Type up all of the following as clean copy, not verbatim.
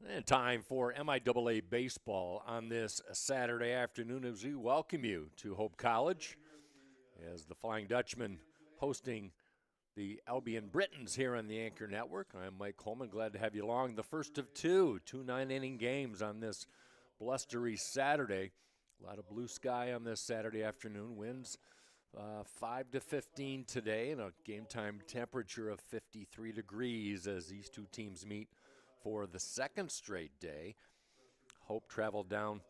And time for MIAA baseball on this Saturday afternoon as we welcome you to Hope College as the Flying Dutchman hosting the Albion Britons here on the Anchor Network. I'm Mike Coleman, glad to have you along. The first of two 9-inning games on this blustery Saturday. A lot of blue sky on this Saturday afternoon. Winds 5 to 15 today and a game time temperature of 53 degrees as these two teams meet for the second straight day. Hope traveled down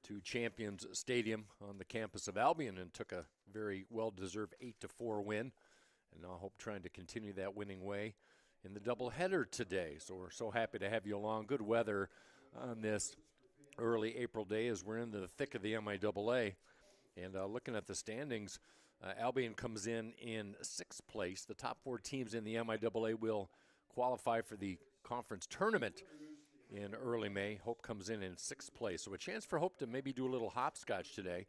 to Champions Stadium on the campus of Albion and took a very well-deserved 8-4 win. And now Hope trying to continue that winning way in the doubleheader today. So we're so happy to have you along. Good weather on this early April day as we're in the thick of the MIAA. And looking at the standings, Albion comes in sixth place. The top four teams in the MIAA will qualify for the conference tournament in early May. Hope comes in sixth place. So a chance for Hope to maybe do a little hopscotch today.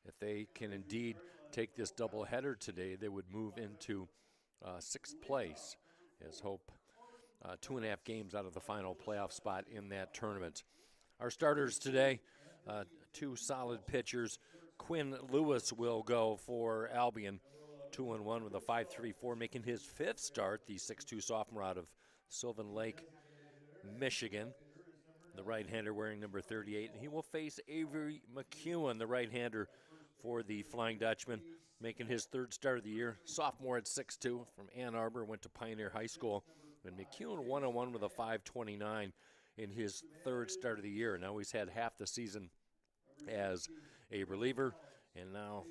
If they can indeed take this doubleheader today, they would move into sixth place as Hope 2.5 games out of the final playoff spot in that tournament. Our starters today, two solid pitchers. Quinn Lewis will go for Albion, 2-1 with a 5.34, making his fifth start, the 6'2 sophomore out of Sylvan Lake, Michigan. The right-hander wearing number 38. And he will face Avery McEwen, the right-hander for the Flying Dutchman, making his third start of the year. Sophomore at 6'2 from Ann Arbor, went to Pioneer High School. And McEwen 1-1 with a 5.29 in his third start of the year. Now he's had half the season as a reliever and now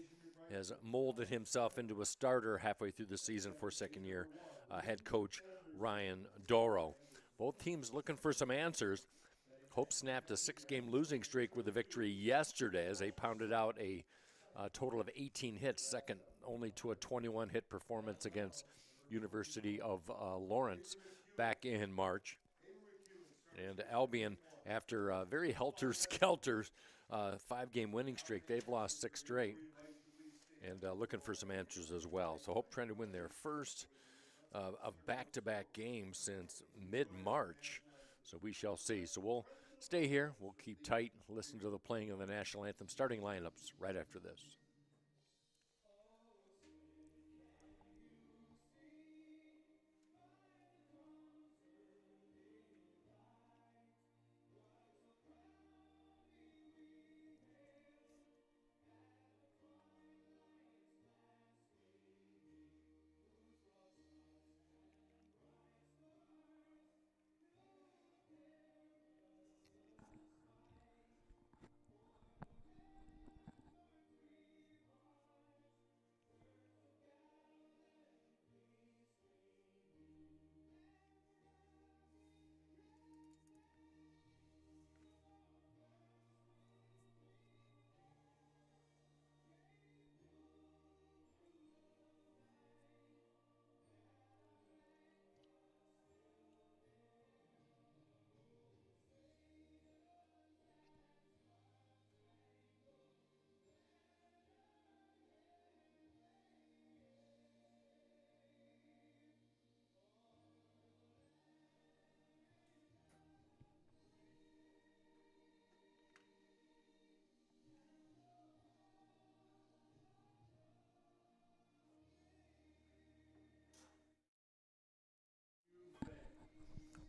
has molded himself into a starter halfway through the season for second-year head coach Ryan Doro. Both teams looking for some answers. Hope snapped a 6-game losing streak with a victory yesterday as they pounded out a total of 18 hits, second only to a 21-hit performance against University of Lawrence back in March. And Albion, after a very helter-skelter 5-game winning streak, they've lost 6 straight and looking for some answers as well. So Hope trying to win their first of back-to-back games since mid-March. So we shall see. So we'll stay here. We'll keep tight, listen to the playing of the national anthem, starting lineups right after this.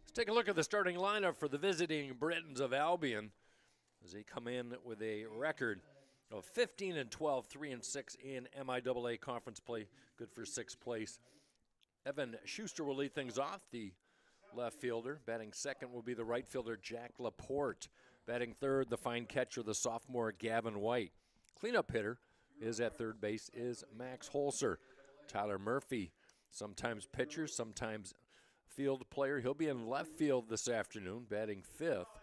Let's take a look at the starting lineup for the visiting Britons of Albion as they come in with a record of 15-12, 3-6 in MIAA conference play, good for sixth place. Evan Schuster will lead things off, the left fielder. Batting second will be the right fielder, Jack Laporte. Batting third, the fine catcher, the sophomore Gavin White. Cleanup hitter is at third base is Max Holzer. Tyler Murphy, sometimes pitcher, sometimes field player. He'll be in left field this afternoon, batting fifth.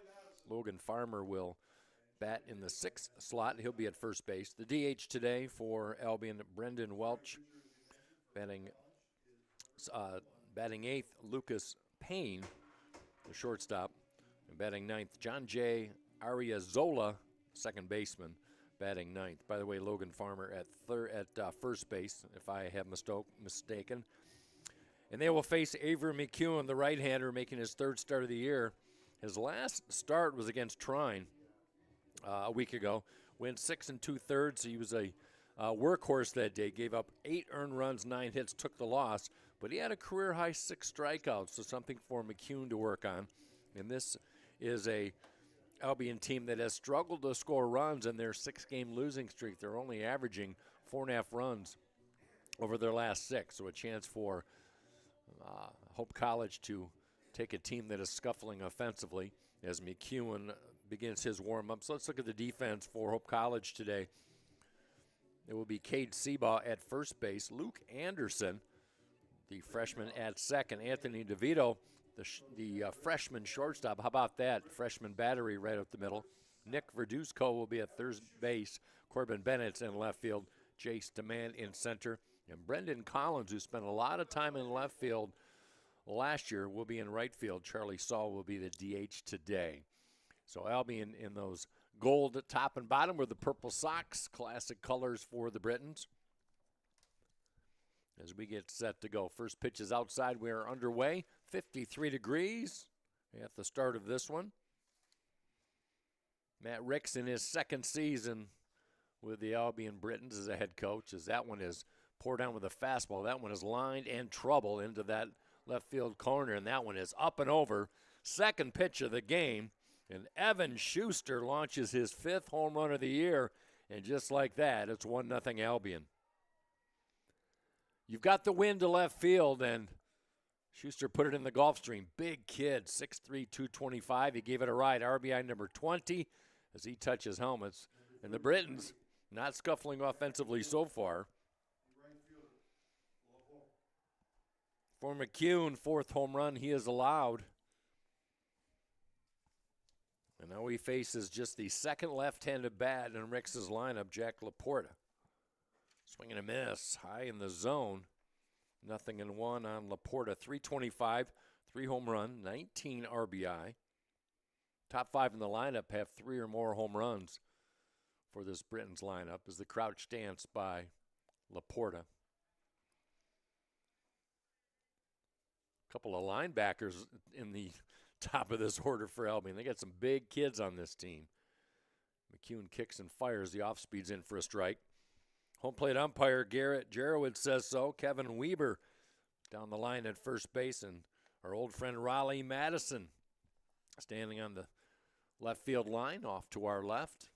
Logan Farmer will bat in the sixth slot. He'll be at first base. The DH today for Albion, Brendan Welch. Batting eighth, Lucas Payne, the shortstop. And batting ninth, John J. Ariazola, second baseman, batting ninth. By the way, Logan Farmer at first base, if I have mistaken. And they will face Avery McEwen, the right-hander, making his third start of the year. His last start was against Trine a week ago. Went 6 2/3. He was a workhorse that day. Gave up 8 earned runs, 9 hits, took the loss. But he had a career-high 6 strikeouts, so something for McCune to work on. And this is a Albion team that has struggled to score runs in their 6-game losing streak. They're only averaging 4.5 runs over their last 6, so a chance for Hope College to take a team that is scuffling offensively as McCune begins his warm-up. So let's look at the defense for Hope College today. It will be Cade Seabaugh at first base, Luke Anderson, the freshman, at second, Anthony DeVito, the freshman shortstop. How about that? Freshman battery right up the middle. Nick Verduzco will be at third base. Corbin Bennett's in left field. Jace DeMann in center. And Brendan Collins, who spent a lot of time in left field last year, will be in right field. Charlie Saul will be the DH today. So Albion in those gold at top and bottom with the purple socks, classic colors for the Britons. As we get set to go. First pitch is outside. We are underway. 53 degrees at the start of this one. Matt Ricks in his second season with the Albion Britons as a head coach, as that one is poured down with a fastball. That one is lined and trouble into that left field corner, and that one is up and over. Second pitch of the game, and Evan Schuster launches his 5th home run of the year, and just like that, it's 1-0 Albion. You've got the wind to left field, and Schuster put it in the Gulf Stream. Big kid, 6'3", 225. He gave it a ride. RBI number 20 as he touches helmets. And the Britons not scuffling offensively so far. For McCune, 4th home run he is allowed. And now he faces just the second left-handed bat in Rick's lineup, Jack Laporta. Swing and a miss, high in the zone. 0-1 on Laporta. 325, 3 home run, 19 RBI. Top 5 in the lineup have 3 or more home runs for this Britons lineup as the crouch stance by Laporta. A couple of linebackers in the top of this order for Albion. They got some big kids on this team. McCune kicks and fires. The off-speed's in for a strike. Home plate umpire Garrett Jarowitz says so. Kevin Weber down the line at first base, and our old friend Raleigh Madison standing on the left field line off to our left.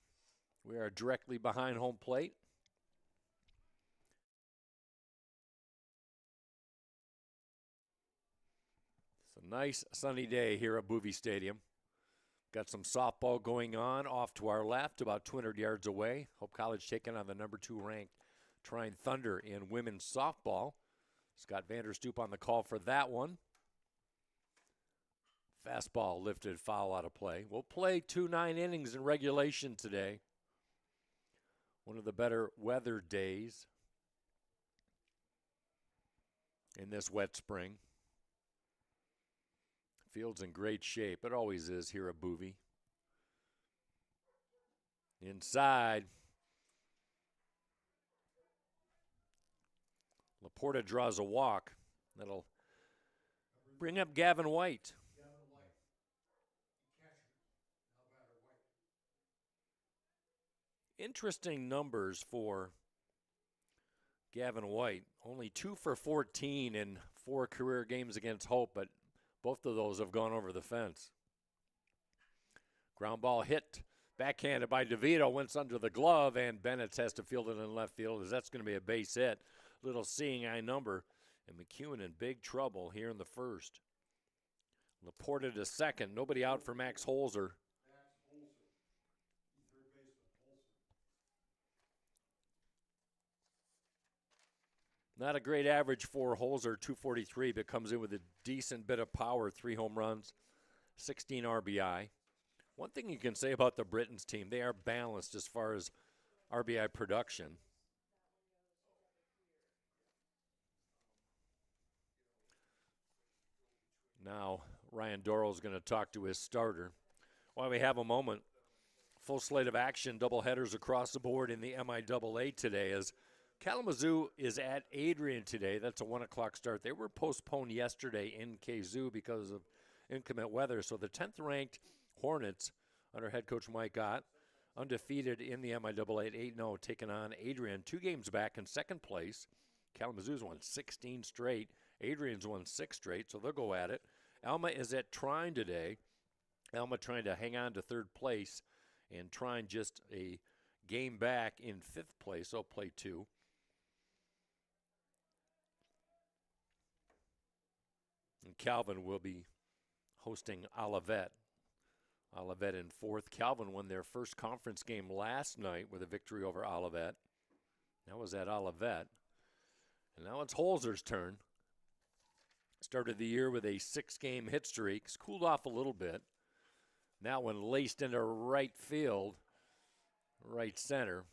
We are directly behind home plate. It's a nice sunny day here at Boovie Stadium. Got some softball going on off to our left, about 200 yards away. Hope College taking on the number 2 ranked Trine Thunder in women's softball. Scott Vanderstoop on the call for that one. Fastball lifted, foul out of play. We'll play 2 9 innings in regulation today. One of the better weather days in this wet spring. Field's in great shape. It always is here at Boovie. Inside. Laporta draws a walk. That'll bring up Gavin White. Interesting numbers for Gavin White. Only 2 for 14 in 4 career games against Hope, but both of those have gone over the fence. Ground ball hit, backhanded by DeVito, went under the glove, and Bennett has to field it in left field as that's going to be a base hit. Little seeing eye number, and McCune in big trouble here in the first. Laporta to second. Nobody out for Max Holzer. Not a great average for Holzer, 243, but comes in with a decent bit of power, 3 home runs, 16 RBI. One thing you can say about the Britons team, they are balanced as far as RBI production. Now, Ryan Dorrell is going to talk to his starter. While we have a moment, full slate of action, doubleheaders across the board in the MIAA today as Kalamazoo is at Adrian today. That's a 1 o'clock start. They were postponed yesterday in Kazoo because of inclement weather. So the 10th-ranked Hornets, under head coach Mike Ott, undefeated in the MIAA at 8-0, taking on Adrian, 2 games back in second place. Kalamazoo's won 16 straight. Adrian's won 6 straight, so they'll go at it. Alma is at Trine today. Alma trying to hang on to 3rd place, and Trine just a game back in 5th place. They'll play 2. And Calvin will be hosting Olivet. Olivet in 4th. Calvin won their first conference game last night with a victory over Olivet. That was at Olivet. And now it's Holzer's turn. Started the year with a 6-game hit streak. It's cooled off a little bit. That one laced into right field, right center.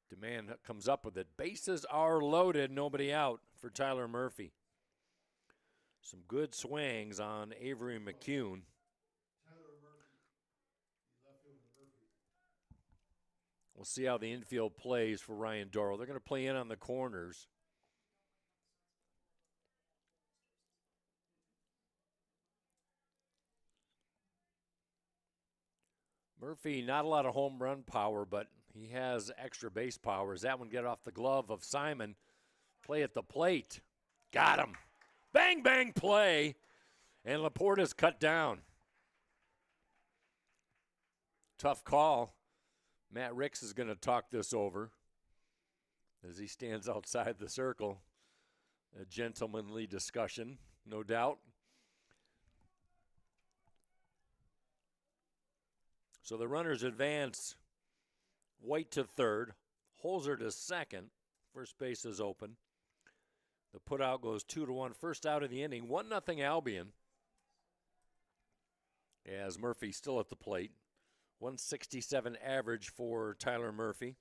Demand comes up with it. Bases are loaded, nobody out for Tyler Murphy. Some good swings on Avery McCune. We'll see how the infield plays for Ryan Dorrell. They're going to play in on the corners. Murphy, not a lot of home run power, but he has extra base power. As that one get off the glove of Simon. Play at the plate. Got him. Bang, bang play. And Laporta's cut down. Tough call. Matt Ricks is going to talk this over as he stands outside the circle. A gentlemanly discussion, no doubt. So the runners advance. White to 3rd. Holzer to 2nd. First base is open. The putout goes 2-1. First out of the inning. 1-0 Albion. As Murphy still at the plate. 167 average for Tyler Murphy.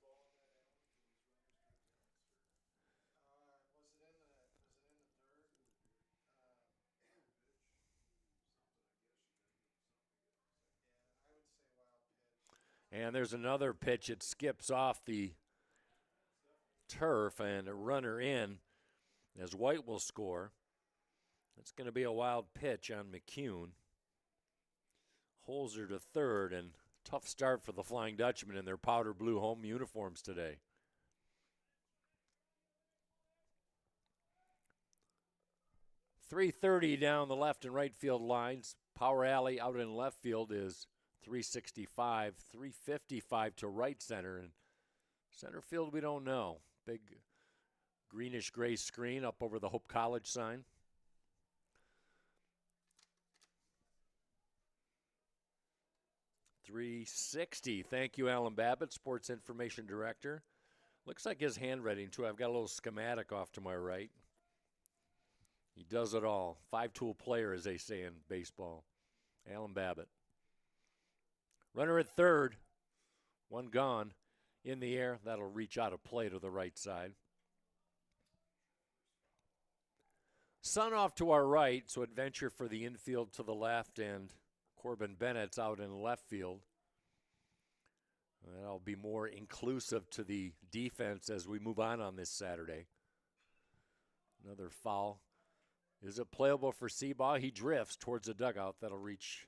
And there's another pitch. It skips off the turf and a runner in as White will score. It's going to be a wild pitch on McCune. Holzer to 3rd, and tough start for the Flying Dutchman in their powder blue home uniforms today. .330 down the left and right field lines. Power alley out in left field is .365, .355 to right center. And center field, we don't know. Big greenish-gray screen up over the Hope College sign. .360. Thank you, Alan Babbitt, Sports Information Director. Looks like his handwriting, too. I've got a little schematic off to my right. He does it all. 5-tool player, as they say in baseball. Alan Babbitt. Runner at 3rd. One gone. In the air. That'll reach out of play to the right side. Sun off to our right, so adventure for the infield to the left, and Corbin Bennett's out in left field. That'll be more inclusive to the defense as we move on this Saturday. Another foul. Is it playable for Seabaugh? He drifts towards the dugout. That'll reach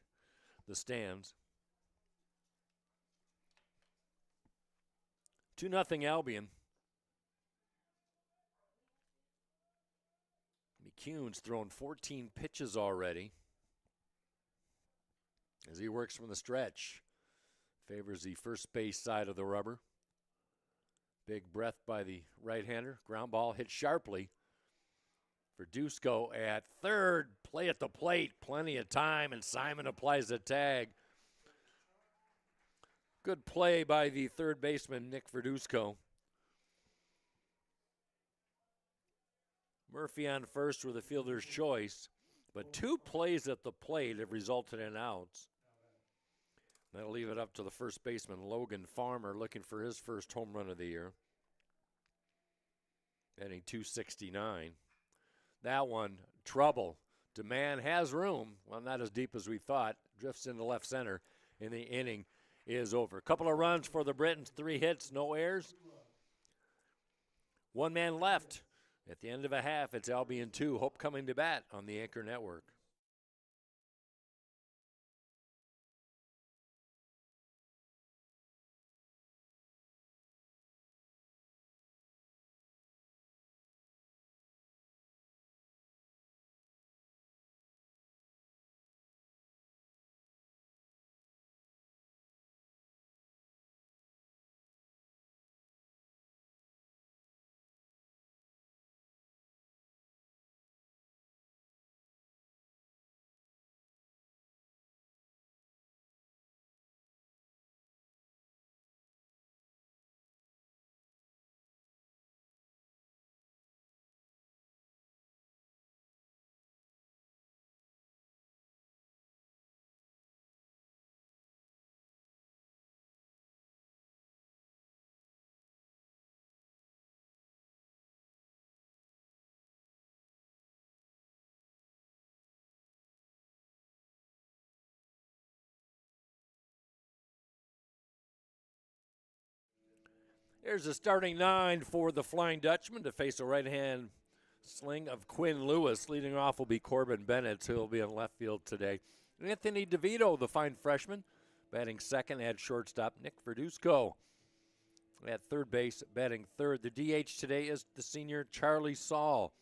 the stands. 2-0 Albion. McCune's thrown 14 pitches already as he works from the stretch. Favors the first base side of the rubber. Big breath by the right-hander. Ground ball hit sharply. Verduzco at 3rd. Play at the plate. Plenty of time, and Simon applies the tag. Good play by the 3rd baseman, Nick Verduzco. Murphy on first with the fielder's choice, but 2 plays at the plate have resulted in outs. That'll leave it up to the first baseman, Logan Farmer, looking for his first home run of the year. Hitting .269. That one, trouble. Demand has room. Well, not as deep as we thought. Drifts into left center, and the inning is over. A couple of runs for the Britons, 3 hits, no errors. 1 man left. At the end of a half, it's Albion 2. Hope coming to bat on the Anchor Network. Here's the starting 9 for the Flying Dutchman to face a right-hand sling of Quinn Lewis. Leading off will be Corbin Bennett, who will be in left field today. Anthony DeVito, the fine freshman, batting second. At shortstop, Nick Verduzco. At third base, batting third. The DH today is the senior Charlie Saul,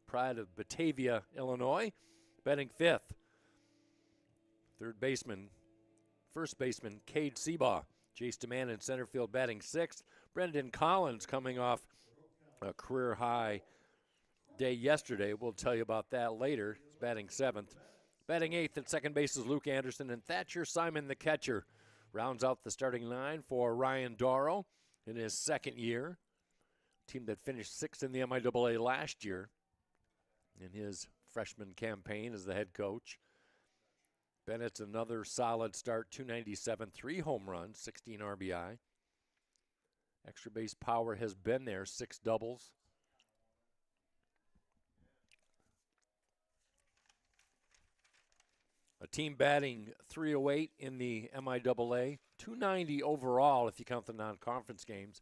pride of Batavia, Illinois, batting fifth. First baseman, Cade Seabaugh. Jace DeMann in center field, batting sixth. Brendan Collins coming off a career high day yesterday. We'll tell you about that later. He's batting seventh. Batting eighth at second base is Luke Anderson, and Thatcher Simon, the catcher, rounds out the starting 9 for Ryan Doro in his second year. Team that finished sixth in the MIAA last year in his freshman campaign as the head coach. Bennett's another solid start, 297, 3 home runs, 16 RBI. Extra base power has been there, 6 doubles. A team batting .308 in the MIAA, 290 overall if you count the non-conference games,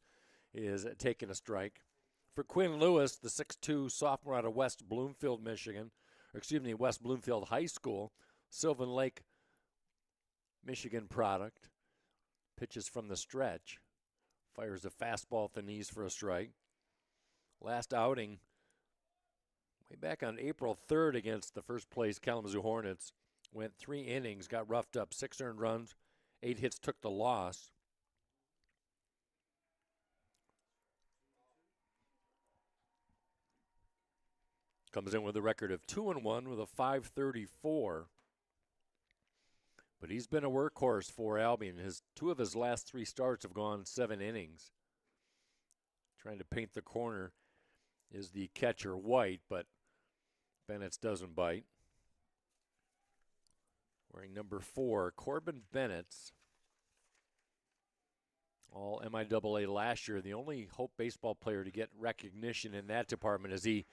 is taking a strike. For Quinn Lewis, the 6'2 sophomore out of West Bloomfield High School, Sylvan Lake, Michigan product, pitches from the stretch, fires a fastball at the knees for a strike. Last outing, way back on April 3rd against the first place Kalamazoo Hornets, went 3 innings, got roughed up, 6 earned runs, 8 hits, took the loss. Comes in with a record of 2-1 with a .534. But he's been a workhorse for Albion. 2 of his last 3 starts have gone 7 innings. Trying to paint the corner is the catcher White, but Bennett's doesn't bite. Wearing number 4, Corbin Bennett's. All MIAA last year. The only Hope baseball player to get recognition in that department as he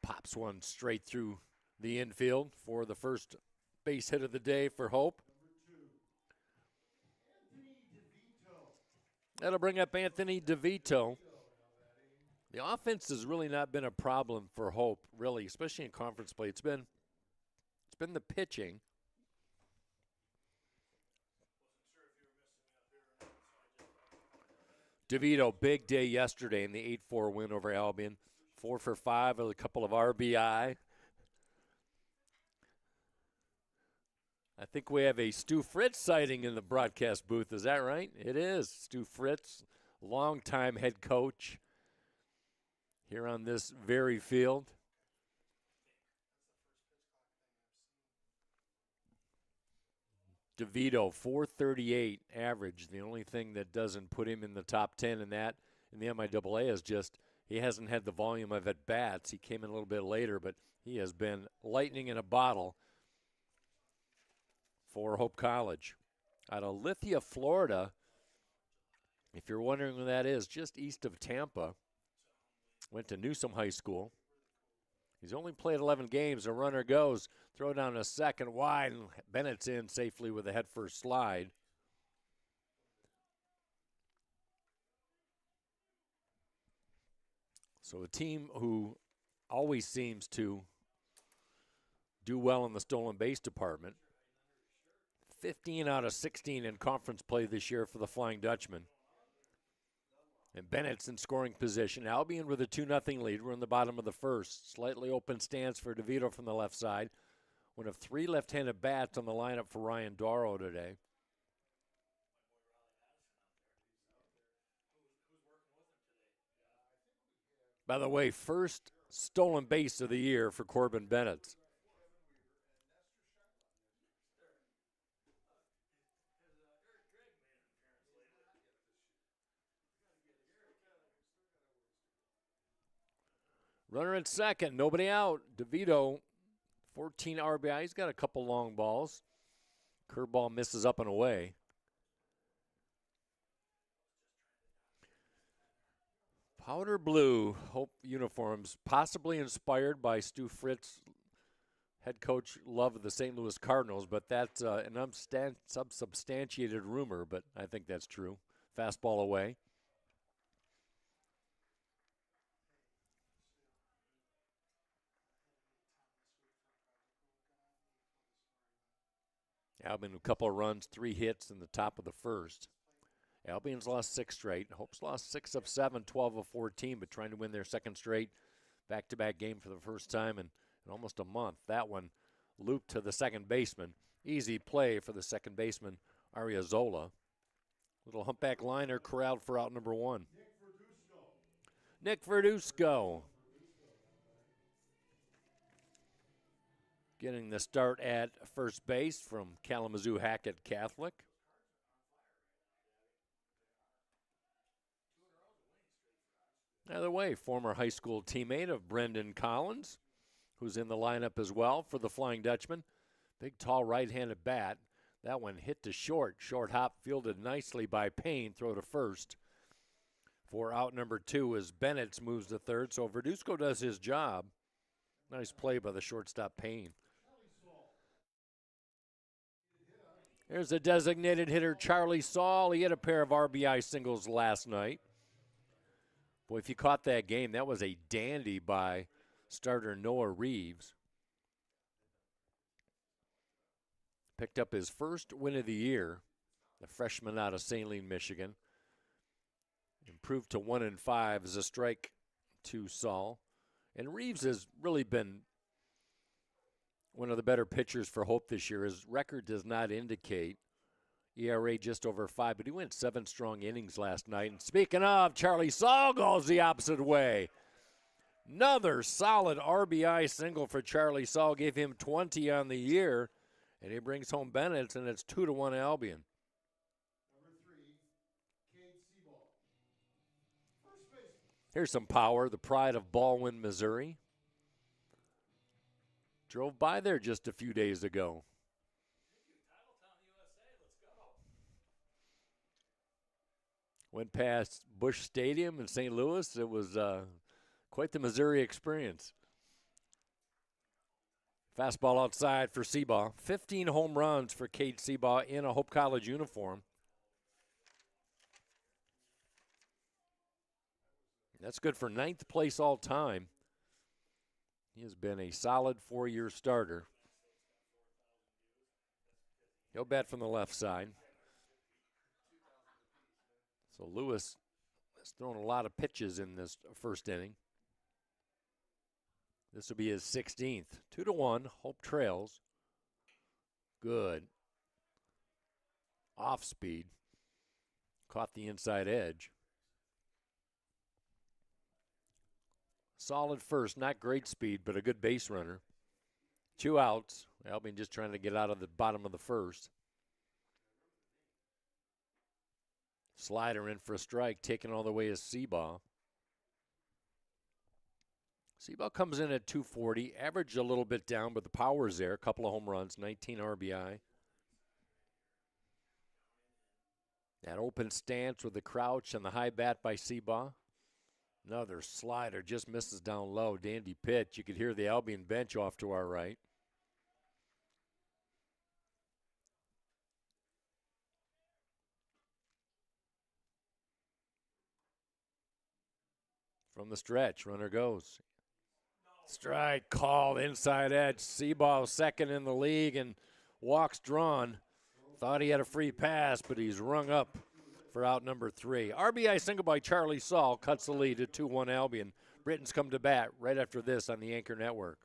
pops one straight through the infield for the first base hit of the day for Hope. That'll bring up Anthony DeVito. The offense has really not been a problem for Hope, really, especially in conference play. It's been the pitching. DeVito, big day yesterday in the 8-4 win over Albion. 4 for 5 with a couple of RBI. I think we have a Stu Fritz sighting in the broadcast booth. Is that right? It is. Stu Fritz, longtime head coach here on this very field. DeVito, 438 average. The only thing that doesn't put him in the top 10 in the MIAA is just he hasn't had the volume of at-bats. He came in a little bit later, but he has been lightning in a bottle for Hope College. Out of Lithia, Florida, if you're wondering where that is, just east of Tampa. Went to Newsom High School. He's only played 11 games. A runner goes, throw down a second wide, and Bennett's in safely with a head-first slide. So a team who always seems to do well in the stolen base department. 15 out of 16 in conference play this year for the Flying Dutchman. And Bennett's in scoring position. Albion with a 2-0 lead. We're in the bottom of the first. Slightly open stance for DeVito from the left side. One of 3 left-handed bats on the lineup for Ryan Doro today. By the way, first stolen base of the year for Corbin Bennett. Runner at second, nobody out. DeVito, 14 RBI. He's got a couple long balls. Curveball misses up and away. Powder blue Hope uniforms, possibly inspired by Stu Fritz, head coach love of the St. Louis Cardinals, but that's an unsubstantiated rumor, but I think that's true. Fastball away. Albion a couple of runs, 3 hits in the top of the first. Albion's lost 6 straight. Hope's lost 6 of 7, 12 of 14, but trying to win their second straight back-to-back game for the first time in almost a month. That one looped to the second baseman. Easy play for the second baseman, Ariazola. Little humpback liner corralled for out number 1. Nick Verduzco getting the start at first base from Kalamazoo Hackett Catholic. Either way, former high school teammate of Brendan Collins, who's in the lineup as well for the Flying Dutchman. Big, tall, right-handed bat. That one hit to short. Short hop fielded nicely by Payne. Throw to first. For out number 2 as Bennett moves to third. So Verduzco does his job. Nice play by the shortstop Payne. Here's the designated hitter, Charlie Saul. He had a pair of RBI singles last night. Boy, if you caught that game, that was a dandy by starter Noah Reeves. Picked up his first win of the year, the freshman out of Saline, Michigan. Improved to 1-5 as a strike to Saul. And Reeves has really been one of the better pitchers for Hope this year. His record does not indicate. ERA just over 5, but he went 7 strong innings last night. And speaking of, Charlie Saul goes the opposite way. Another solid RBI single for Charlie Saul. Gave him 20 on the year, and he brings home Bennett, and it's 2-1 Albion. Here's some power, the pride of Baldwin, Missouri. Drove by there just a few days ago. Went past Busch Stadium in St. Louis. It was quite the Missouri experience. Fastball outside for Seabaugh. 15 home runs for Cade Seabaugh in a Hope College uniform. That's good for 9th place all time. He has been a solid 4-year starter. He'll bat from the left side. So Lewis has thrown a lot of pitches in this first inning. This will be his 16th. 2-1, Hope trails. Good. Off speed. Caught the inside edge. Solid first, not great speed, but a good base runner. 2 outs. Albion just trying to get out of the bottom of the first. Slider in for a strike, taken all the way is Seabaugh. Seabaugh comes in at 240, averaged a little bit down, but the power's there. A couple of home runs, 19 RBI. That open stance with the crouch and the high bat by Seabaugh. Another slider, just misses down low. Dandy pitch. You could hear the Albion bench off to our right. From the stretch, runner goes. Strike called, inside edge. Seabaugh second in the league and walks drawn. Thought he had a free pass, but he's rung up for out number 3. RBI single by Charlie Saul cuts the lead to 2-1 Albion. Britons come to bat right after this on the Anchor Network.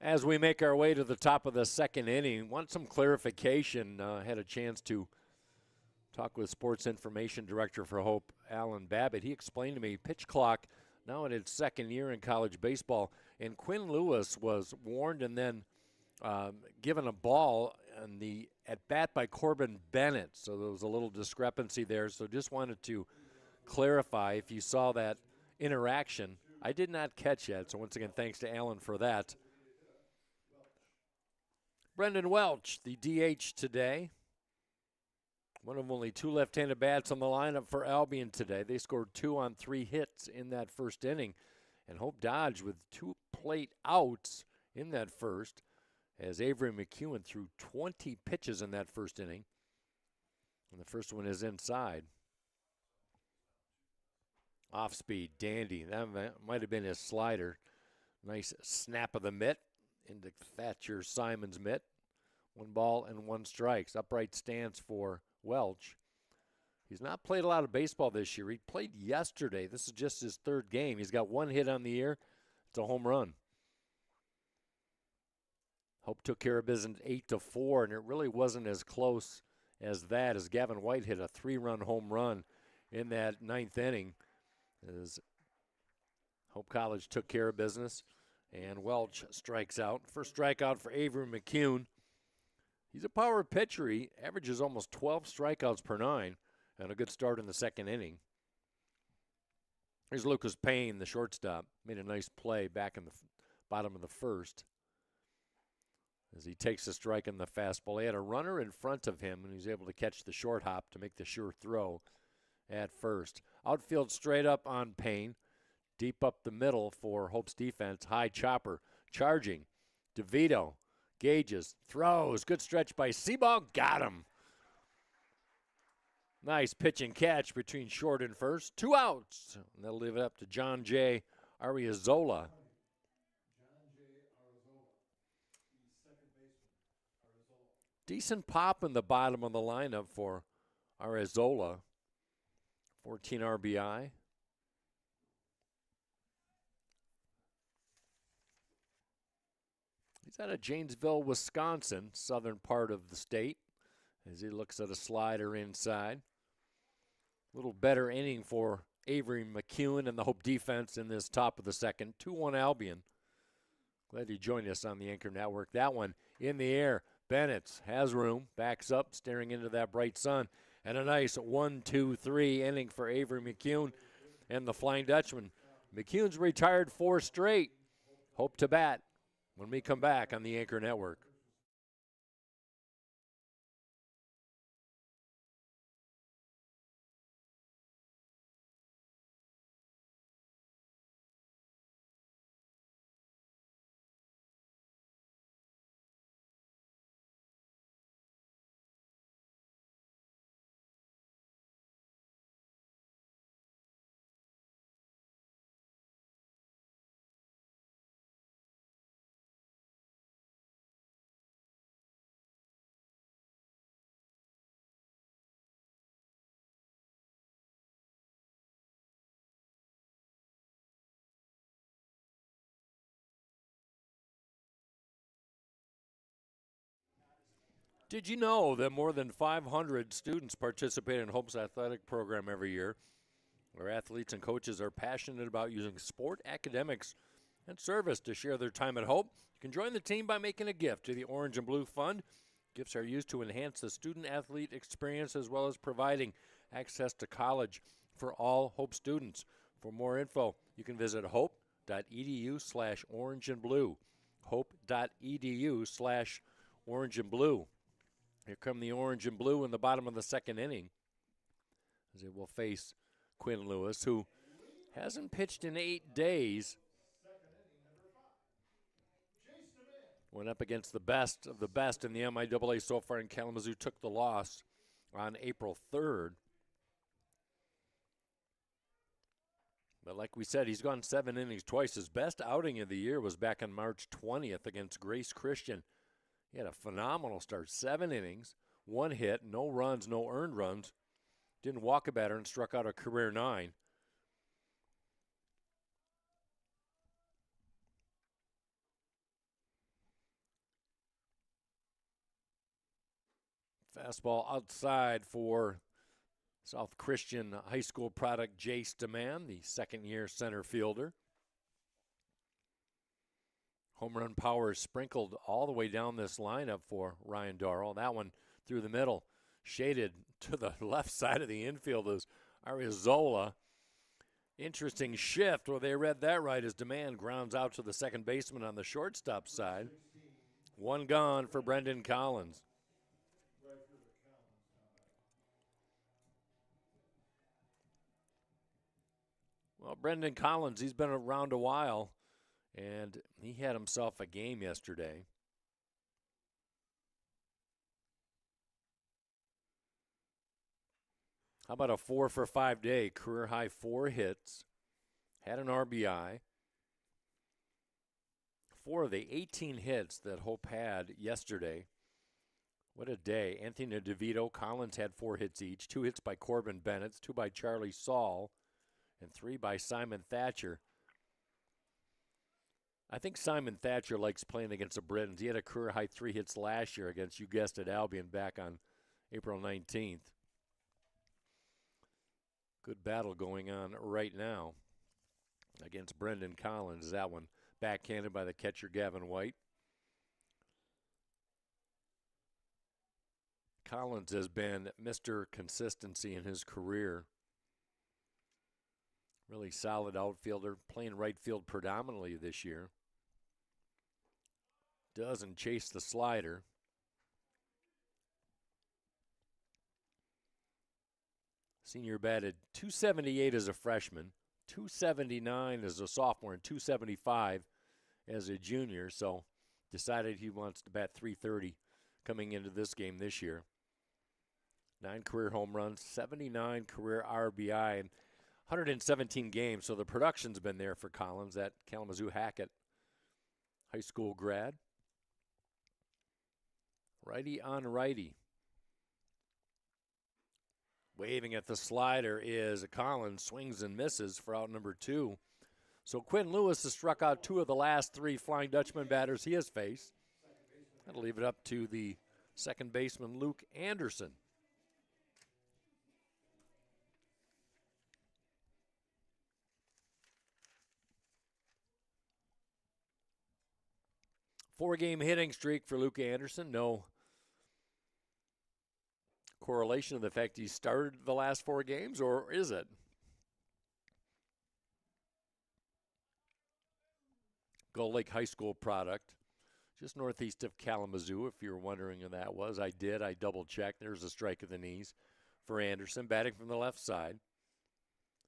As we make our way to the top of the second inning, want some clarification. Had a chance to talk with Sports Information Director for Hope, Alan Babbitt. He explained to me pitch clock now in its second year in college baseball, and Quinn Lewis was warned and then given a ball on the at-bat by Corbin Bennett. So there was a little discrepancy there. So just wanted to clarify if you saw that interaction. I did not catch that, so once again, thanks to Alan for that. Brendan Welch, the DH today. One of only two left-handed bats on the lineup for Albion today. They scored 2 on 3 hits in that first inning. And Hope dodged with 2 plate outs in that first, as Avery McEwen threw 20 pitches in that first inning. And the first one is inside. Off-speed, dandy. That might have been his slider. Nice snap of the mitt into Thatcher Simon's mitt. 1 ball and 1 strike. Upright stance for Welch. He's not played a lot of baseball this year. He played yesterday. This is just his 3rd game. He's got 1 hit on the year. It's a home run. Hope took care of business 8-4, and it really wasn't as close as that, as Gavin White hit a 3-run home run in that 9th inning. As Hope College took care of business, and Welch strikes out. First strikeout for Avery McEwen. He's a power pitcher. He averages almost 12 strikeouts per 9, and a good start in the second inning. Here's Lucas Payne, the shortstop. Made a nice play back in the bottom of the first as he takes a strike in the fastball. He had a runner in front of him, and he was able to catch the short hop to make the sure throw at first. Outfield straight up on Payne. Deep up the middle for Hope's defense. High chopper charging. DeVito gauges, throws. Good stretch by Seaball. Got him. Nice pitch and catch between short and first. 2 outs. And they'll leave it up to John J. Ariazola. Decent pop in the bottom of the lineup for Arizola. 14 RBI. He's out of Janesville, Wisconsin, southern part of the state, as he looks at a slider inside. A little better inning for Avery McEwen and the Hope defense in this top of the second. 2-1 Albion. Glad you joined us on the Anchor Network. That one in the air. Bennett has room, backs up, staring into that bright sun. And a nice 1-2-3 inning for Avery McEwen and the Flying Dutchman. McEwen's retired 4 straight. Hope to bat when we come back on the Anchor Network. Did you know that more than 500 students participate in Hope's athletic program every year? Our athletes and coaches are passionate about using sport, academics, and service to share their time at Hope. You can join the team by making a gift to the Orange and Blue Fund. Gifts are used to enhance the student-athlete experience as well as providing access to college for all Hope students. For more info, you can visit hope.edu/orangeandblue. hope.edu/orangeandblue. Here come the Orange and Blue in the bottom of the second inning, as they will face Quinn Lewis, who hasn't pitched in 8 days. Went up against the best of the best in the MIAA so far in Kalamazoo, took the loss on April 3rd. But like we said, he's gone 7 innings twice. His best outing of the year was back on March 20th against Grace Christian. He had a phenomenal start. 7 innings, 1 hit, no runs, no earned runs. Didn't walk a batter and struck out a career 9. Fastball outside for South Christian High School product Jace DeMann, the second-year center fielder. Home run power sprinkled all the way down this lineup for Ryan Darrell. That one through the middle, shaded to the left side of the infield is Arizola. Interesting shift. Well, they read that right as DeMann grounds out to the second baseman on the shortstop side. One gone for Brendan Collins. Well, Brendan Collins, he's been around a while, and he had himself a game yesterday. How about a 4-for-5 day? Career high 4 hits, had an RBI. 4 of the 18 hits that Hope had yesterday. What a day. Anthony DeVito, Collins had 4 hits each. 2 hits by Corbin Bennett, 2 by Charlie Saul, and 3 by Simon Thatcher. I think Simon Thatcher likes playing against the Britons. He had a career high 3 hits last year against, you guessed it, Albion back on April 19th. Good battle going on right now against Brendan Collins. That one backhanded by the catcher Gavin White. Collins has been Mr. Consistency in his career. Really solid outfielder, playing right field predominantly this year. Doesn't chase the slider. Senior batted .278 as a freshman, .279 as a sophomore, and .275 as a junior. So decided he wants to bat .330 coming into this game this year. 9 career home runs, 79 career RBI, and 117 games. So the production's been there for Collins, that Kalamazoo Hackett high school grad. Righty on righty. Waving at the slider is Collins, swings and misses for out number 2. So Quinn Lewis has struck out 2 of the last 3 Flying Dutchman batters he has faced. That'll leave it up to the second baseman, Luke Anderson. Four-game hitting streak for Luke Anderson. No correlation of the fact he started the last 4 games, or is it? Gull Lake High School product, just northeast of Kalamazoo, if you're wondering who that was. I did. I double-checked. There's a strike of the knees for Anderson, batting from the left side.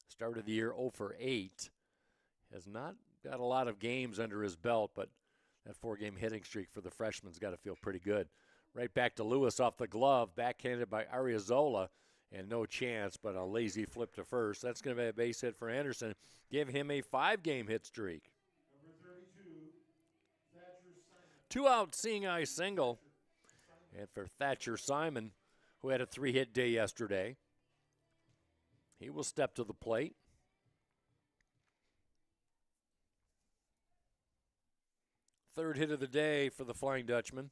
Started the year 0 for 8. Has not got a lot of games under his belt, but that 4-game hitting streak for the freshman's got to feel pretty good. Right back to Lewis off the glove, backhanded by Arizola, and no chance, but a lazy flip to first. That's going to be a base hit for Anderson. Give him a 5-game hit streak. Number 32, Thatcher Simon. 2-out seeing eye single. And for Thatcher Simon, who had a 3-hit day yesterday, he will step to the plate. Third hit of the day for the Flying Dutchman.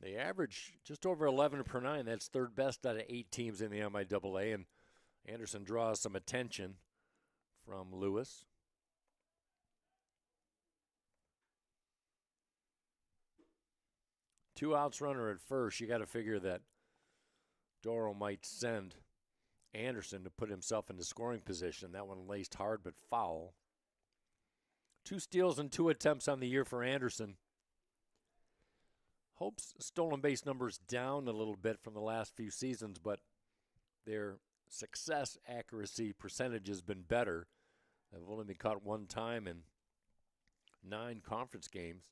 They average just over 11 per 9. That's third best out of 8 teams in the MIAA, and Anderson draws some attention from Lewis. Two outs, runner at first. You got to figure that Doro might send Anderson to put himself into scoring position. That one laced hard but foul. 2 steals and 2 attempts on the year for Anderson. Hope's stolen base numbers down a little bit from the last few seasons, but their success accuracy percentage has been better. They've only been caught 1 time in 9 conference games.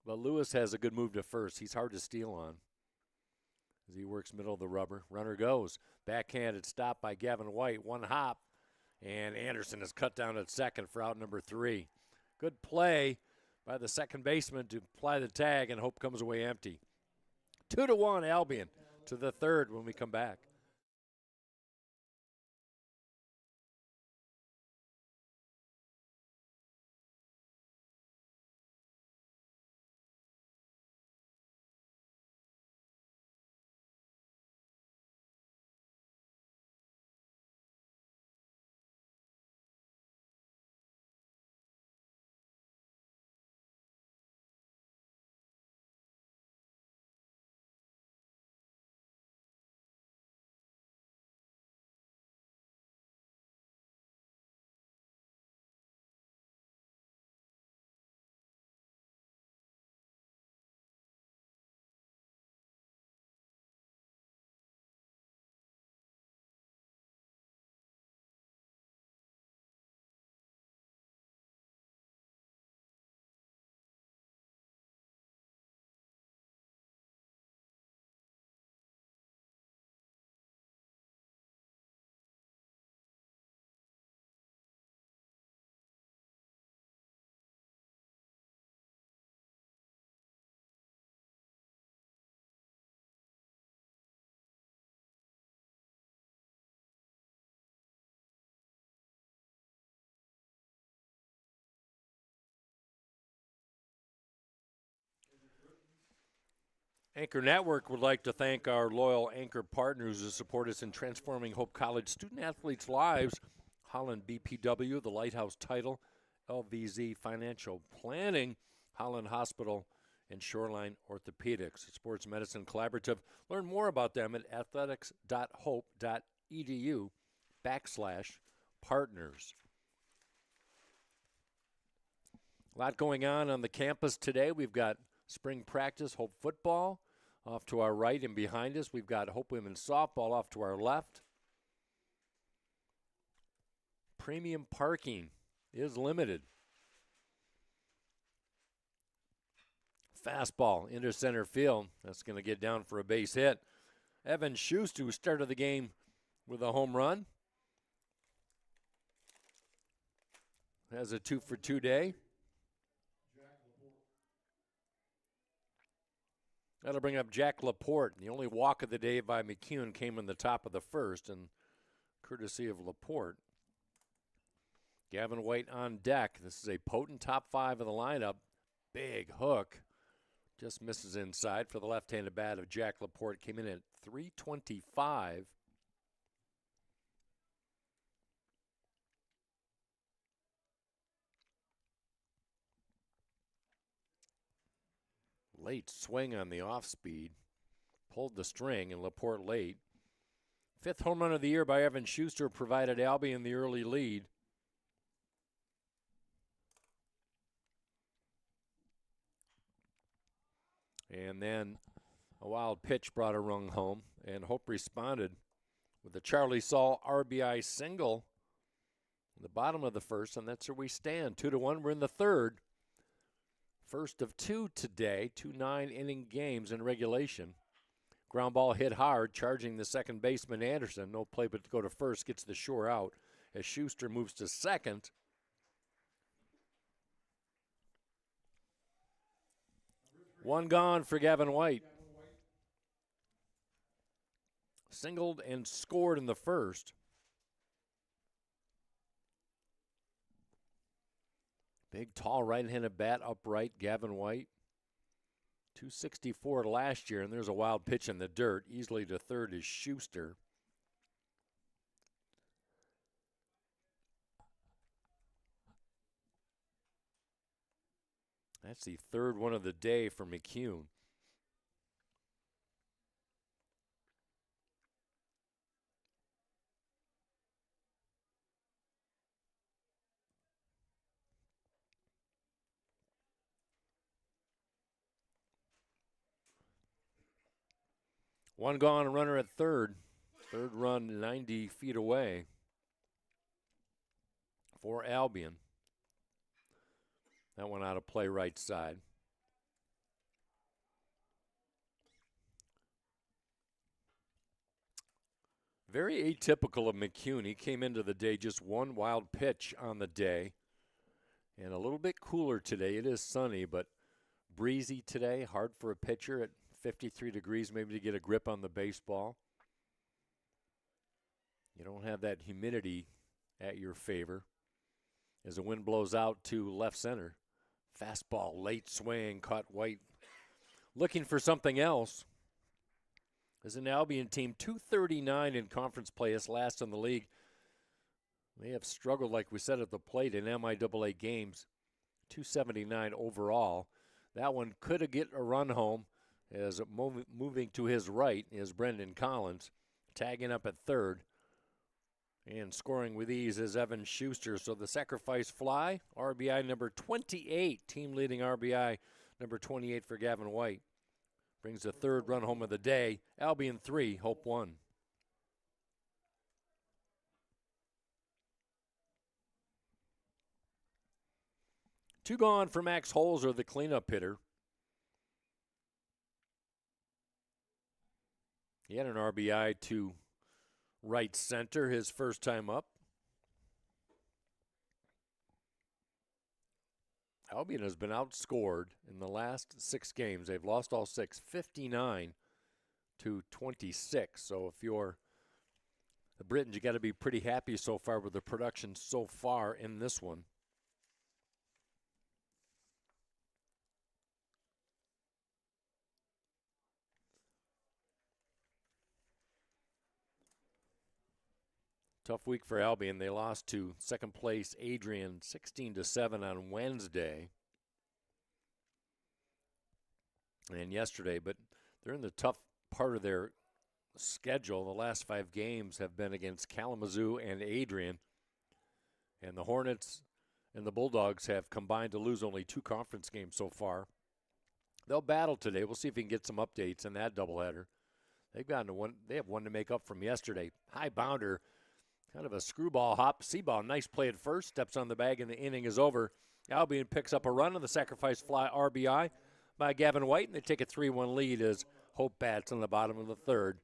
But Lewis has a good move to first. He's hard to steal on as he works middle of the rubber. Runner goes. Backhanded stop by Gavin White. 1 hop, and Anderson is cut down at second for out number 3. Good play by the second baseman to apply the tag, and Hope comes away empty. 2-1 Albion to the third when we come back. Anchor Network would like to thank our loyal Anchor partners who support us in transforming Hope College student-athletes' lives. Holland BPW, the Lighthouse Title, LVZ Financial Planning, Holland Hospital, and Shoreline Orthopedics, Sports Medicine Collaborative. Learn more about them at athletics.hope.edu/partners. A lot going on the campus today. We've got spring practice, Hope football off to our right, and behind us we've got Hope women's softball off to our left. Premium parking is limited. Fastball into center field. That's going to get down for a base hit. Evan Schuster, who started the game with a home run, has a 2-for-2 day. That'll bring up Jack Laporte. The only walk of the day by McCune came in the top of the first, and courtesy of Laporte. Gavin White on deck. This is a potent top five of the lineup. Big hook. Just misses inside for the left-handed bat of Jack Laporte. Came in at .325. Late swing on the off-speed. Pulled the string, and Laporte late. Fifth home run of the year by Evan Schuster provided Albion the early lead. And then a wild pitch brought a run home, and Hope responded with a Charlie Saul RBI single in the bottom of the first, and that's where we stand. 2-1. We're in the third. First of two today, 2 9-inning games in regulation. Ground ball hit hard, charging the second baseman Anderson. No play but to go to first, gets the shore out as Schuster moves to second. One gone for Gavin White. Singled and scored in the first. Big, tall, right-handed bat, upright, Gavin White. 264 last year, and there's a wild pitch in the dirt. Easily to third is Schuster. That's the third one of the day for McCune. One gone, a runner at third. Third run 90 feet away for Albion. That one out of play right side. Very atypical of McCune. He came into the day just one wild pitch on the day. And a little bit cooler today. It is sunny, but breezy today. Hard for a pitcher at 53 degrees maybe to get a grip on the baseball. You don't have that humidity at your favor as the wind blows out to left center. Fastball, late swing, caught White looking for something else. As an Albion team, 239 in conference play is last in the league. They have struggled, like we said, at the plate in MIAA games. 279 overall. That one could get a run home as moving to his right is Brendan Collins, tagging up at third. And scoring with ease is Evan Schuster. So the sacrifice fly, RBI number 28, team leading RBI number 28 for Gavin White. Brings the third run home of the day. Albion 3, Hope 1. Two gone for Max Holzer, the cleanup hitter. He had an RBI to right center his first time up. Albion has been outscored in the last 6 games. They've lost all 6, 59-26. So if you're the Britons, you got to be pretty happy so far with the production so far in this one. Tough week for Albion. They lost to second place Adrian 16-7 on Wednesday and yesterday, but they're in the tough part of their schedule. The last 5 games have been against Kalamazoo and Adrian, and the Hornets and the Bulldogs have combined to lose only 2 conference games so far. They'll battle today. We'll see if we can get some updates in that doubleheader. They've gotten to one. They have one to make up from yesterday. High bounder, kind of a screwball hop. Seaball, nice play at first. Steps on the bag, and the inning is over. Albion picks up a run on the sacrifice fly RBI by Gavin White, and they take a 3-1 lead as Hope bats on the bottom of the third.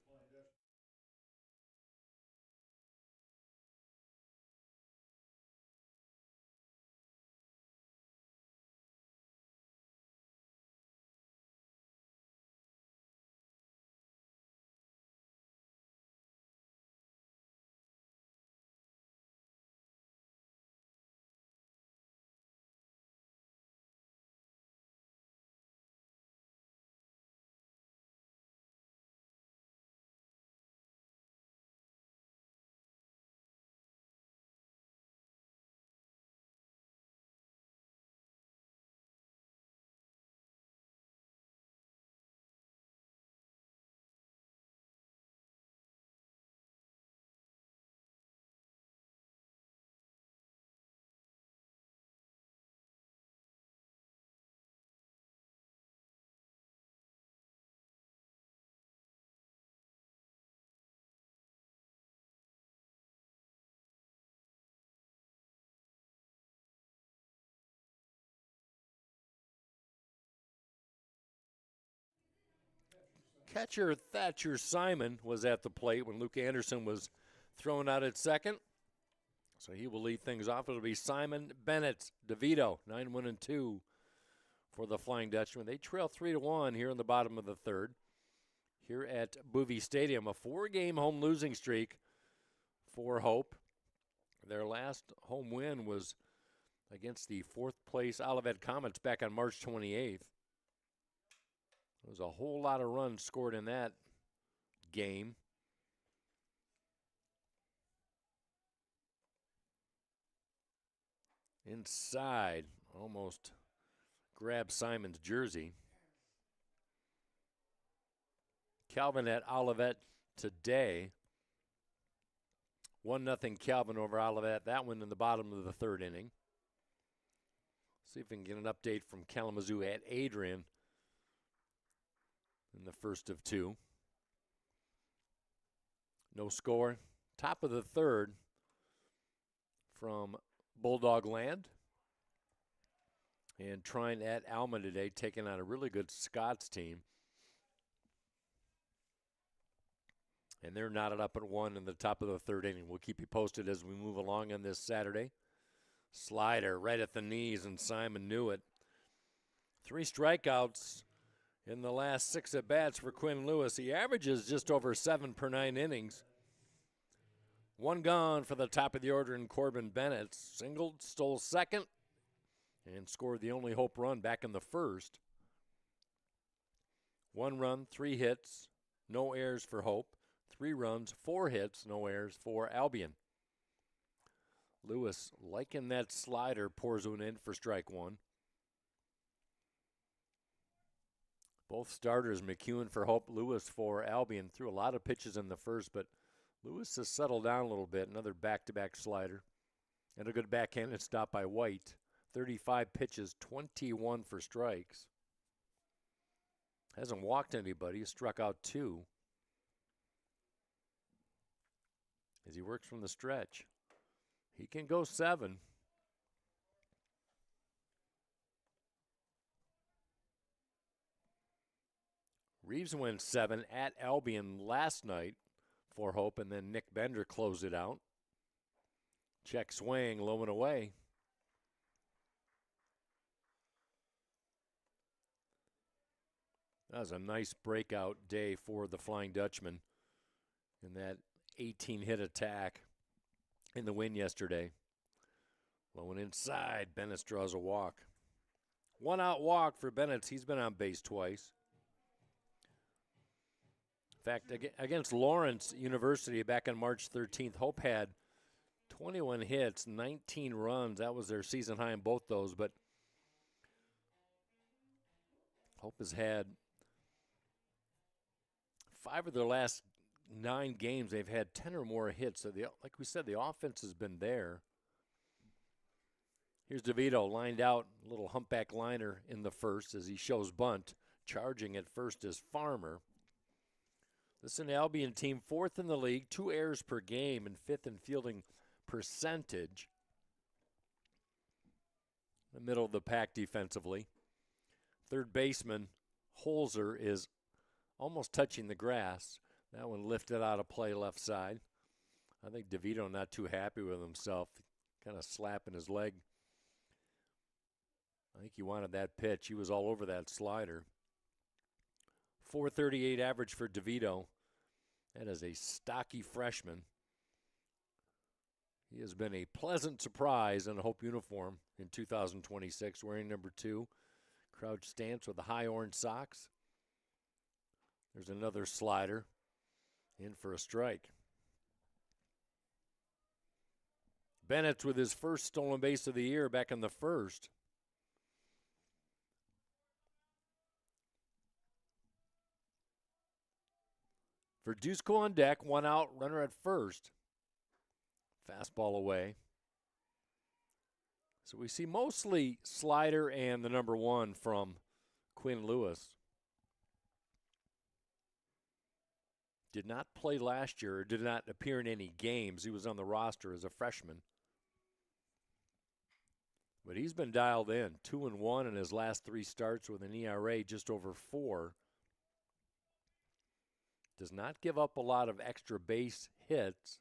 Catcher Thatcher Simon was at the plate when Luke Anderson was thrown out at second. So he will lead things off. It'll be Simon Bennett, DeVito, 9-1-2 for the Flying Dutchman. They trail 3-1 here in the bottom of the third. Here at Boovie Stadium, a 4-game home losing streak for Hope. Their last home win was against the 4th place Olivet Comets back on March 28th. There was a whole lot of runs scored in that game. Inside, almost grabbed Simon's jersey. Calvin at Olivet today. 1-0 Calvin over Olivet. That one in the bottom of the third inning. See if we can get an update from Kalamazoo at Adrian in the first of 2. No score. Top of the third from Bulldog Land. And trying at Alma today, taking on a really good Scots team. And they're knotted up at 1 in the top of the third inning. We'll keep you posted as we move along on this Saturday. Slider right at the knees, and Simon knew it. 3 strikeouts in the last 6 at-bats for Quinn Lewis. He averages just over 7 per 9 innings. 1 gone for the top of the order in Corbin Bennett. Singled, stole second, and scored the only Hope run back in the first. 1 run, 3 hits, no errors for Hope. 3 runs, 4 hits, no errors for Albion. Lewis, liking that slider, pours one in for strike 1. Both starters, McEwen for Hope, Lewis for Albion, threw a lot of pitches in the first, but Lewis has settled down a little bit. Another back-to-back slider. And a good backhanded stop by White. 35 pitches, 21 for strikes. Hasn't walked anybody, struck out 2. As he works from the stretch. He can go 7. Reeves went 7 at Albion last night for Hope, and then Nick Bender closed it out. Check swing, low and away. That was a nice breakout day for the Flying Dutchman in that 18-hit attack in the win yesterday. Low and inside, Bennett draws a walk. 1-out walk for Bennett. He's been on base twice. In fact, against Lawrence University back on March 13th, Hope had 21 hits, 19 runs. That was their season high in both those, but Hope has had 5 of their last 9 games. They've had 10 or more hits. So, like we said, the offense has been there. Here's DeVito lined out, a little humpback liner in the first as he shows bunt. Charging at first is Farmer. This is an Albion team, 4th in the league, 2 errors per game, and 5th in fielding percentage. The middle of the pack defensively. Third baseman Holzer is almost touching the grass. That one lifted out of play left side. I think DeVito not too happy with himself, kind of slapping his leg. I think he wanted that pitch. He was all over that slider. 438 average for DeVito. That is a stocky freshman. He has been a pleasant surprise in a Hope uniform in 2026, wearing number 2. Crouch stance with the high orange socks. There's another slider in for a strike. Bennett's with his first stolen base of the year back in the first. Verduzco on deck, 1 out, runner at first. Fastball away. So we see mostly slider and the number 1 from Quinn Lewis. Did not play last year, did not appear in any games. He was on the roster as a freshman. But he's been dialed in, 2-1 in his last 3 starts with an ERA just over 4. Does not give up a lot of extra base hits.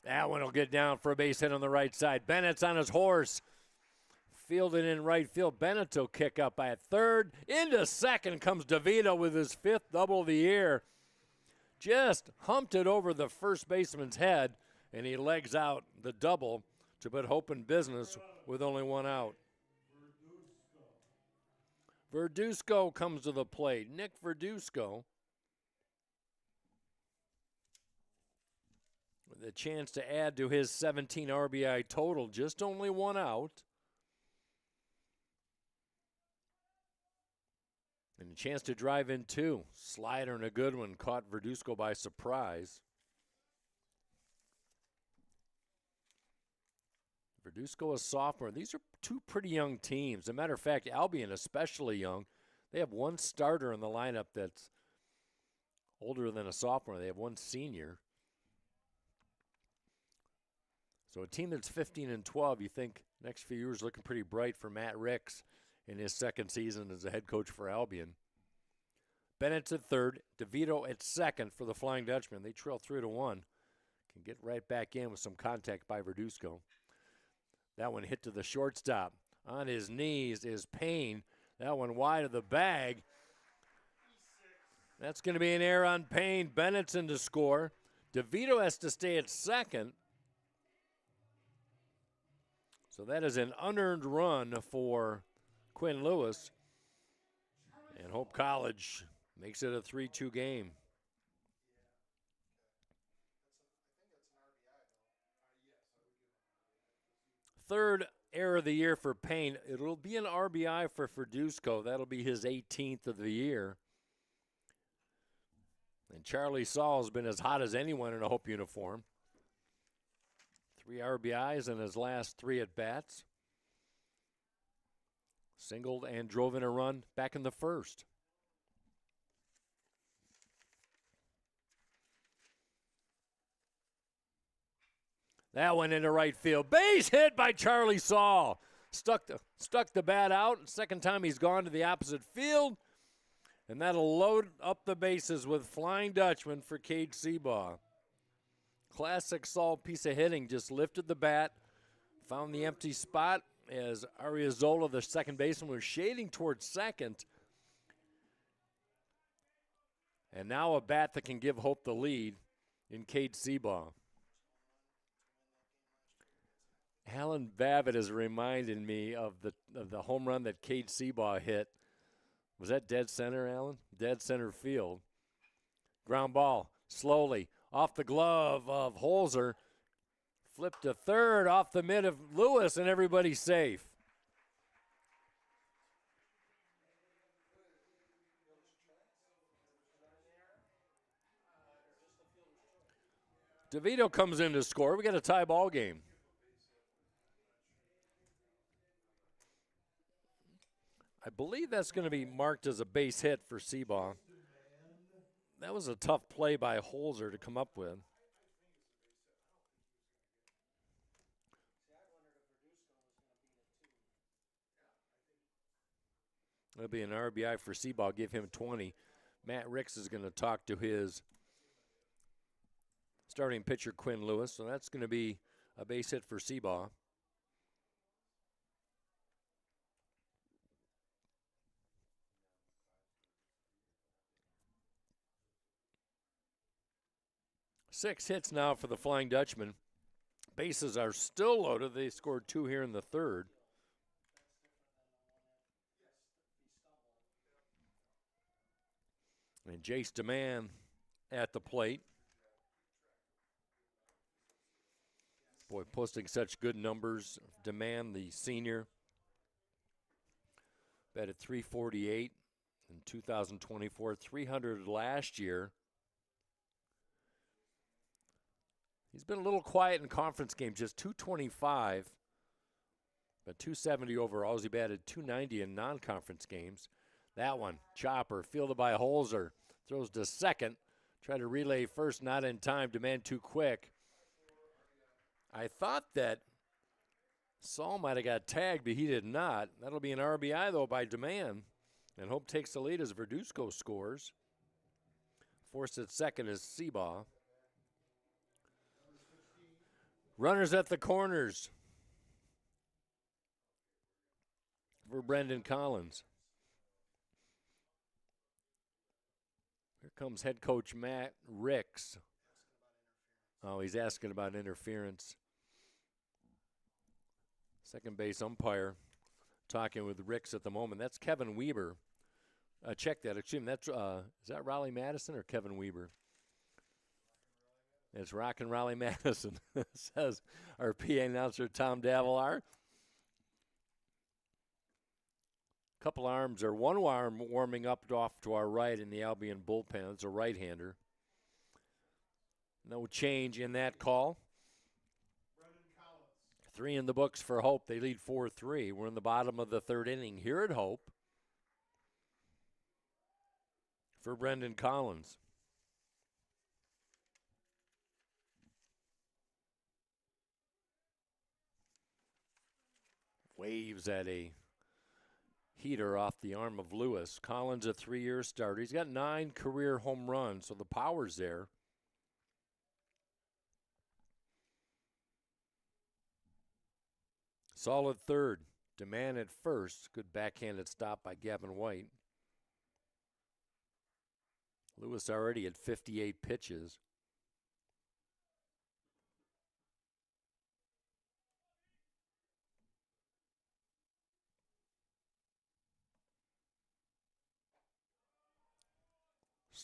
That one will get down for a base hit on the right side. Bennett's on his horse. Fielded in right field. Bennett will kick up at third. Into second comes DeVito with his 5th double of the year. Just humped it over the first baseman's head, and he legs out the double to put Hope in business with only 1 out. Verduzco comes to the plate. Nick Verduzco with a chance to add to his 17 RBI total. Just only 1 out. And a chance to drive in 2. Slider and a good one caught Verduzco by surprise. Verduzco a sophomore. These are 2 pretty young teams. As a matter of fact, Albion especially young. They have 1 starter in the lineup that's older than a sophomore. They have 1 senior. So a team that's 15-12, you think next few years looking pretty bright for Matt Ricks in his 2nd season as a head coach for Albion. Bennett's at third, DeVito at second for the Flying Dutchman. They trail 3-1. Can get right back in with some contact by Verduzco. That one hit to the shortstop. On his knees is Payne. That one wide of the bag. That's going to be an error on Payne. Bennett's in to score. DeVito has to stay at second. So that is an unearned run for Quinn Lewis. And Hope College makes it a 3-2 game. Third error of the year for Payne. It'll be an RBI for Verduzco. That'll be his 18th of the year. And Charlie Saul has been as hot as anyone in a Hope uniform. 3 RBIs in his last 3 at-bats. Singled and drove in a run back in the first. That went into right field. Base hit by Charlie Saul. Stuck the bat out. Second time he's gone to the opposite field. And that'll load up the bases with Flying Dutchman for Cade Seabaugh. Classic Saul piece of hitting. Just lifted the bat. Found the empty spot as Ariazola, the second baseman, was shading towards second. And now a bat that can give Hope the lead in Cade Seabaugh. Alan Babbitt is reminding me of the home run that Cade Seabaugh hit. Was that dead center, Alan? Dead center field. Ground ball, slowly, off the glove of Holzer. Flipped to third, off the mid of Lewis, and everybody's safe. DeVito comes in to score. We got a tie ball game. I believe that's going to be marked as a base hit for Seabaugh. That was a tough play by Holzer to come up with. That'll be an RBI for Seabaugh, give him 20. Matt Ricks is going to talk to his starting pitcher, Quinn Lewis, so that's going to be a base hit for Seabaugh. Six hits now for the Flying Dutchman. Bases are still loaded. They scored 2 here in the third. And Jace DeMann at the plate. Boy, posting such good numbers. DeMann, the senior, batted .348 in 2024, 300 last year. He's been a little quiet in conference games, just .225, but .270 overall. He batted .290 in non-conference games. That one, chopper, fielded by Holzer, throws to second. Try to relay first, not in time. DeMann too quick. I thought that Saul might have got tagged, but he did not. That'll be an RBI, though, by DeMann. And Hope takes the lead as Verduzco scores. Forced at second is Seabaugh. Runners at the corners for Brendan Collins. Here comes head coach Matt Ricks. Oh, he's asking about interference. Second base umpire talking with Ricks at the moment. That's Kevin Weber. Check that. Excuse me. That's is that Raleigh Madison or Kevin Weber? It's Rockin' Raleigh Madison, says our PA announcer Tom Davilar. Couple arms, or one arm warming up off to our right in the Albion bullpen. It's a right-hander. No change in that call. 3 in the books for Hope. They lead 4-3. We're in the bottom of the third inning here at Hope for Brendan Collins. Waves at a heater off the arm of Lewis. Collins, a 3-year starter. He's got 9 career home runs, so the power's there. Solid third. DeMann at first. Good backhanded stop by Gavin White. Lewis already at 58 pitches.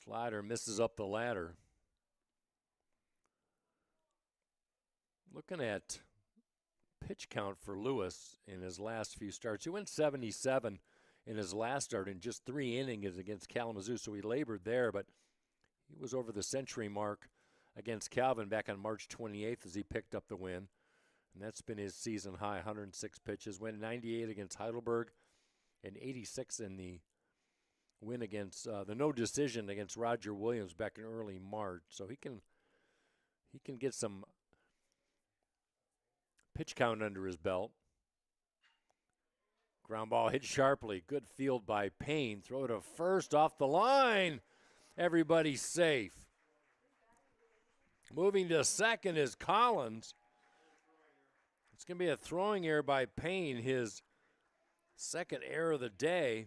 Slider misses up the ladder. Looking at pitch count for Lewis in his last few starts. He went 77 in his last start in just 3 innings against Kalamazoo, so he labored there, but he was over the century mark against Calvin back on March 28th as he picked up the win. And that's been his season high, 106 pitches. Went 98 against Heidelberg and 86 in the win against the no decision against Roger Williams back in early March. So he can get some pitch count under his belt. Ground ball hit sharply. Good field by Payne. Throw to first off the line. Everybody's safe. Moving to second is Collins. It's going to be a throwing error by Payne, his second error of the day.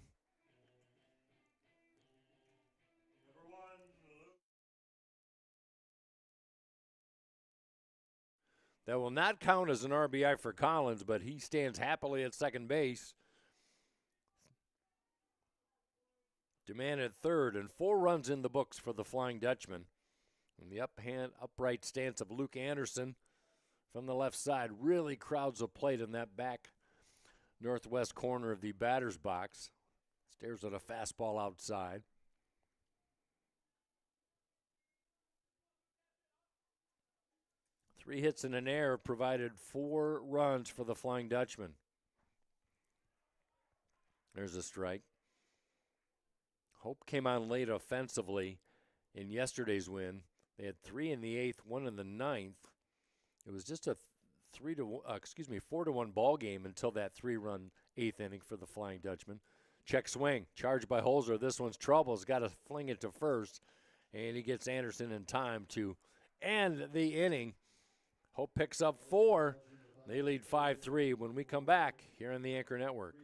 That will not count as an RBI for Collins, but he stands happily at second base. Demand at third, and 4 runs in the books for the Flying Dutchman. And the upright stance of Luke Anderson from the left side really crowds the plate in that back northwest corner of the batter's box. Stares at a fastball outside. Three hits and an error provided 4 runs for the Flying Dutchman. There's a strike. Hope came on late offensively in yesterday's win. They had 3 in the 8th, 1 in the 9th. It was just a 4-1 ball game until that 3-run 8th inning for the Flying Dutchman. Check swing, charged by Holzer. This one's trouble. He's got to fling it to first, and he gets Anderson in time to end the inning. Hope picks up 4. They lead 5-3 when we come back here on the Anchor Network.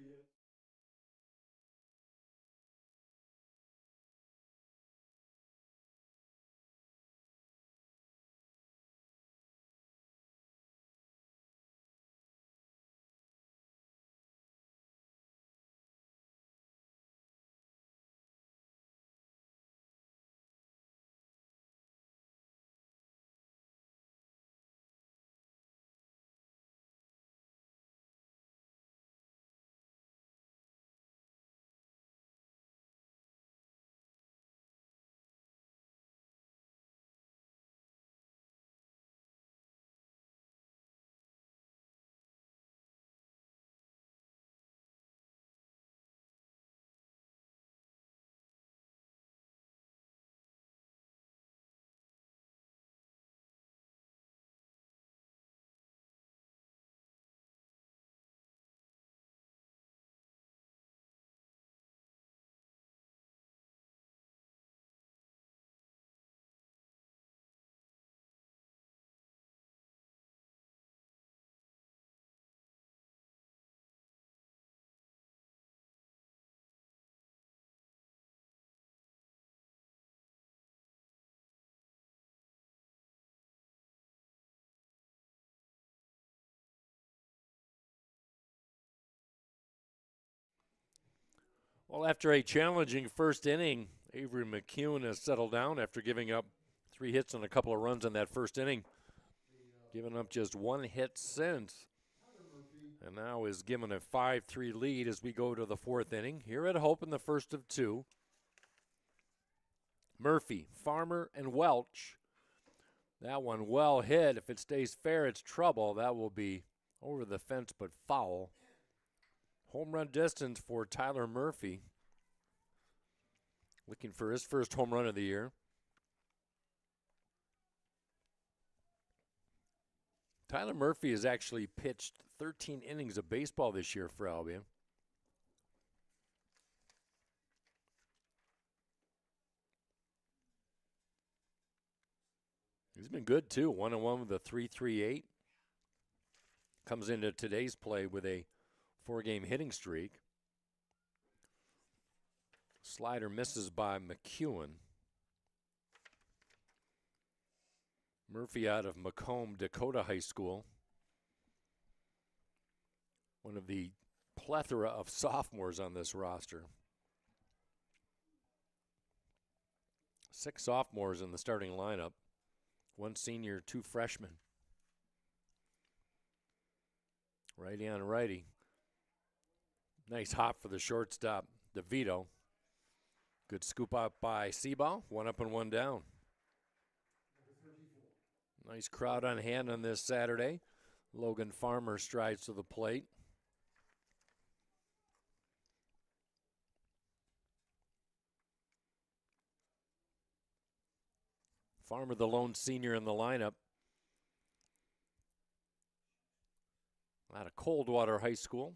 Well, after a challenging first inning, Avery McCune has settled down after giving up 3 hits and a couple of runs in that first inning. Giving up just 1 hit since. And now is given a 5-3 lead as we go to the 4th inning. Here at Hope in the first of 2. Murphy, Farmer, and Welch. That one well hit. If it stays fair, it's trouble. That will be over the fence but foul. Home run distance for Tyler Murphy. Looking for his first home run of the year. Tyler Murphy has actually pitched 13 innings of baseball this year for Albion. He's been good too. 1-1 with a 3.38. Comes into today's play with a 4-game hitting streak. Slider misses by McEwen. Murphy out of Macomb, Dakota High School. One of the plethora of sophomores on this roster. 6 sophomores in the starting lineup. 1 senior, 2 freshmen. Righty on righty. Nice hop for the shortstop, DeVito. Good scoop out by Seabaugh. 1 up and 1 down. Nice crowd on hand on this Saturday. Logan Farmer strides to the plate. Farmer, the lone senior in the lineup. Out of Coldwater High School,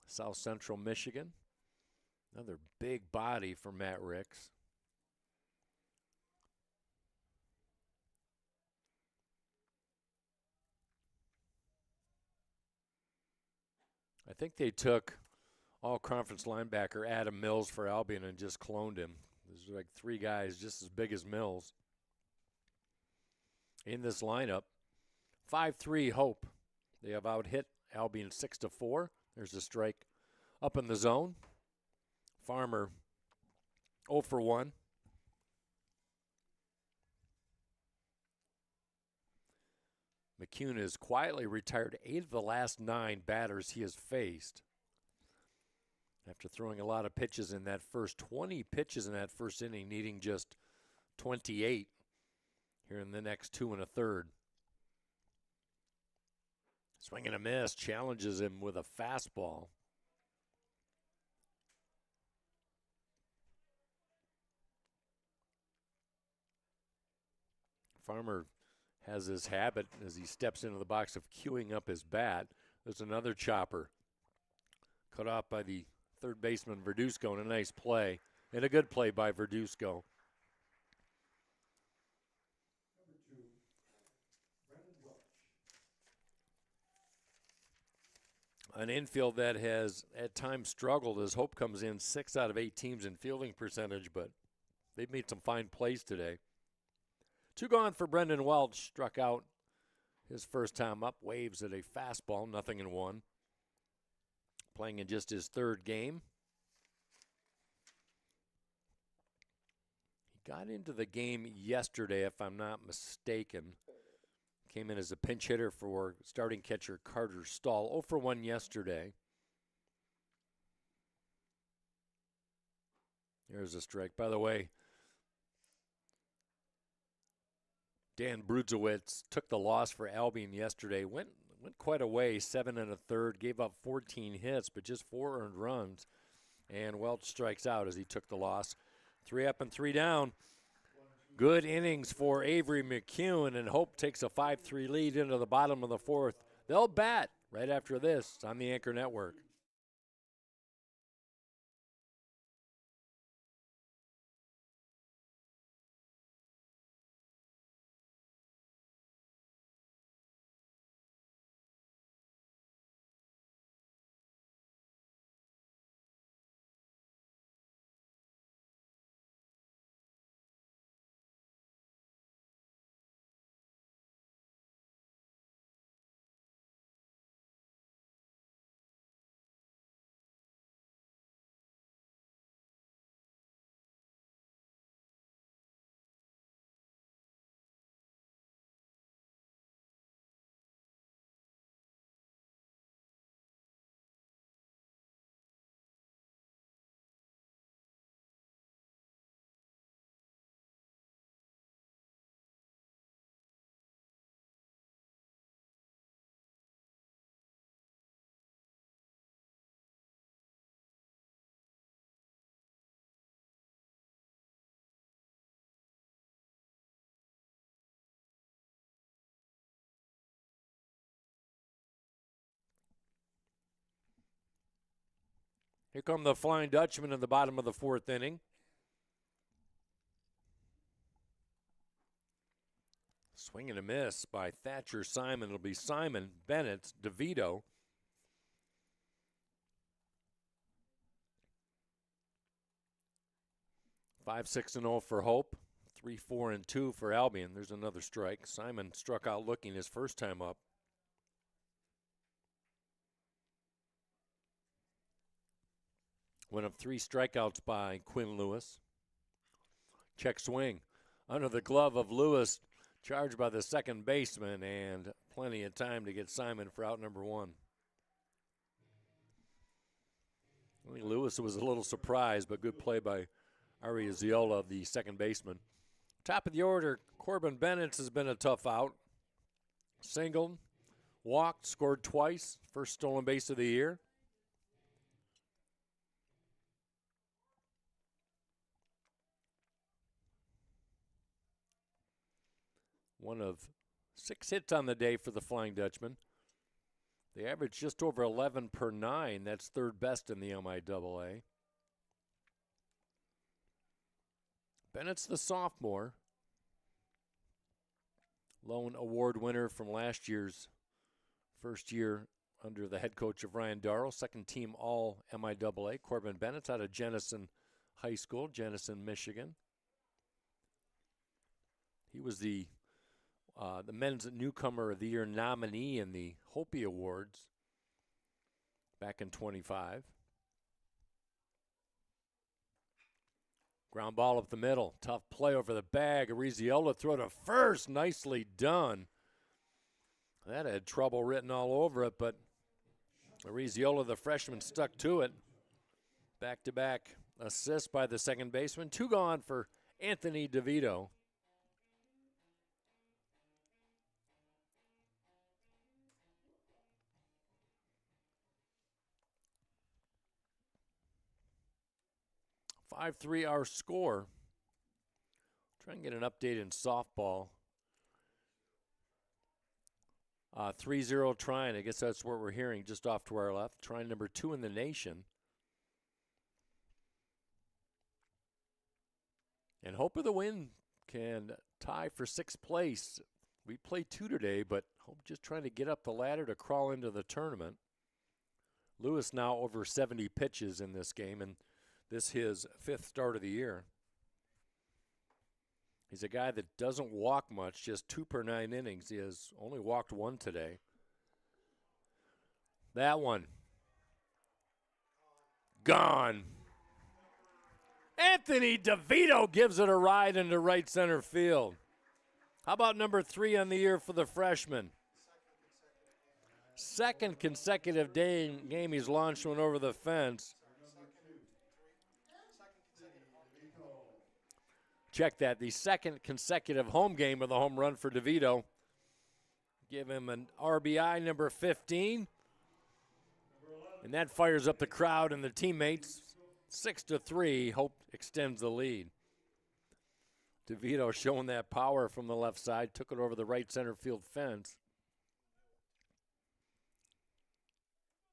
South Central Michigan. Another big body for Matt Ricks. I think they took all-conference linebacker Adam Mills for Albion and just cloned him. There's like 3 guys just as big as Mills in this lineup. 5-3 Hope. They have out-hit Albion 6-4. There's a strike up in the zone. Farmer 0 for 1. McCune has quietly retired 8 of the last 9 batters he has faced. After throwing a lot of pitches in that first 20 pitches in that first inning, needing just 28 here in the next 2 1/3. Swing and a miss, challenges him with a fastball. Farmer has his habit as he steps into the box of queuing up his bat. There's another chopper. Cut off by the third baseman Verduzco, and a nice play. And a good play by Verduzco. An infield that has at times struggled as Hope comes in 6 out of 8 teams in fielding percentage, but they've made some fine plays today. 2 gone for Brendan Welch. Struck out his first time up. Waves at a fastball, 0-1. Playing in just his 3rd game. He got into the game yesterday, if I'm not mistaken. Came in as a pinch hitter for starting catcher Carter Stahl. 0 for 1 yesterday. There's a strike. By the way, Dan Brudzowitz took the loss for Albion yesterday. Went quite a way, 7 1/3. Gave up 14 hits, but just 4 earned runs. And Welch strikes out as he took the loss. 3 up and 3 down. Good innings for Avery McCune, and Hope takes a 5-3 lead into the bottom of the 4th. They'll bat right after this on the Anchor Network. Here come the Flying Dutchman in the bottom of the 4th inning. Swing and a miss by Thatcher Simon. It'll be Simon, Bennett, DeVito. Five, 6-0 for Hope. 3-4-2 for Albion. There's another strike. Simon struck out looking his first time up. One of 3 strikeouts by Quinn Lewis. Check swing. Under the glove of Lewis, charged by the second baseman, and plenty of time to get Simon for out number 1. I think Lewis was a little surprised, but good play by Ari Ziola, the second baseman. Top of the order, Corbin Bennett has been a tough out. Singled, walked, scored twice. First stolen base of the year. One of 6 hits on the day for the Flying Dutchman. They average just over 11 per 9. That's 3rd best in the MIAA. Bennett's the sophomore. Lone award winner from last year's first year under the head coach of Ryan Darrow. 2nd team all MIAA. Corbin Bennett's out of Jenison High School, Jenison, Michigan. He was the the Men's Newcomer of the Year nominee in the Hopi Awards back in 25. Ground ball up the middle. Tough play over the bag. Arriziola throw to first. Nicely done. That had trouble written all over it, but Arriziola, the freshman, stuck to it. Back-to-back assists by the second baseman. 2 gone for Anthony DeVito. (5-3) our score. Try and get an update in softball. 3-0 Trine. I guess that's what we're hearing just off to our left. Trine number 2 in the nation. And Hope of the Wind can tie for 6th place. We played 2 today, but Hope just trying to get up the ladder to crawl into the tournament. Lewis now over 70 pitches in this game, and this his 5th start of the year. He's a guy that doesn't walk much, just 2 per 9 innings. He has only walked 1 today. That one. Gone. Anthony DeVito gives it a ride into right center field. How about number 3 on the year for the freshman? Second consecutive game he's launched one over the fence. Check that, the second consecutive home game with a home run for DeVito. Give him an RBI, number 15. And that fires up the crowd and the teammates. 6-3, Hope extends the lead. DeVito showing that power from the left side, took it over the right center field fence.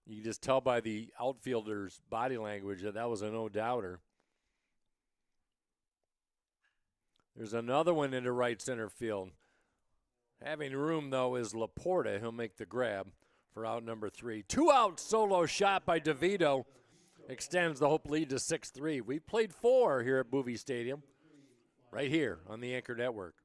You can just tell by the outfielder's body language that was a no-doubter. There's another one into right center field. Having room, though, is Laporta. He'll make the grab for out number 3. 2-out solo shot by DeVito extends the Hope lead to 6-3. We played 4 here at Bowie Stadium, right here on the Anchor Network.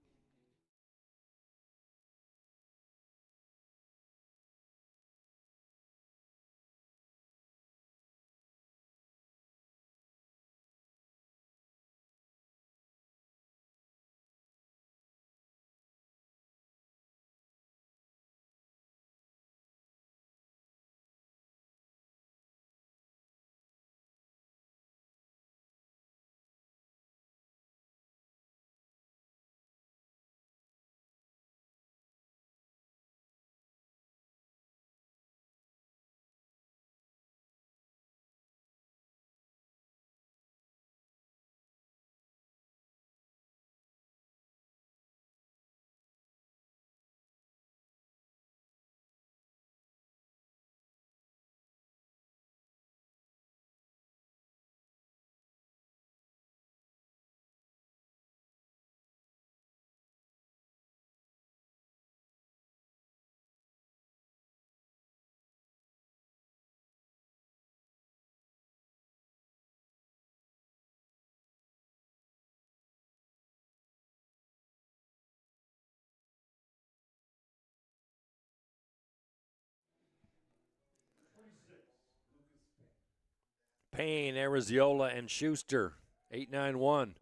Payne, Arriziola, and Schuster, 8-9-1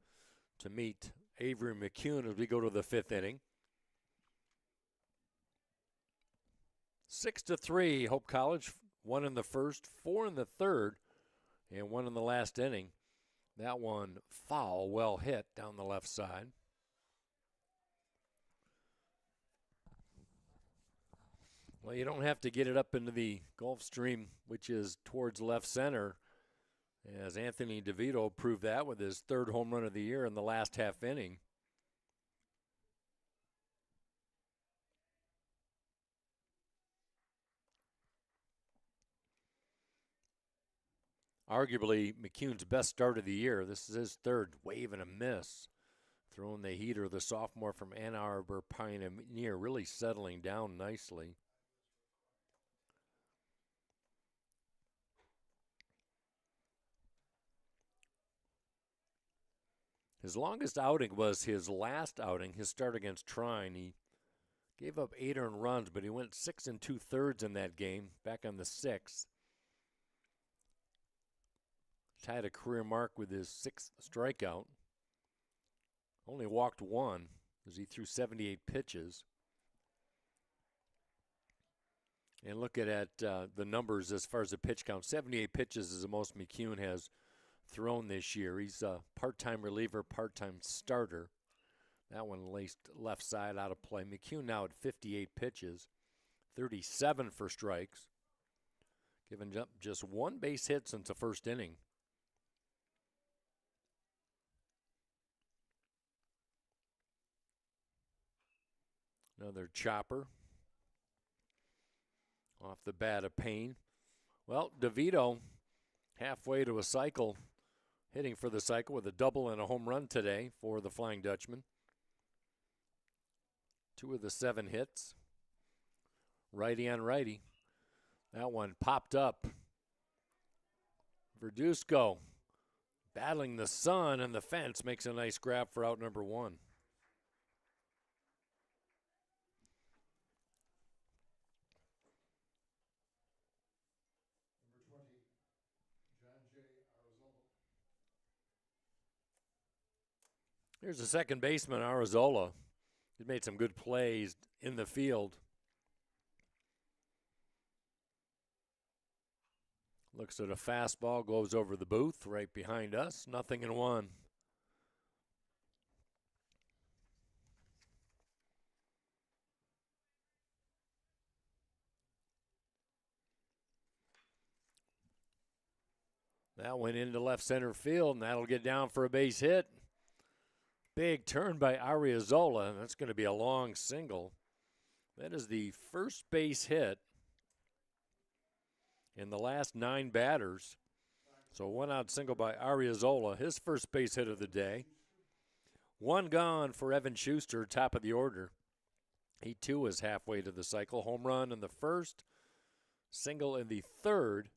to meet Avery McCune as we go to the 5th inning. 6-3, Hope College, 1 in the first, 4 in the third, and 1 in the last inning. That one foul, well hit down the left side. Well, you don't have to get it up into the Gulf Stream, which is towards left center, as Anthony DeVito proved that with his 3rd home run of the year in the last half inning. Arguably McCune's best start of the year. This is his 3rd, wave and a miss. Throwing the heater, the sophomore from Ann Arbor Pioneer, really settling down nicely. His longest outing was his last outing, his start against Trine. He Gave up 8 earned runs, but he went 6 2/3 in that game, back on the 6th. Tied a career mark with his 6th strikeout. Only walked 1 as he threw 78 pitches. And looking at the numbers as far as the pitch count, 78 pitches is the most McCune has thrown this year. He's a part-time reliever, part-time starter. That one laced left side out of play. McCune now at 58 pitches, 37 for strikes, giving up just 1 base hit since the first inning. Another chopper. Off the bat of Payne. Well, DeVito halfway to a cycle, hitting for the cycle with a double and a home run today for the Flying Dutchman. 2 of the 7 hits. Righty on righty. That one popped up. Verduzco battling the sun and the fence, makes a nice grab for out number 1. Here's the second baseman, Arizola. He's made some good plays in the field. Looks at a fastball, goes over the booth right behind us. 0-1. That went into left center field, and that'll get down for a base hit. Big turn by Arizola, and that's going to be a long single. That is the first base hit in the last 9 batters. So 1-out single by Arizola, his first base hit of the day. 1 gone for Evan Schuster, top of the order. He too is halfway to the cycle. Home run in the first, single in the third.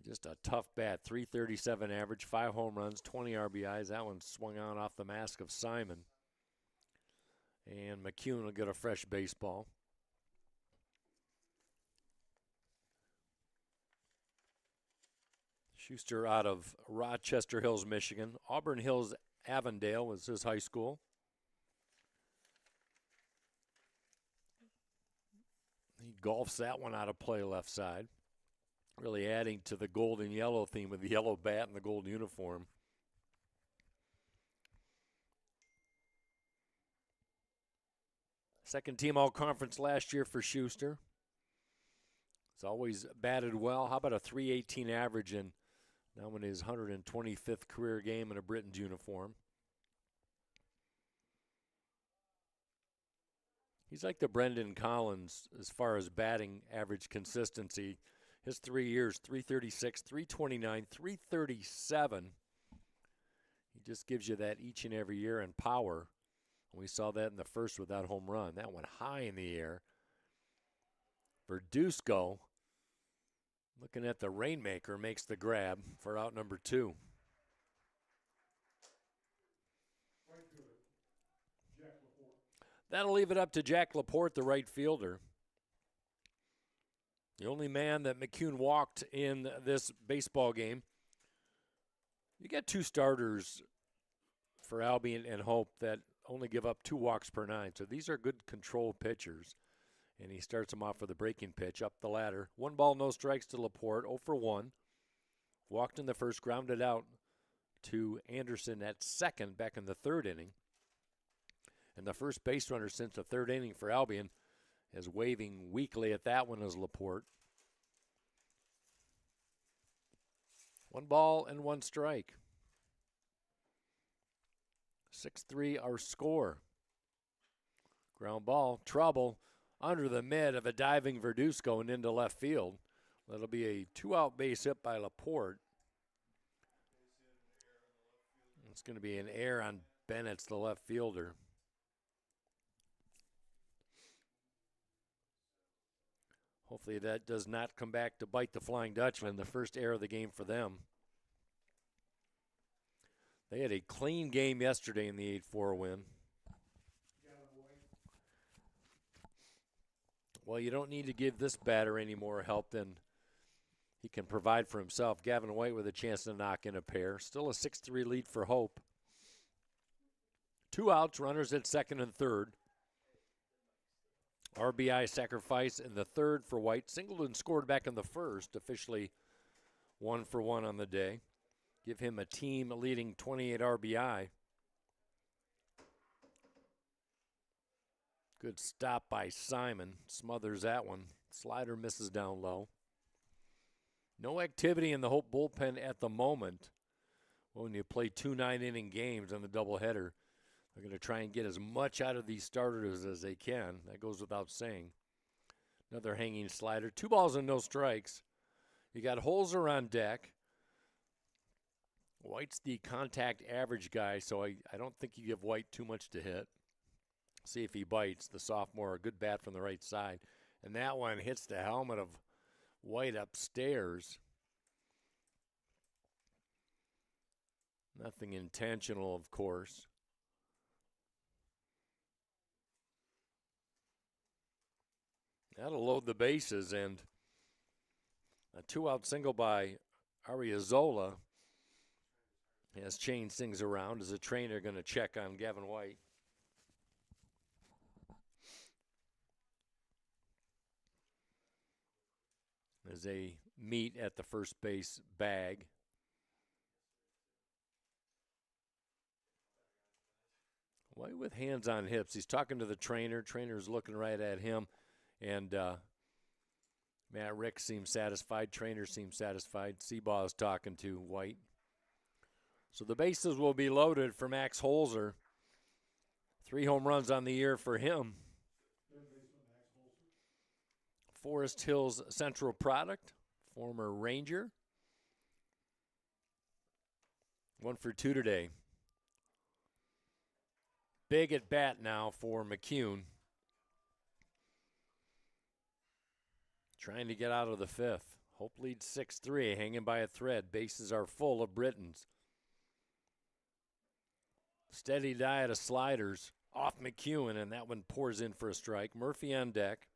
Just a tough bat, 337 average, 5 home runs, 20 RBIs. That one swung on off the mask of Simon. And McCune will get a fresh baseball. Schuster out of Rochester Hills, Michigan. Auburn Hills, Avondale was his high school. He golfs that one out of play left side. Really adding to the gold and yellow theme with the yellow bat and the gold uniform. Second team all-conference last year for Schuster. He's always batted well. How about a .318 average in now in his 125th career game in a Britton's uniform? He's like the Brendan Collins as far as batting average consistency. His 3 years, .336, .329, .337. He just gives you that each and every year in power. We saw that in the first with that home run. That went high in the air. Verduzco, looking at the Rainmaker, makes the grab for out number 2. That'll leave it up to Jack Laporte, the right fielder. The only man that McCune walked in this baseball game. You got 2 starters for Albion and Hope that only give up 2 walks per 9. So these are good control pitchers. And he starts them off with a breaking pitch up the ladder. 1 ball, no strikes to Laporte, 0 for 1. Walked in the first, grounded out to Anderson at second back in the 3rd inning. And the first base runner since the 3rd inning for Albion is waving weakly at that one as Laporte. 1 ball and 1 strike. 6-3 our score. Ground ball, trouble under the mid of a diving Verduzco and into left field. That'll be a 2-out base hit by Laporte. It's going to be an error on Bennett's, the left fielder. Hopefully that does not come back to bite the Flying Dutchman, the first error of the game for them. They had a clean game yesterday in the 8-4 win. Well, you don't need to give this batter any more help than he can provide for himself. Gavin White with a chance to knock in a pair. Still a 6-3 lead for Hope. 2 outs, runners at second and third. RBI sacrifice in the third for White. Singleton scored back in the first, officially 1 for 1 on the day. Give him a team-leading 28 RBI. Good stop by Simon. Smothers that one. Slider misses down low. No activity in the Hope bullpen at the moment. When you play 2 9-inning games on the doubleheader, they're going to try and get as much out of these starters as they can. That goes without saying. Another hanging slider. 2 balls and no strikes. You got Holzer on deck. White's the contact average guy, so I don't think you give White too much to hit. See if he bites. The sophomore, a good bat from the right side. And that one hits the helmet of White upstairs. Nothing intentional, of course. That'll load the bases, and a 2-out single by Ariazola has changed things around. Is a trainer going to check on Gavin White? As they meet at the first base bag. White with hands on hips. He's talking to the trainer. Trainer's looking right at him. And Matt Rick seems satisfied. Trainer seems satisfied. Seabaugh is talking to White. So the bases will be loaded for Max Holzer. 3 home runs on the year for him. Forest Hills Central product, former Ranger. 1 for 2 today. Big at bat now for McCune. Trying to get out of the 5th. Hope leads 6-3, hanging by a thread. Bases are full of Britons. Steady diet of sliders off McEwen, and that one pours in for a strike. Murphy on deck.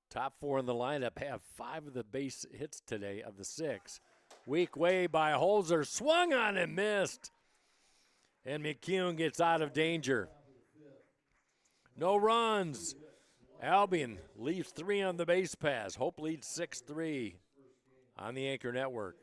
Top 4 in the lineup have 5 of the base hits today of the 6. Weak way by Holzer. Swung on and missed. And McCune gets out of danger. No runs. Albion leaves 3 on the base pass. Hope leads 6-3 on the Anchor Network.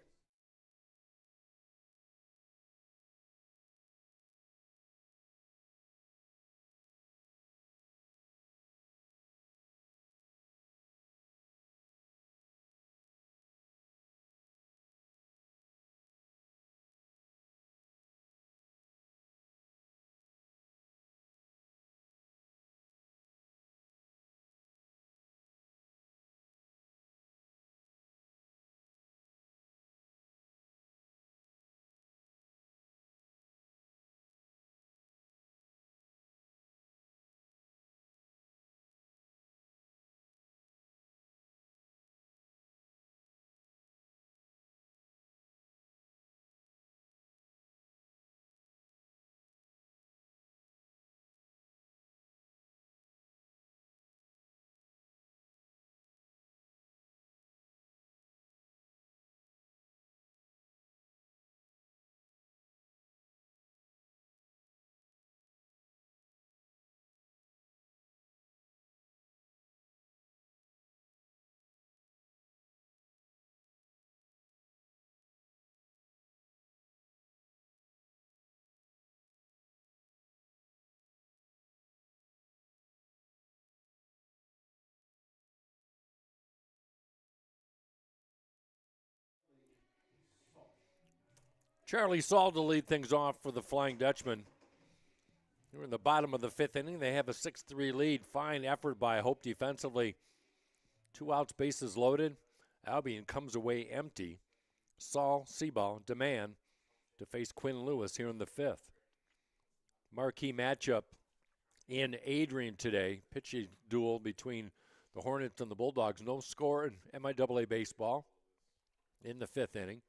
Charlie Saul to lead things off for the Flying Dutchman. They're in the bottom of the 5th inning. They have a 6-3 lead. Fine effort by Hope defensively. 2 outs, bases loaded. Albion comes away empty. Saul, Seabaugh, Demand to face Quinn Lewis here in the 5th. marquee matchup in Adrian today. Pitching duel between the Hornets and the Bulldogs. No score in MIAA baseball in the 5th inning.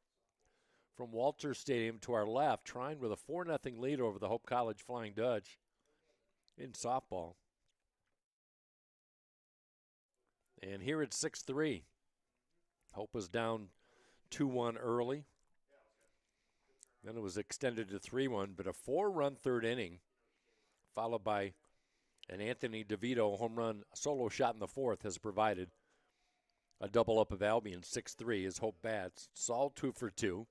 From Walters Stadium to our left, trying with a 4-0 lead over the Hope College Flying Dutch in softball. And here it's 6-3. Hope was down 2-1 early. Then it was extended to 3-1, but a 4-run 3rd inning, followed by an Anthony DeVito home run solo shot in the 4th, has provided a double up of Albion. 6-3 as Hope bats. Saul 2 for 2.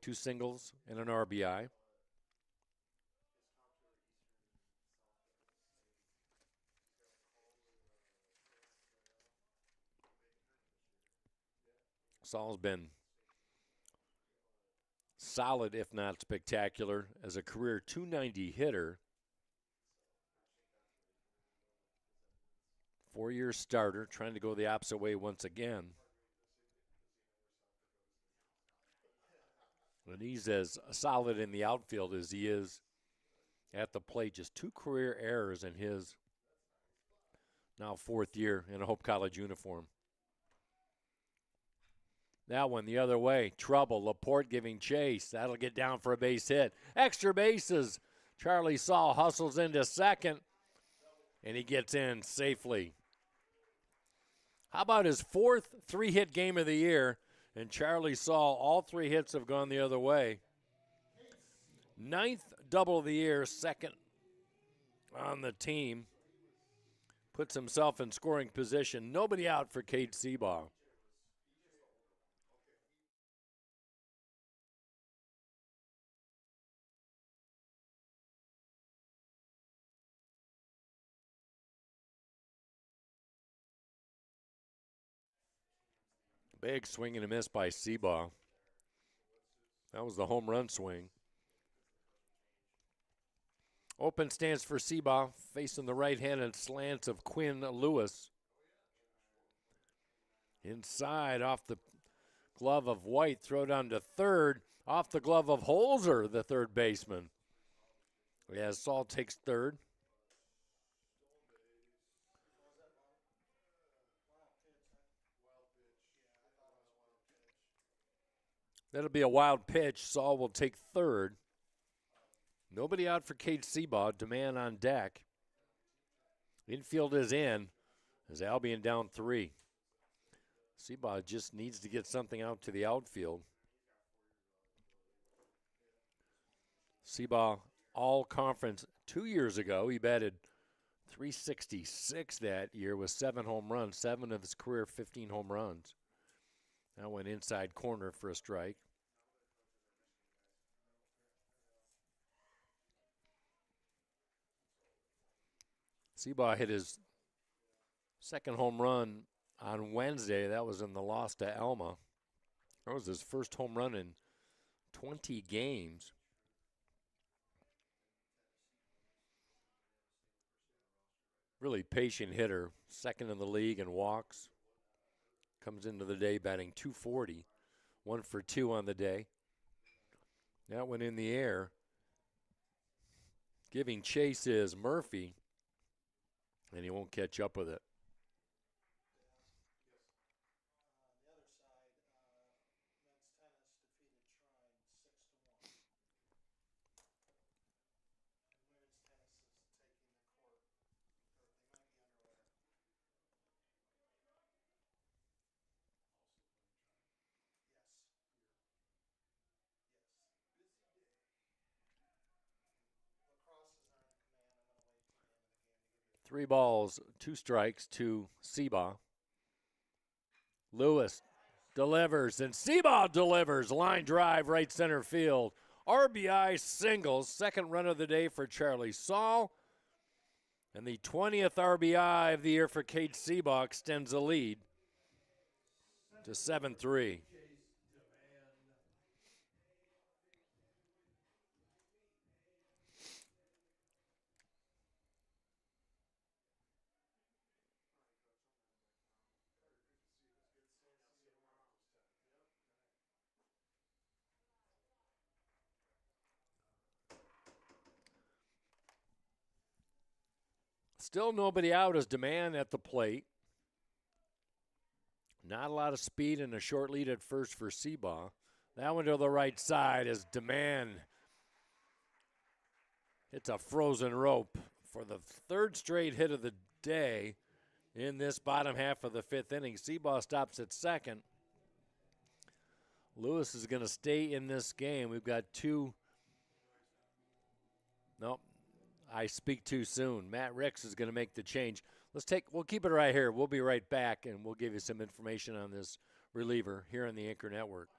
2 singles and an RBI. Saul's been solid, if not spectacular, as a career .290 hitter. 4-year starter, trying to go the opposite way once again. And he's as solid in the outfield as he is at the plate. Just 2 career errors in his now 4th year in a Hope College uniform. That one the other way. Trouble. Laporte giving chase. That'll get down for a base hit. Extra bases. Charlie Saul hustles into second, and he gets in safely. How about his 4th 3-hit game of the year? And Charlie Saul, all 3 hits have gone the other way. 9th double of the year, 2nd on the team. Puts himself in scoring position. Nobody out for Cade Seabaugh. Big swing and a miss by Seabaugh. That was the home run swing. Open stance for Seabaugh, facing the right-handed slants of Quinn Lewis. Inside, off the glove of White, throw down to third. Off the glove of Holzer, the third baseman. As Saul takes third. That'll be a wild pitch. Saul will take third. Nobody out for Cade Seabaugh. Demand on deck. Infield is in as Albion down 3. Seabaugh just needs to get something out to the outfield. Seabaugh all conference 2 years ago. He batted .366 that year with 7 home runs, 7 of his career 15 home runs. That went inside corner for a strike. Seabaugh hit his 2nd home run on Wednesday. That was in the loss to Alma. That was his first home run in 20 games. Really patient hitter, 2nd in the league in walks. Comes into the day batting .240, 1 for 2 on the day. That one in the air. Giving chase is Murphy, and he won't catch up with it. Three balls, 2 strikes to Seabaugh. Lewis delivers, and Seabaugh delivers. Line drive, right center field. RBI singles, 2nd run of the day for Charlie Saul. And the 20th RBI of the year for Cade Seabaugh extends the lead to 7-3. Still nobody out as Demand at the plate. Not a lot of speed and a short lead at first for Seabaugh. That one to the right side as Demand hits a frozen rope for the third straight hit of the day in this bottom half of the fifth inning. Seabaugh stops at second. Lewis is going to stay in this game. We've got two. Nope, I speak too soon. Matt Ricks is going to make the change. We'll keep it right here. We'll be right back, and we'll give you some information on this reliever here on the Anchor Network.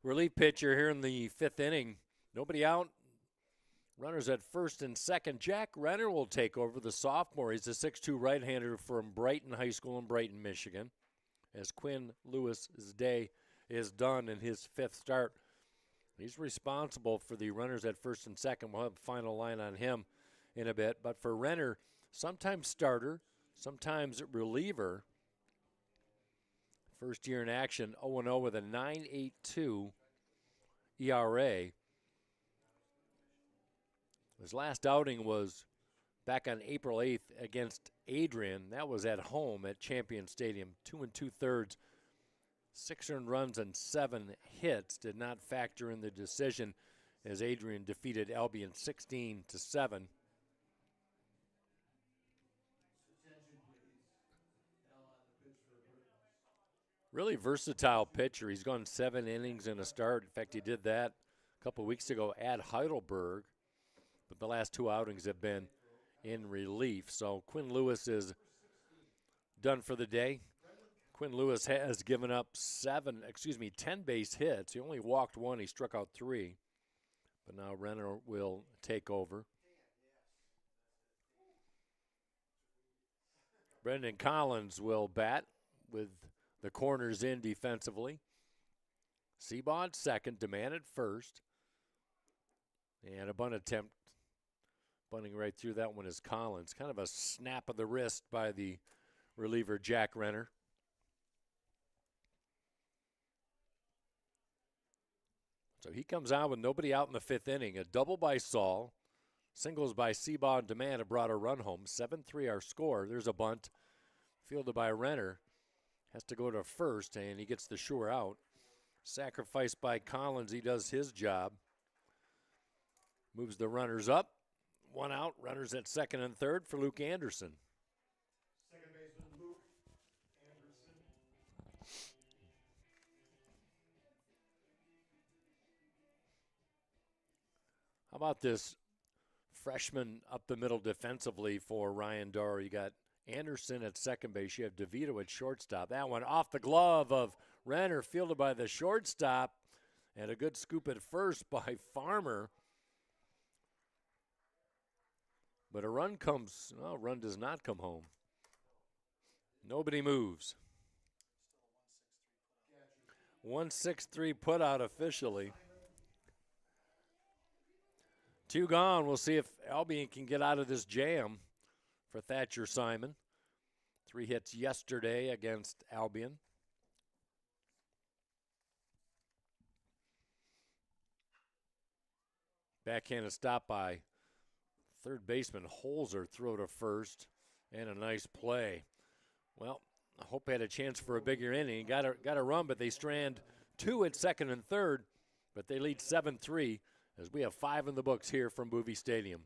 Relief pitcher here in the fifth inning. Nobody out. Runners at first and second. Jack Renner will take over, the sophomore. He's a 6'2 right-hander from Brighton High School in Brighton, Michigan. As Quinn Lewis's day is done in his fifth start, he's responsible for the runners at first and second. We'll have a final line on him in a bit. But for Renner, sometimes starter, sometimes reliever. First year in action, 0-0 with a 9.82 ERA. His last outing was back on April 8th against Adrian. That was at home at Champion Stadium. 2 2/3, 6 earned runs and 7 hits. Did not factor in the decision as Adrian defeated Albion 16-7. Really versatile pitcher. He's gone 7 innings in a start. In fact, he did that a couple weeks ago at Heidelberg. But the last 2 outings have been in relief. So Quinn Lewis is done for the day. Quinn Lewis has given up 10 base hits. He only walked 1. He struck out 3. But now Renner will take over. Brendan Collins will bat with the corners in defensively. Seabaugh at second, Demand at first. And a bunt attempt, bunting right through that one is Collins. Kind of a snap of the wrist by the reliever, Jack Renner. So he comes out with nobody out in the fifth inning. A double by Saul. Singles by Seabaugh and Demand have brought a run home. 7-3 our score. There's a bunt fielded by Renner. Has to go to first, and he gets the sure out. Sacrificed by Collins. He does his job. Moves the runners up. 1 out. Runners at second and third for Luke Anderson. Second baseman Luke Anderson. How about this freshman up the middle defensively for Ryan Dorr? You got Anderson at second base. You have DeVito at shortstop. That one off the glove of Renner, fielded by the shortstop. And a good scoop at first by Farmer. But a run does not come home. Nobody moves. 1-6-3 put out officially. 2 gone. We'll see if Albion can get out of this jam for Thatcher Simon. 3 hits yesterday against Albion. Backhanded stop by third baseman Holzer, throw to first, and a nice play. Well, I hope they had a chance for a bigger inning. Got a run, but they strand 2 at second and third, but they lead 7-3 as we have 5 in the books here from Boovie Stadium.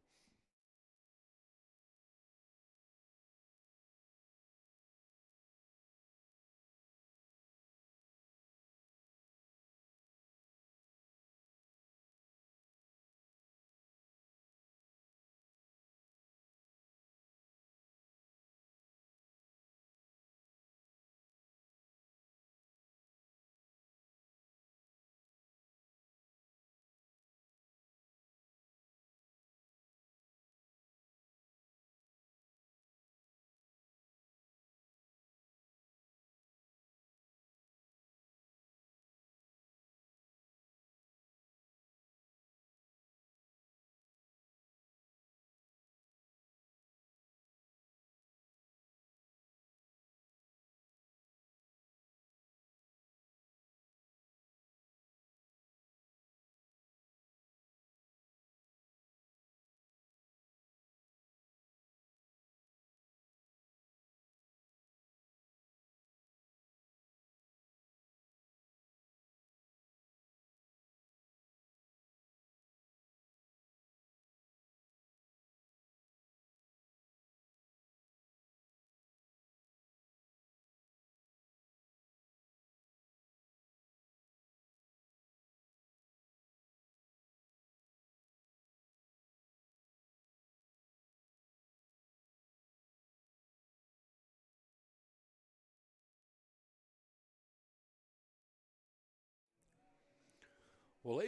Well,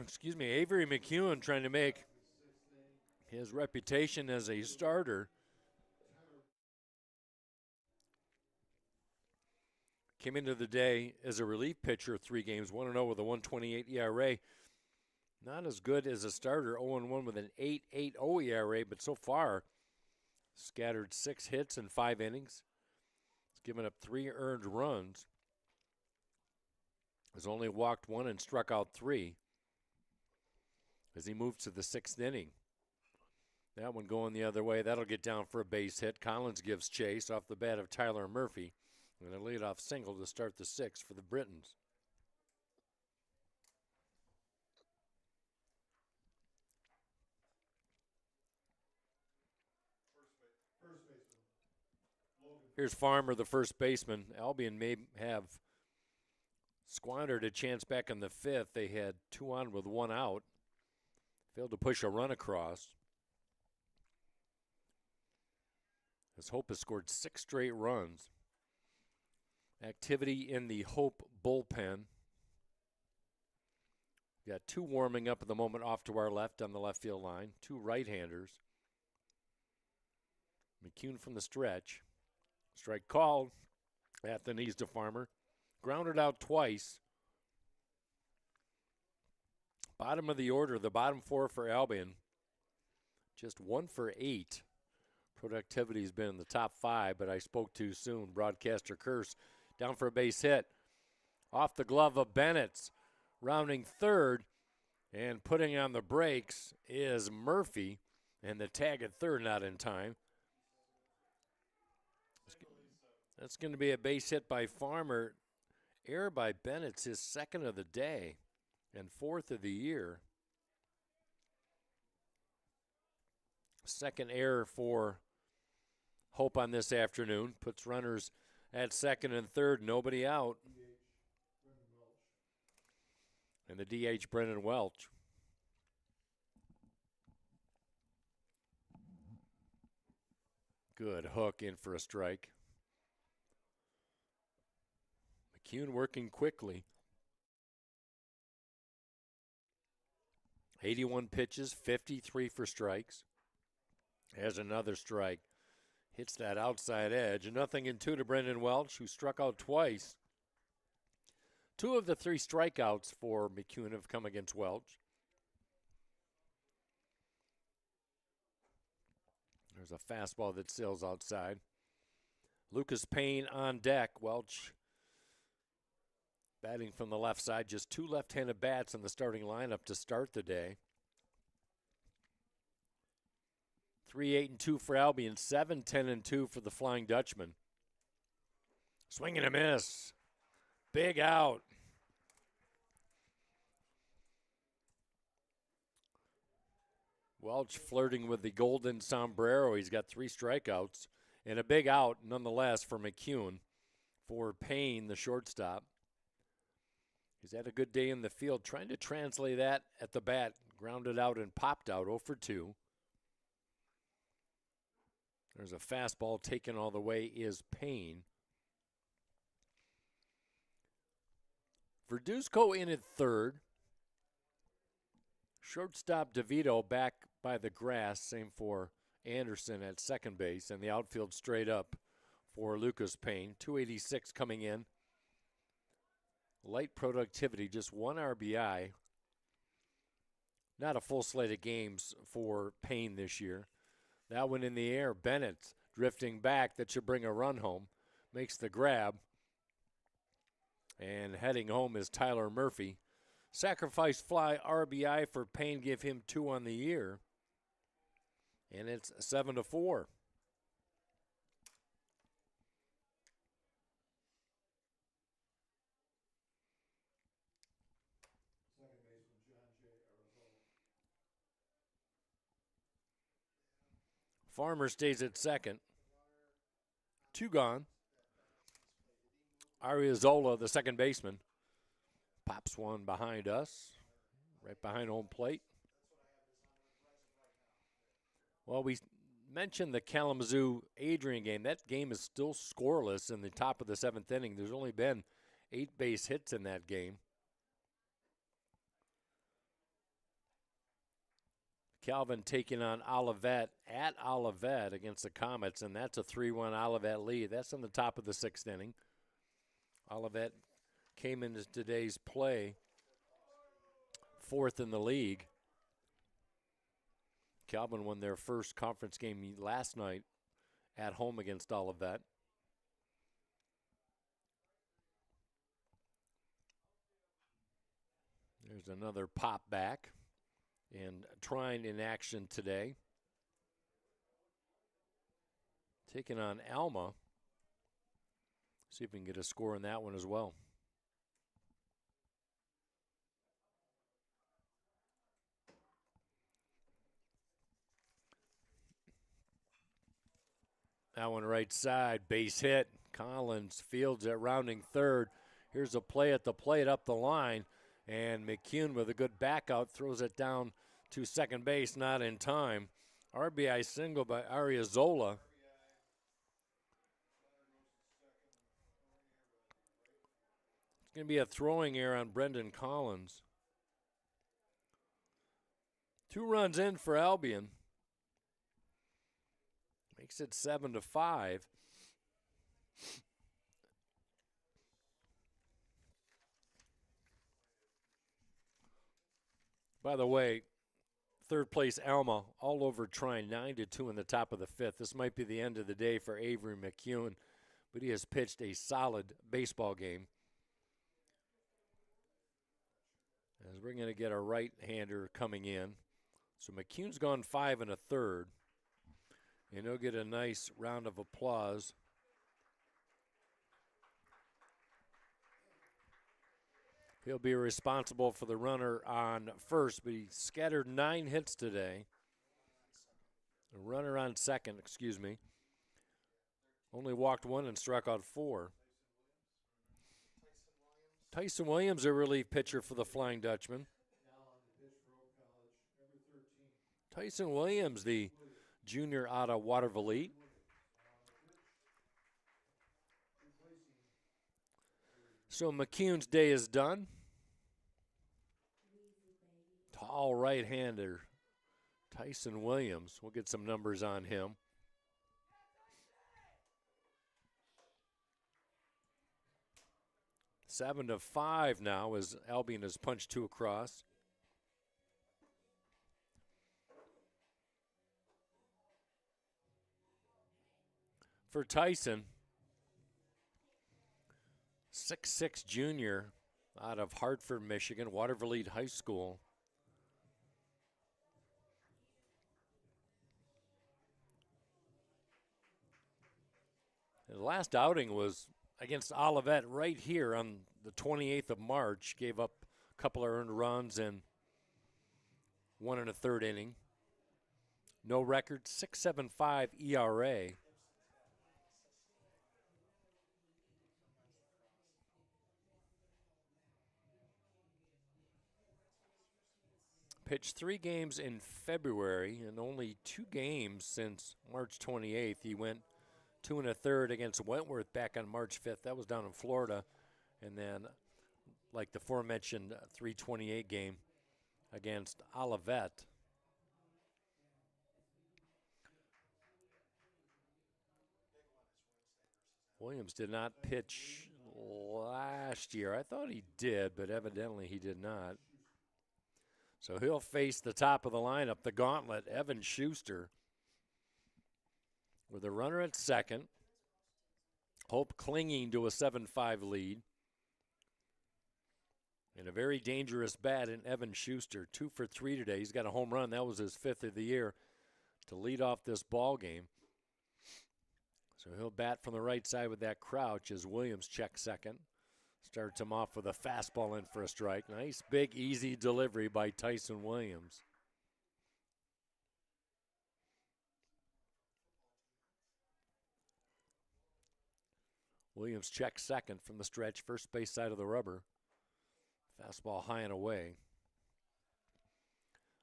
excuse me, Avery McEwen trying to make his reputation as a starter. Came into the day as a relief pitcher, 3 games, 1-0 with a 1.28 ERA. Not as good as a starter, 0-1 with an 8.80 ERA, but so far scattered 6 hits in 5 innings. He's given up 3 earned runs. Has only walked 1 and struck out 3 as he moves to the 6th inning. That one going the other way. That'll get down for a base hit. Collins gives chase off the bat of Tyler Murphy. And a leadoff single to start the 6th for the Britons. Here's Farmer, the first baseman. Albion may have squandered a chance back in the 5th. They had 2 on with 1 out. Failed to push a run across. As Hope has scored 6 straight runs. Activity in the Hope bullpen. Got 2 warming up at the moment off to our left on the left field line. 2 right-handers. McEwen from the stretch. Strike called at the knees to Farmer. Grounded out twice. Bottom of the order, the bottom 4 for Albion. Just 1 for 8. Productivity has been in the top 5, but I spoke too soon. Broadcaster curse. Down for a base hit. Off the glove of Bennett's. Rounding third and putting on the brakes is Murphy. And the tag at third not in time. That's going to be a base hit by Farmer. Error by Bennett's his 2nd of the day and 4th of the year. 2nd error for Hope on this afternoon. Puts runners at 2nd and 3rd, nobody out. And the DH, Brennan Welch. Good hook in for a strike. McEwen working quickly. 81 pitches, 53 for strikes. Has another strike. Hits that outside edge. 0-2 to Brendan Welch, who struck out twice. 2 of the 3 strikeouts for McEwen have come against Welch. There's a fastball that sails outside. Lucas Payne on deck. Welch batting from the left side. Just 2 left-handed bats in the starting lineup to start the day. 3-8-2 for Albion, 7-10-2 for the Flying Dutchman. Swing and a miss. Big out. Welch flirting with the golden sombrero. He's got 3 strikeouts and a big out nonetheless for McEwen. For Payne, the shortstop. He's had a good day in the field, trying to translate that at the bat. Grounded out and popped out, 0 for 2. There's a fastball taken all the way is Payne. Verduzco in at third. Shortstop DeVito back by the grass. Same for Anderson at second base. And the outfield straight up for Lucas Payne. 286 coming in. Light productivity, just 1 RBI. Not a full slate of games for Payne this year. That one in the air. Bennett drifting back. That should bring a run home. Makes the grab. And heading home is Tyler Murphy. Sacrifice fly RBI for Payne. Give him 2 on the year. And it's 7-4. Farmer stays at second. 2 gone. Ariazola, the second baseman, pops one behind us, right behind home plate. Well, we mentioned the Kalamazoo-Adrian game. That game is still scoreless in the top of the 7th inning. There's only been 8 base hits in that game. Calvin taking on Olivet at Olivet against the Comets, and that's a 3-1 Olivet lead. That's on the top of the 6th inning. Olivet came into today's play 4th in the league. Calvin won their first conference game last night at home against Olivet. There's another pop back, and Trine in action today. Taking on Alma. See if we can get a score in that one as well. That one right side, base hit. Collins fields it, rounding third. Here's a play at the plate up the line, and McCune with a good back out throws it down to second base, not in time. RBI single by Ariazola. It's going to be a throwing error on Brendan Collins. 2 runs in for Albion. Makes it 7-5. By the way, third place Alma all over Trine, 9-2 in the top of the 5th. This might be the end of the day for Avery McCune, but he has pitched a solid baseball game. As we're going to get a right-hander coming in. So McCune's gone 5 1/3. And he'll get a nice round of applause. He'll be responsible for the runner on first, but he scattered 9 hits today. A runner on second, Only walked 1 and struck out 4. Tyson Williams, a relief pitcher for the Flying Dutchman. Tyson Williams, the junior out of Watervliet. So McCune's day is done. Tall right-hander Tyson Williams. We'll get some numbers on him. Seven to 5 now as Albion has punched 2 across. For Tyson, 6'6" junior out of Hartford, Michigan, Watervliet High School. The last outing was against Olivet right here on the 28th of March. Gave up a couple of earned runs and 1 1/3 inning. No record, 6.75 ERA. Pitched 3 games in February and only 2 games since March 28th. He went 2 1/3 against Wentworth back on March 5th. That was down in Florida. And then, like the aforementioned 3/28 game against Olivet. Williams did not pitch last year. I thought he did, but evidently he did not. So he'll face the top of the lineup, the gauntlet, Evan Schuster. With a runner at second. Hope clinging to a 7-5 lead. And a very dangerous bat in Evan Schuster. 2 for 3 today. He's got a home run. That was his 5th of the year to lead off this ball game. So he'll bat from the right side with that crouch as Williams checks second. Starts him off with a fastball in for a strike. Nice, big, easy delivery by Tyson Williams. Williams checks second from the stretch, first base side of the rubber. Fastball high and away.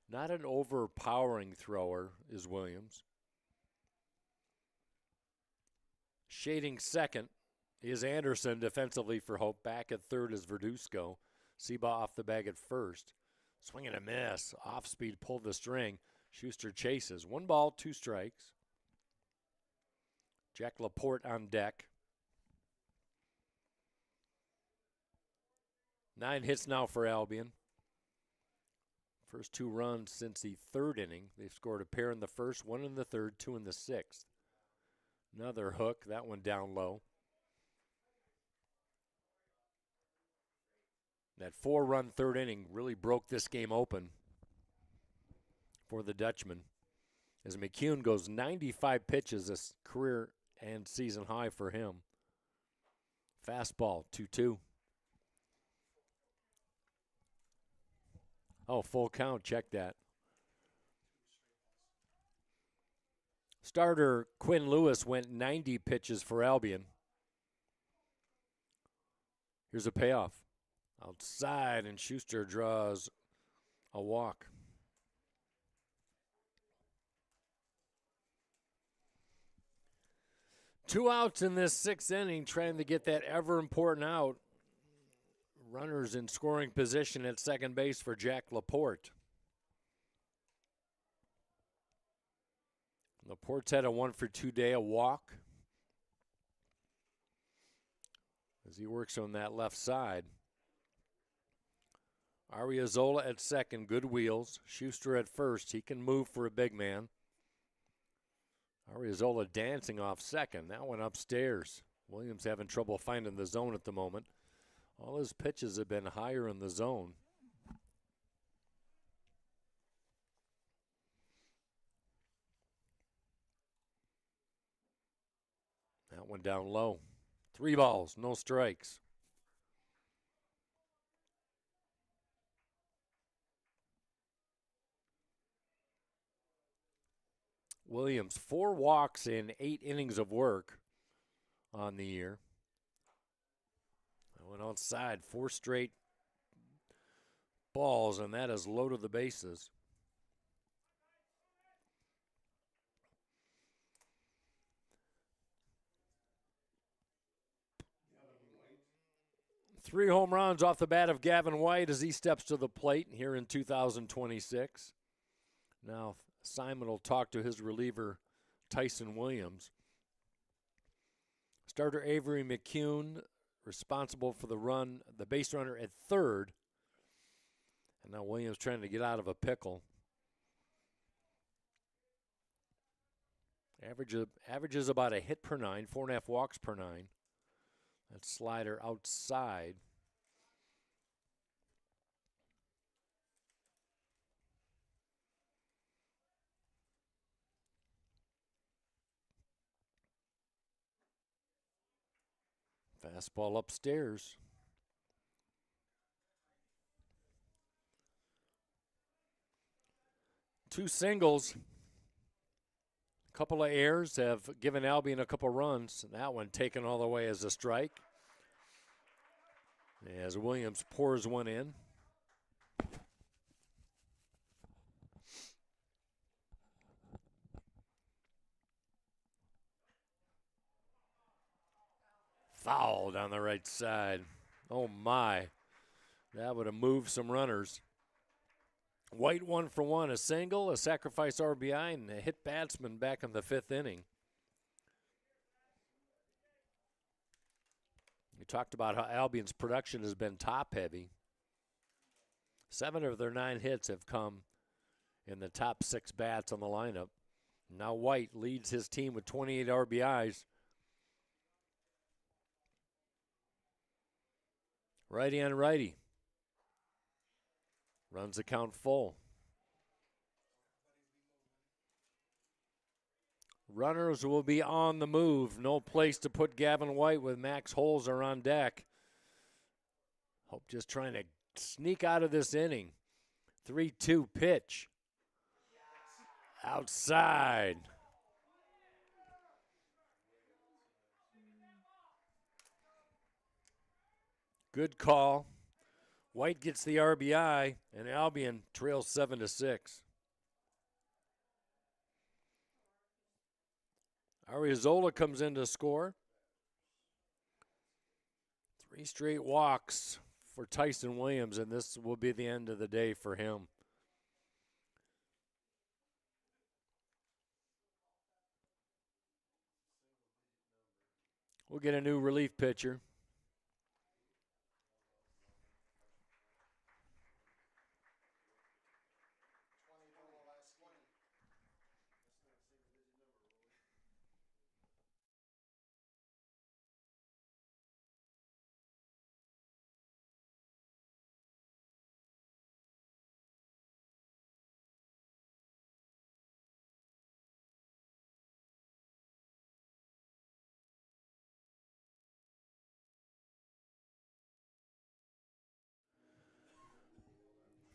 Not an overpowering thrower is Williams. Shading second is Anderson defensively for Hope. Back at third is Verduzco. Seba off the bag at first. Swing and a miss. Off speed, pulled the string. Schuster chases. 1 ball, 2 strikes. Jack Laporte on deck. 9 hits now for Albion. First 2 runs since the 3rd inning. They've scored a pair in the first, 1 in the 3rd, 2 in the 6th. Another hook, that one down low. That 4-run 3rd inning really broke this game open for the Dutchman, as McCune goes 95 pitches, a career and season high for him. Fastball, 2-2. Oh, full count, check that. Starter Quinn Lewis went 90 pitches for Albion. Here's a payoff. Outside, and Schuster draws a walk. Two outs in this 6th inning, trying to get that ever-important out. Runners in scoring position at second base for Jack Laporte. Laporte's had a 1-for-2 day, a walk, as he works on that left side. Arriazola at second, good wheels. Schuster at first, he can move for a big man. Arriazola dancing off second. That one upstairs. Williams having trouble finding the zone at the moment. All his pitches have been higher in the zone. That one down low. 3 balls, no strikes. Williams, 4 walks in 8 innings of work on the year. I went outside, 4 straight balls, and that has loaded the bases. Three home runs off the bat of Gavin White as he steps to the plate here in 2026. Now Simon will talk to his reliever, Tyson Williams. Starter Avery McCune responsible for the run, the base runner at third. And now Williams trying to get out of a pickle. Averages about a hit per 9, 4.5 walks per 9. That slider outside. Fastball upstairs. Two singles. A couple of errors have given Albion a couple runs. That one taken all the way as a strike. As Williams pours one in. Foul down the right side. Oh my. That would have moved some runners. White 1 for 1, a single, a sacrifice RBI, and a hit batsman back in the 5th inning. We talked about how Albion's production has been top-heavy. 7 of their 9 hits have come in the top 6 bats on the lineup. Now White leads his team with 28 RBIs. Righty on righty. Runs the count full. Runners will be on the move. No place to put Gavin White with Max Holzer on deck. Hope just trying to sneak out of this inning. 3-2 pitch. Outside. Good call. White gets the RBI, and Albion trails 7-6. Arriazola comes in to score. 3 straight walks for Tyson Williams, and this will be the end of the day for him. We'll get a new relief pitcher.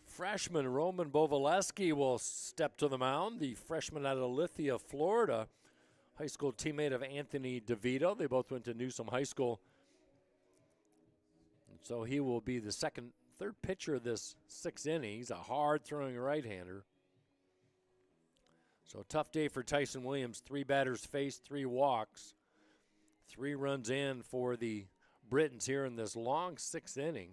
Freshman Roman Bovaleski will step to the mound. The freshman out of Lithia, Florida, high school teammate of Anthony DeVito. They both went to Newsom High School. And so he will be the third pitcher of this 6th inning. He's a hard-throwing right-hander. So a tough day for Tyson Williams. 3 batters faced, 3 walks. 3 runs in for the Britons here in this long 6th inning.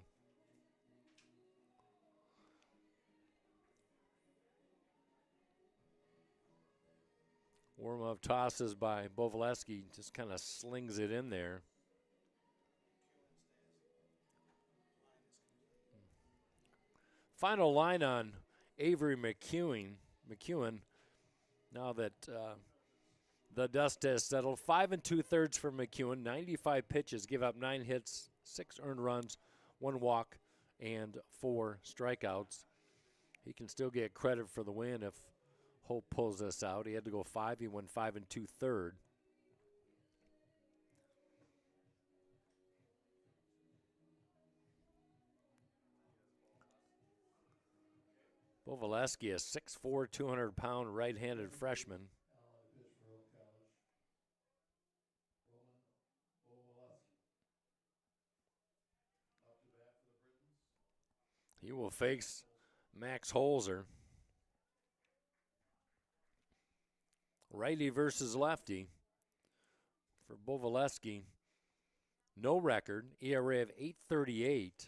Warm-up tosses by Bovaleski, just kind of slings it in there. Final line on Avery McEwen. Now that the dust has settled, 5 2/3 for McEwen, 95 pitches, give up 9 hits, 6 earned runs, 1 walk, and 4 strikeouts. He can still get credit for the win if Hope pulls this out. He had to go 5. He went 5 2/3. Bovaleski, a 6'4", 200-pound right-handed freshman. He will face Max Holzer. Righty versus lefty for Bovaleski. No record, ERA of 8.38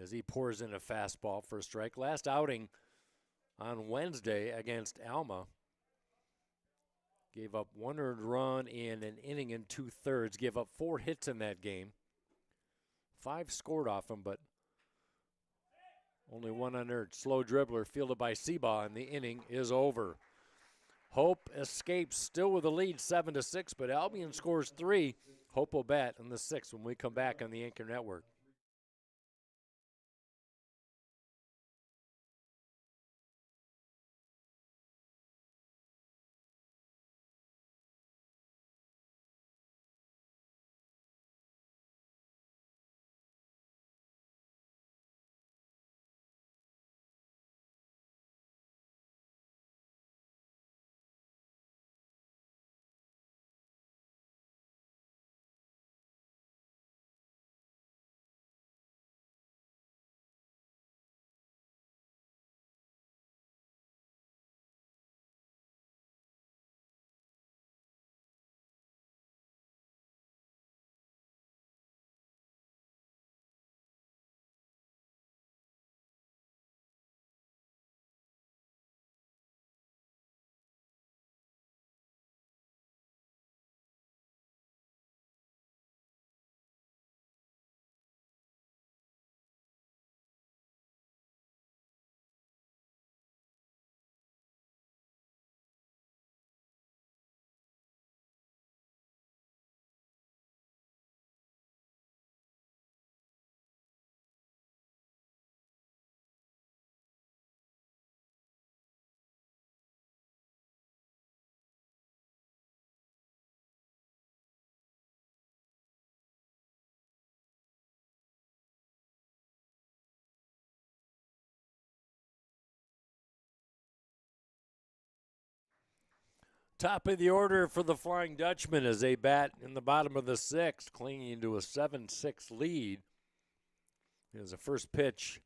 as he pours in a fastball for a strike. Last outing on Wednesday against Alma. Gave up 1 earned run in an inning and 2/3. Gave up 4 hits in that game. 5 scored off him, but only 1 unearned. Slow dribbler fielded by Seabaugh, and the inning is over. Hope escapes still with a lead 7-6, but Albion scores 3. Hope will bat in the 6th when we come back on the Anchor Network. Top of the order for the Flying Dutchman as they bat in the bottom of the 6th, clinging to a 7-6 lead. Here's the first pitch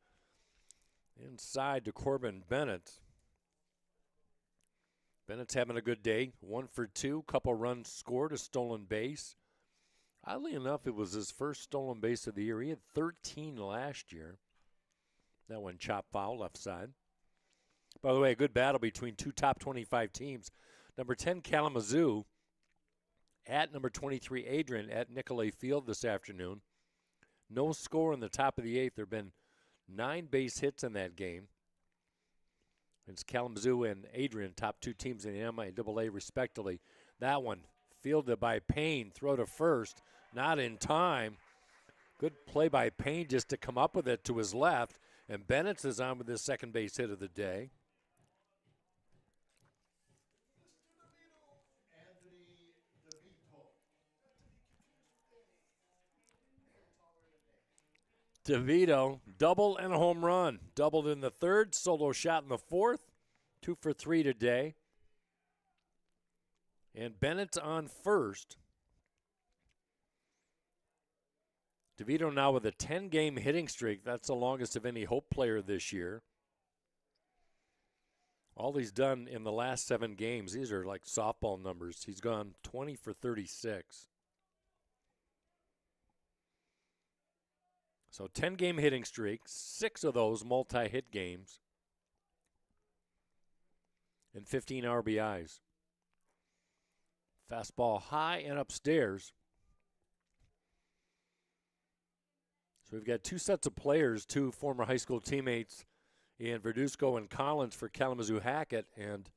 inside to Corbin Bennett. Bennett's having a good day. 1 for 2, couple runs scored, a stolen base. Oddly enough, it was his first stolen base of the year. He had 13 last year. That one chopped foul left side. By the way, a good battle between 2 top 25 teams. Number 10, Kalamazoo, at number 23 Adrian at Nicolay Field this afternoon. No score in the top of the 8th. There have been 9 base hits in that game. It's Kalamazoo and Adrian, top 2 teams in the MIAA respectively. That one fielded by Payne, throw to first, not in time. Good play by Payne just to come up with it to his left, and Bennett is on with his second base hit of the day. DeVito, double and a home run. Doubled in the 3rd, solo shot in the 4th. 2 for 3 today. And Bennett's on first. DeVito now with a 10-game hitting streak. That's the longest of any Hope player this year. All he's done in the last 7 games, these are like softball numbers. He's gone 20 for 36. So 10-game hitting streak, 6 of those multi-hit games, and 15 RBIs. Fastball high and upstairs. So we've got 2 sets of players, 2 former high school teammates in Verduzco and Collins for Kalamazoo Hackett, and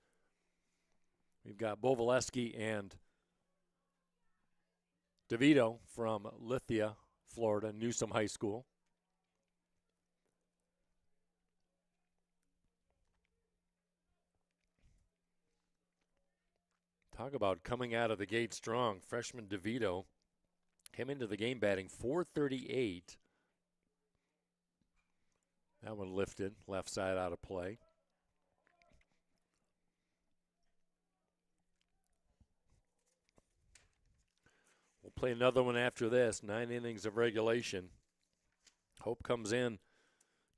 we've got Bovalesky and DeVito from Lithia, Florida, Newsom High School. Talk about coming out of the gate strong. Freshman DeVito came into the game batting .438. That one lifted, left side out of play. We'll play another one after this, 9 innings of regulation. Hope comes in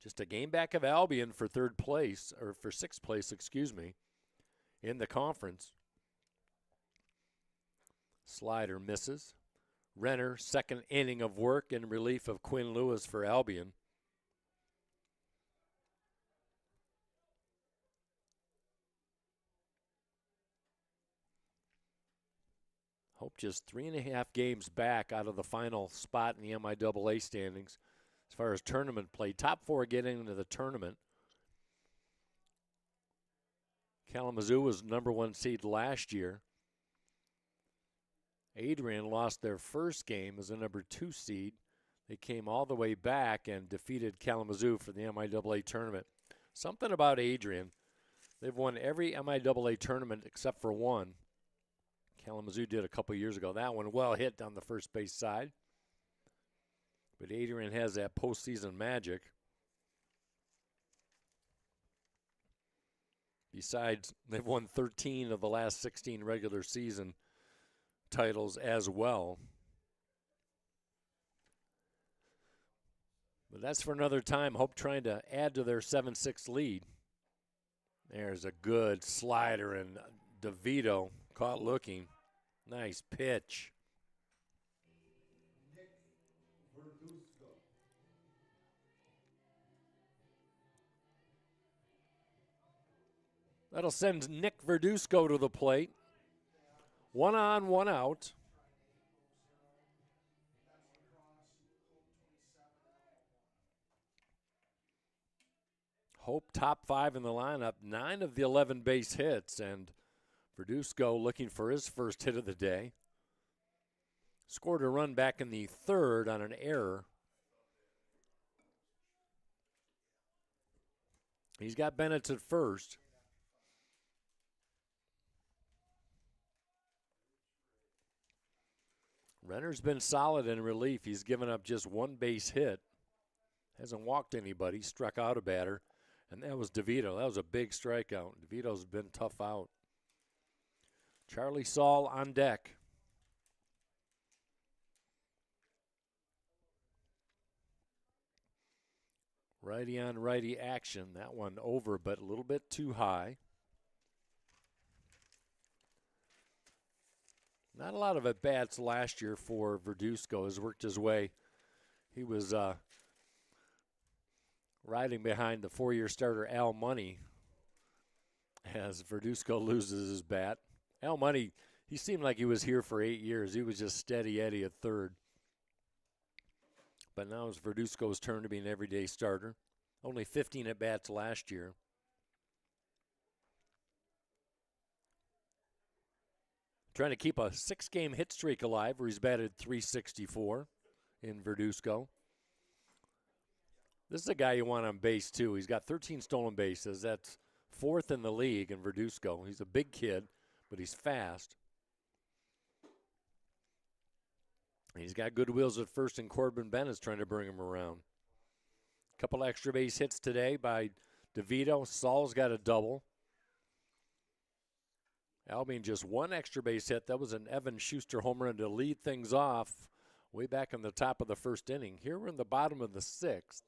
just a game back of Albion for 3rd place, or for 6th place, excuse me, in the conference. Slider misses. Renner, 2nd inning of work in relief of Quinn Lewis for Albion. Hope just 3.5 games back out of the final spot in the MIAA standings as far as tournament play. Top 4 getting into the tournament. Kalamazoo was number 1 seed last year. Adrian lost their first game as a number 2 seed. They came all the way back and defeated Kalamazoo for the MIAA tournament. Something about Adrian. They've won every MIAA tournament except for one. Kalamazoo did a couple years ago. That one well hit down the first base side. But Adrian has that postseason magic. Besides, they've won 13 of the last 16 regular season titles as well. But that's for another time. Hope trying to add to their 7-6 lead. There's a good slider, and DeVito caught looking. Nice pitch. That'll send Nick Verduzco to the plate. 1 on, 1 out. Hope top 5 in the lineup, 9 of the 11 base hits, and Verduzco looking for his first hit of the day. Scored a run back in the 3rd on an error. He's got Bennett at first. Renner's been solid in relief. He's given up just 1 base hit. Hasn't walked anybody, struck out a batter. And that was DeVito. That was a big strikeout. DeVito's been tough out. Charlie Saul on deck. Righty on righty action. That one over, but a little bit too high. Not a lot of at-bats last year for Verduzco. Has worked his way. He was riding behind the 4-year starter Al Money as Verduzco loses his bat. Al Money He seemed like he was here for 8 years. He was just steady Eddie at third. But now it's Verduzco's turn to be an everyday starter. Only 15 at-bats last year. Trying to keep a 6-game hit streak alive where he's batted .364 in Verduzco. This is a guy you want on base, too. He's got 13 stolen bases. That's 4th in the league in Verduzco. He's a big kid, but he's fast. He's got good wheels at first, and Corbin Bennett's trying to bring him around. A couple extra base hits today by DeVito. Saul's got a double. Albion just 1 extra base hit. That was an Evan Schuster home run to lead things off way back in the top of the first inning. Here we're in the bottom of the 6th.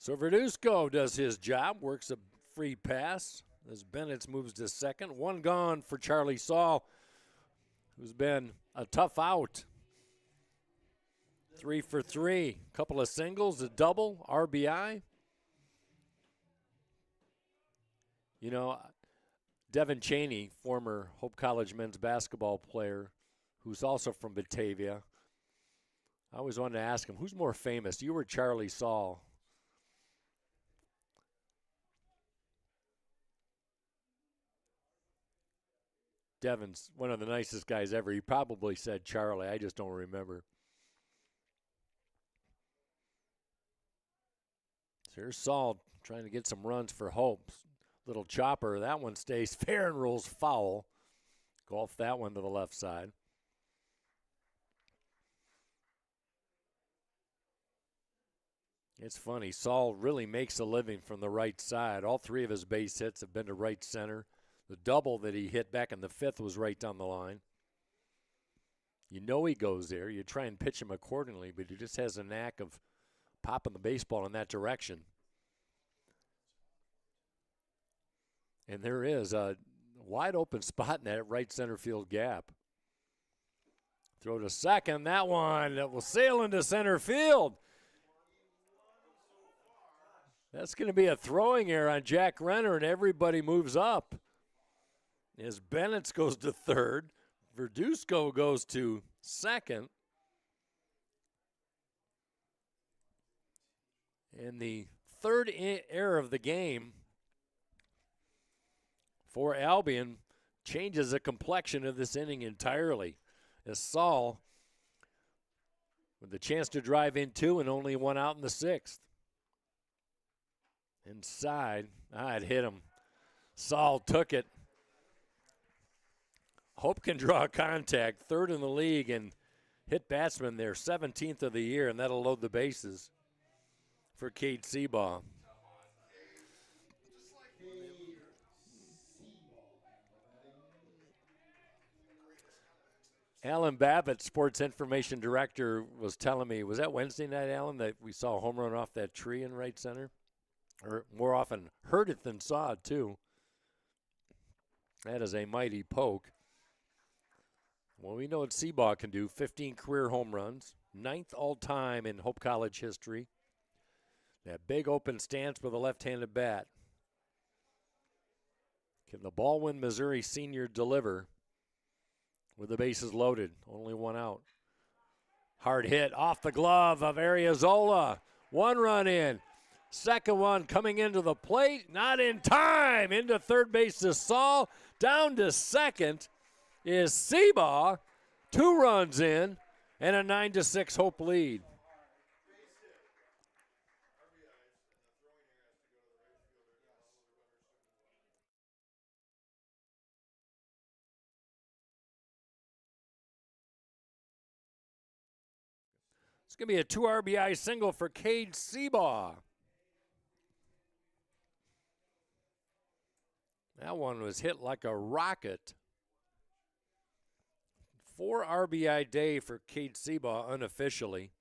So Verduzco does his job, works a free pass as Bennett moves to second. 1 gone for Charlie Saul, who's been a tough out. 3 for 3, couple of singles, a double, RBI. You know, Devin Chaney, former Hope College men's basketball player, who's also from Batavia. I always wanted to ask him, who's more famous, you or Charlie Saul? Devin's one of the nicest guys ever. He probably said Charlie. I just don't remember. So here's Saul trying to get some runs for Hope. Little chopper. That one stays fair and rolls foul. Golf that one to the left side. It's funny. Saul really makes a living from the right side. All 3 of his base hits have been to right center. The double that he hit back in the 5th was right down the line. You know he goes there. You try and pitch him accordingly, but he just has a knack of popping the baseball in that direction. And there is a wide open spot in that right center field gap. Throw to second. That one that will sail into center field. That's going to be a throwing error on Jack Renner, and everybody moves up. As Bennett goes to third, Verduzco goes to second. And the third error of the game for Albion changes the complexion of this inning entirely. As Saul, with the chance to drive in 2 and only 1 out in the 6th. Inside, it hit him. Saul took it. Hope can draw contact, 3rd in the league, and hit batsman there, 17th of the year, and that'll load the bases for Cade Seabaugh. Alan Babbitt, sports information director, was telling me, was that Wednesday night, Alan, that we saw a home run off that tree in right center? Or more often heard it than saw it, too. That is a mighty poke. Well, we know what Seabaugh can do. 15 career home runs, 9th all-time in Hope College history. That big open stance with a left-handed bat. Can the Baldwin, Missouri senior deliver with the bases loaded? Only 1 out. Hard hit off the glove of Ariozola. 1 run in. Second one coming into the plate. Not in time. Into third base is Saul. Down to second is Seabaugh. 2 runs in and a 9-6 Hope lead. It's going to be a 2 RBI single for Cade Seabaugh. That one was hit like a rocket. 4 RBI day for Cade Seabaugh unofficially.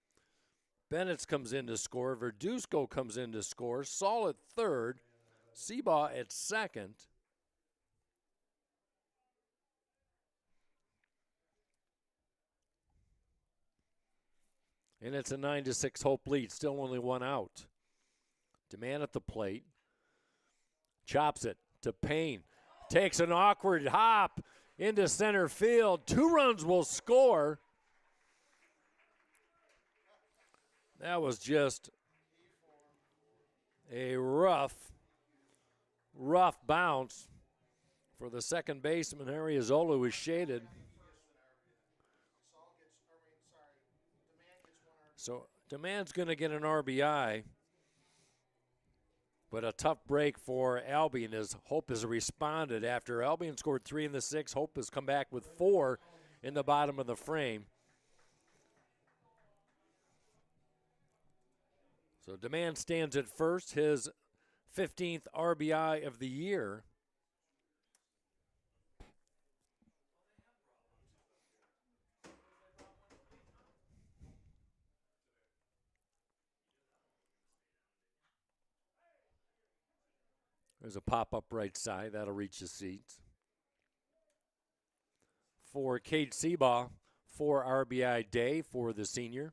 Bennett comes in to score. Verduzco comes in to score. Saul at third. Seabaugh at second. And it's a 9-6 Hope lead. Still only one out. DeMann at the plate. Chops it to Payne. Takes an awkward hop into center field. 2 runs will score. That was just a rough bounce for the second baseman. Arizola was shaded. So DeMann's going to get an RBI. But a tough break for Albion as Hope has responded. After Albion scored 3 in the 6th, Hope has come back with 4 in the bottom of the frame. So DeMann stands at first, his 15th RBI of the year. There's a pop-up right side. That'll reach the seats. For Cade Seabaugh, 4 RBI day for the senior.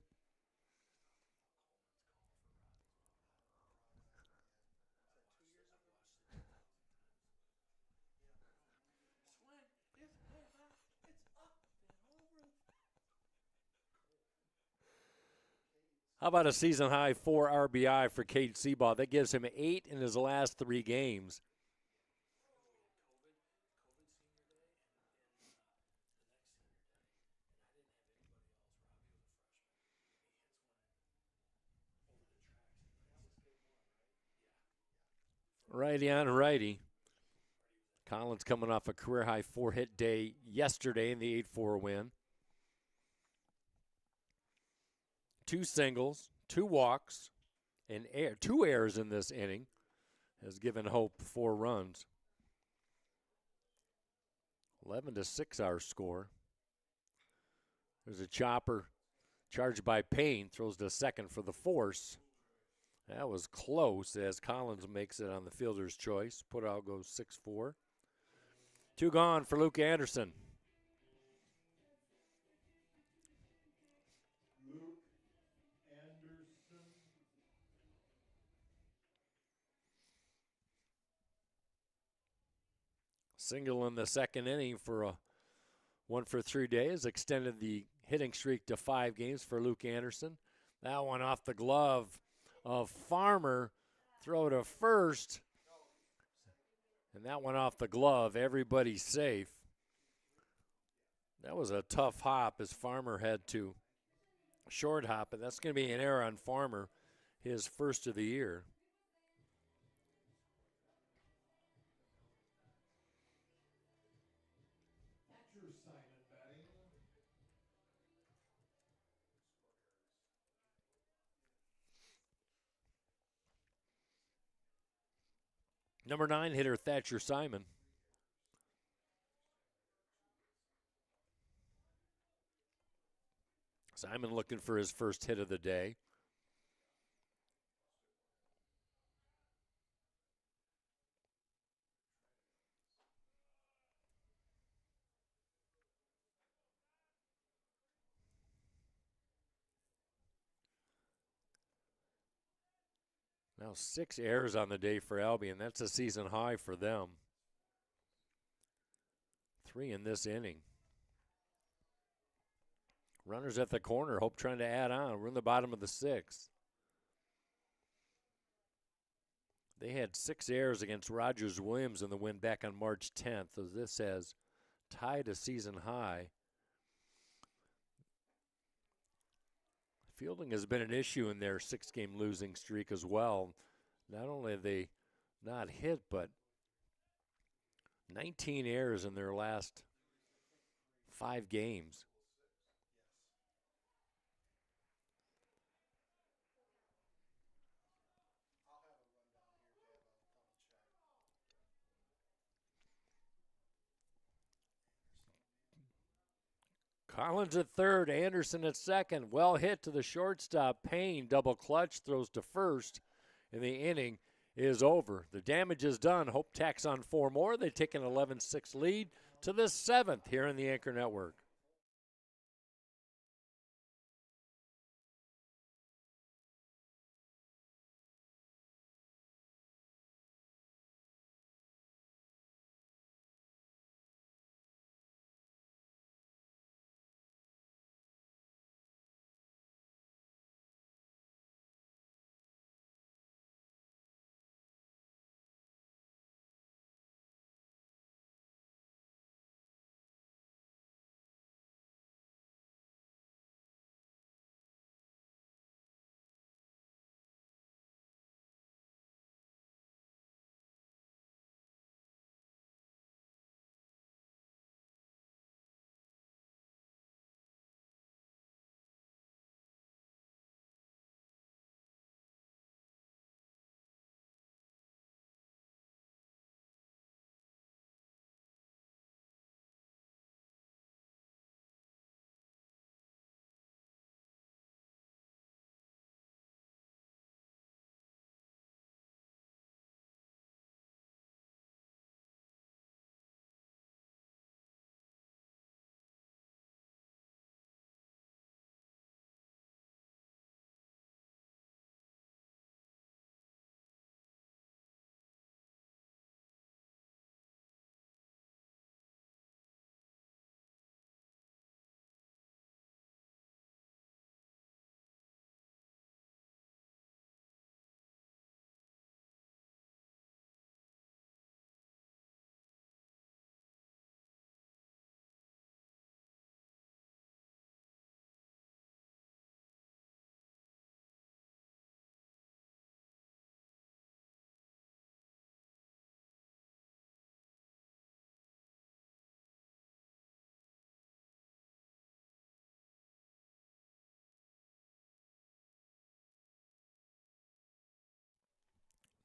How about a season-high 4 RBI for Cade Seabaugh? That gives him 8 in his last 3 games. Righty on righty. Collins coming off a career-high 4-hit day yesterday in the 8-4 win. 2 singles, 2 walks, and 2 errors in this inning has given Hope 4 runs. 11-6 our score. There's a chopper charged by Payne, throws to second for the force. That was close as Collins makes it on the fielder's choice. Put out goes 6-4. 2 gone for Luke Anderson. Single in the second inning for a 1 for 3 days. Extended the hitting streak to 5 games for Luke Anderson. That one off the glove of Farmer. Throw to first. And that one off the glove. Everybody's safe. That was a tough hop as Farmer had to short hop. And that's going to be an error on Farmer, his first of the year. Number 9 hitter Thatcher Simon. Simon looking for his first hit of the day. Now 6 errors on the day for Albion. That's a season high for them. 3 in this inning. Runners at the corner. Hope trying to add on. We're in the bottom of the 6th. They had 6 errors against Rogers Williams in the win back on March 10th. So this has tied a season high. Fielding has been an issue in their 6-game losing streak as well. Not only have they not hit, but 19 errors in their last 5 games. Collins at third, Anderson at second. Well hit to the shortstop. Payne double clutch, throws to first, and the inning is over. The damage is done. Hope tacks on 4 more. They take an 11-6 lead to the 7th here in the Anchor Network.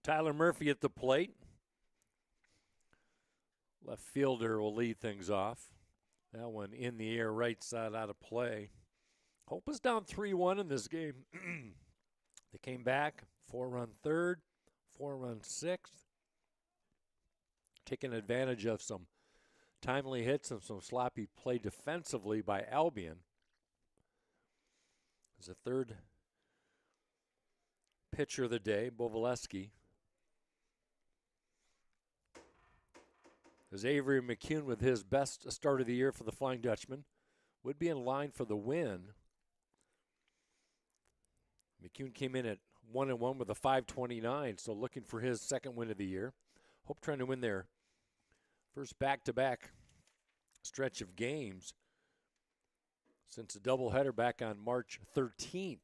Tyler Murphy at the plate. Left fielder will lead things off. That one in the air, right side out of play. Hope is down 3-1 in this game. They came back, 4-run third, 4-run sixth. Taking advantage of some timely hits and some sloppy play defensively by Albion. As the third pitcher of the day, Bovalesky. As Avery McCune with his best start of the year for the Flying Dutchman would be in line for the win. McCune came in at 1-1 with a .529, so looking for his second win of the year. Hope trying to win their first back-to-back stretch of games since a doubleheader back on March 13th.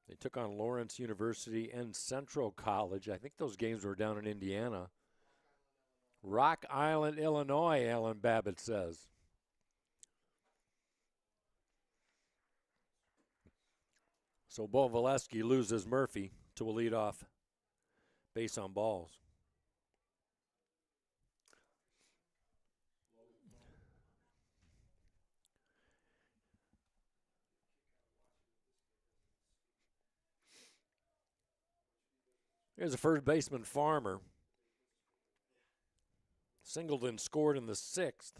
They took on Lawrence University and Central College. I think those games were down in Indiana. Rock Island, Illinois, Alan Babbitt says. So Bovalesky loses Murphy to a leadoff base on balls. Here's a first baseman, Farmer. Singleton scored in the sixth.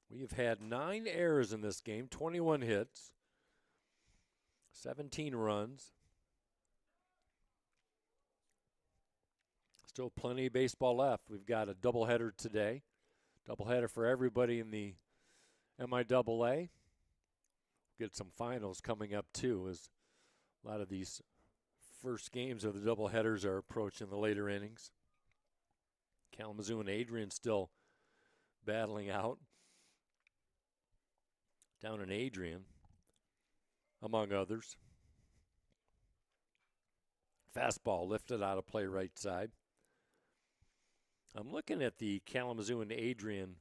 We've had 9 errors in this game, 21 hits, 17 runs. Still plenty of baseball left. We've got a doubleheader today. Doubleheader for everybody in the MIAA. Get some finals coming up too, as a lot of these first games of the doubleheaders are approaching the later innings. Kalamazoo and Adrian still battling out down in Adrian, among others. Fastball lifted out of play right side. I'm looking at the Kalamazoo and Adrian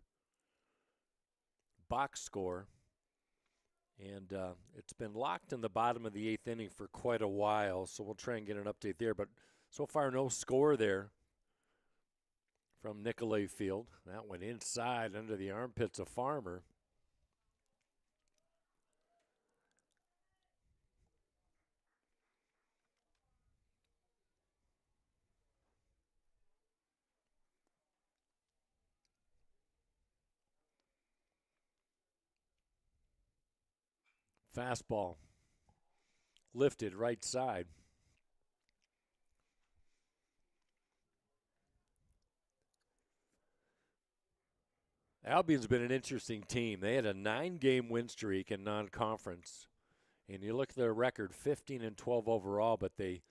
box score, and it's been locked in the bottom of the 8th inning for quite a while, so we'll try and get an update there. But so far, no score there from Nicolay Field. That went inside under the armpits of Farmer. Fastball lifted right side. Albion's been an interesting team. They had a 9-game win streak in non-conference. And you look at their record, 15-12 overall, but they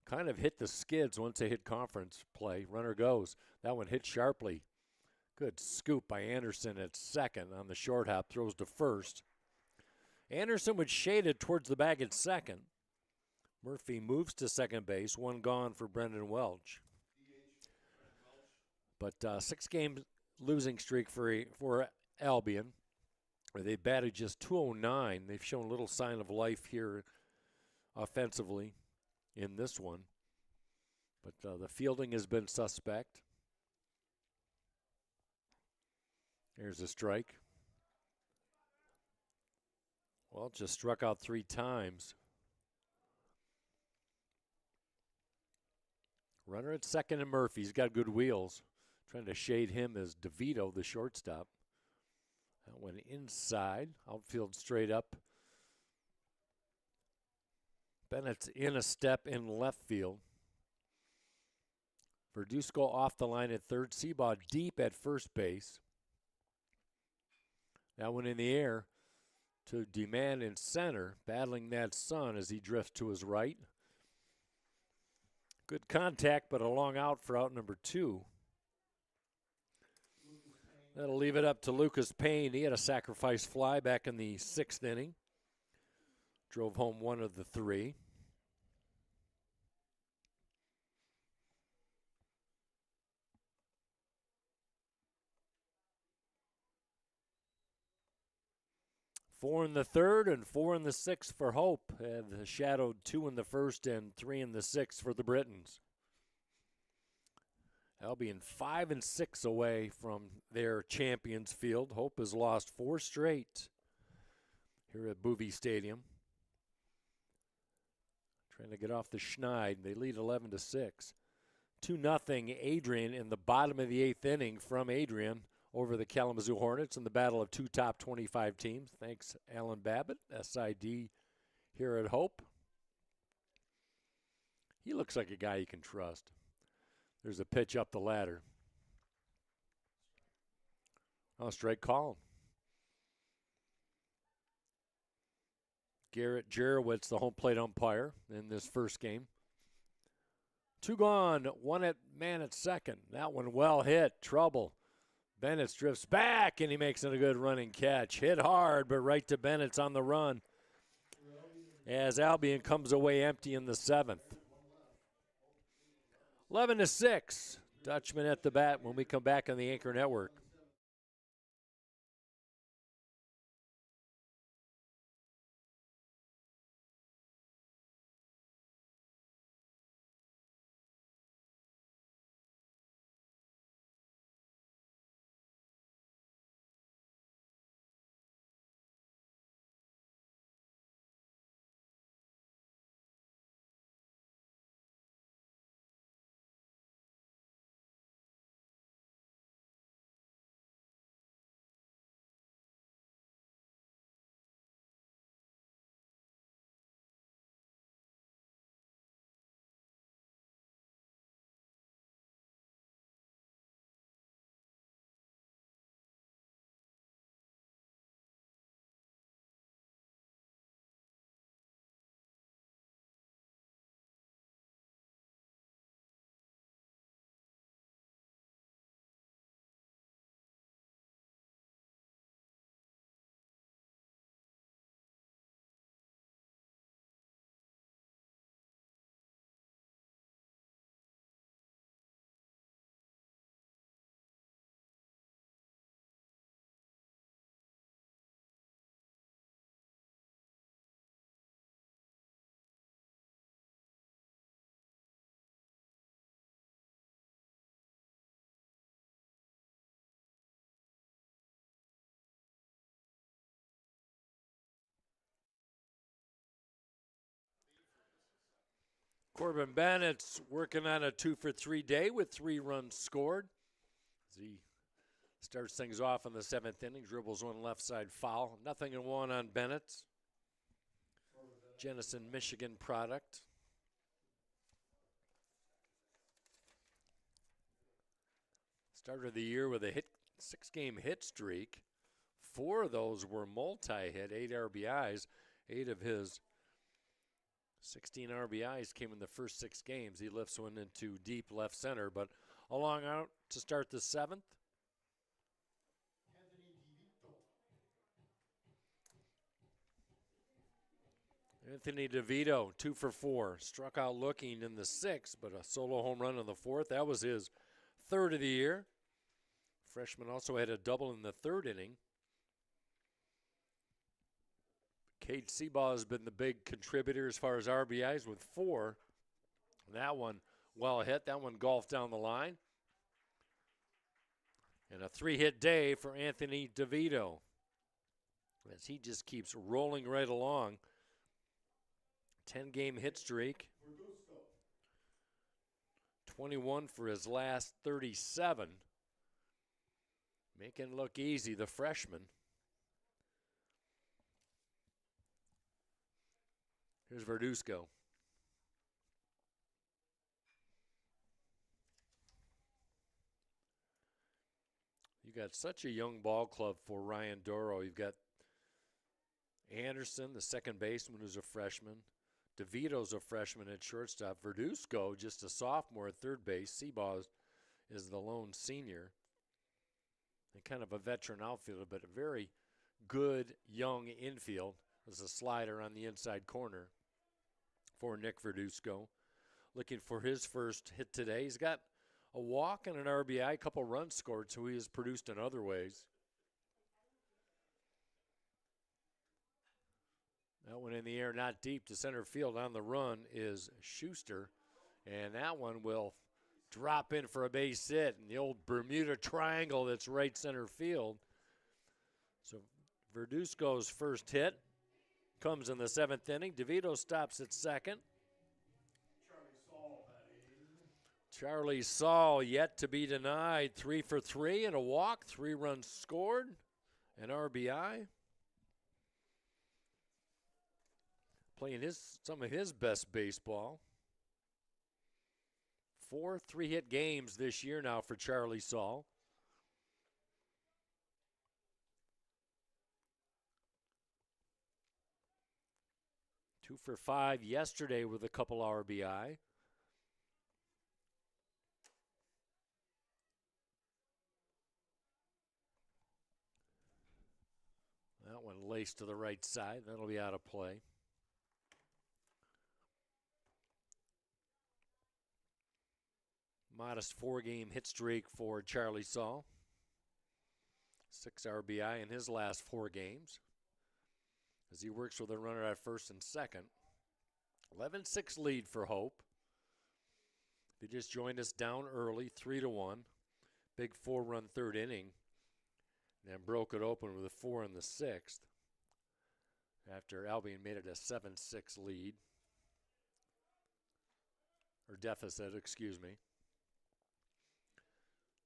kind of hit the skids once they hit conference play. Runner goes. That one hit sharply. Good scoop by Anderson at second on the short hop. Throws to first. Anderson would shade it towards the bag at second. Murphy moves to second base. One gone for Brendan Welch. But 6-game losing streak for Albion, where they batted just .209. They've shown little sign of life here offensively in this one. But the fielding has been suspect. Here's a strike. Well, just struck out 3 times. Runner at second and Murphy. He's got good wheels. Trying to shade him as DeVito, the shortstop. That went inside. Outfield straight up. Bennett's in a step in left field. Verduzco off the line at third. Seabaugh deep at first base. That one in the air to Demand in center, battling that sun as he drifts to his right. Good contact, but a long out for out number 2. That'll leave it up to Lucas Payne. He had a sacrifice fly back in the 6th inning. Drove home 1 of the 3. 4 in the third and 4 in the sixth for Hope. Have shadowed 2 in the first and 3 in the sixth for the Britons. Albion 5 and 6 away from their champions field. Hope has lost 4 straight here at Boovie Stadium. Trying to get off the schneid. They lead 11-6. 2-0 Adrian in the bottom of the 8th inning from Adrian over the Kalamazoo Hornets in the battle of 2 top 25 teams. Thanks, Alan Babbitt, SID here at Hope. He looks like a guy you can trust. There's a pitch up the ladder. Oh, straight call. Garrett Jarowitz, the home plate umpire in this first game. 2 gone, 1 man at second. That one well hit, trouble. Bennett drifts back, and he makes it a good running catch. Hit hard, but right to Bennett's on the run as Albion comes away empty in the 7th. 11-6, Dutchman at the bat when we come back on the Anchor Network. Corbin Bennett's working on a 2-for-3 day with 3 runs scored. As he starts things off in the 7th inning, dribbles one left side foul. 0-1 on Bennett's. Jenison, Michigan product. Started the year with a 6-game hit streak. 4 of those were multi-hit, 8 RBIs. 8 of his 16 RBIs came in the first 6 games. He lifts one into deep left center, but along out to start the 7th. Anthony DeVito, 2 for 4. Struck out looking in the 6th, but a solo home run in the 4th. That was his 3rd of the year. Freshman also had a double in the 3rd inning. Cade Seabaugh has been the big contributor as far as RBIs with 4. That one well hit. That one golfed down the line. And a 3-hit day for Anthony DeVito as he just keeps rolling right along. 10-game hit streak. 21 for his last 37. Making it look easy, the freshman. Here's Verduzco. You got such a young ball club for Ryan Doro. You've got Anderson, the second baseman, who's a freshman. DeVito's a freshman at shortstop. Verduzco, just a sophomore at third base. Seabaugh is the lone senior. And kind of a veteran outfielder, but a very good young infield. There's a slider on the inside corner for Nick Verduzco. Looking for his first hit today. He's got a walk and an RBI, a couple runs scored, so he has produced in other ways. That one in the air, not deep to center field. On the run is Schuster, and that one will drop in for a base hit. And the old Bermuda Triangle that's right center field. So Verduzco's first hit comes in the 7th inning. DeVito stops at second. Charlie Saul yet to be denied. 3 for 3 and a walk, 3 runs scored, an RBI. Playing some of his best baseball. 4 3-hit games this year now for Charlie Saul. Two for 5 yesterday with a couple RBI. That one laced to the right side. That'll be out of play. Modest 4-game hit streak for Charlie Saul. 6 RBI in his last 4 games as he works with a runner at first and second. 11-6 lead for Hope. They just joined us down early, 3-1. Big 4-run 3rd inning. Then broke it open with a 4 in the 6th after Albion made it a 7-6 lead. Or deficit, excuse me.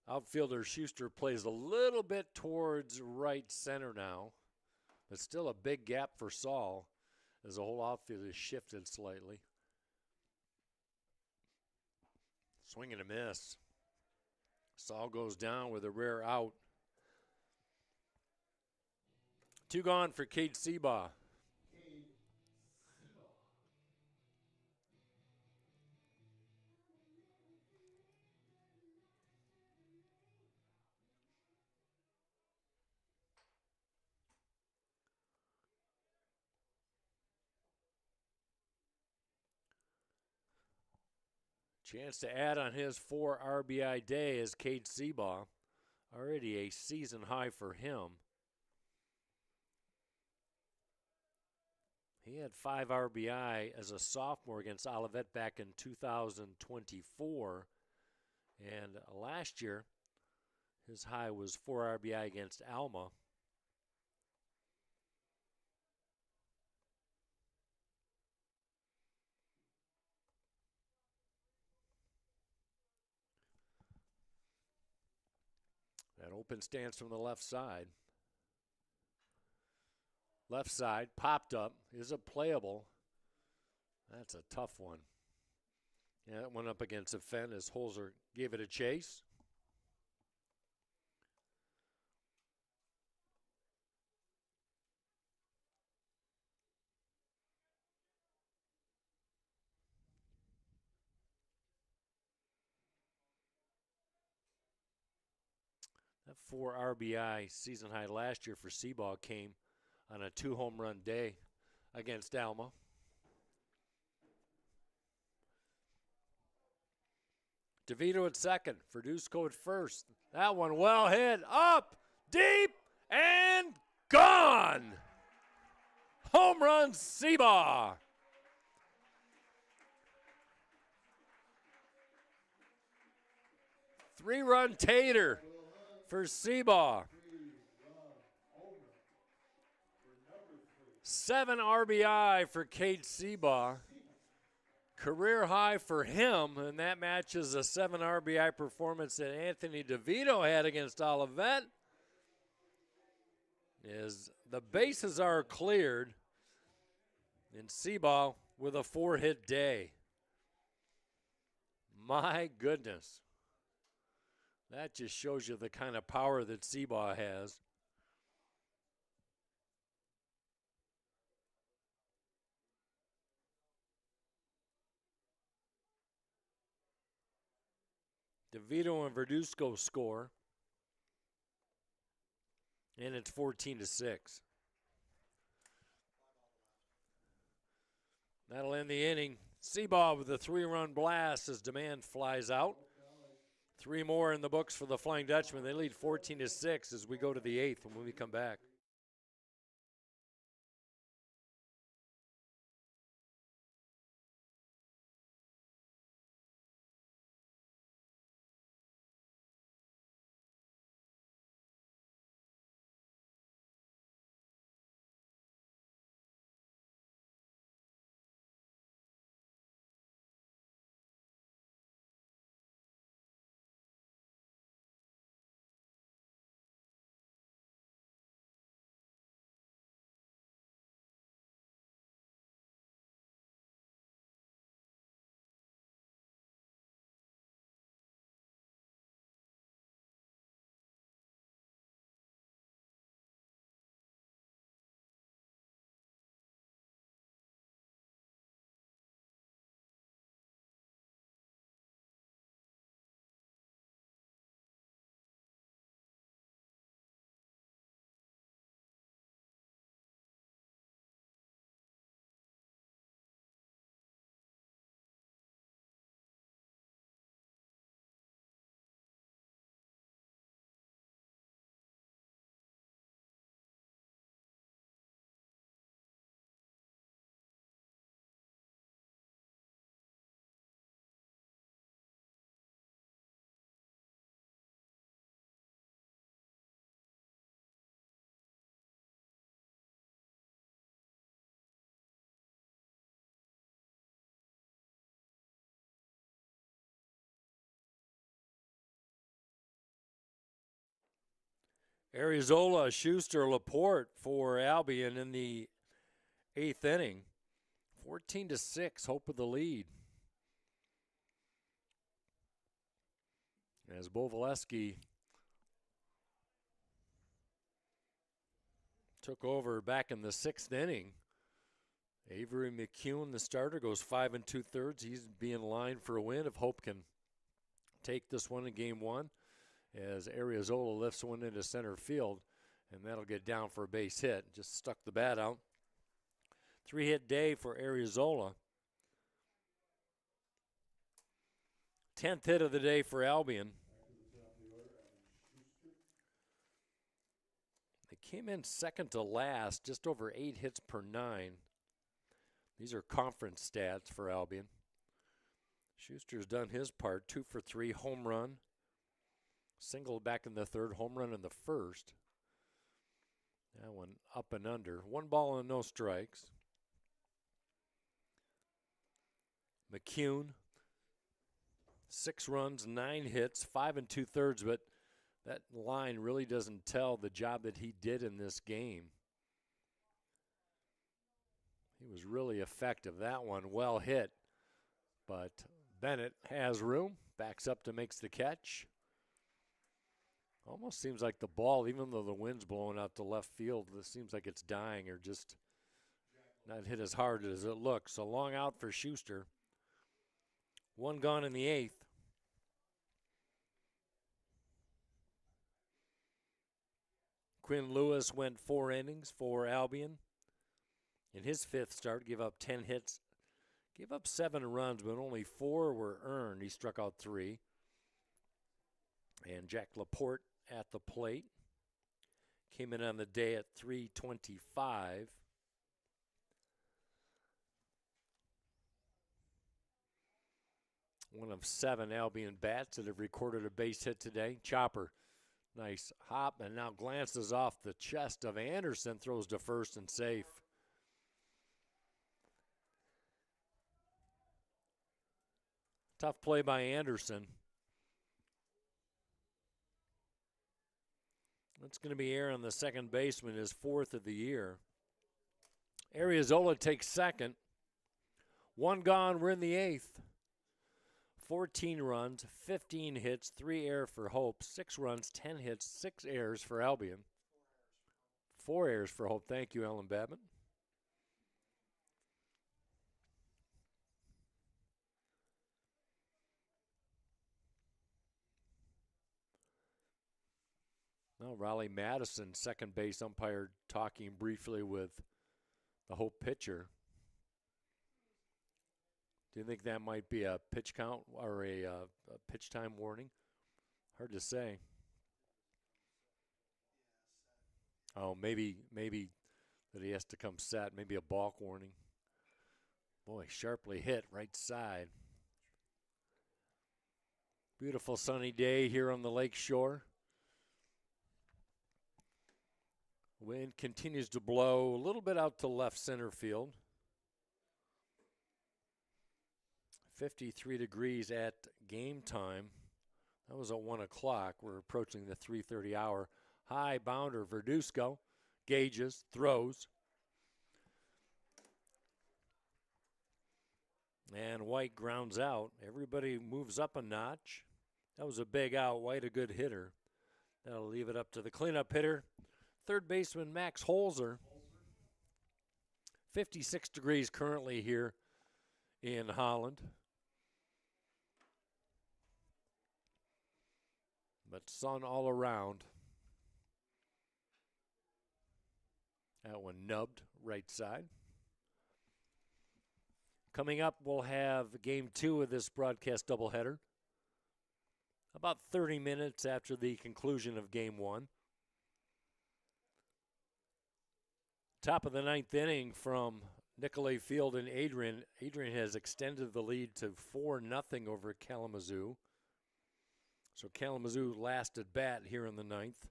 Outfielder Schuster plays a little bit towards right center now, but still a big gap for Saul as the whole outfield is shifted slightly. Swing and a miss. Saul goes down with a rare out. 2 gone for Cade Seabaugh. Chance to add on his 4 RBI day is Cade Seabaugh. Already a season high for him. He had 5 RBI as a sophomore against Olivet back in 2024. And last year, his high was 4 RBI against Alma. That open stance from the left side. Left side, popped up, is a playable. That's a tough one. Yeah, that went up against a fence as Holzer gave it a chase. That 4 RBI season high last year for Seabaugh came on a 2-home run day against Alma. DeVito at second, Verduzco at first. That one well hit, up, deep, and gone. Home run, Seabaugh. Three-run tater for Seabaugh. 7 RBI for Cade Seabaugh. Career high for him, and that matches a 7 RBI performance that Anthony DeVito had against Olivet. As the bases are cleared, and Seabaugh with a 4-hit day. My goodness. That just shows you the kind of power that Seabaugh has. DeVito and Verduzco score, and it's 14-6. That'll end the inning. Seabaugh with a 3-run blast as Demand flies out. 3 more in the books for the Flying Dutchman. They lead 14-6 as we go to the 8th when we come back. Arizola, Schuster, Laporte for Albion in the 8th inning. 14-6, Hope with the lead. As Bovalesky took over back in the 6th inning. Avery McCune, the starter, goes 5 2/3. He's being lined for a win if Hope can take this one in game 1. As Arizola lifts one into center field, and that'll get down for a base hit. Just stuck the bat out. 3-hit day for Arizola. 10th hit of the day for Albion. They came in second to last, just over 8 hits per 9. These are conference stats for Albion. Schuster's done his part, 2 for 3, home run. Single back in the 3rd, home run in the 1st. That one up and under. 1 ball and no strikes. McCune, 6 runs, 9 hits, 5 2/3, but that line really doesn't tell the job that he did in this game. He was really effective. That one well hit, but Bennett has room, backs up to makes the catch. Almost seems like the ball, even though the wind's blowing out to left field, it seems like it's dying or just not hit as hard as it looks. So long out for Schuster. 1 gone in the 8th. Quinn Lewis went 4 innings for Albion. In his 5th start, gave up 10 hits, gave up 7 runs, but only 4 were earned. He struck out 3. And Jack Laporte at the plate. Came in on the day at .325. One of 7 Albion bats that have recorded a base hit today. Chopper, nice hop, and now glances off the chest of Anderson, throws to first and safe. Tough play by Anderson. That's going to be Aaron, the second baseman, his 4th of the year. Arizola takes second. 1 gone, we're in the 8th. 14 runs, 15 hits, 3 errors for Hope, 6 runs, 10 hits, 6 errors for Albion. 4 errors for Hope. Thank you, Ellen Babbitt. Now Raleigh Madison, second base umpire, talking briefly with the Hope pitcher. Do you think that might be a pitch count or a pitch time warning? Hard to say. Oh, maybe that he has to come set. Maybe a balk warning. Boy, sharply hit right side. Beautiful sunny day here on the lake shore. Wind continues to blow a little bit out to left center field. 53 degrees at game time. That was at 1 o'clock. We're approaching the 3:30 hour. High bounder, Verduzco. Gauges, throws. And White grounds out. Everybody moves up a notch. That was a big out. White a good hitter. That'll leave it up to the cleanup hitter. Third baseman Max Holzer. 56 degrees currently here in Holland. But sun all around. That one nubbed right side. Coming up, we'll have game 2 of this broadcast doubleheader. About 30 minutes after the conclusion of game 1. Top of the 9th inning from Nicolay Field and Adrian. Adrian has extended the lead to 4-0 over Kalamazoo. So Kalamazoo last at bat here in the 9th.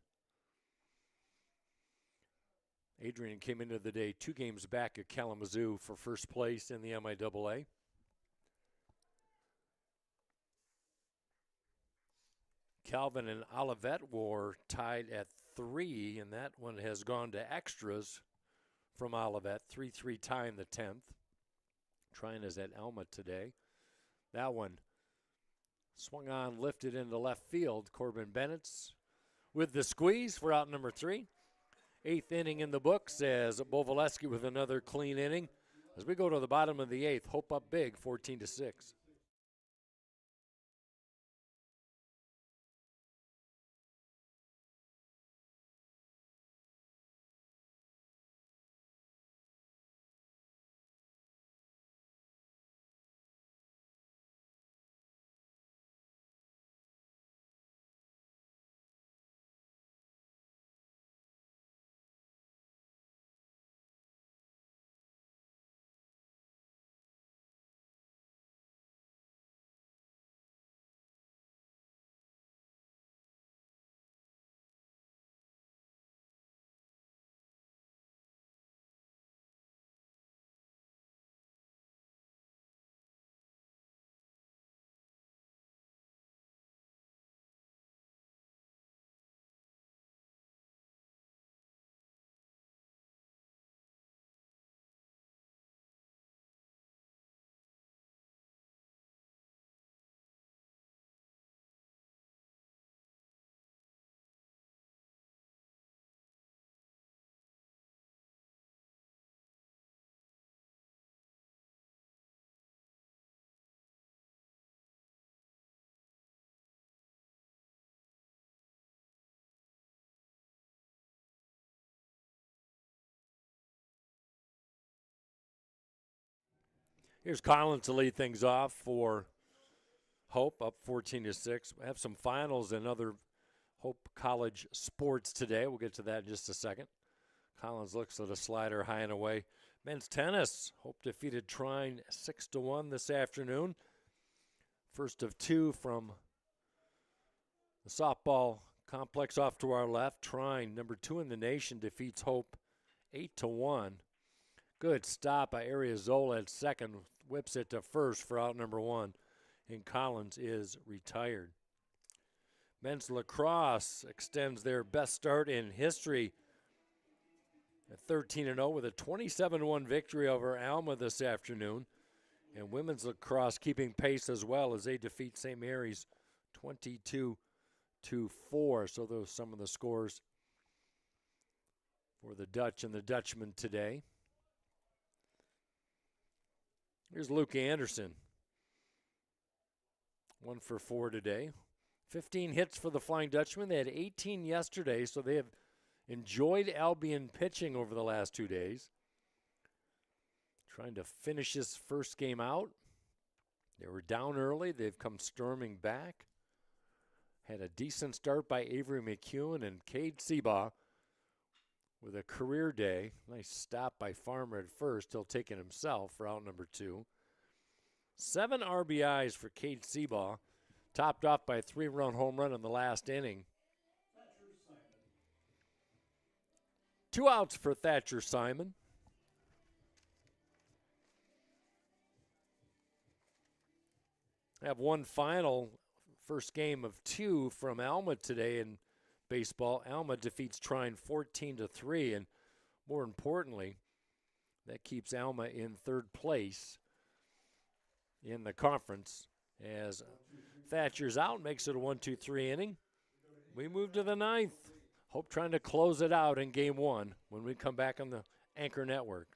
Adrian came into the day 2 games back at Kalamazoo for first place in the MIAA. Calvin and Olivet were tied at 3, and that one has gone to extras from Olivet. 3-3 tie in the 10th. Trying is at Alma today. That one swung on, lifted into left field. Corbin Bennett's with the squeeze for out number 3. 8th inning in the books as Bovaleski with another clean inning. As we go to the bottom of the 8th, Hope up big, 14-6. Here's Collins to lead things off for Hope, up 14-6. We have some finals and other Hope College sports today. We'll get to that in just a second. Collins looks at a slider high and away. Men's tennis, Hope defeated Trine 6-1 this afternoon. First of 2 from the softball complex off to our left. Trine, number 2 in the nation, defeats Hope 8-1. Good stop by Ariozola at second. Whips it to first for out number 1. And Collins is retired. Men's lacrosse extends their best start in history at 13-0 with a 27-1 victory over Alma this afternoon. And women's lacrosse keeping pace as well as they defeat St. Mary's 22-4. So those are some of the scores for the Dutch and the Dutchmen today. Here's Luke Anderson. 1 for 4 today. 15 hits for the Flying Dutchman. They had 18 yesterday, so they have enjoyed Albion pitching over the last 2 days. Trying to finish this first game out. They were down early. They've come storming back. Had a decent start by Avery McEwen and Cade Seabaugh with a career day. Nice stop by Farmer at first. He'll take it himself for out number 2. 7 RBIs for Cade Seabaugh, topped off by a 3-run home run in the last inning. 2 outs for Thatcher Simon. Have one final first game of 2 from Alma today in baseball. Alma defeats Trine 14-3, and more importantly, that keeps Alma in 3rd place in the conference as Thatcher's out, makes it a 1-2-3 inning. We move to the 9th. Hope trying to close it out in game 1 when we come back on the Anchor Network.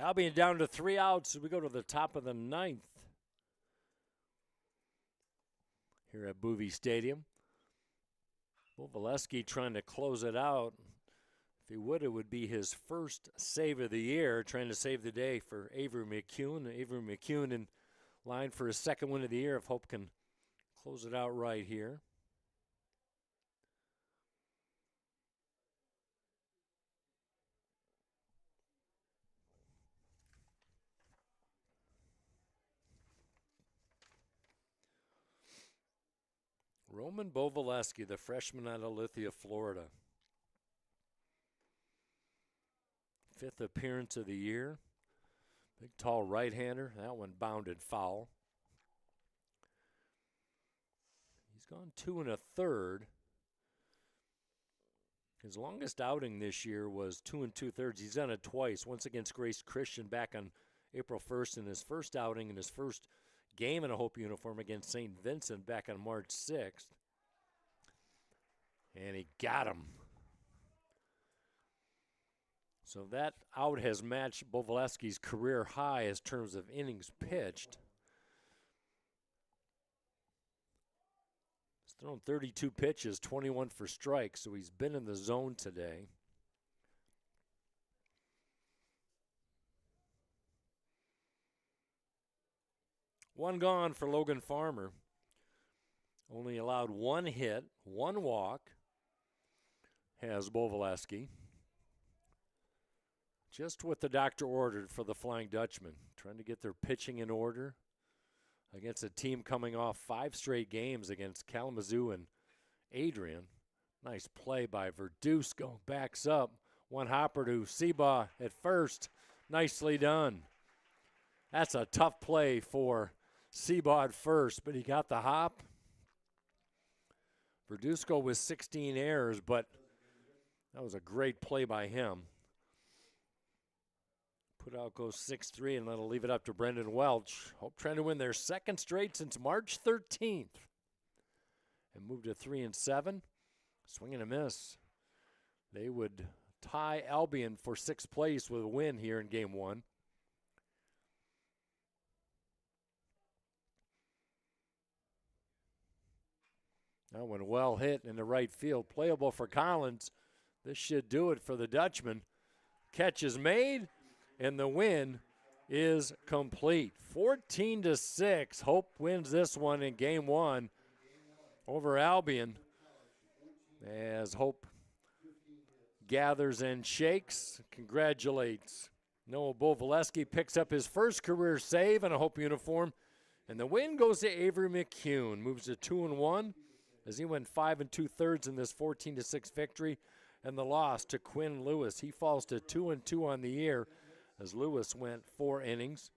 Albion down to 3 outs as we go to the top of the 9th here at Boovie Stadium. Valeski trying to close it out. If he would, it would be his first save of the year, trying to save the day for Avery McCune. Avery McCune in line for his second win of the year if Hope can close it out right here. Roman Bovaleski, the freshman out of Lithia, Florida. 5th appearance of the year. Big, tall right-hander. That one bounded foul. He's gone 2 1/3. His longest outing this year was 2 2/3. He's done it twice. Once against Grace Christian back on April 1st in his first outing in his first game in a Hope uniform against St. Vincent back on March 6th. And he got him. So that out has matched Bovaleski's career high in terms of innings pitched. He's thrown 32 pitches, 21 for strikes, so he's been in the zone today. One gone for Logan Farmer. Only allowed 1 hit, 1 walk, has Bovaleski. Just what the doctor ordered for the Flying Dutchman, trying to get their pitching in order against a team coming off 5 straight games against Kalamazoo and Adrian. Nice play by Verduzco, backs up. One hopper to Seabaugh at first. Nicely done. That's a tough play for Seabaugh at first, but he got the hop. Verduzco with 16 errors, but that was a great play by him. Put out goes 6-3, and that'll leave it up to Brendan Welch. Hope trying to win their second straight since March 13th. And move to 3-7. Swing and a miss. They would tie Albion for 6th place with a win here in Game 1. That one well hit in the right field. Playable for Collins. This should do it for the Dutchman. Catch is made, and the win is complete. 14-6. Hope wins this one in Game 1 over Albion as Hope gathers and shakes. Congratulates Noah Bovaleski, picks up his first career save in a Hope uniform, and the win goes to Avery McCune. Moves to 2-1 as he went 5 2/3 in this 14-6 victory, and the loss to Quinn Lewis. He falls to 2-2 on the year as Lewis went 4 innings.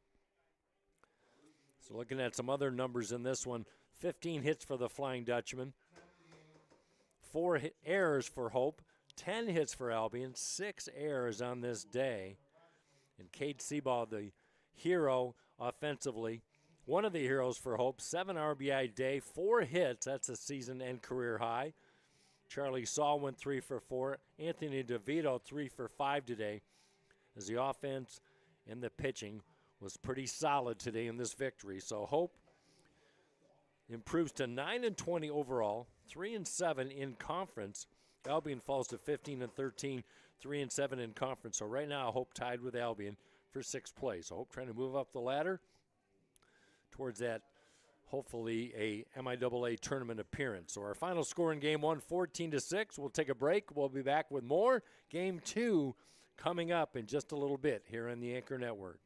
So looking at some other numbers in this one, 15 hits for the Flying Dutchman, 4 errors for Hope, 10 hits for Albion, 6 errors on this day. And Cade Seabaugh, the hero offensively, one of the heroes for Hope, 7 RBI day, 4 hits. That's a season and career high. Charlie Saul went 3 for 4. Anthony DeVito 3 for 5 today, as the offense and the pitching was pretty solid today in this victory. So Hope improves to 9-20 overall, 3-7 in conference. Albion falls to 15-13, 3-7 in conference. So right now, Hope tied with Albion for 6th place. So Hope trying to move up the ladder towards that, hopefully, a MIAA tournament appearance. So our final score in Game 1, 14-6. We'll take a break. We'll be back with more. Game 2 coming up in just a little bit here on the Anchor Network.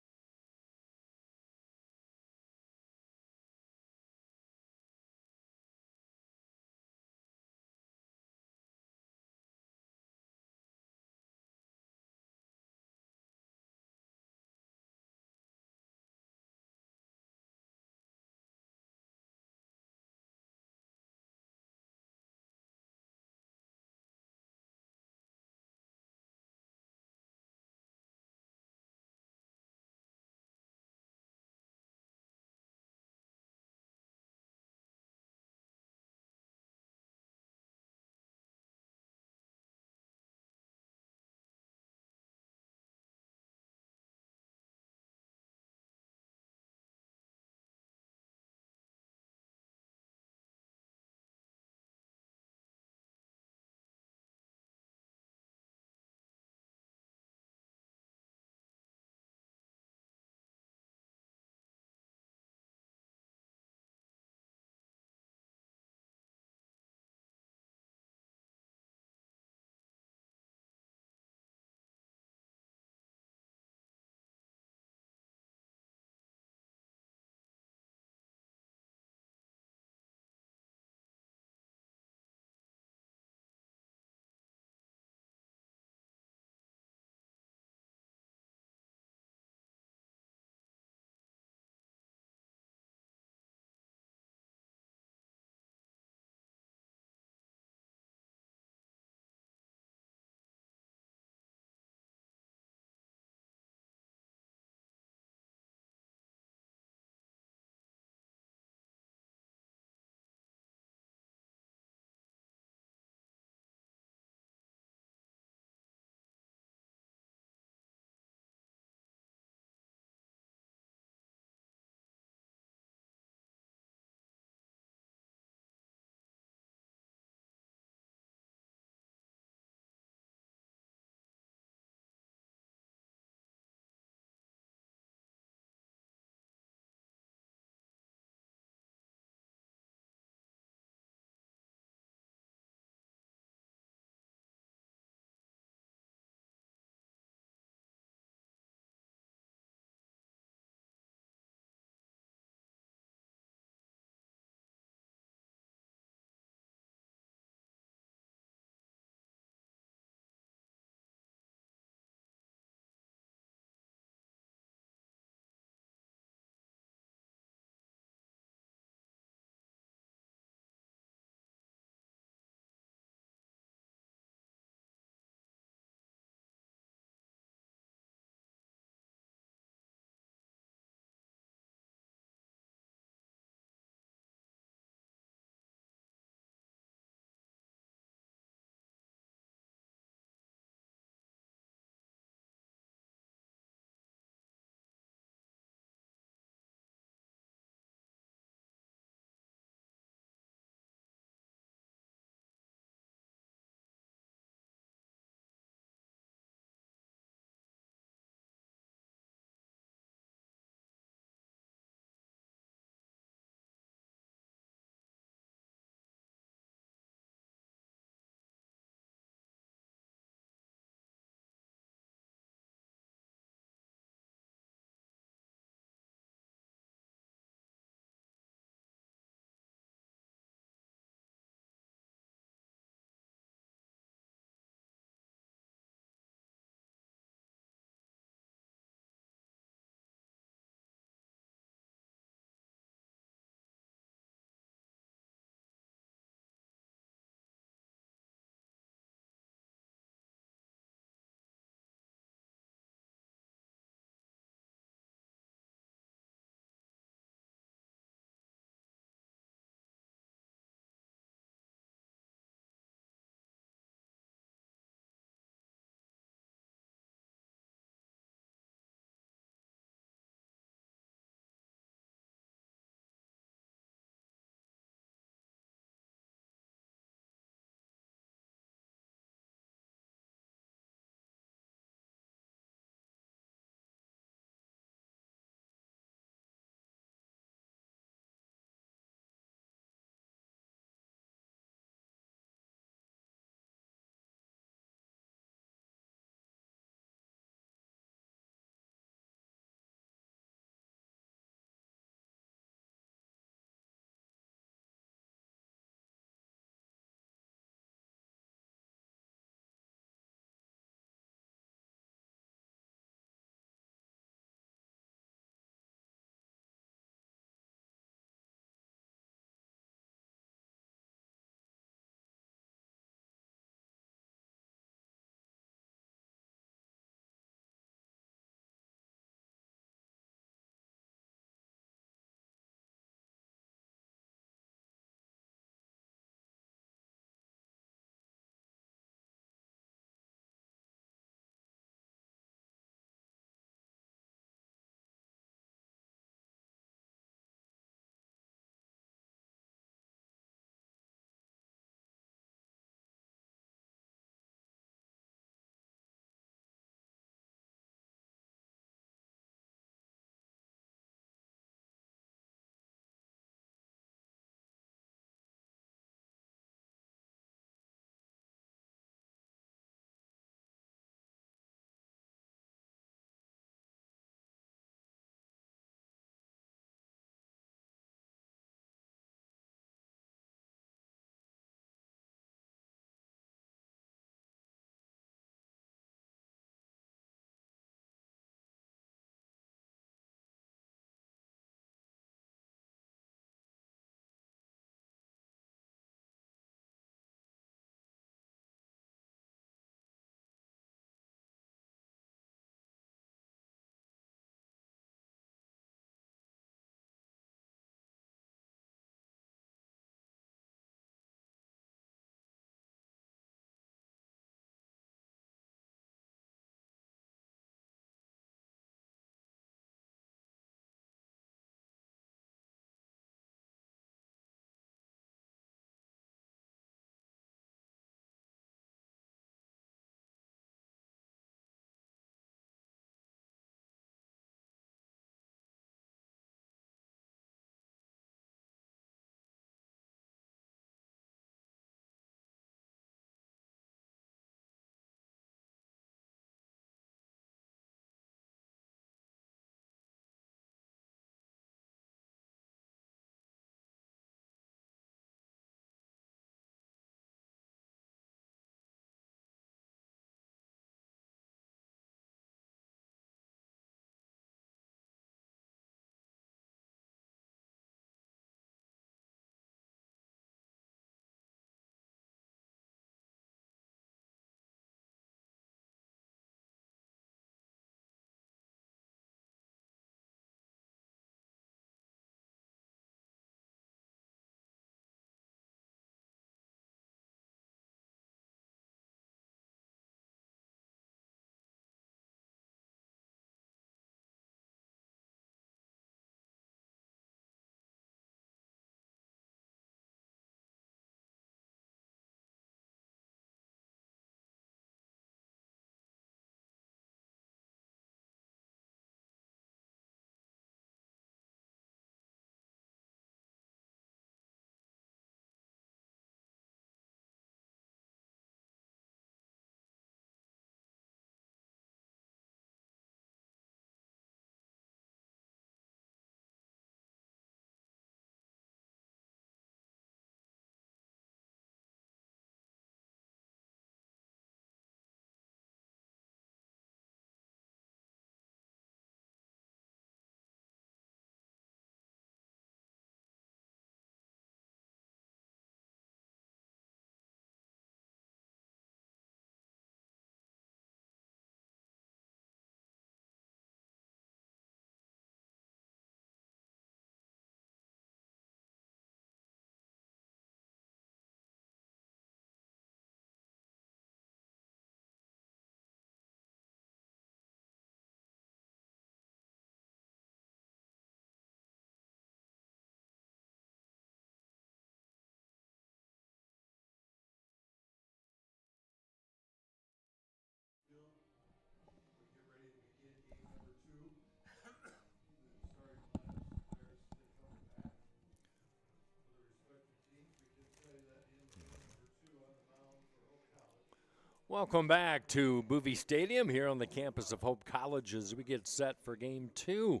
Welcome back to Boovie Stadium here on the campus of Hope College as we get set for Game 2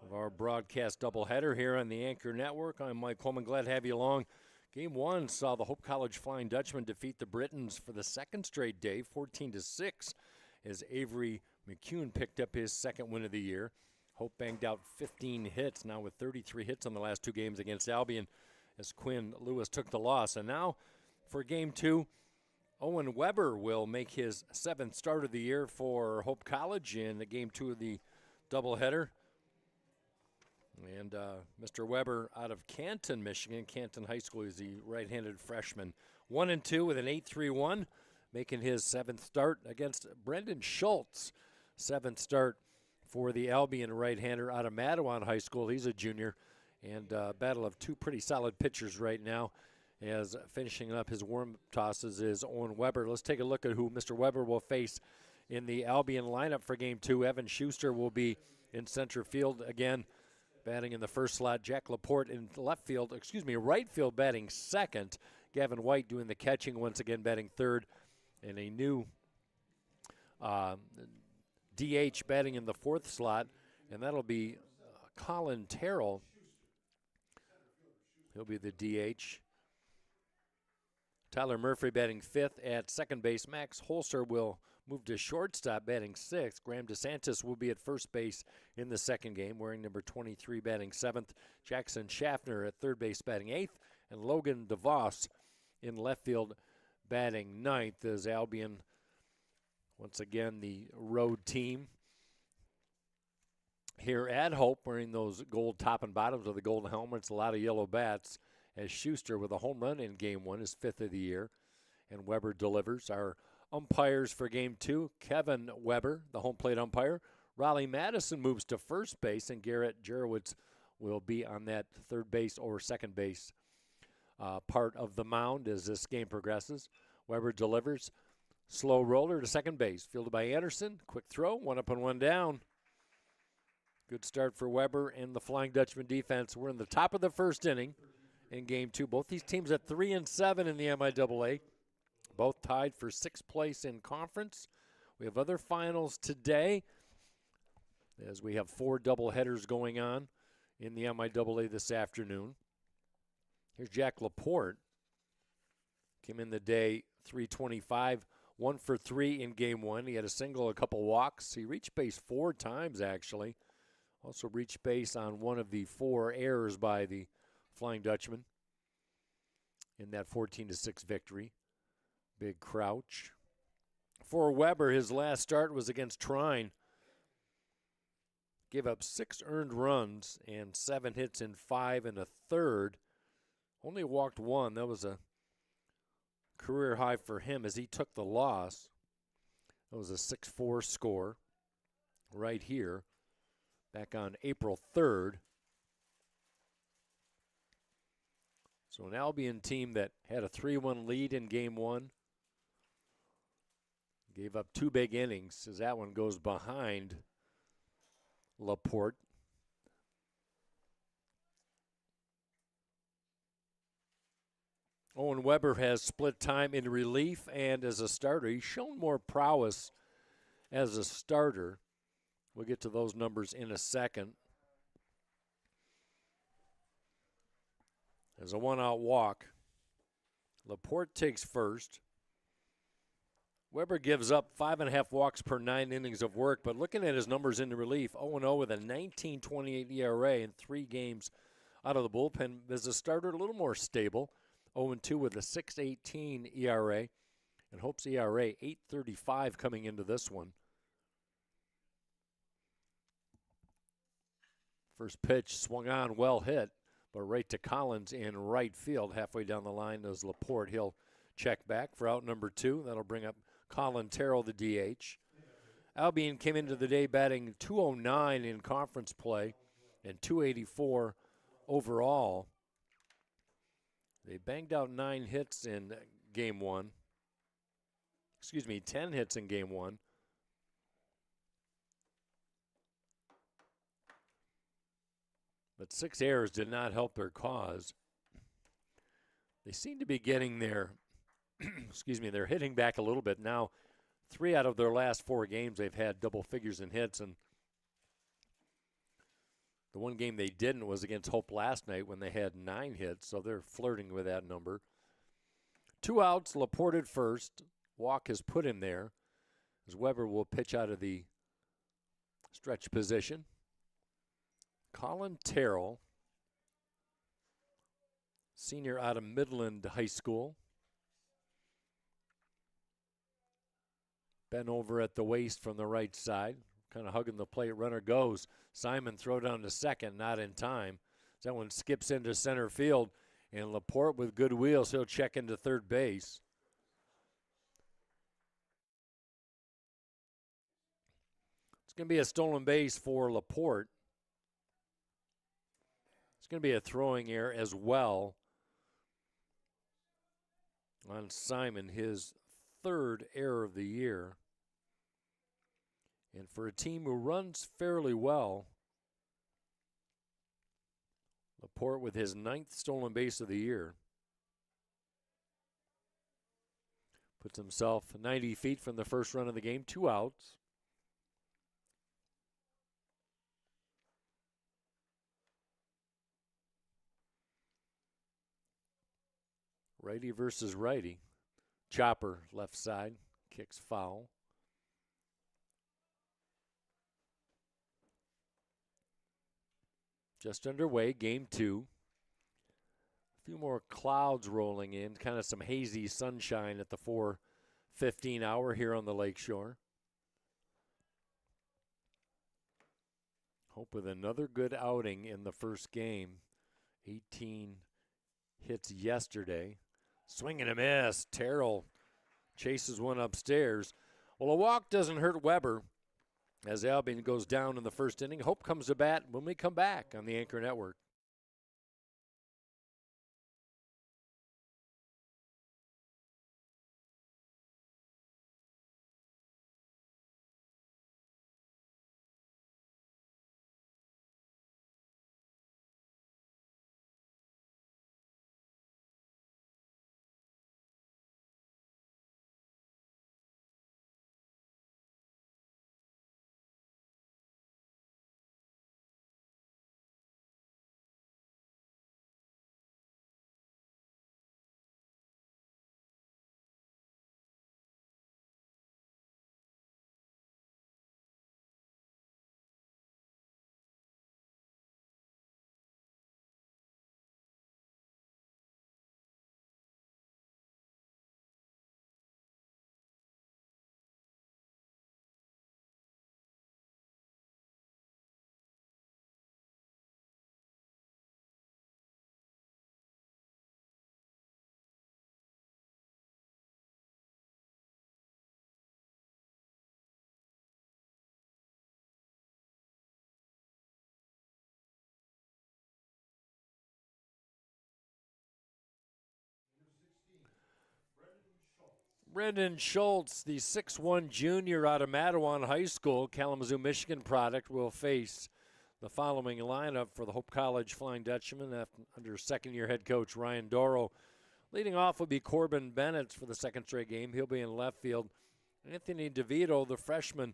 of our broadcast doubleheader here on the Anchor Network. I'm Mike Coleman, glad to have you along. Game 1 saw the Hope College Flying Dutchman defeat the Britons for the second straight day, 14-6, as Avery McCune picked up his second win of the year. Hope banged out 15 hits, now with 33 hits on the last two games against Albion, as Quinn Lewis took the loss. And now for Game 2, Owen Weber will make his 7th start of the year for Hope College in the Game 2 of the doubleheader. And Mr. Weber out of Canton, Michigan. Canton High School is the right-handed freshman. 1-2 with an 8.31, making his 7th start against Brendan Schultz. 7th start for the Albion right-hander out of Mattawan High School. He's a junior. And battle of two pretty solid pitchers right now. As finishing up his warm tosses is Owen Weber. Let's take a look at who Mr. Weber will face in the Albion lineup for Game 2. Evan Schuster will be in center field again, batting in the first slot. Jack Laporte in right field batting second. Gavin White doing the catching once again, batting third. And a new DH batting in the fourth slot, and that'll be Colin Terrell. He'll be the DH. Tyler Murphy batting fifth at second base. Max Holzer will move to shortstop, batting sixth. Graham DeSantis will be at first base in the second game, wearing number 23, batting seventh. Jackson Schaffner at third base, batting eighth. And Logan DeVos in left field, batting ninth, as Albion, once again, the road team here at Hope, wearing those gold top and bottoms of the golden helmets, a lot of yellow bats, as Schuster with a home run in Game 1, his 5th of the year. And Weber delivers. Our umpires for Game 2, Kevin Weber, the home plate umpire. Raleigh Madison moves to first base, and Garrett Jerowitz will be on that third base or second base part of the mound as this game progresses. Weber delivers. Slow roller to second base, fielded by Anderson. Quick throw, one up and one down. Good start for Weber and the Flying Dutchman defense. We're in the top of the first inning in Game 2. Both these teams at 3-7 in the MIAA. Both tied for 6th place in conference. We have other finals today, as we have 4 doubleheaders going on in the MIAA this afternoon. Here's Jack Laporte. Came in the day 325, 1 for 3 in Game 1. He had a single, a couple walks. He reached base 4 times, actually. Also reached base on one of the 4 errors by the Flying Dutchman in that 14-6 victory. Big crouch. For Weber, his last start was against Trine. Gave up 6 earned runs and 7 hits in 5 1/3. Only walked 1. That was a career high for him as he took the loss. That was a 6-4 score right here back on April 3rd. So an Albion team that had a 3-1 lead in Game 1 gave up 2 big innings as that one goes behind Laporte. Owen Weber has split time in relief and as a starter. He's shown more prowess as a starter. We'll get to those numbers in a second. As a 1-out walk, Laporte takes first. Weber gives up 5.5 walks per 9 innings of work, but looking at his numbers in the relief, 0-0 with a 19.28 ERA in 3 games out of the bullpen. As a starter, a little more stable, 0-2 with a 6.18 ERA, and Hope's ERA 8.35 coming into this one. First pitch swung on, well hit, but right to Collins in right field. Halfway down the line is Laporte. He'll check back for out number 2. That'll bring up Colin Terrell, the DH. Albion came into the day batting .209 in conference play and .284 overall. They banged out 9 hits in Game 1. 10 hits in Game 1. But 6 errors did not help their cause. They seem to be getting their excuse me, they're hitting back a little bit now. 3 out of their last 4 games, they've had double figures in hits, and the one game they didn't was against Hope last night when they had 9 hits, so they're flirting with that number. 2 outs, Laporte at first. Walk has put him there, as Weber will pitch out of the stretch position. Colin Terrell, senior out of Midland High School. Bent over at the waist from the right side, kind of hugging the plate. Runner goes. Simon throw down to second, not in time. That one skips into center field, and Laporte with good wheels, he'll check into third base. It's going to be a stolen base for Laporte. It's going to be a throwing error as well on Simon, his 3rd error of the year. And for a team who runs fairly well, Laporte with his 9th stolen base of the year. Puts himself 90 feet from the first run of the game, 2 outs. Righty versus righty. Chopper left side, kicks foul. Just underway, game 2. A few more clouds rolling in, kind of some hazy sunshine at the 4:15 hour here on the lakeshore. Hope with another good outing in the first game. 18 hits yesterday. Swing and a miss. Terrell chases one upstairs. Well, a walk doesn't hurt Weber as Albion goes down in the first inning. Hope comes to bat when we come back on the Anchor Network. Brendan Schultz, the 6'1 junior out of Mattawan High School, Kalamazoo, Michigan product, will face the following lineup for the Hope College Flying Dutchman under second-year head coach Ryan Doro. Leading off will be Corbin Bennett for the second straight game. He'll be in left field. Anthony DeVito, the freshman,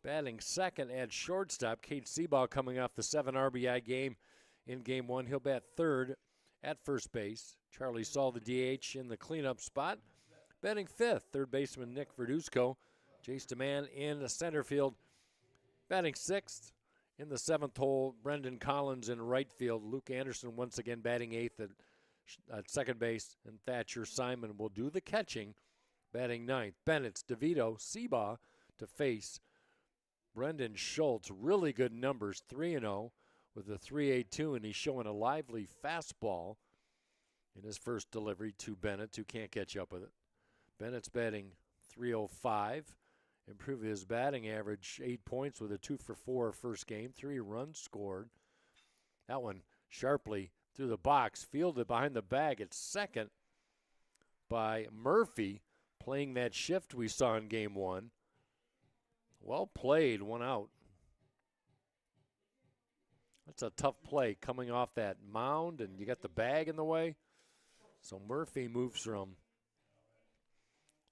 batting second at shortstop. Kate Seabaugh coming off the 7 RBI game in Game 1. He'll bat third at first base. Charlie Saul, the DH, in the cleanup spot. Batting fifth, third baseman Nick Verduzco. Jace DeMann in the center field. Batting sixth in the 7th hole, Brendan Collins in right field. Luke Anderson once again batting eighth at second base. And Thatcher Simon will do the catching, batting ninth. Bennett, DeVito, Seabaugh to face Brendan Schultz. Really good numbers, 3-0 with a 3.82, and he's showing a lively fastball in his first delivery to Bennett, who can't catch up with it. Bennett's batting .305, improved his batting average 8 points with a 2-for-4 first game, 3 runs scored. That one sharply through the box, fielded behind the bag at second by Murphy, playing that shift we saw in Game 1. Well played, 1 out. That's a tough play coming off that mound, and you got the bag in the way. So Murphy moves from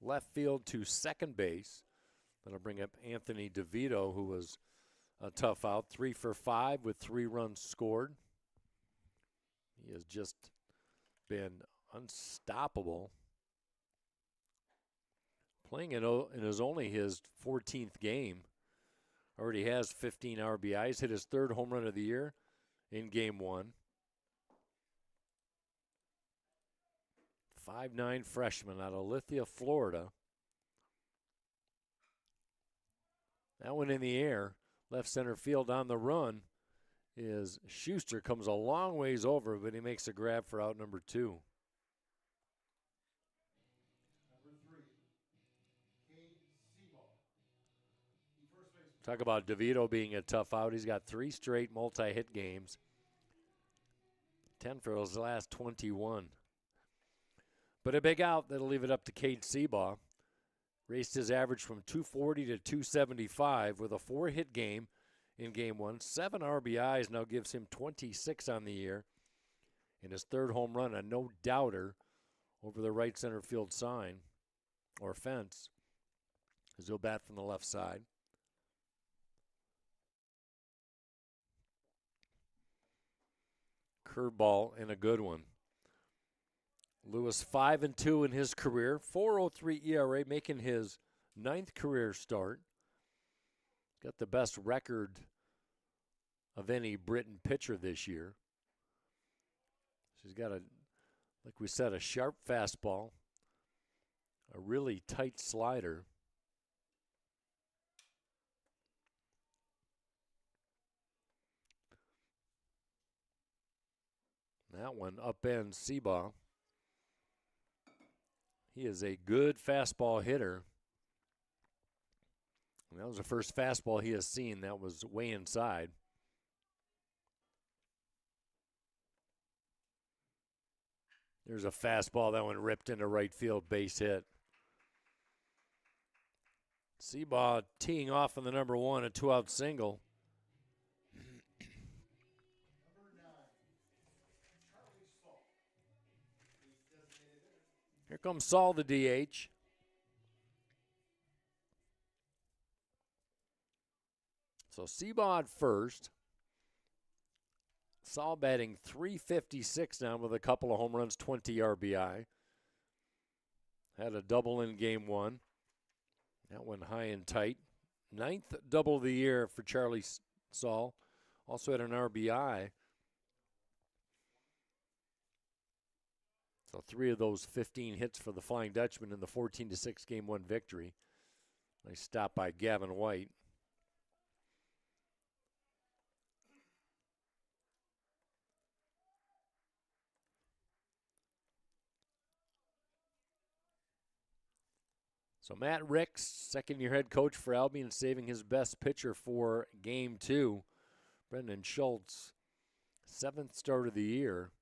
left field to second base. That'll bring up Anthony DeVito, who was a tough out. 3 for 5 with 3 runs scored. He has just been unstoppable. Playing in is only his 14th game. Already has 15 RBIs. Hit his 3rd home run of the year in Game 1. 5'9" freshman out of Lithia, Florida. That one in the air. Left center field on the run is Schuster. Comes a long ways over, but he makes a grab for out number 2. Number 3, Cade Seaball. The first baseman. Talk about DeVito being a tough out. He's got 3 straight multi-hit games. 10 for his last 21. But a big out that'll leave it up to Cade Seabaugh. Raced his average from 240 to 275 with a 4-hit game in Game 1. 7 RBIs now gives him 26 on the year. And his 3rd home run, a no-doubter over the right center field sign or fence as he'll bat from the left side. Curveball and a good one. Lewis 5-2 in his career, 4.03 ERA, making his 9th career start. Got the best record of any Britain pitcher this year. She's got like we said, a sharp fastball, a really tight slider. That one upends Seabaugh. He is a good fastball hitter. And that was the first fastball he has seen that was way inside. There's a fastball that one ripped into right field, base hit. Seabaugh teeing off on the number 1, a 2-out single. Number 9, Charlie Saul. He's designated hitter. Here comes Saul, the DH. So Seabaugh at first. Saul batting .356 now with a couple of home runs, 20 RBI. Had a double in Game 1. That one high and tight. 9th double of the year for Charlie Saul. Also had an RBI. So 3 of those 15 hits for the Flying Dutchman in the 14-6 Game 1 victory. Nice stop by Gavin White. So Matt Ricks, second-year head coach for Albion, saving his best pitcher for Game 2. Brendan Schultz, 7th start of the year.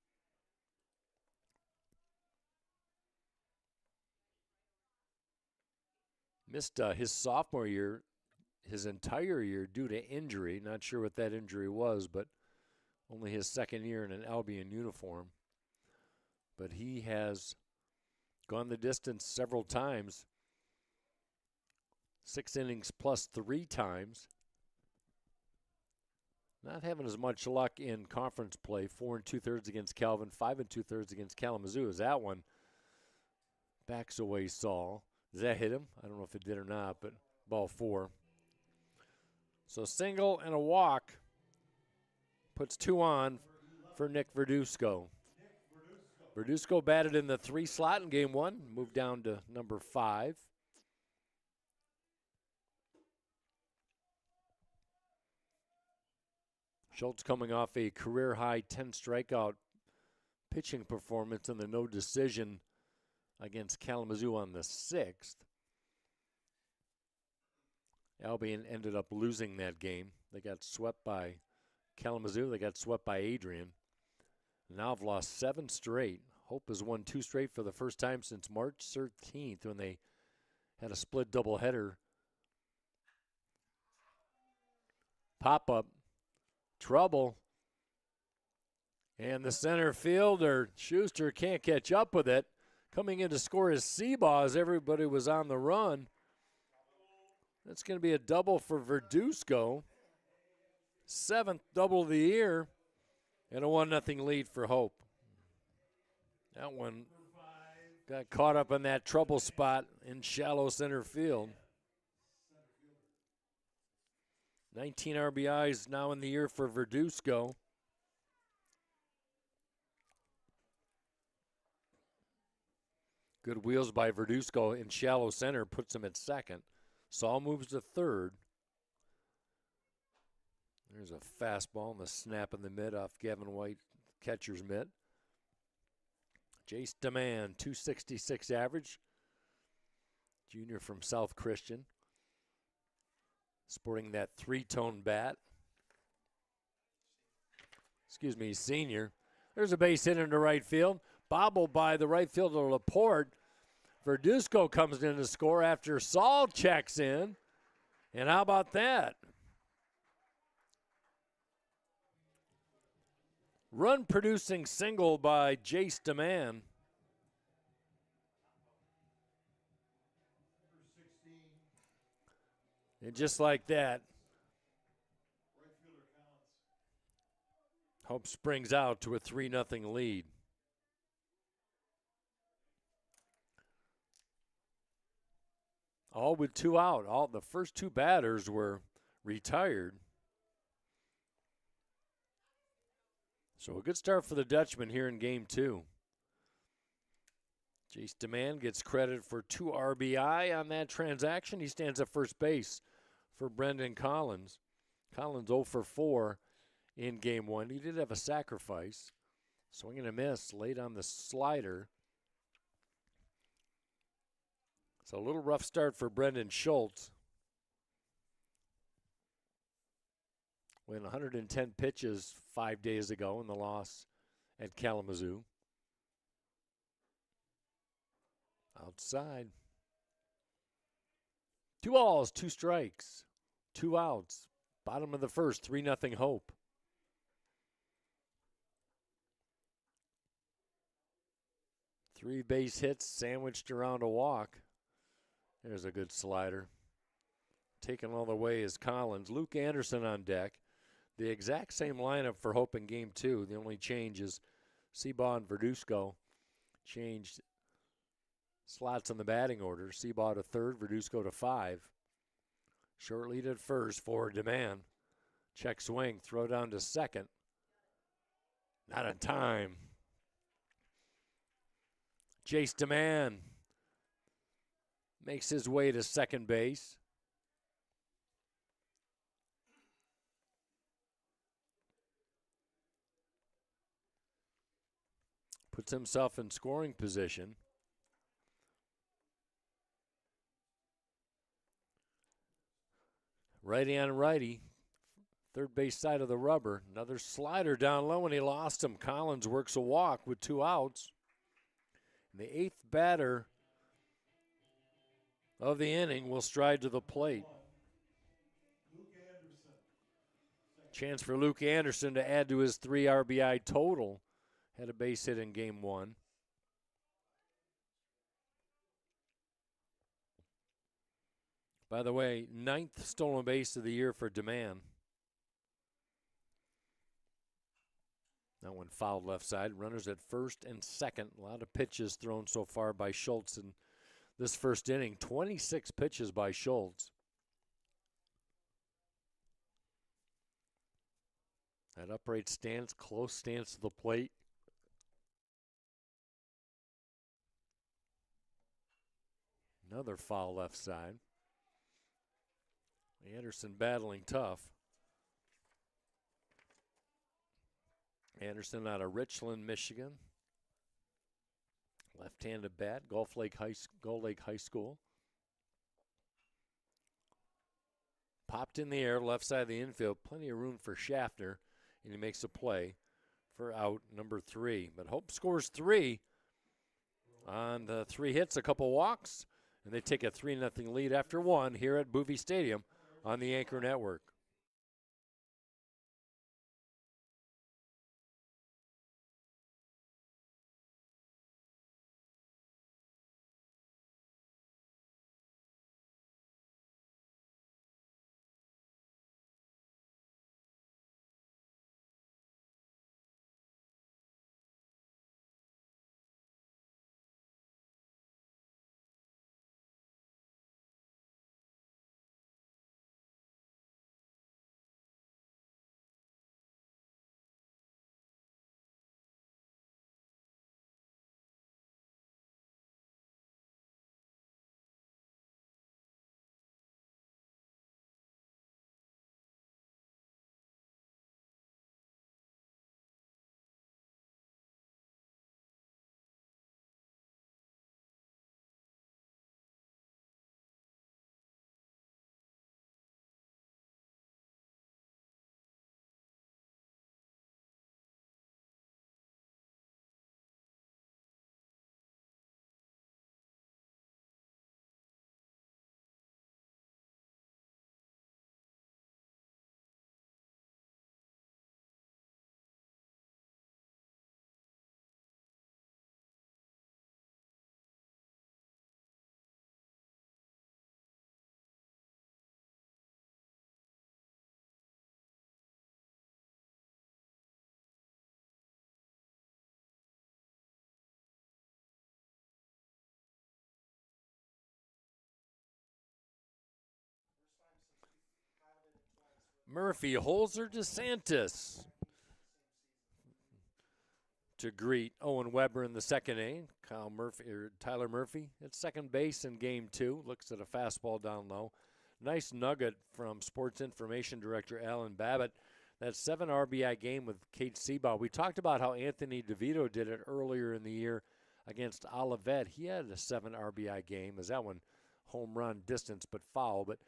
Missed his sophomore year, his entire year due to injury. Not sure what that injury was, but only his 2nd year in an Albion uniform. But he has gone the distance several times. 6 innings plus 3 times. Not having as much luck in conference play. 4 2/3 against Calvin, 5 2/3 against Kalamazoo. As that one backs away Saul. Does that hit him? I don't know if it did or not, but ball 4. So single and a walk puts 2 on for Nick Verduzco. Verduzco batted in the 3 slot in Game 1, moved down to number 5. Schultz coming off a career-high 10 strikeout pitching performance in the no decision against Kalamazoo on the 6th. Albion ended up losing that game. They got swept by Kalamazoo. They got swept by Adrian. Now have lost 7 straight. Hope has won 2 straight for the first time since March 13th when they had a split doubleheader. Pop-up. Trouble. And the center fielder, Schuster, can't catch up with it. Coming in to score is Seabaugh as everybody was on the run. That's going to be a double for Verduzco. 7th double of the year, and a 1-0 lead for Hope. That one got caught up in that trouble spot in shallow center field. 19 RBIs now in the year for Verduzco. Good wheels by Verduzco in shallow center puts him at second. Saul moves to third. There's a fastball and the snap in the mid off Gavin White, catcher's mitt. Jace DeMann, 266 average. Junior from South Christian. Sporting that three-tone bat. Excuse me, senior. There's a base hit into right field. Bobbled by the right fielder Laporte. Verduzco comes in to score after Saul checks in. And how about that? Run-producing single by Jace DeMann. And just like that, Hope springs out to a 3-0 lead. All with 2 out. All the first 2 batters were retired. So a good start for the Dutchman here in game 2. Jace DeMann gets credit for 2 RBI on that transaction. He stands at first base for Brendan Collins. Collins 0 for 4 in game 1. He did have a sacrifice. Swing and a miss late on the slider. So a little rough start for Brendan Schultz. Went 110 pitches 5 days ago in the loss at Kalamazoo. Outside. 2 balls, 2 strikes, 2 outs. Bottom of the first, 3-0 Hope. Three base hits sandwiched around a walk. There's a good slider. Taken all the way is Collins. Luke Anderson on deck. The exact same lineup for Hope in game 2. The only change is Seabaugh and Verduzco changed slots in the batting order. Seabaugh to third, Verduzco to 5. Short lead at first for DeMann. Check swing, throw down to second. Not in time. Jace DeMann makes his way to second base. Puts himself in scoring position. Righty on righty. Third base side of the rubber. Another slider down low, and he lost him. Collins works a walk with 2 outs. And the 8th batter of the inning will stride to the plate. Chance for Luke Anderson to add to his 3 RBI total. Had a base hit in game 1. By the way, 9th stolen base of the year for DeMann. That one fouled left side. Runners at first and second. A lot of pitches thrown so far by Schultz in this first inning. 26 pitches by Schultz. That upright stance, close stance to the plate. Another foul left side. Anderson battling tough. Anderson out of Richland, Michigan. Left-handed bat, Gull Lake High School. Popped in the air, left side of the infield. Plenty of room for Schaffner, and he makes a play for out number 3. But Hope scores 3 on the 3 hits, a couple walks, and they take a 3-0 lead after 1 here at Boovie Stadium on the Anchor Network. Murphy, Holzer, DeSantis to greet Owen Weber in the second inning. Tyler Murphy at second base in game 2. Looks at a fastball down low. Nice nugget from Sports Information Director Alan Babbitt. That 7 RBI game with Kate Seabaugh. We talked about how Anthony DeVito did it earlier in the year against Olivet. He had a 7 RBI game. As that one home run distance but foul. But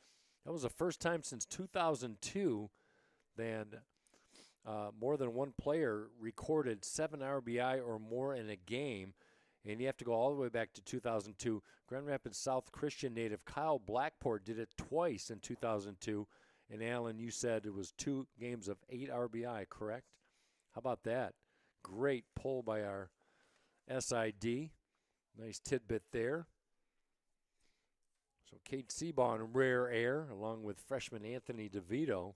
that was the first time since 2002 that more than one player recorded 7 RBI or more in a game. And you have to go all the way back to 2002. Grand Rapids South Christian native Kyle Blackport did it twice in 2002. And Alan, you said it was 2 games of 8 RBI, correct? How about that? Great pull by our SID. Nice tidbit there. So Kate Seabaugh in rare air, along with freshman Anthony DeVito.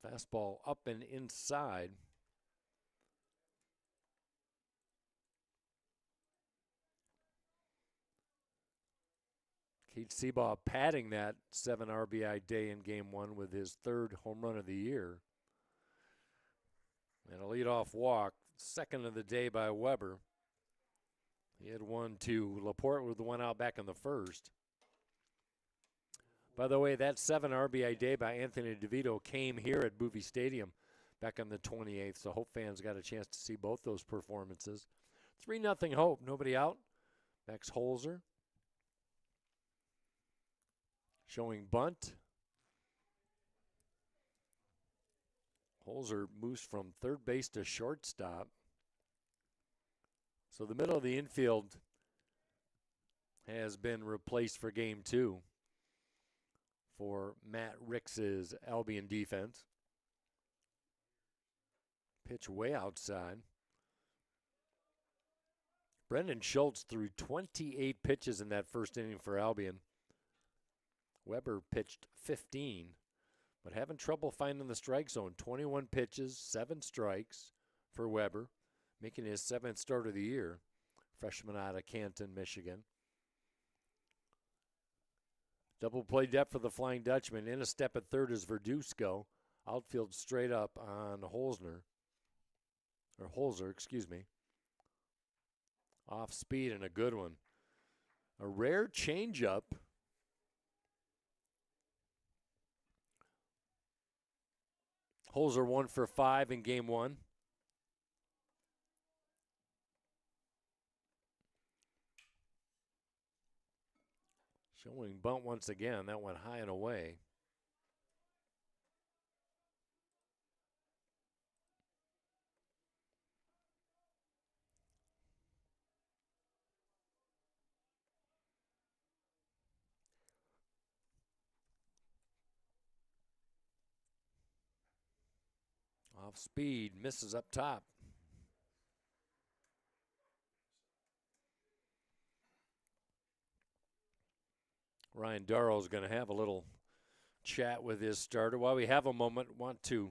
Fastball up and inside. Kate Seabaugh padding that 7 RBI day in game 1 with his 3rd home run of the year. And a leadoff walk, 2nd of the day by Weber. He had 1 to Laporte with the 1 out back in the 1st. By the way, that 7 RBI day by Anthony DeVito came here at Boovie Stadium back on the 28th, so Hope fans got a chance to see both those performances. 3-0 Hope, nobody out. Max Holzer showing bunt. Holzer moves from third base to shortstop. So the middle of the infield has been replaced for game 2 for Matt Ricks's Albion defense. Pitch way outside. Brendan Schultz threw 28 pitches in that first inning for Albion. Weber pitched 15, but having trouble finding the strike zone. 21 pitches, 7 strikes for Weber, making his 7th start of the year. Freshman out of Canton, Michigan. Double play depth for the Flying Dutchman. In a step at third is Verduzco. Outfield straight up on Holzer, excuse me. Off speed and a good one. A rare changeup. Holzer 1 for 5 in game 1. Showing bunt once again. That went high and away. Off speed, misses up top. Ryan Darrow is going to have a little chat with his starter. While we have a moment, want to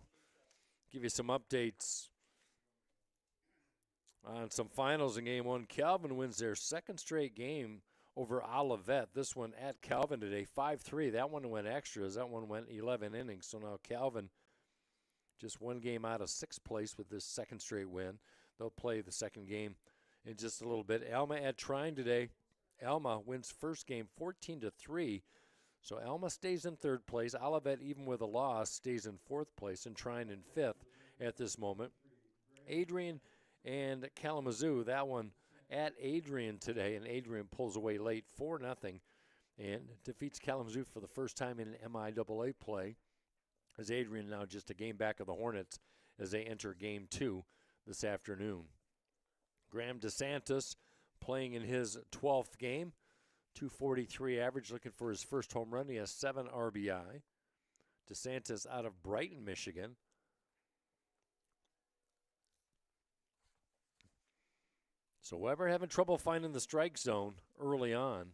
give you some updates on some finals in game 1. Calvin wins their 2nd straight game over Olivet. This one at Calvin today, 5-3. That one went extras. That one went 11 innings. So now Calvin just 1 game out of 6th place with this 2nd straight win. They'll play the 2nd game in just a little bit. Alma at Trine today. Alma wins first game 14-3. So Alma stays in 3rd place. Olivet, even with a loss, stays in 4th place, and Trine in 5th at this moment. Adrian and Kalamazoo, that one at Adrian today, and Adrian pulls away late 4-0 and defeats Kalamazoo for the first time in MIAA play, as Adrian now just a game back of the Hornets as they enter game 2 this afternoon. Graham DeSantis playing in his 12th game, 243 average, looking for his first home run. He has 7 RBI. DeSantis out of Brighton, Michigan. So Weber having trouble finding the strike zone early on.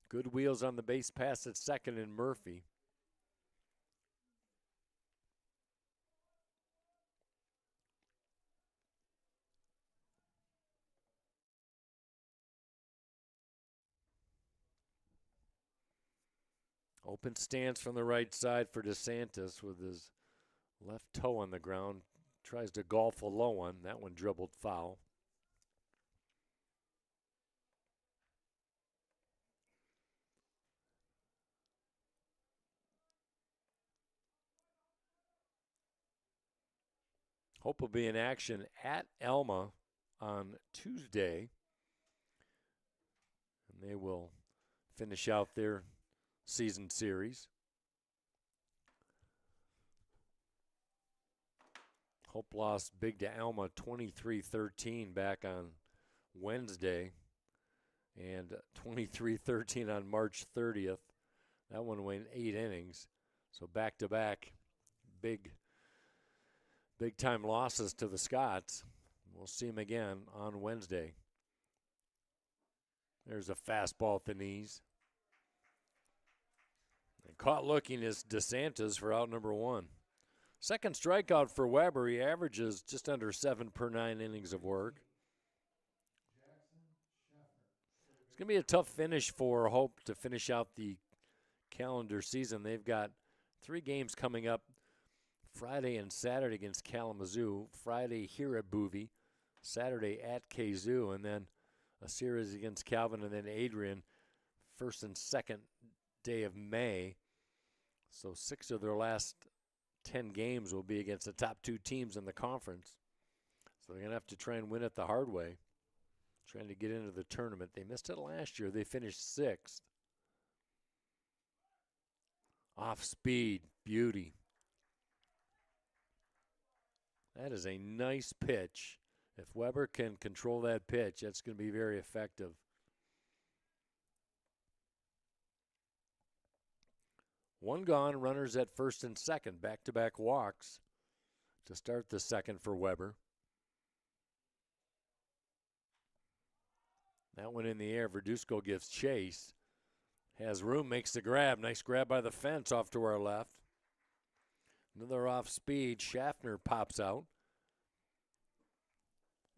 Good wheels on the base pass at second in Murphy. Open stance from the right side for DeSantis with his left toe on the ground. Tries to golf a low one. That one dribbled foul. Hope will be in action at Elma on Tuesday. And they will finish out their season series. Hope lost big to Alma 23-13 back on Wednesday and 23-13 on March 30th. That one went 8 innings. So back-to-back big time losses to the Scots. We'll see them again on Wednesday. There's a fastball at the knees. And caught looking is DeSantis for out number 1. Second strikeout for Weber. He averages just under 7 per 9 innings of work. It's going to be a tough finish for Hope to finish out the calendar season. They've got 3 games coming up Friday and Saturday against Kalamazoo, Friday here at Boovie, Saturday at Kazoo, and then a series against Calvin and then Adrian, first and second day of May. So 6 of their last 10 games will be against the top 2 teams in the conference. So they're going to have to try and win it the hard way, trying to get into the tournament. They missed it last year. They finished 6th. Off speed, beauty. That is a nice pitch. If Weber can control that pitch, that's going to be very effective. One gone, runners at first and second. Back-to-back walks to start the second for Weber. That one in the air. Verduzco gives chase. Has room, makes the grab. Nice grab by the fence off to our left. Another off speed. Schaffner pops out.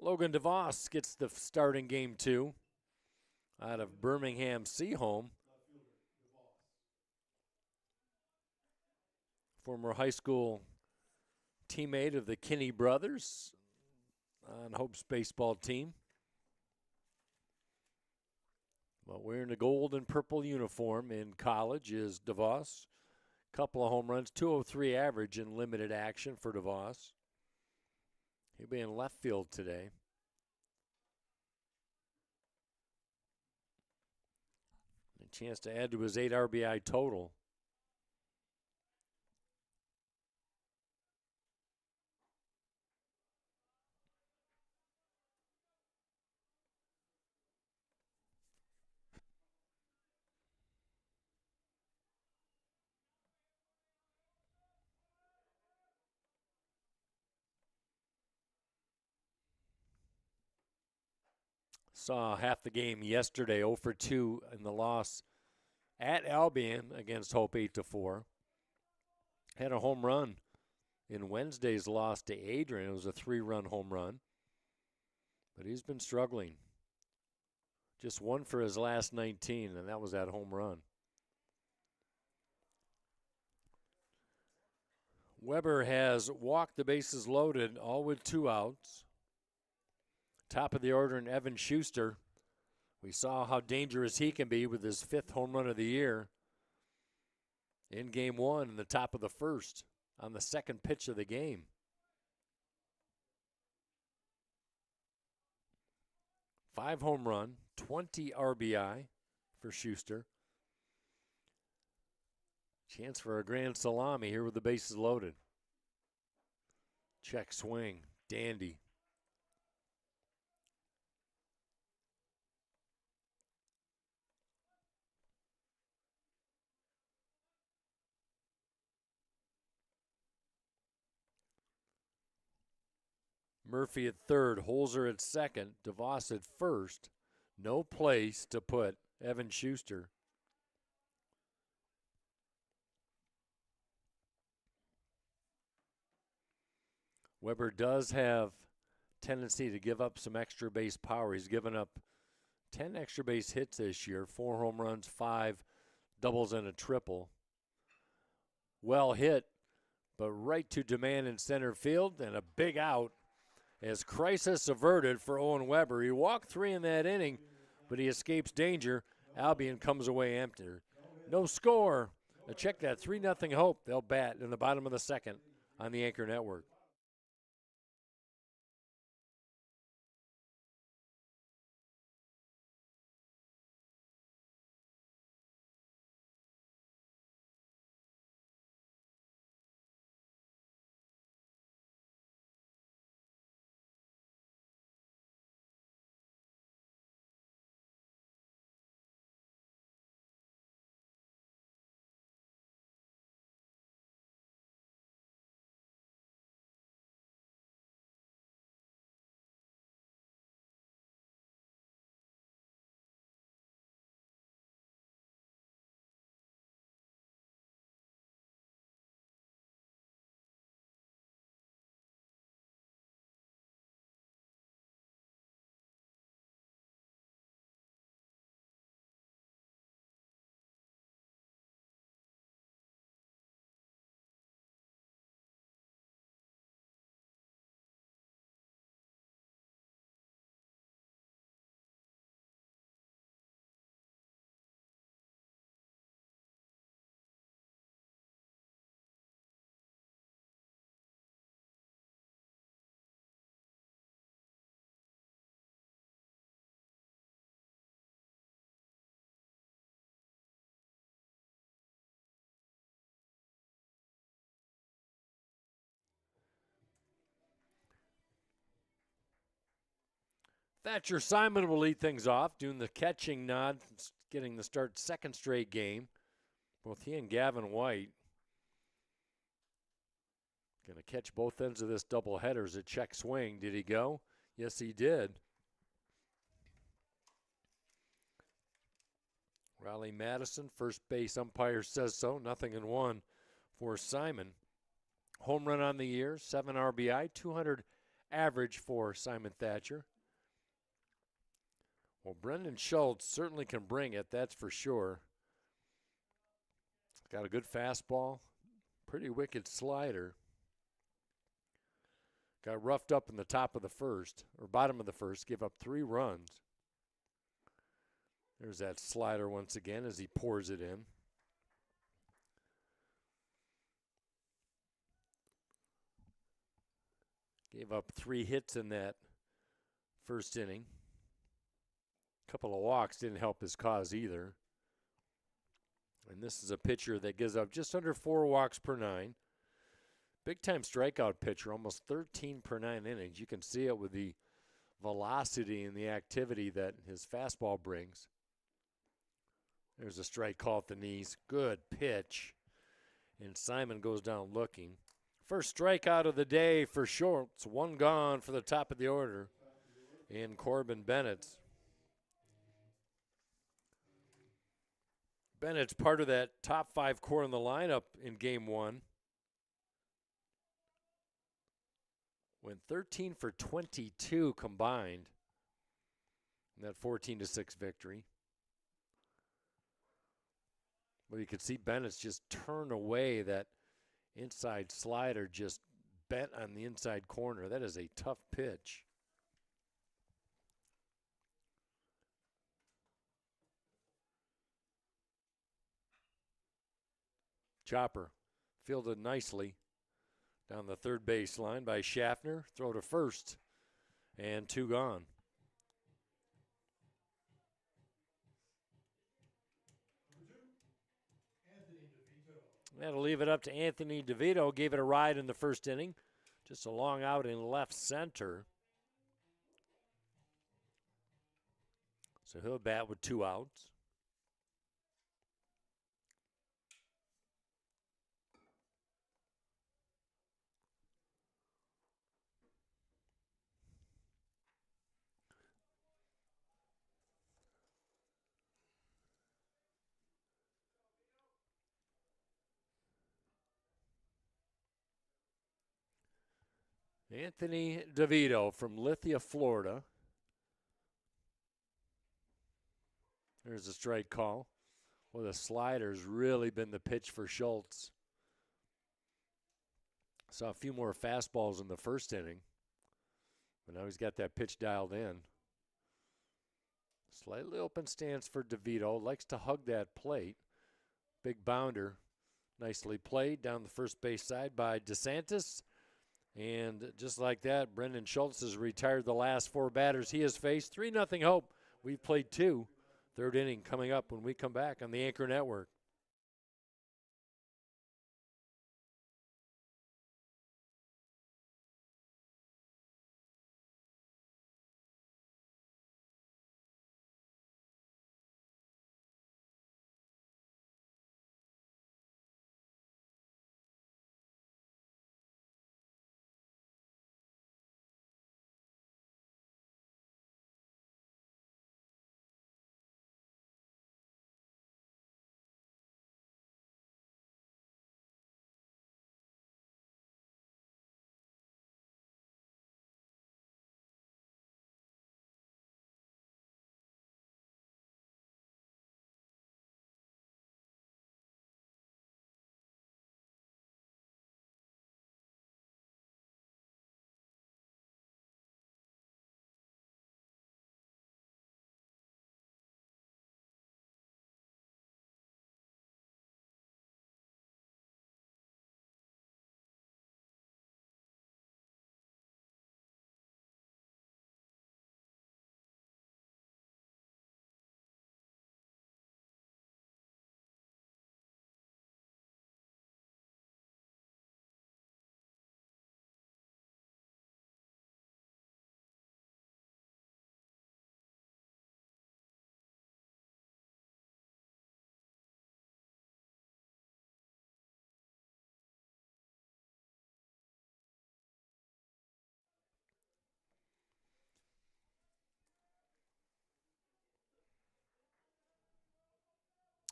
Logan DeVos gets the start in game 2 out of Birmingham Seaholm. Former high school teammate of the Kinney brothers on Hope's baseball team. Well, wearing the gold and purple uniform in college is DeVos. Couple of home runs, 203 average in limited action for DeVos. He'll be in left field today. A chance to add to his 8 RBI total. Saw half the game yesterday, 0 for 2 in the loss at Albion against Hope 8-4. Had a home run in Wednesday's loss to Adrian. It was a 3-run home run. But he's been struggling. Just 1 for his last 19, and that was that home run. Weber has walked the bases loaded, all with 2 outs. Top of the order in Evan Schuster. We saw how dangerous he can be with his 5th home run of the year in game 1 in the top of the 1st on the 2nd pitch of the game. Five home run, 20 RBI for Schuster. Chance for a grand salami here with the bases loaded. Check swing, dandy. Murphy at third, Holzer at second, DeVos at first. No place to put Evan Schuster. Weber does have tendency to give up some extra base power. He's given up 10 extra base hits this year, 4 home runs, 5 doubles, and a triple. well hit, but right to demand in center field, and a big out as crisis averted for Owen Weber. He walked 3 in that inning, but he escapes danger. Albion comes away empty. No score. Now check that 3-0 Hope. They'll bat in the bottom of the second on the Anchor Network. Thatcher Simon will lead things off, doing the catching nod, getting the start second straight game. Both he and Gavin White going to catch both ends of this doubleheader as a check swing. Did he go? Yes, he did. Riley Madison, first base umpire says so. 0-1 for Simon. Home run on the year, 7 RBI, 200 average for Simon Thatcher. Well, Brendan Schultz certainly can bring it, that's for sure. Got a good fastball, pretty wicked slider. Got roughed up in the top of the first, or bottom of the first, give up 3 runs. There's that slider once again as he pours it in. Gave up 3 hits in that first inning. A couple of walks didn't help his cause either. And this is a pitcher that gives up just under 4 walks per 9. Big-time strikeout pitcher, almost 13 per 9 innings. You can see it with the velocity and the activity that his fastball brings. There's a strike call at the knees. Good pitch. And Simon goes down looking. First strikeout of the day for Schultz. 1 gone for the top of the order. And Corbin Bennett's. Bennett's part of that top 5 core in the lineup in Game 1. Went 13 for 22 combined in that 14-6 victory. Well, you could see Bennett's just turn away that inside slider, just bent on the inside corner. That is a tough pitch. Chopper fielded nicely down the third baseline by Schaffner. Throw to first, and 2 gone. That'll leave it up to Anthony DeVito. Gave it a ride in the first inning. Just a long out in left center. So he'll bat with 2 outs. Anthony DeVito from Lithia, Florida. There's a strike call. Well, the slider's really been the pitch for Schultz. Saw a few more fastballs in the first inning, but now he's got that pitch dialed in. Slightly open stance for DeVito. Likes to hug that plate. Big bounder. Nicely played down the first base side by DeSantis. And just like that, Brendan Schultz has retired the last 4 batters he has faced. 3-0 Hope. We've played 2. Third inning coming up when we come back on the Anchor Network.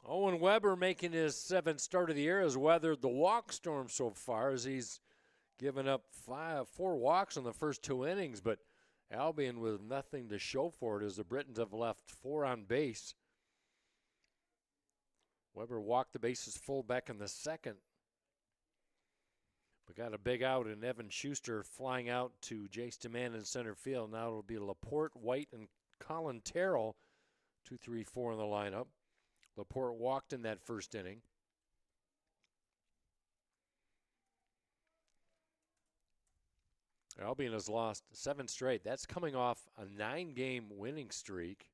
Owen Weber, making his 7th start of the year, has weathered the walk storm so far as he's given up 4 walks in the first 2 innings, but Albion with nothing to show for it as the Britons have left 4 on base. Weber walked the bases full back in the 2nd. We got a big out, and Evan Schuster flying out to Jace DeMann in center field. Now it'll be Laporte, White, and Colin Terrell, 2, 3, 4 in the lineup. Laporte walked in that first inning. Albion has lost 7 straight. That's coming off a 9-game winning streak.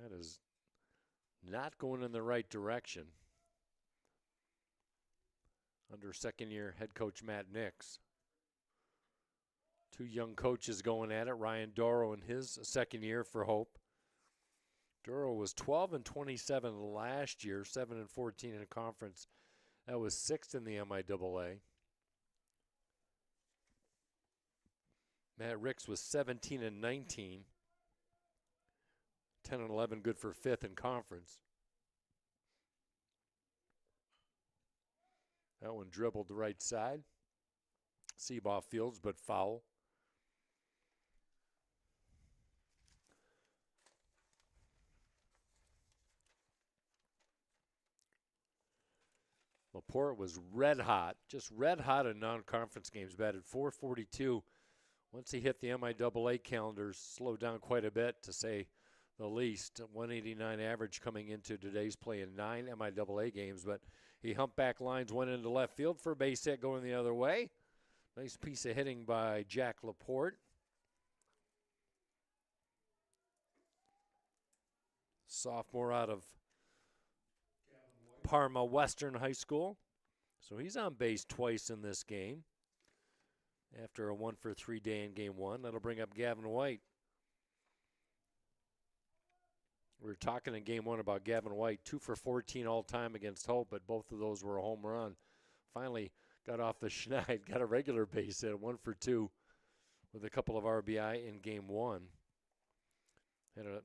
That is not going in the right direction under second-year head coach Matt Nix. 2 young coaches going at it. Ryan Doro in his second year for Hope. Doro was 12-27 last year, 7-14 in a conference. That was 6th in the MIAA. Matt Ricks was 17-19. 10-11 good for 5th in conference. That one dribbled the right side. Seabaugh fields, but foul. Laporte was red hot, just red hot in non-conference games. Batted .442. Once he hit the MIAA calendars, slowed down quite a bit, to say the least. 189 average coming into today's play in 9 MIAA games, but he humped back lines, went into left field for a base hit going the other way. Nice piece of hitting by Jack Laporte. Sophomore out of Parma Western High School. So he's on base twice in this game after a 1-for-3 day in game 1. That'll bring up Gavin White. We were talking in game 1 about Gavin White, 2-for-14 all time against Hope, but both of those were a home run. Finally got off the schneid, got a regular base hit, 1-for-2 with a couple of RBI in game 1. Had an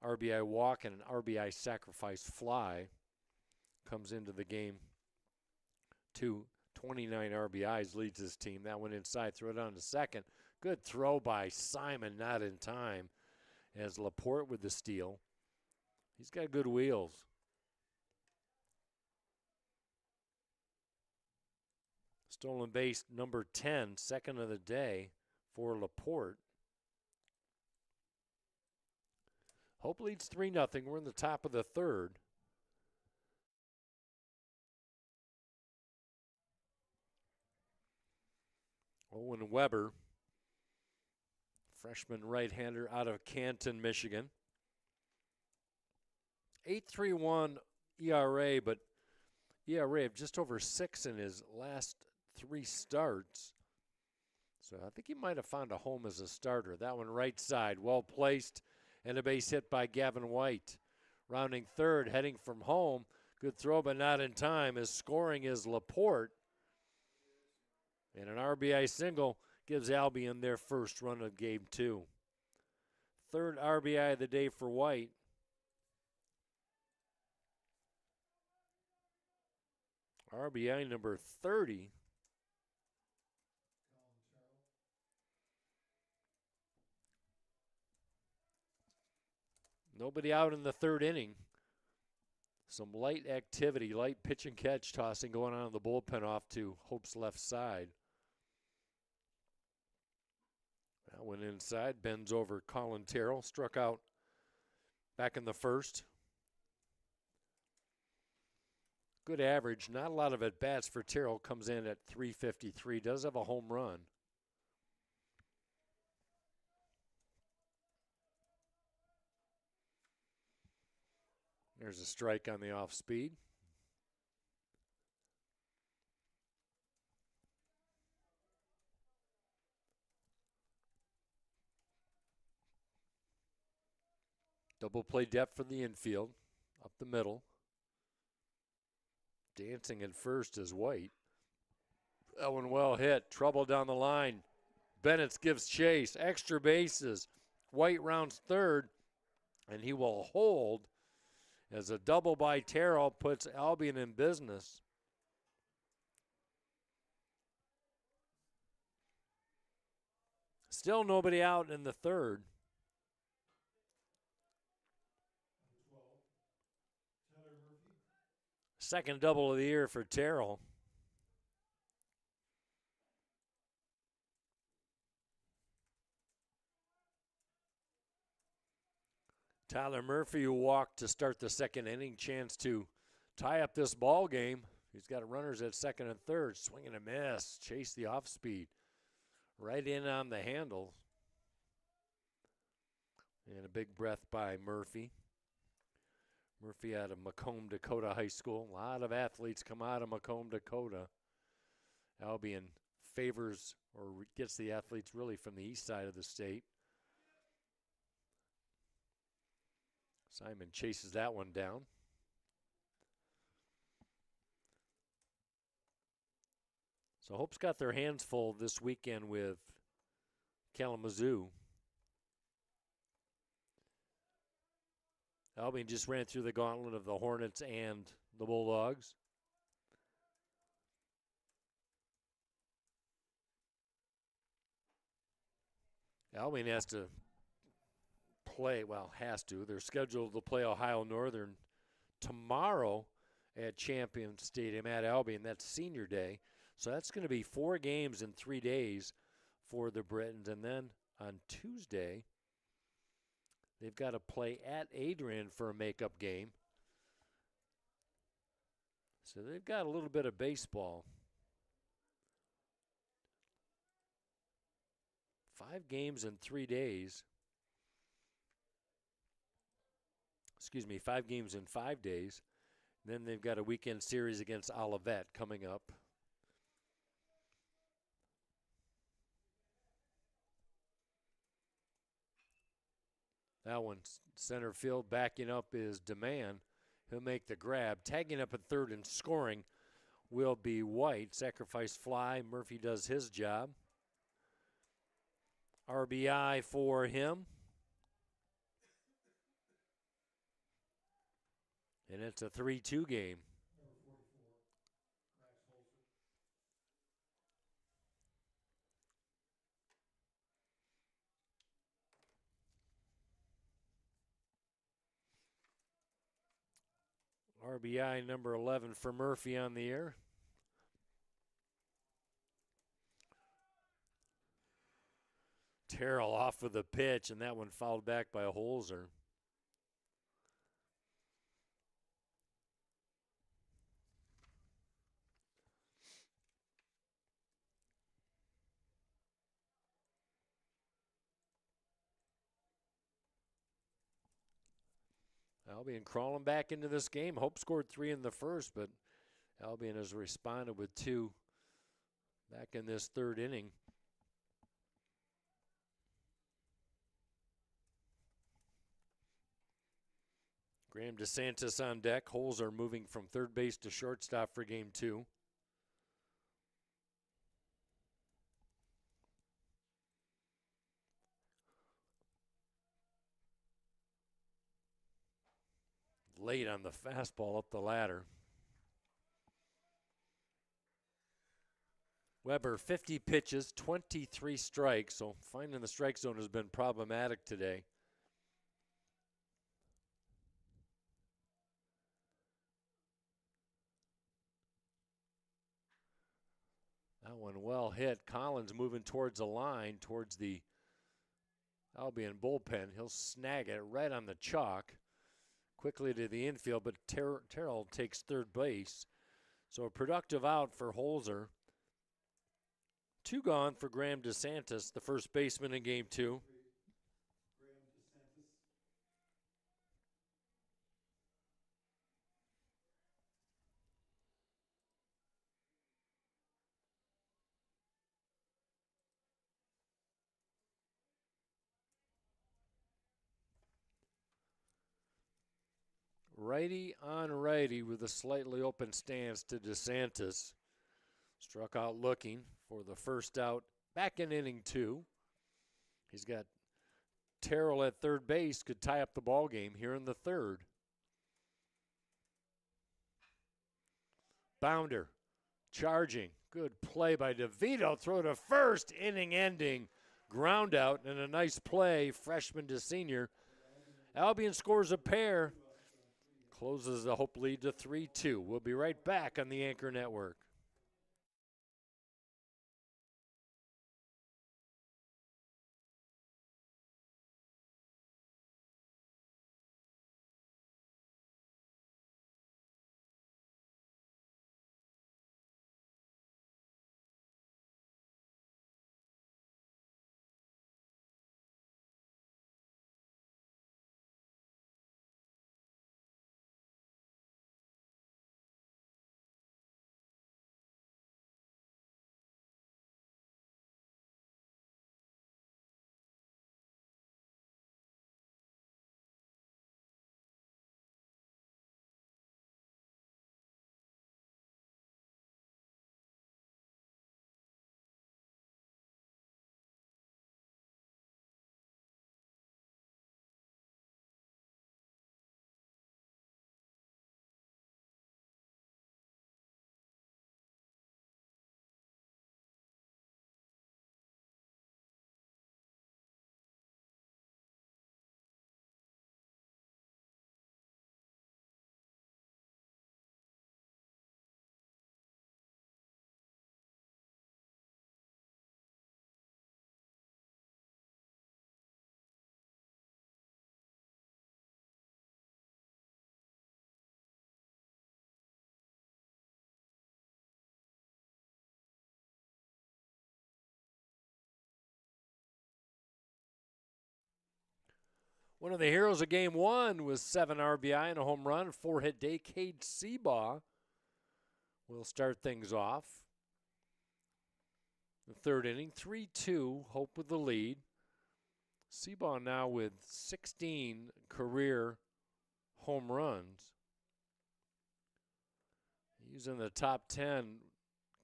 RBI walk and an RBI sacrifice fly. Comes into the game 29 RBIs, leads his team. That went inside, throw it on to second. Good throw by Simon, not in time, as Laporte with the steal. He's got good wheels. Stolen base number 10, second of the day for Laporte. Hope leads 3-0. We're in the top of the third. Owen Weber, freshman right-hander out of Canton, Michigan. 8.31 ERA, but ERA of just over 6 in his last 3 starts. So I think he might have found a home as a starter. That one right side, well placed, and a base hit by Gavin White. Rounding third, heading from home. Good throw, but not in time, as scoring is Laporte. And an RBI single gives Albion their first run of game 2. Third RBI of the day for White. RBI number 30. Nobody out in the third inning. Some light activity, light pitch and catch tossing going on in the bullpen off to Hope's left side. That one inside, bends over Colin Terrell, struck out back in the first. Good average, not a lot of at-bats for Terrell, comes in at .353, does have a home run. There's a strike on the off speed. Double play depth for the infield, up the middle. Dancing at first is White. That one well hit, trouble down the line. Bennett gives chase, extra bases. White rounds third, and he will hold as a double by Terrell puts Albion in business. Still nobody out in the third. Second double of the year for Terrell. Tyler Murphy walked to start the second inning. Chance to tie up this ball game. He's got runners at second and third. Swing and a miss. Chase the off speed. Right in on the handle. And a big breath by Murphy. Murphy out of Macomb, Dakota High School. A lot of athletes come out of Macomb, Dakota. Albion favors or gets the athletes really from the east side of the state. Simon chases that one down. So Hope's got their hands full this weekend with Kalamazoo. Albion just ran through the gauntlet of the Hornets and the Bulldogs. Albion has to play, well, has to. They're scheduled to play Ohio Northern tomorrow at Champion Stadium at Albion. That's senior day. So that's going to be 4 games in 3 days for the Britons. And then on Tuesday, they've got to play at Adrian for a makeup game. So they've got a little bit of baseball. 5 games in 3 days. 5 games in 5 days. Then they've got a weekend series against Olivet coming up. That one, center field, backing up is Demand. He'll make the grab. Tagging up at third and scoring will be White. Sacrifice fly. Murphy does his job. RBI for him. And it's a 3-2 game. RBI number 11 for Murphy on the air. Terrell off of the pitch, and that one fouled back by Holzer. Albion crawling back into this game. Hope scored 3 in the first, but Albion has responded with 2 back in this third inning. Graham DeSantis on deck. Holzer moving from third base to shortstop for game 2. Late on the fastball up the ladder. Weber, 50 pitches, 23 strikes, so finding the strike zone has been problematic today. That one well hit. Collins moving towards the line, towards the Albion bullpen. He'll snag it right on the chalk. Quickly to the infield, but Terrell takes third base. So a productive out for Holzer. 2 gone for Graham DeSantis, the first baseman in game 2. Righty on righty with a slightly open stance to DeSantis. Struck out looking for the first out back in inning 2. He's got Terrell at third base, could tie up the ball game here in the third. Bounder charging. Good play by DeVito. Throw to first. Inning ending. Ground out and a nice play, freshman to senior. Albion scores a pair. Closes the Hope lead to 3-2. We'll be right back on the Anchor Network. One of the heroes of game 1 was 7 RBI and a home run, 4-hit day. Cade Seabaugh will start things off. The third inning, 3-2, Hope with the lead. Seabaugh now with 16 career home runs. He's in the top 10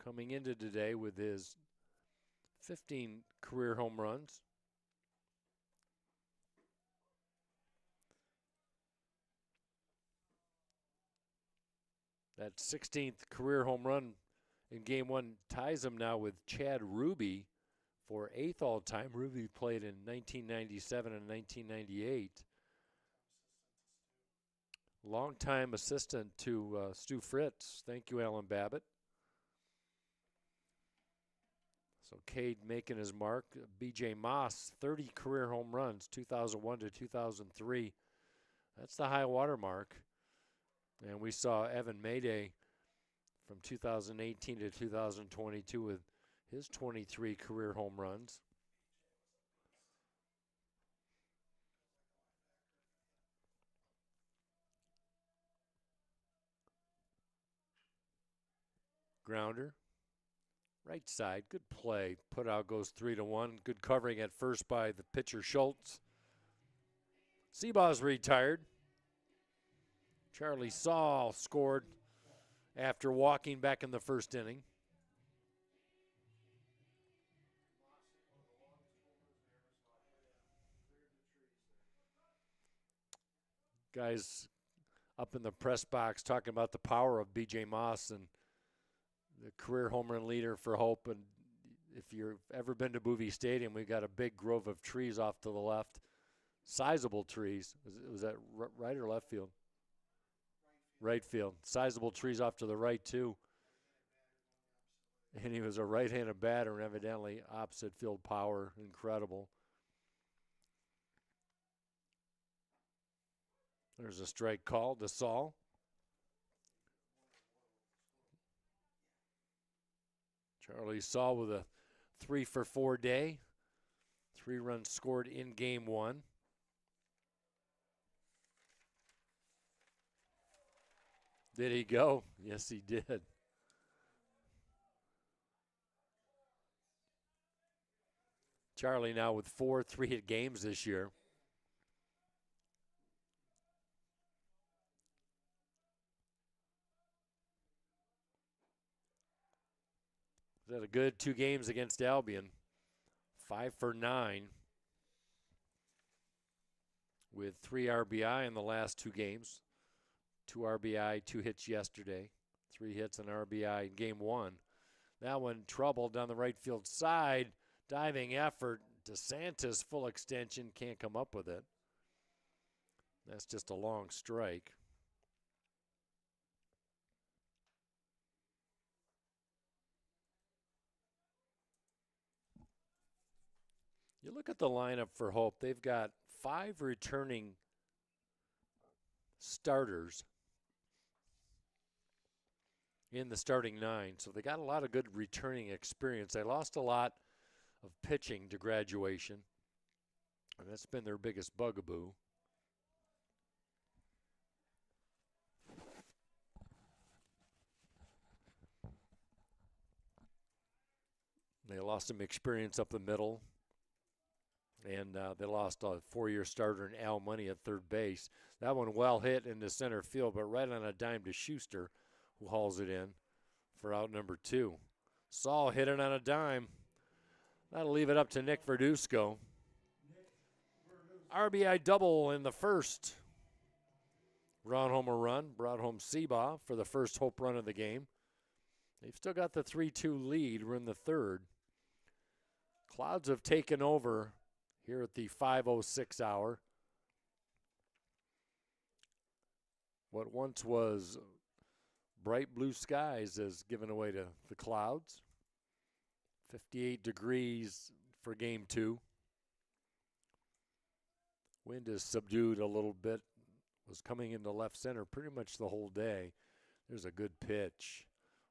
coming into today with his 15 career home runs. That 16th career home run in game 1 ties him now with Chad Ruby for 8th all-time. Ruby played in 1997 and 1998. Longtime assistant to Stu Fritz. Thank you, Alan Babbitt. So Cade making his mark. B.J. Moss, 30 career home runs, 2001 to 2003. That's the high water mark. And we saw Evan Mayday from 2018 to 2022 with his 23 career home runs. Grounder. Right side, good play. Put out goes 3-1. Good covering at first by the pitcher Schultz. Sebaugh's retired. Charlie Saul scored after walking back in the first inning. Guys up in the press box talking about the power of B.J. Moss and the career home run leader for Hope. And if you've ever been to Bowie Stadium, we've got a big grove of trees off to the left. Sizable trees. Was that right or left field? Right field. Sizable trees off to the right, too. And he was a right-handed batter, and evidently opposite field power. Incredible. There's a strike called to Saul. Charlie Saul with a 3-for-4 day. 3 runs scored in game 1. Did he go? Yes, he did. Charlie now with 4 3-hit games this year. He's had a good 2 games against Albion. 5 for 9 with 3 RBI in the last 2 games. 2 RBI, 2 hits yesterday. 3 hits and RBI in game 1. That one trouble down the right field side. Diving effort. DeSantis full extension, can't come up with it. That's just a long strike. You look at the lineup for Hope, they've got 5 returning starters in the starting 9. So they got a lot of good returning experience. They lost a lot of pitching to graduation, and that's been their biggest bugaboo. They lost some experience up the middle, and they lost a 4-year starter in Al Money at third base. That one well hit into center field, but right on a dime to Schuster, who hauls it in for out number 2. Saul hit it on a dime. That'll leave it up to Nick Verduzco. RBI double in the first. Ron homer run, brought home Seabaugh for the first Hope run of the game. They've still got the 3-2 lead. We're in the third. Clouds have taken over here at the 5:06 hour. What once was bright blue skies is given away to the clouds. 58 degrees for game 2. Wind is subdued a little bit. Was coming into left center pretty much the whole day. There's a good pitch.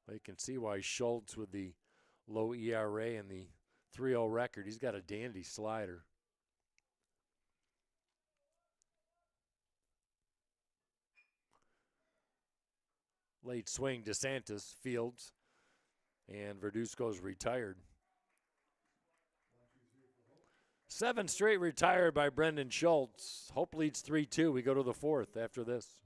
Well, you can see why Schultz with the low ERA and the 3-0 record, he's got a dandy slider. Late swing, DeSantis, Fields, and Verduzco's retired. 7 straight retired by Brendan Schultz. Hope leads 3-2. We go to the 4th after this.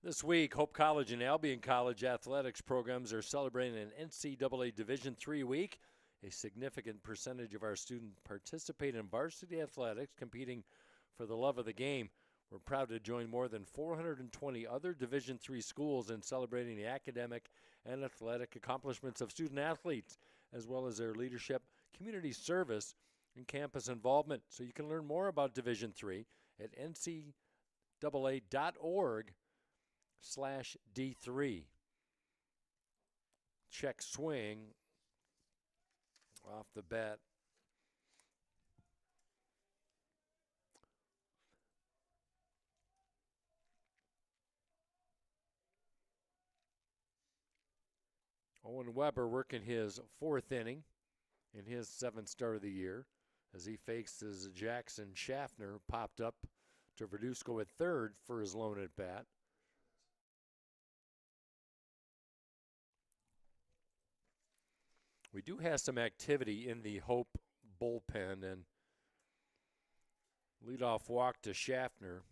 This week, Hope College and Albion College athletics programs are celebrating an NCAA Division III week. A significant percentage of our students participate in varsity athletics, competing for the love of the game. We're proud to join more than 420 other Division III schools in celebrating the academic and athletic accomplishments of student athletes, as well as their leadership, community service, and campus involvement. So you can learn more about Division III at ncaa.org/D3. Check swing off the bat. Owen Weber working his fourth inning in his seventh start of the year as he faces Jackson Schaffner, popped up to Verduzco at third for his lone at bat. We do have some activity in the Hope bullpen, and leadoff walk to Schaffner.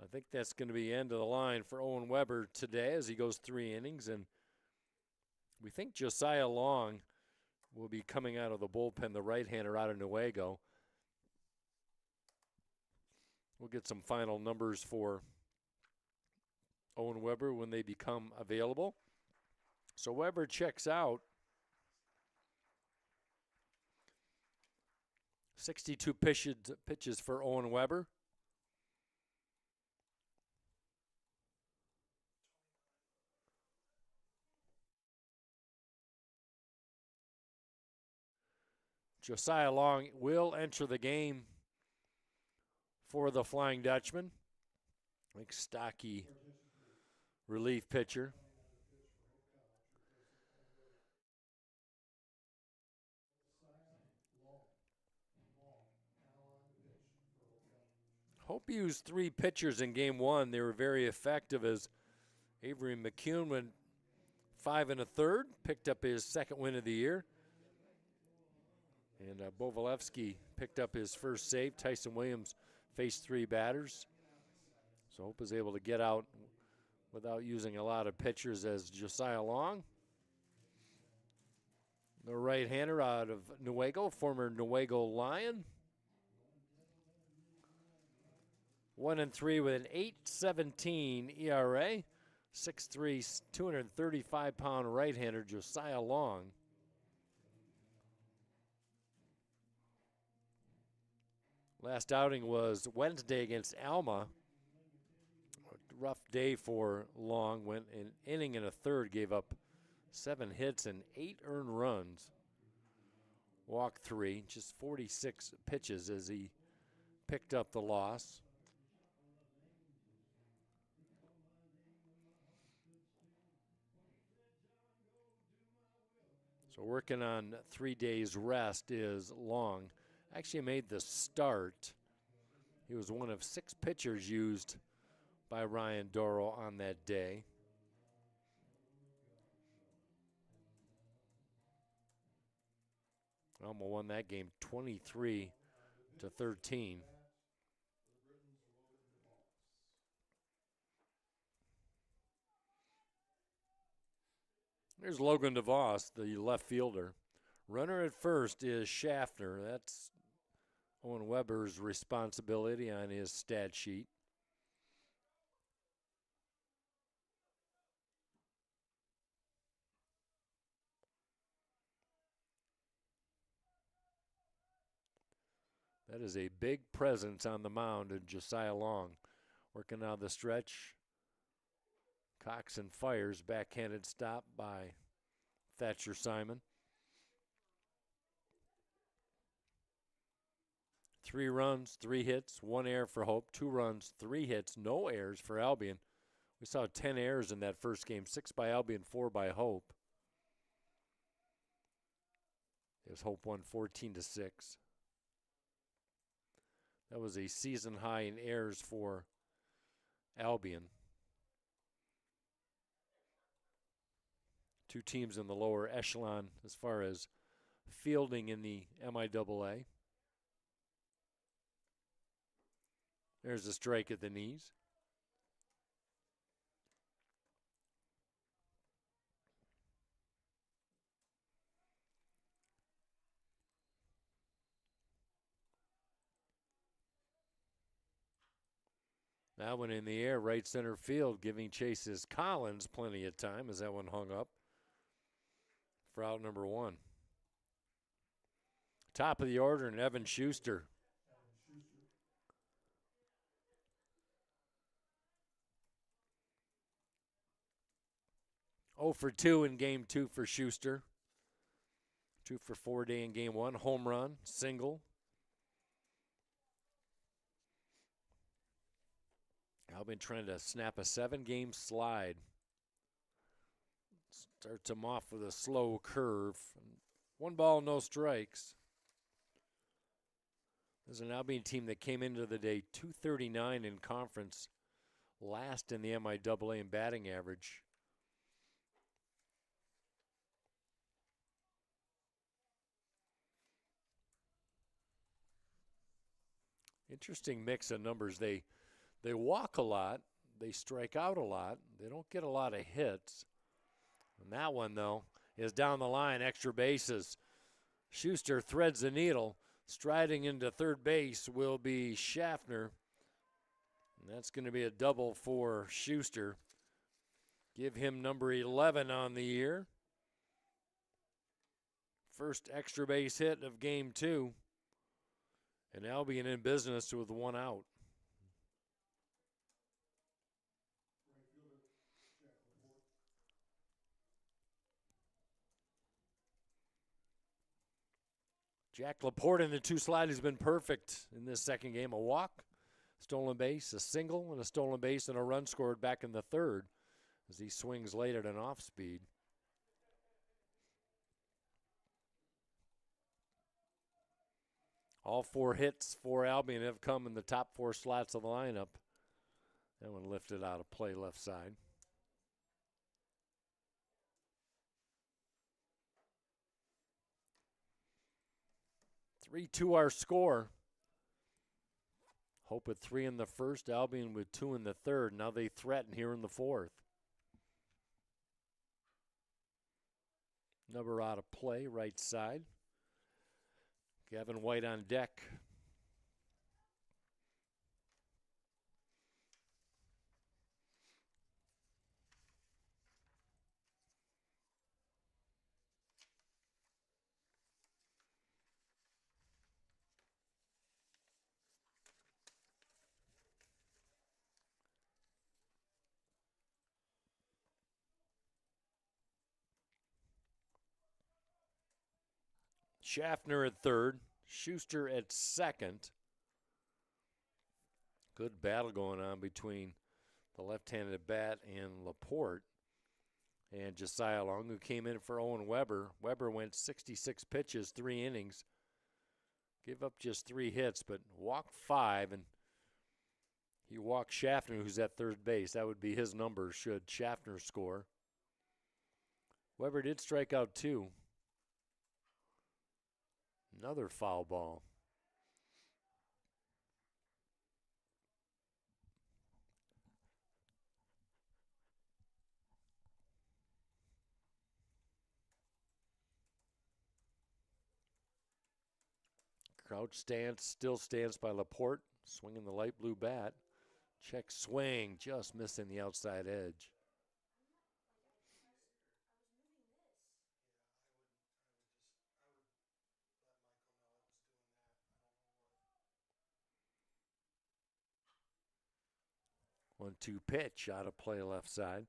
I think that's going to be end of the line for Owen Weber today as he goes 3 innings, and we think Josiah Long will be coming out of the bullpen, the right-hander out of Newaygo. We'll get some final numbers for Owen Weber when they become available. So Weber checks out. 62 pitches for Owen Weber. Josiah Long will enter the game for the Flying Dutchman. Like stocky relief pitcher. Hope used 3 pitchers in game 1. They were very effective as Avery McCune went 5 1/3, picked up his second win of the year. And Bovalevsky picked up his first save. Tyson Williams faced 3 batters. So Hope is able to get out without using a lot of pitchers as Josiah Long. The right-hander out of Newaygo, former Newaygo Lion. 1-3 with an 8.17 ERA. 6'3", 235-pound right-hander Josiah Long. Last outing was Wednesday against Alma. A rough day for Long. Went an inning and a third, gave up 7 hits and 8 earned runs. Walked 3, just 46 pitches as he picked up the loss. So working on 3 days rest is Long. Actually made the start. He was one of 6 pitchers used by Ryan Doro on that day. Alma won that game 23-13. There's Logan DeVos, the left fielder. Runner at first is Schaffner. That's Owen Weber's responsibility on his stat sheet. That is a big presence on the mound in Josiah Long. Working out the stretch. Coxon fires, backhanded stop by Thatcher Simon. 3 runs, 3 hits, 1 error for Hope. 2 runs, 3 hits, no errors for Albion. We saw 10 errors in that first game, 6 by Albion, 4 by Hope. It was Hope won 14-6. That was a season high in errors for Albion. 2 teams in the lower echelon as far as fielding in the MIAA. There's a strike at the knees. That one in the air, right center field, giving Chase's Collins plenty of time as that one hung up for out number 1. Top of the order, and Evan Schuster. 0 for 2 in game 2 for Schuster. 2 for 4 day in game 1. Home run, single. Albion trying to snap a 7-game slide. Starts him off with a slow curve. 1 ball, no strikes. There's an Albion team that came into the day 239 in conference, last in the MIAA in batting average. Interesting mix of numbers. They walk a lot. They strike out a lot. They don't get a lot of hits. And that one, though, is down the line, extra bases. Schuster threads the needle. Striding into third base will be Schaffner. And that's going to be a double for Schuster. Give him number 11 on the year. First extra base hit of game 2. And Albion in business with 1 out. Jack Laporte in the 2 slide has been perfect in this second game. A walk, stolen base, a single, and a stolen base, and a run scored back in the 3rd as he swings late at an off speed. All 4 hits for Albion have come in the top 4 slots of the lineup. That one lifted out of play left side. 3-2 our score. Hope with 3 in the first, Albion with 2 in the 3rd. Now they threaten here in the 4th. Number out of play, right side. Gavin White on deck. Schaffner at 3rd, Schuster at 2nd. Good battle going on between the left-handed bat and Laporte. And Josiah Long, who came in for Owen Weber. Weber went 66 pitches, 3 innings. Gave up just 3 hits, but walked 5, and he walked Schaffner, who's at 3rd base. That would be his number should Schaffner score. Weber did strike out 2. Another foul ball. Crouch stance, still stands by Laporte, swinging the light blue bat. Check swing, just missing the outside edge. One-two pitch out of play left side.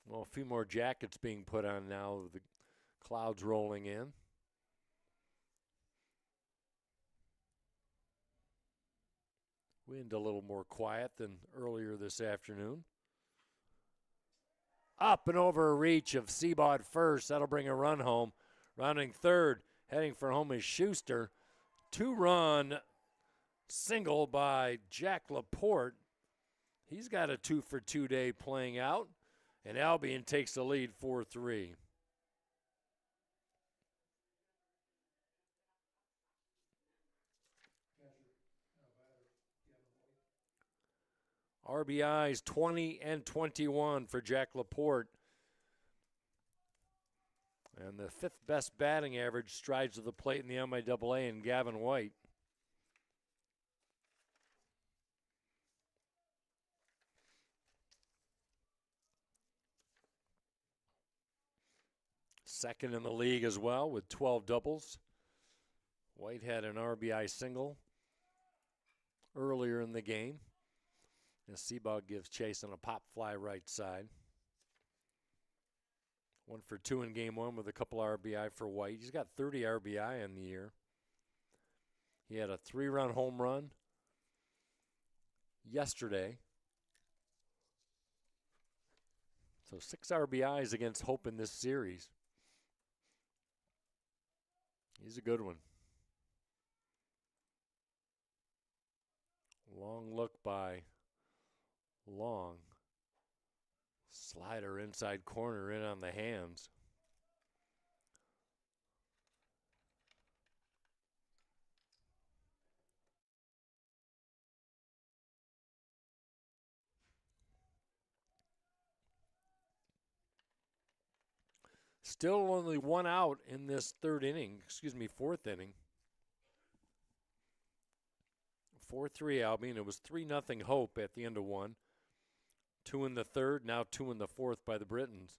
Well, a few more jackets being put on now. The clouds rolling in. Wind a little more quiet than earlier this afternoon. Up and over a reach of Seabaugh first. That'll bring a run home. Rounding 3rd, heading for home is Schuster. 2-run single by Jack Laporte. He's got a 2-for-2 day playing out, and Albion takes the lead 4-3. RBIs 20 and 21 for Jack Laporte. And the 5th best batting average strides to the plate in the MIAA and Gavin White. second in the league as well with 12 doubles. White had an RBI single earlier in the game. And Seabaugh gives chase on a pop fly right side. 1 for 2 in game 1 with a couple RBI for White. He's got 30 RBI in the year. He had a 3-run home run yesterday. So 6 RBIs against Hope in this series. He's a good one. Long look by Long. Slider inside corner in on the hands. Still only 1 out in this fourth inning. 4-3 Albion. It was 3-0 Hope at the end of 1. 2 in the third, now 2 in the fourth by the Britons.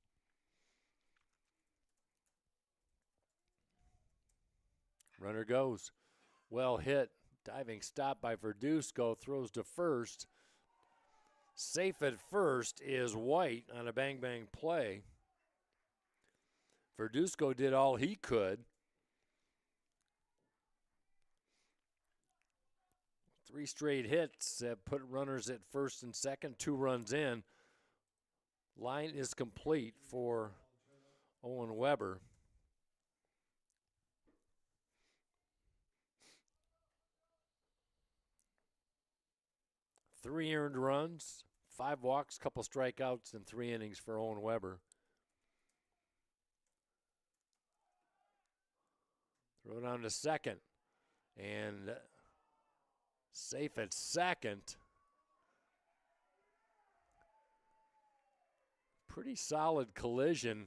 Runner goes. Well hit. Diving stop by Verduzco. Throws to first. Safe at first is White on a bang-bang play. Verduzco did all he could. 3 straight hits that put runners at first and second, 2 runs in. Line is complete for Owen Weber. Three earned runs, 5 walks, couple strikeouts, and 3 innings for Owen Weber. Throw it on to second. And safe at second. Pretty solid collision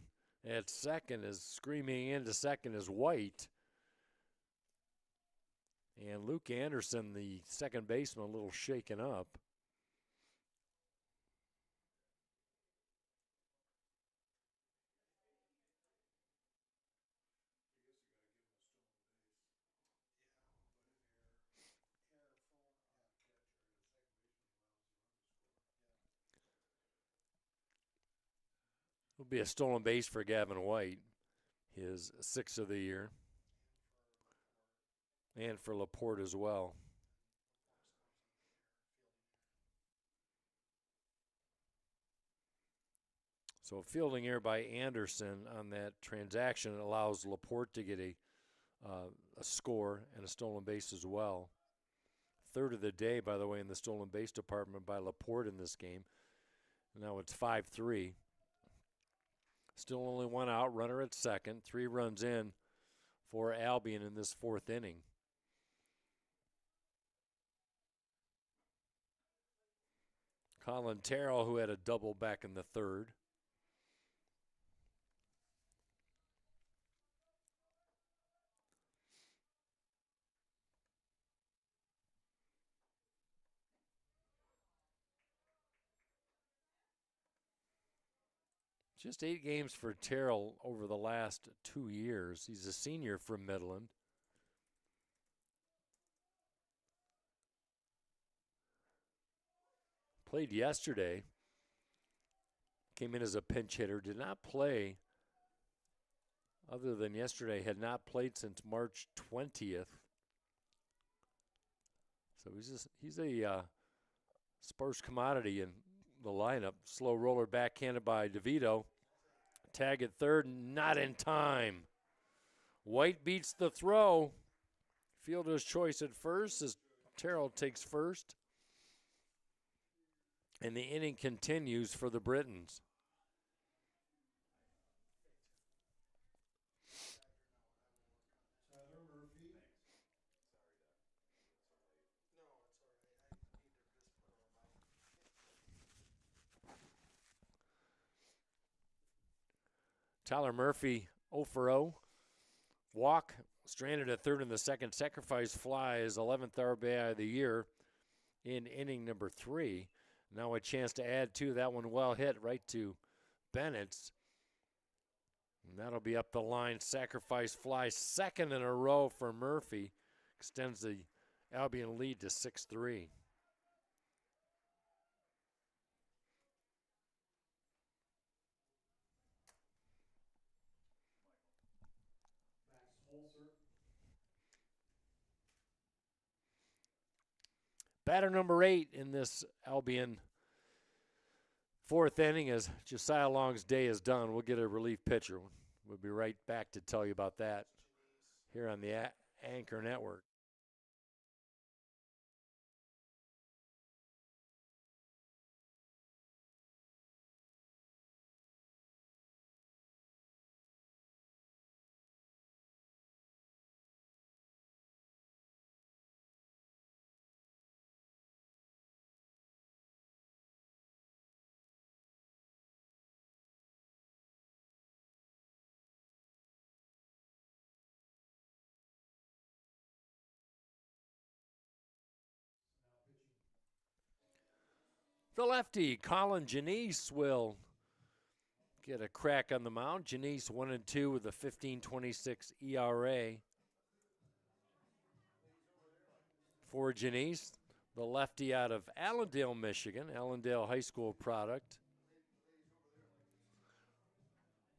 at second, as screaming into second is White. And Luke Anderson, the second baseman, a little shaken up. It'll be a stolen base for Gavin White, his 6th of the year. And for Laporte as well. So fielding error by Anderson on that transaction allows Laporte to get a score and a stolen base as well. 3rd of the day, by the way, in the stolen base department by Laporte in this game. Now it's 5-3. Still only 1 out, runner at second. 3 runs in for Albion in this 4th inning. Colin Terrell, who had a double back in the 3rd. Just 8 games for Terrell over the last 2 years. He's a senior from Midland. Played yesterday. Came in as a pinch hitter. Did not play, other than yesterday, had not played since March 20th. So he's a sparse commodity in the lineup. Slow roller backhanded by DeVito. Tag at third, not in time. White beats the throw. Fielder's choice at first as Terrell takes first. And the inning continues for the Britons. Tyler Murphy, 0 for 0. Walk, stranded at third in the second. Sacrifice fly is 11th RBI of the year in inning number 3. Now a chance to add to that one. Well hit right to Bennett's. And that'll be up the line. Sacrifice fly, second in a row for Murphy. Extends the Albion lead to 6-3. Batter number 8 in this Albion fourth inning, as Josiah Long's day is done. We'll get a relief pitcher. We'll be right back to tell you about that here on the Anchor Network. The lefty, Colin Janice, will get a crack on the mound. Janice 1-2 with a 15.26 ERA. For Janice, the lefty out of Allendale, Michigan, Allendale High School product.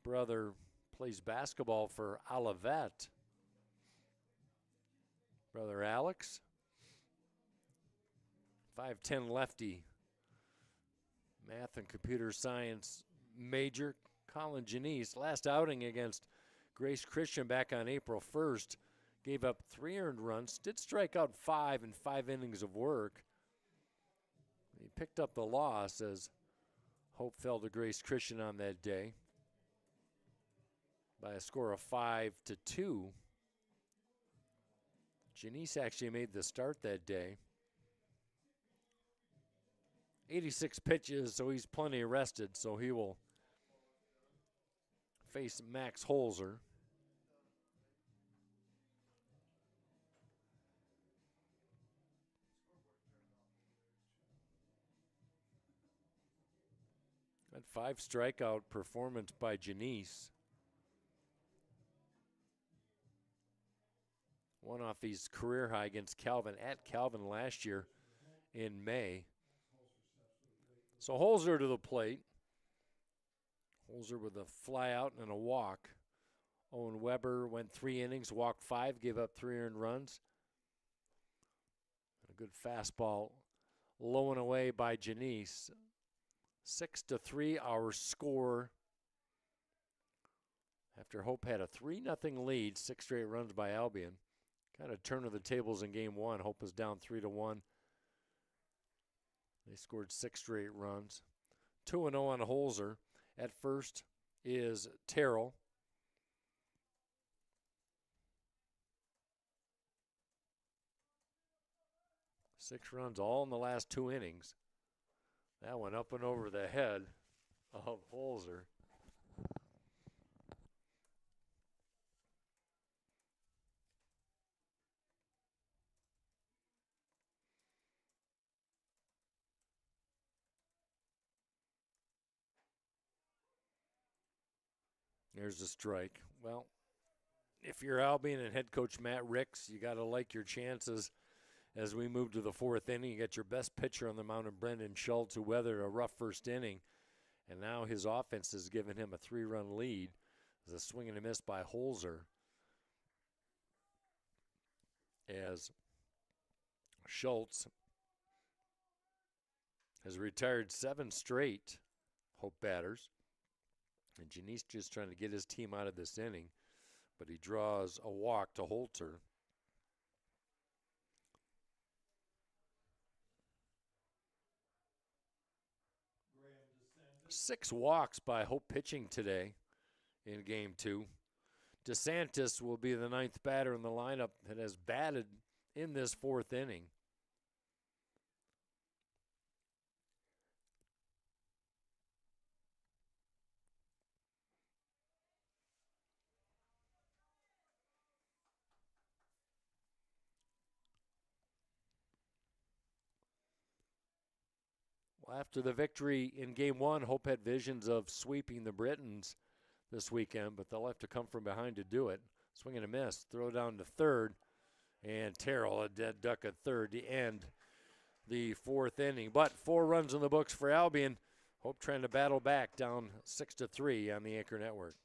Brother plays basketball for Olivet. Brother Alex, 5'10 lefty, math and computer science major. Colin Janice, last outing against Grace Christian back on April 1st, gave up 3 earned runs, did strike out 5 in 5 innings of work. He picked up the loss as Hope fell to Grace Christian on that day by a score of 5-2. Janice actually made the start that day. 86 pitches, so he's plenty rested, so he will face Max Holzer. That 5 strikeout performance by Janice. One off his career high against Calvin at Calvin last year in May. So Holzer to the plate. Holzer with a fly out and a walk. Owen Weber went 3 innings, walked 5, gave up 3 earned runs. A good fastball low and away by Janice. 6-3 our score. After Hope had a 3-0 lead, 6 straight runs by Albion. Kind of turn of the tables in game 1. Hope was down 3-1. They scored 6 straight runs. 2-0 on Holzer. At first is Terrell. Six runs all in the last 2 innings. That went up and over the head of Holzer. There's a strike. Well, if you're Albion and head coach Matt Ricks, you got to like your chances as we move to the 4th inning. You got your best pitcher on the mound, Brendan Schultz, who weathered a rough first inning, and now his offense has given him a 3-run lead. There's a swing and a miss by Holzer as Schultz has retired 7 straight Hope batters. And Janice just trying to get his team out of this inning, but he draws a walk to Holzer. 6 walks by Hope pitching today in game 2. DeSantis will be the 9th batter in the lineup that has batted in this 4th inning. Well, after the victory in game 1, Hope had visions of sweeping the Britons this weekend, but they'll have to come from behind to do it. Swing and a miss, throw down to third, and Terrell a dead duck at third to end the fourth inning. But 4 runs in the books for Albion. Hope trying to battle back, down 6-3 on the Anchor Network.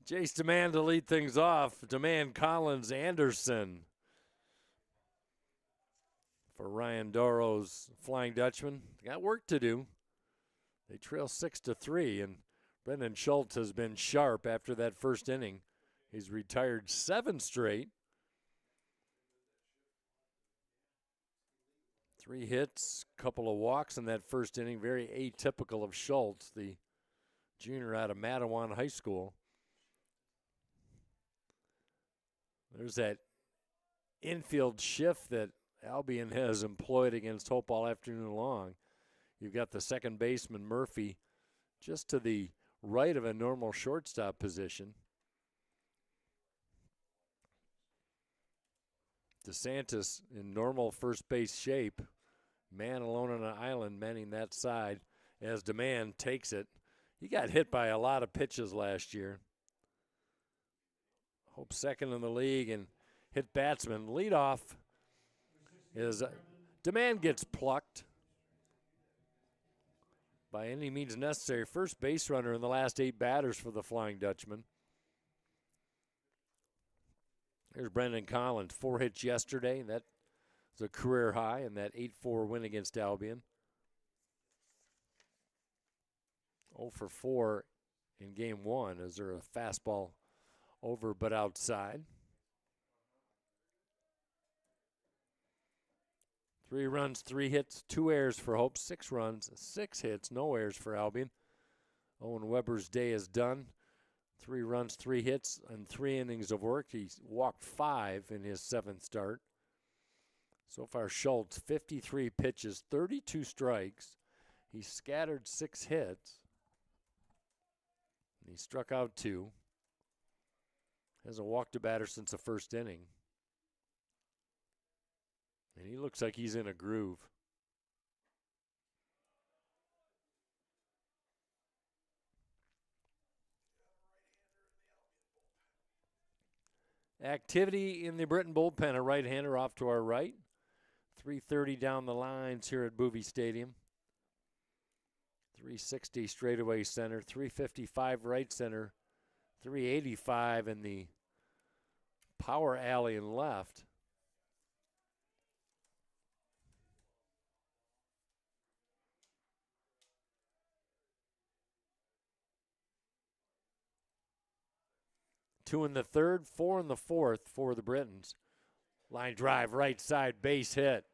Jace Demand to lead things off. Demand, Collins, Anderson for Ryan Doro's Flying Dutchman. They got work to do. They trail 6-3, and Brendan Schultz has been sharp after that first inning. He's retired 7 straight. 3 hits, couple of walks in that first inning. Very atypical of Schultz, the junior out of Mattawan High School. There's that infield shift that Albion has employed against Hope all afternoon long. You've got the second baseman, Murphy, just to the right of a normal shortstop position. DeSantis in normal first base shape, man alone on an island manning that side as Demand takes it. He got hit by a lot of pitches last year. Hope second in the league and hit batsman. Leadoff is Demand gets plucked by any means necessary. First base runner in the last 8 batters for the Flying Dutchman. Here's Brendan Collins, 4 hits yesterday. That was a career high in that 8-4 win against Albion. 0 for 4 in game 1. Is there a fastball over but outside? 3 runs, 3 hits, 2 errors for Hope. 6 runs, 6 hits, no errors for Albion. Owen Weber's day is done. 3 runs, 3 hits, and 3 innings of work. He's walked 5 in his 7th start. So far, Schultz, 53 pitches, 32 strikes. He scattered 6 hits. And he struck out 2. Hasn't walked a batter since the first inning. And he looks like he's in a groove. Activity in the Britton bullpen. A right-hander off to our right. 330 down the lines here at Boovie Stadium. 360 straightaway center. 355 right center. 385 in the power alley and left. Two in the third, 4 in the fourth for the Britons. Line drive, right side, base hit.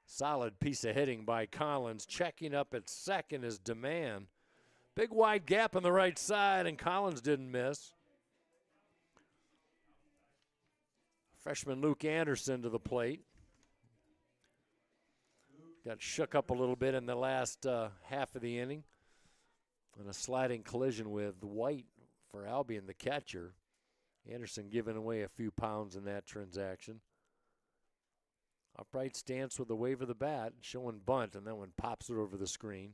Solid piece of hitting by Collins. Checking up at second is Demand. Big wide gap on the right side, and Collins didn't miss. Freshman Luke Anderson to the plate. Got shook up a little bit in the last half of the inning. And a sliding collision with White for Albion, the catcher. Anderson giving away a few pounds in that transaction. Upright stance with the wave of the bat, showing bunt, and that one pops it over the screen.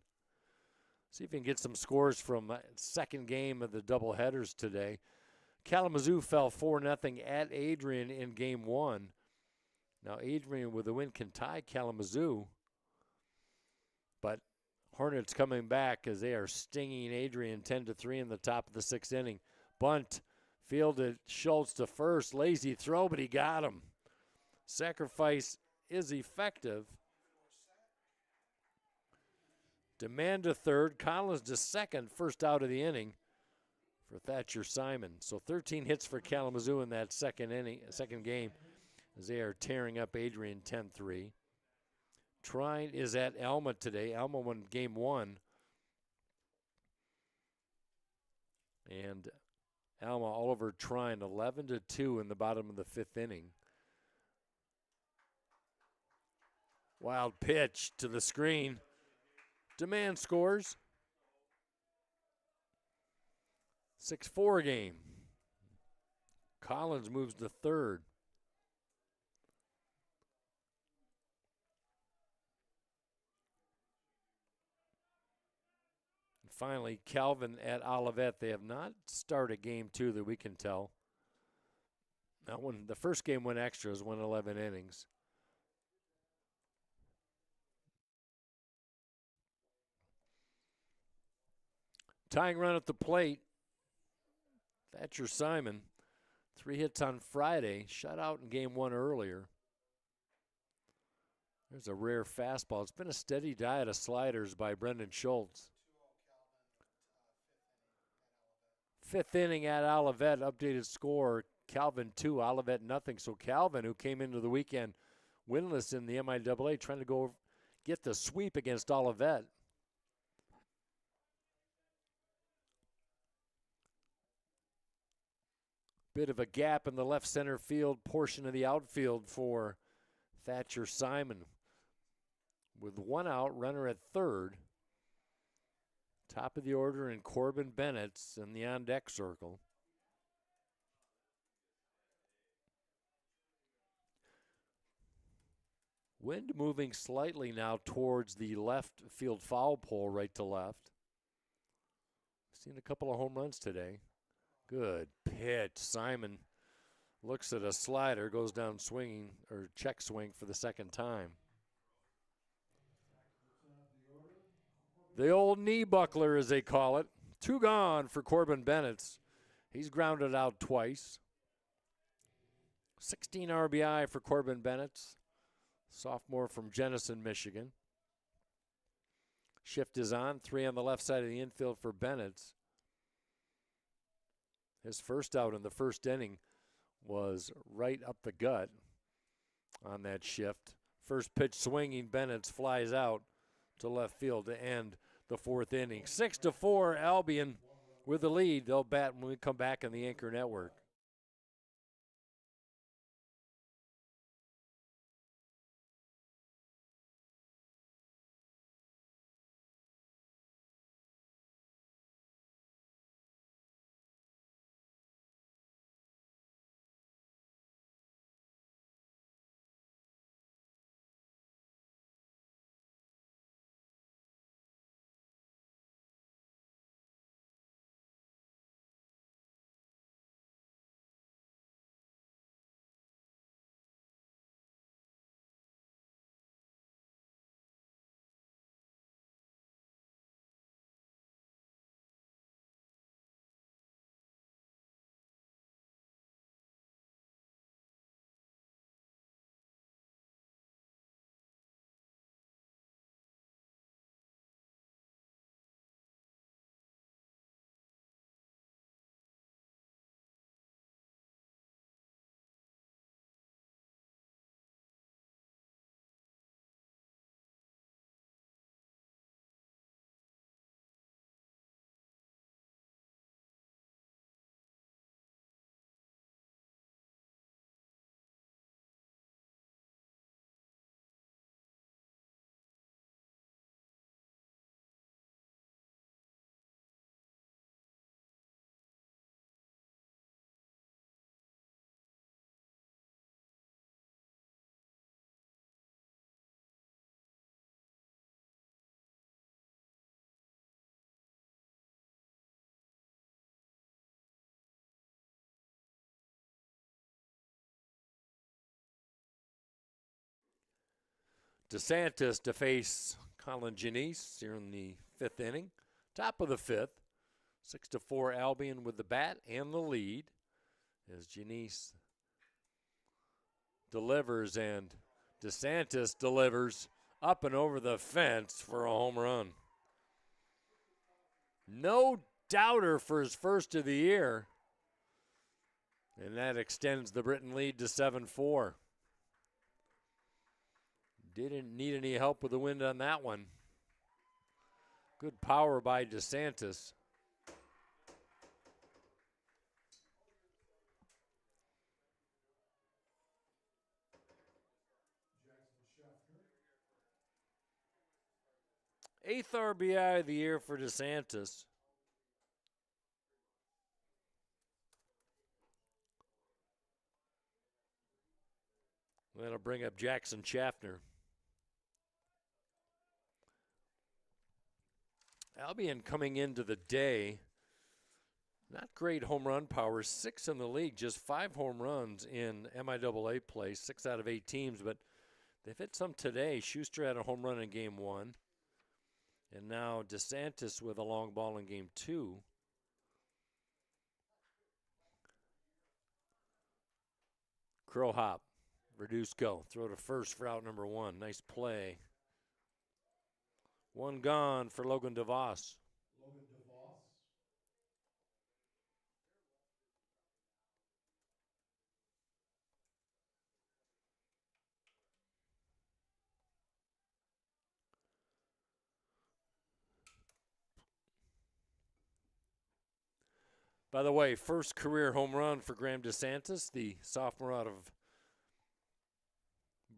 See if we can get some scores from second game of the doubleheaders today. Kalamazoo fell 4-0 at Adrian in game one. Now Adrian with a win can tie Kalamazoo, but Hornets coming back as they are stinging Adrian 10-3 in the top of the sixth inning. Bunt, fielded Schultz to first, lazy throw, but he got him. Sacrifice is effective. Demand to third, Collins to second, first out of the inning for Thatcher Simon. So 13 hits for Kalamazoo in that second game as they are tearing up Adrian 10-3. Trine is at Alma today. Alma won game one. And Alma all over Trine, 11-2 in the bottom of the fifth inning. Wild pitch to the screen. Demand scores. 6-4 game. Collins moves to third. And finally, Calvin at Olivet. They have not started game two that we can tell. Now, when the first game went extras, went 11 innings. Tying run at the plate, Thatcher Simon. 3 hits on Friday, shut out in game one earlier. There's a rare fastball. It's been a steady diet of sliders by Brendan Schultz. Fifth inning at Olivet, updated score, Calvin 2, Olivet nothing. So Calvin, who came into the weekend winless in the MIAA, trying to go get the sweep against Olivet. Bit of a gap in the left center field portion of the outfield for Thatcher Simon. With one out, runner at third. Top of the order in Corbin Bennett's in the on-deck circle. Wind moving slightly now towards the left field foul pole, right to left. Seen a couple of home runs today. Good pitch. Simon looks at a slider, goes down swinging, or check swing for the second time. The old knee buckler, as they call it. 2 gone for Corbin Bennett's. He's grounded out twice. 16 RBI for Corbin Bennett's, sophomore from Jenison, Michigan. Shift is on. 3 on the left side of the infield for Bennett's. His first out in the first inning was right up the gut on that shift. First pitch swinging, Bennett's flies out to left field to end the fourth inning. 6-4, Albion with the lead. They'll bat when we come back on the Anchor Network. DeSantis to face Colin Janice here in the 5th inning. Top of the 5th. 6-4 Albion with the bat and the lead as Janice delivers and DeSantis delivers up and over the fence for a home run. No doubter for his first of the year. And that extends the Britain lead to 7-4. Didn't need any help with the wind on that one. Good power by DeSantis. Eighth RBI of the year for DeSantis. That'll bring up Jackson Schaffner. Albion coming into the day, not great home run power, 6 in the league, just 5 home runs in MIAA play, 6 out of 8 teams, but they've hit some today. Schuster had a home run in game 1, and now DeSantis with a long ball in game 2. Crow hop, reduce go, throw to first for out number 1. Nice play. 1 gone for Logan DeVos. By the way, first career home run for Graham DeSantis, the sophomore out of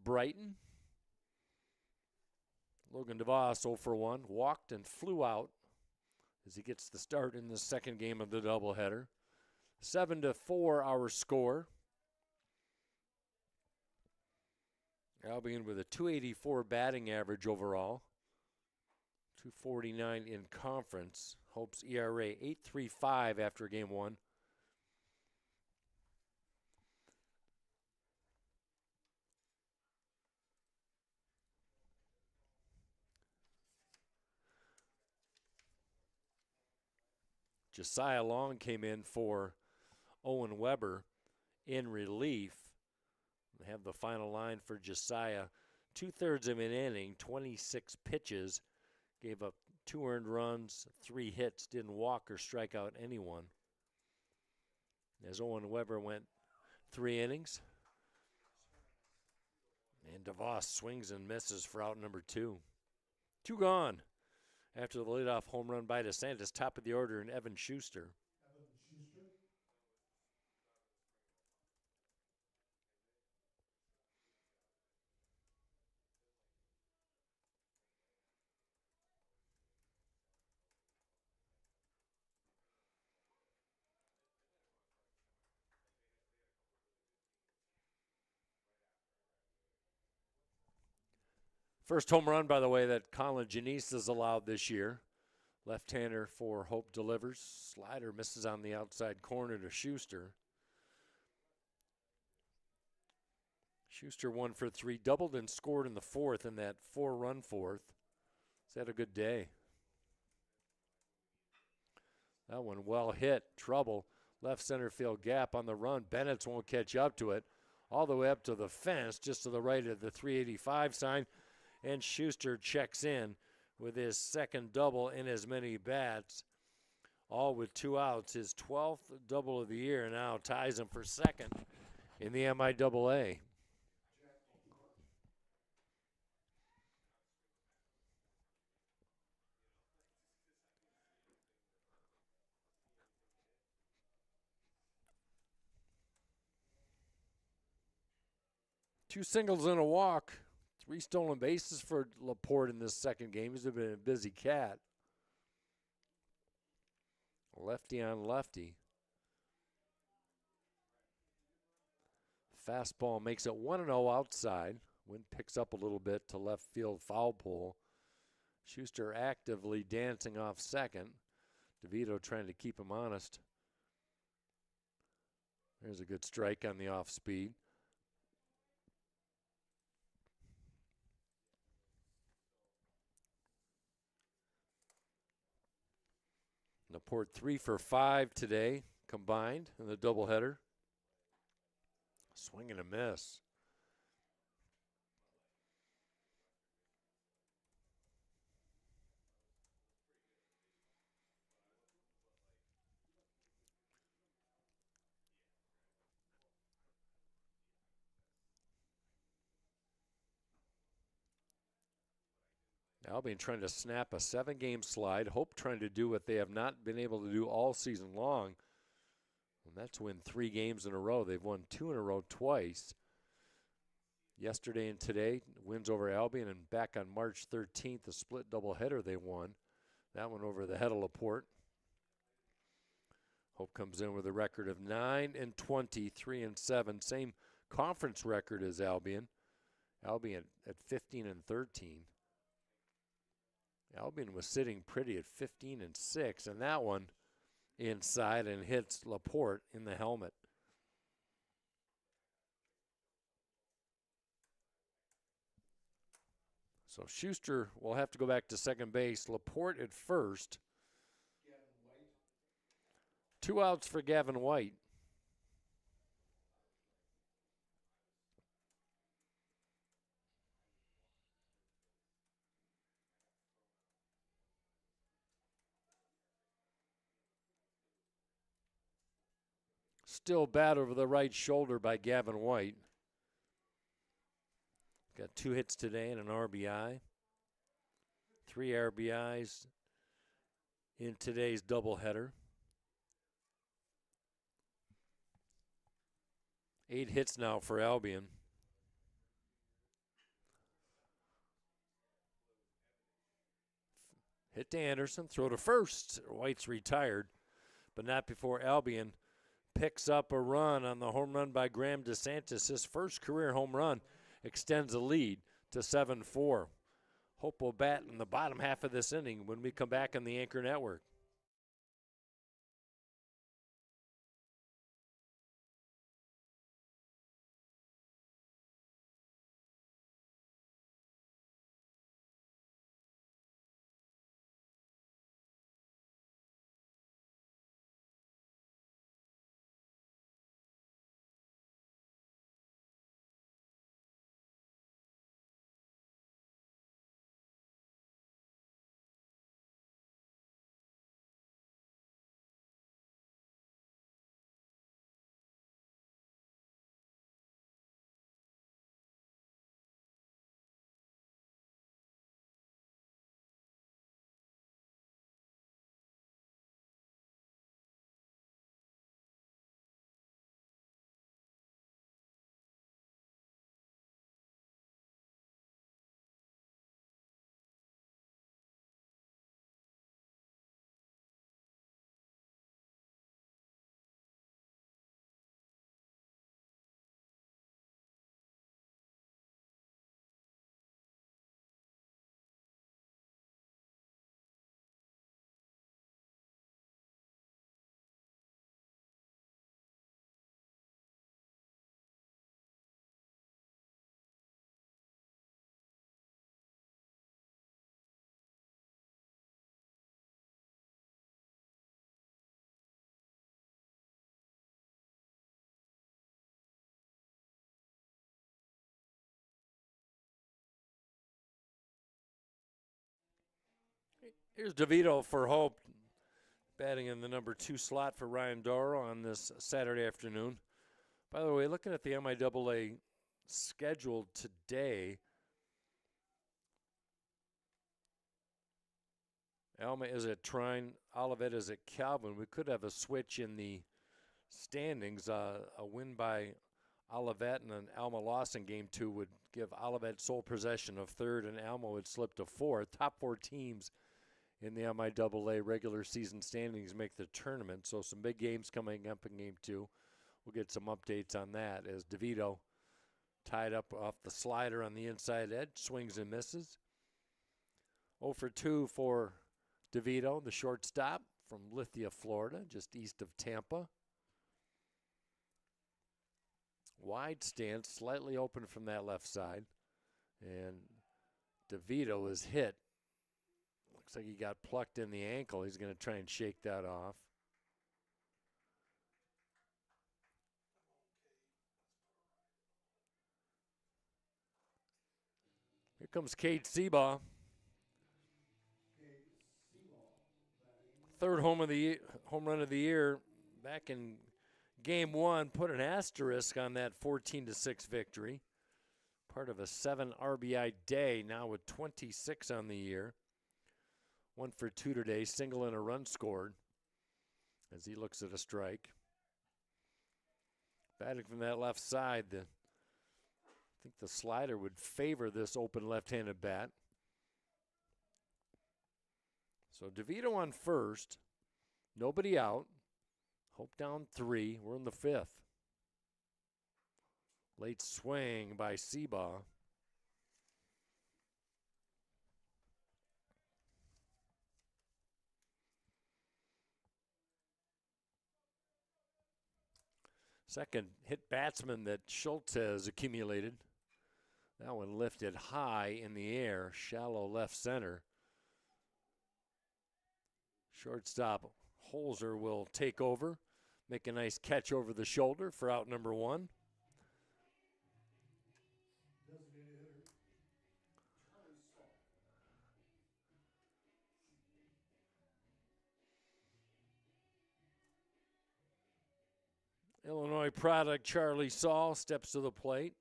Brighton. Logan DeVos 0 for 1, walked and flew out as he gets the start in the second game of the doubleheader. 7-4 our score. Albion with a .284 batting average overall. .249 in conference. Hope's ERA 8.35 after game 1. Josiah Long came in for Owen Weber in relief. We have the final line for Josiah. 2/3 of an inning, 26 pitches, gave up 2 earned runs, 3 hits, didn't walk or strike out anyone. As Owen Weber went 3 innings. And DeVos swings and misses for out number 2. 2 gone after the leadoff home run by DeSantis, top of the order, and Evan Schuster. First home run, by the way, that Colin Janice has allowed this year. Left-hander for Hope delivers. Slider misses on the outside corner to Schuster. Schuster 1 for 3, doubled and scored in the 4th in that 4-run 4th. He's had a good day. That one well hit. Trouble. Left center field gap on the run. Bennett's won't catch up to it. All the way up to the fence, just to the right of the 385 sign. And Schuster checks in with his second double in as many bats, all with 2 outs. His 12th double of the year now ties him for second in the MIAA. Two singles and a walk. 3 stolen bases for Laporte in this second game. He's been a busy cat. Lefty on lefty. Fastball makes it 1-0 outside. Wind picks up a little bit to left field foul pole. Schuster actively dancing off second. DeVito trying to keep him honest. There's a good strike on the off speed. Laporte 3 for 5 today combined in the doubleheader. Swing and a miss. Albion trying to snap a 7-game slide. Hope trying to do what they have not been able to do all season long. And that's win 3 games in a row. They've won 2 in a row twice. Yesterday and today, wins over Albion, and back on March 13th, a split doubleheader they won. That one over the head of Laporte. Hope comes in with a record of 9-20, 3-7. Same conference record as Albion. Albion at 15-13. Albion was sitting pretty at 15-6, and that one inside and hits Laporte in the helmet. So Schuster will have to go back to second base. Laporte at first. 2 outs for Gavin White. Still bat over the right shoulder by Gavin White. Got 2 hits today and an RBI. 3 RBIs in today's doubleheader. 8 hits now for Albion. Hit to Anderson, throw to first. White's retired, but not before Albion picks up a run on the home run by Graham DeSantis. His first career home run extends the lead to 7-4. Hope will bat in the bottom half of this inning when we come back on the Anchor Network. Here's DeVito for Hope, batting in the number 2 slot for Ryan Doro on this Saturday afternoon. By the way, looking at the MIAA schedule today, Alma is at Trine, Olivet is at Calvin. We could have a switch in the standings. A win by Olivet and an Alma loss in Game 2 would give Olivet sole possession of third, and Alma would slip to fourth. Top 4 teams in the MIAA regular season standings make the tournament. So some big games coming up in Game 2. We'll get some updates on that as DeVito tied up off the slider on the inside edge, swings and misses. 0 for 2 for DeVito, the shortstop from Lithia, Florida, just east of Tampa. Wide stance, slightly open from that left side. And DeVito is hit. Looks like he got plucked in the ankle. He's going to try and shake that off. Here comes Cade Seabaugh. Third home run of the year back in game one. Put an asterisk on that 14-6 victory. Part of a 7 RBI day, now with 26 on the year. 1 for 2 today, single and a run scored as he looks at a strike. Batting from that left side, I think the slider would favor this open left-handed bat. So DeVito on first, nobody out. Hope down 3. We're in the 5th. Late swing by Seabaugh. Second hit batsman that Schultz has accumulated. That one lifted high in the air, shallow left center. Shortstop Holzer will take over, make a nice catch over the shoulder for out number 1. Illinois product Charlie Saul steps to the plate.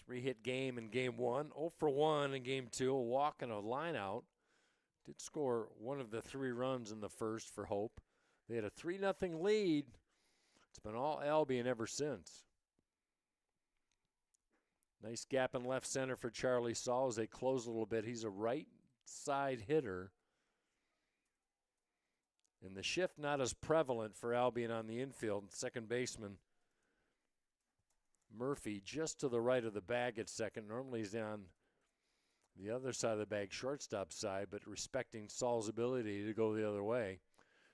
3-hit game in game 1. 0 for 1 in game 2. A walk and a line out. Did score one of the 3 runs in the first for Hope. They had a 3-0 lead. It's been all Albion ever since. Nice gap in left center for Charlie Saul as they close a little bit. He's a right side hitter. And the shift not as prevalent for Albion on the infield. Second baseman Murphy just to the right of the bag at second. Normally he's on the other side of the bag, shortstop side, but respecting Saul's ability to go the other way.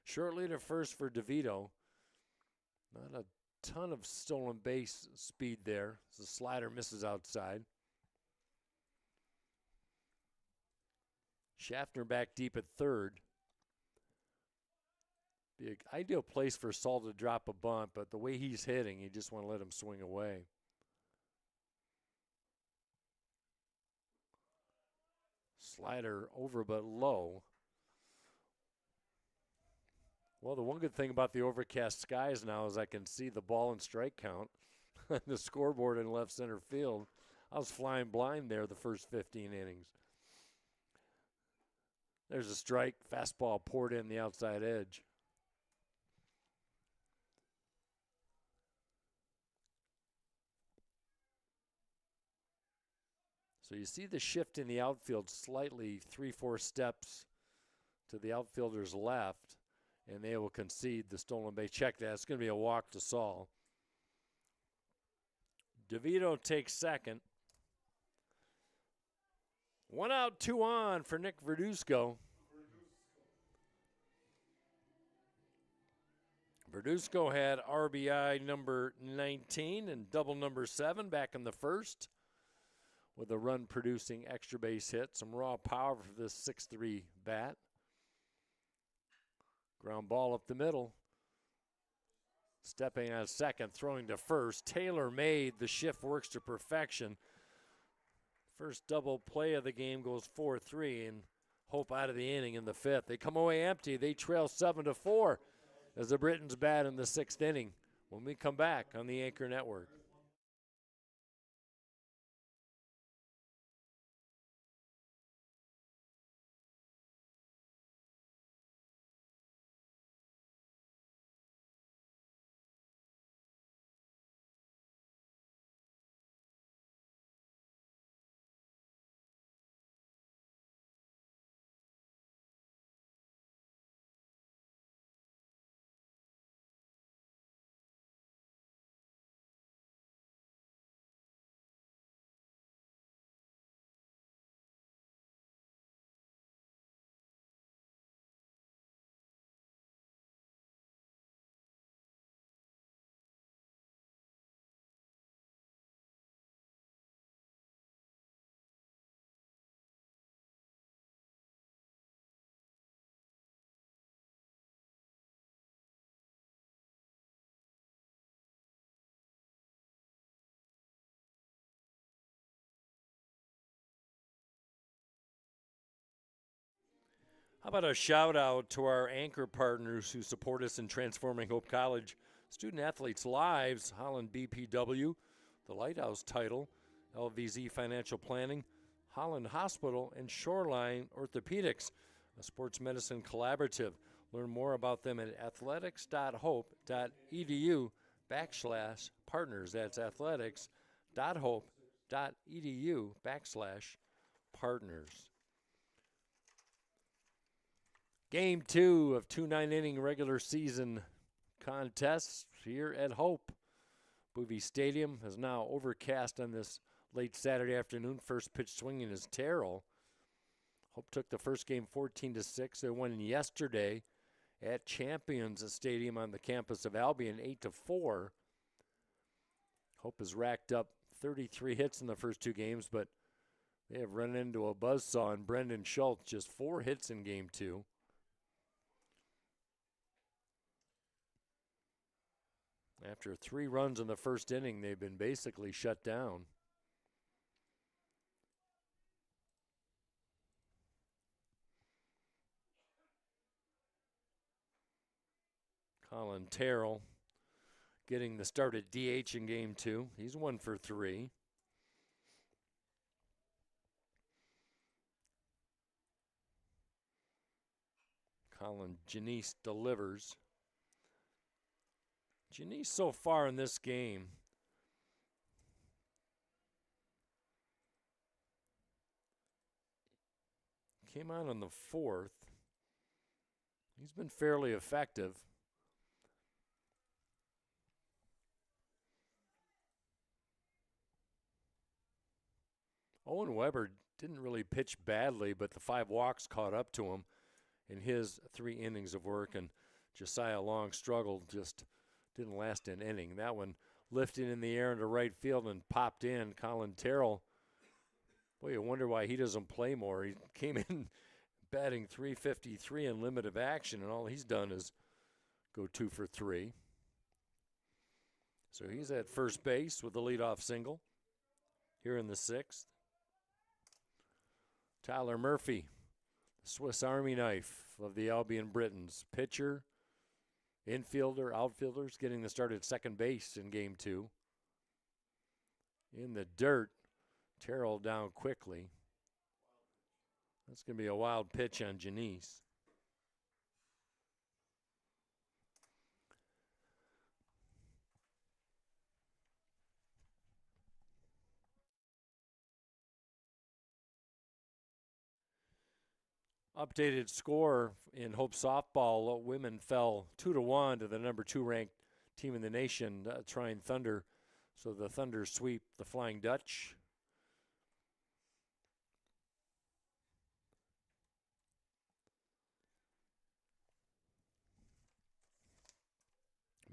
Shortly to first for DeVito. Not a ton of stolen base speed there. The slider misses outside. Schaffner back deep at third. Be an ideal place for Saul to drop a bunt, but the way he's hitting, you just want to let him swing away. Slider over but low. Well, the one good thing about the overcast skies now is I can see the ball and strike count on the scoreboard in left center field. I was flying blind there the first 15 innings. There's a strike. Fastball poured in the outside edge. So you see the shift in the outfield slightly 3-4 steps to the outfielder's left, and they will concede the stolen base. Check that. It's going to be a walk to Saul. DeVito takes second. 1 out, 2 on for Nick Verduzco. Verduzco had RBI number 19 and double number 7 back in the first, with a run-producing extra base hit. Some raw power for this 6'3" bat. Ground ball up the middle. Stepping on second, throwing to first. Taylor made. The shift works to perfection. First double play of the game goes 4-3, and Hope out of the inning in the 5th. They come away empty. They trail 7-4 as the Britons bat in the 6th inning. When we come back on the Anchor Network. How about a shout out to our anchor partners who support us in transforming Hope College student athletes' lives? Holland BPW, the Lighthouse title, LVZ Financial Planning, Holland Hospital, and Shoreline Orthopedics, a sports medicine collaborative. Learn more about them at athletics.hope.edu/partners. That's athletics.hope.edu/partners. Game 2 of 2 9-inning regular season contests here at Hope. Bowie Stadium is now overcast on this late Saturday afternoon. First pitch swinging is Terrell. Hope took the first game 14-6. They won yesterday at Champions Stadium on the campus of Albion 8-4. Hope has racked up 33 hits in the first 2 games, but they have run into a buzzsaw in Brendan Schultz, just 4 hits in game 2. After 3 runs in the first inning, they've been basically shut down. Colin Terrell getting the start at DH in game 2. He's 1 for 3. Colin Janice delivers. Janice so far in this game came on the 4th. He's been fairly effective. Owen Weber didn't really pitch badly, but the 5 walks caught up to him in his 3 innings of work, and Josiah Long struggled, just didn't last an inning. That one lifted in the air into right field and popped in. Colin Terrell, boy, you wonder why he doesn't play more. He came in batting .353 in limited action, and all he's done is go 2 for 3. So he's at first base with the leadoff single here in the 6th. Tyler Murphy, the Swiss Army knife of the Albion Britons. Pitcher, infielder, outfielders, getting the start at second base in game 2. In the dirt, Terrell down quickly. That's going to be a wild pitch on Janice. Updated score in Hope softball. Women fell 2-1 to the number 2 ranked team in the nation, Trine Thunder. So the Thunder sweep the Flying Dutch.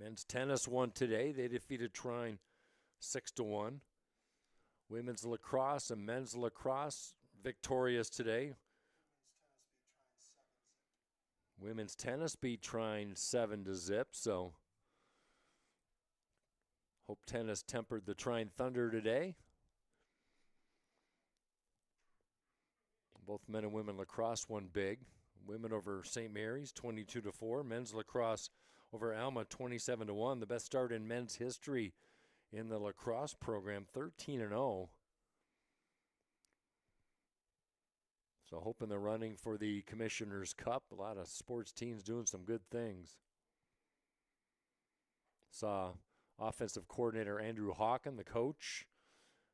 Men's tennis won today. They defeated Trine 6-1. Women's lacrosse and men's lacrosse victorious today. Women's tennis beat Trine 7-0. So Hope Tennis tempered the Trine Thunder today. Both men and women lacrosse won big. Women over St. Mary's 22-4. Men's lacrosse over Alma 27-1. The best start in men's history in the lacrosse program, 13-0. So Hope in the running for the Commissioner's Cup. A lot of sports teams doing some good things. Saw offensive coordinator Andrew Hawken, the coach.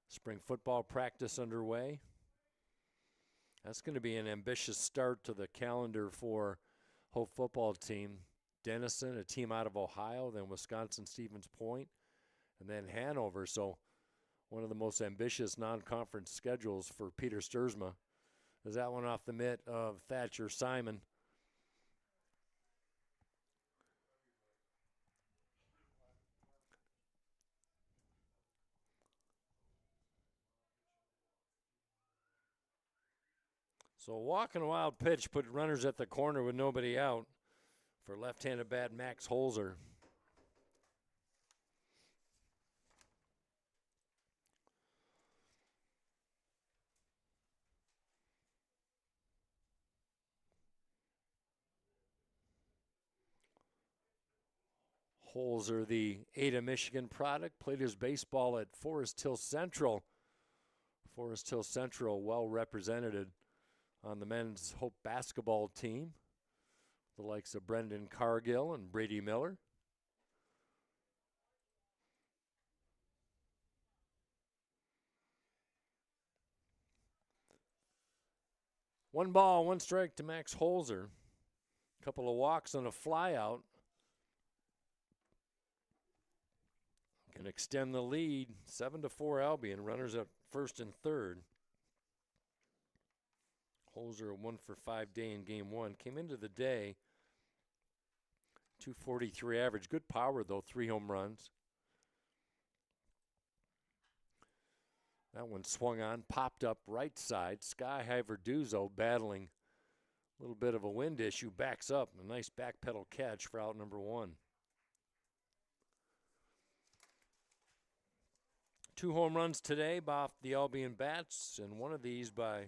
Spring football practice underway. That's going to be an ambitious start to the calendar for Hope football team. Denison, a team out of Ohio, then Wisconsin Stevens Point, and then Hanover. So one of the most ambitious non-conference schedules for Peter Sturzma. Is that one off the mitt of Thatcher Simon. So walking a wild pitch put runners at the corner with nobody out for left-handed bat Max Holzer. Holzer, the Ada, Michigan product, played his baseball at Forest Hill Central. Forest Hill Central, well represented on the men's Hope basketball team. The likes of Brendan Cargill and Brady Miller. One ball, one strike to Max Holzer. A couple of walks on a flyout. Can extend the lead. 7-4 Albion. Runners at first and third. Holzer, 1 for 5 day in game one. Came into the day, 243 average. Good power, though, 3 home runs. That one swung on, popped up right side. Sky High Verduzzo battling a little bit of a wind issue. Backs up. A nice back pedal catch for out number 1. 2 home runs today off the Albion bats, and one of these by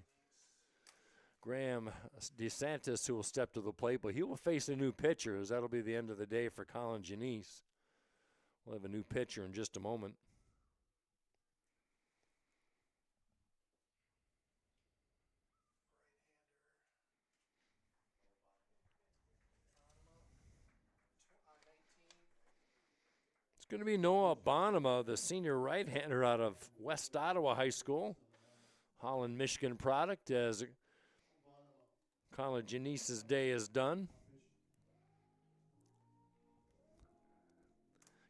Graham DeSantis, who will step to the plate, but he will face a new pitcher, as that'll be the end of the day for Colin Janice. We'll have a new pitcher in just a moment. It's going to be Noah Bonema, the senior right-hander out of West Ottawa High School. Holland, Michigan product, as Colin Janice's day is done.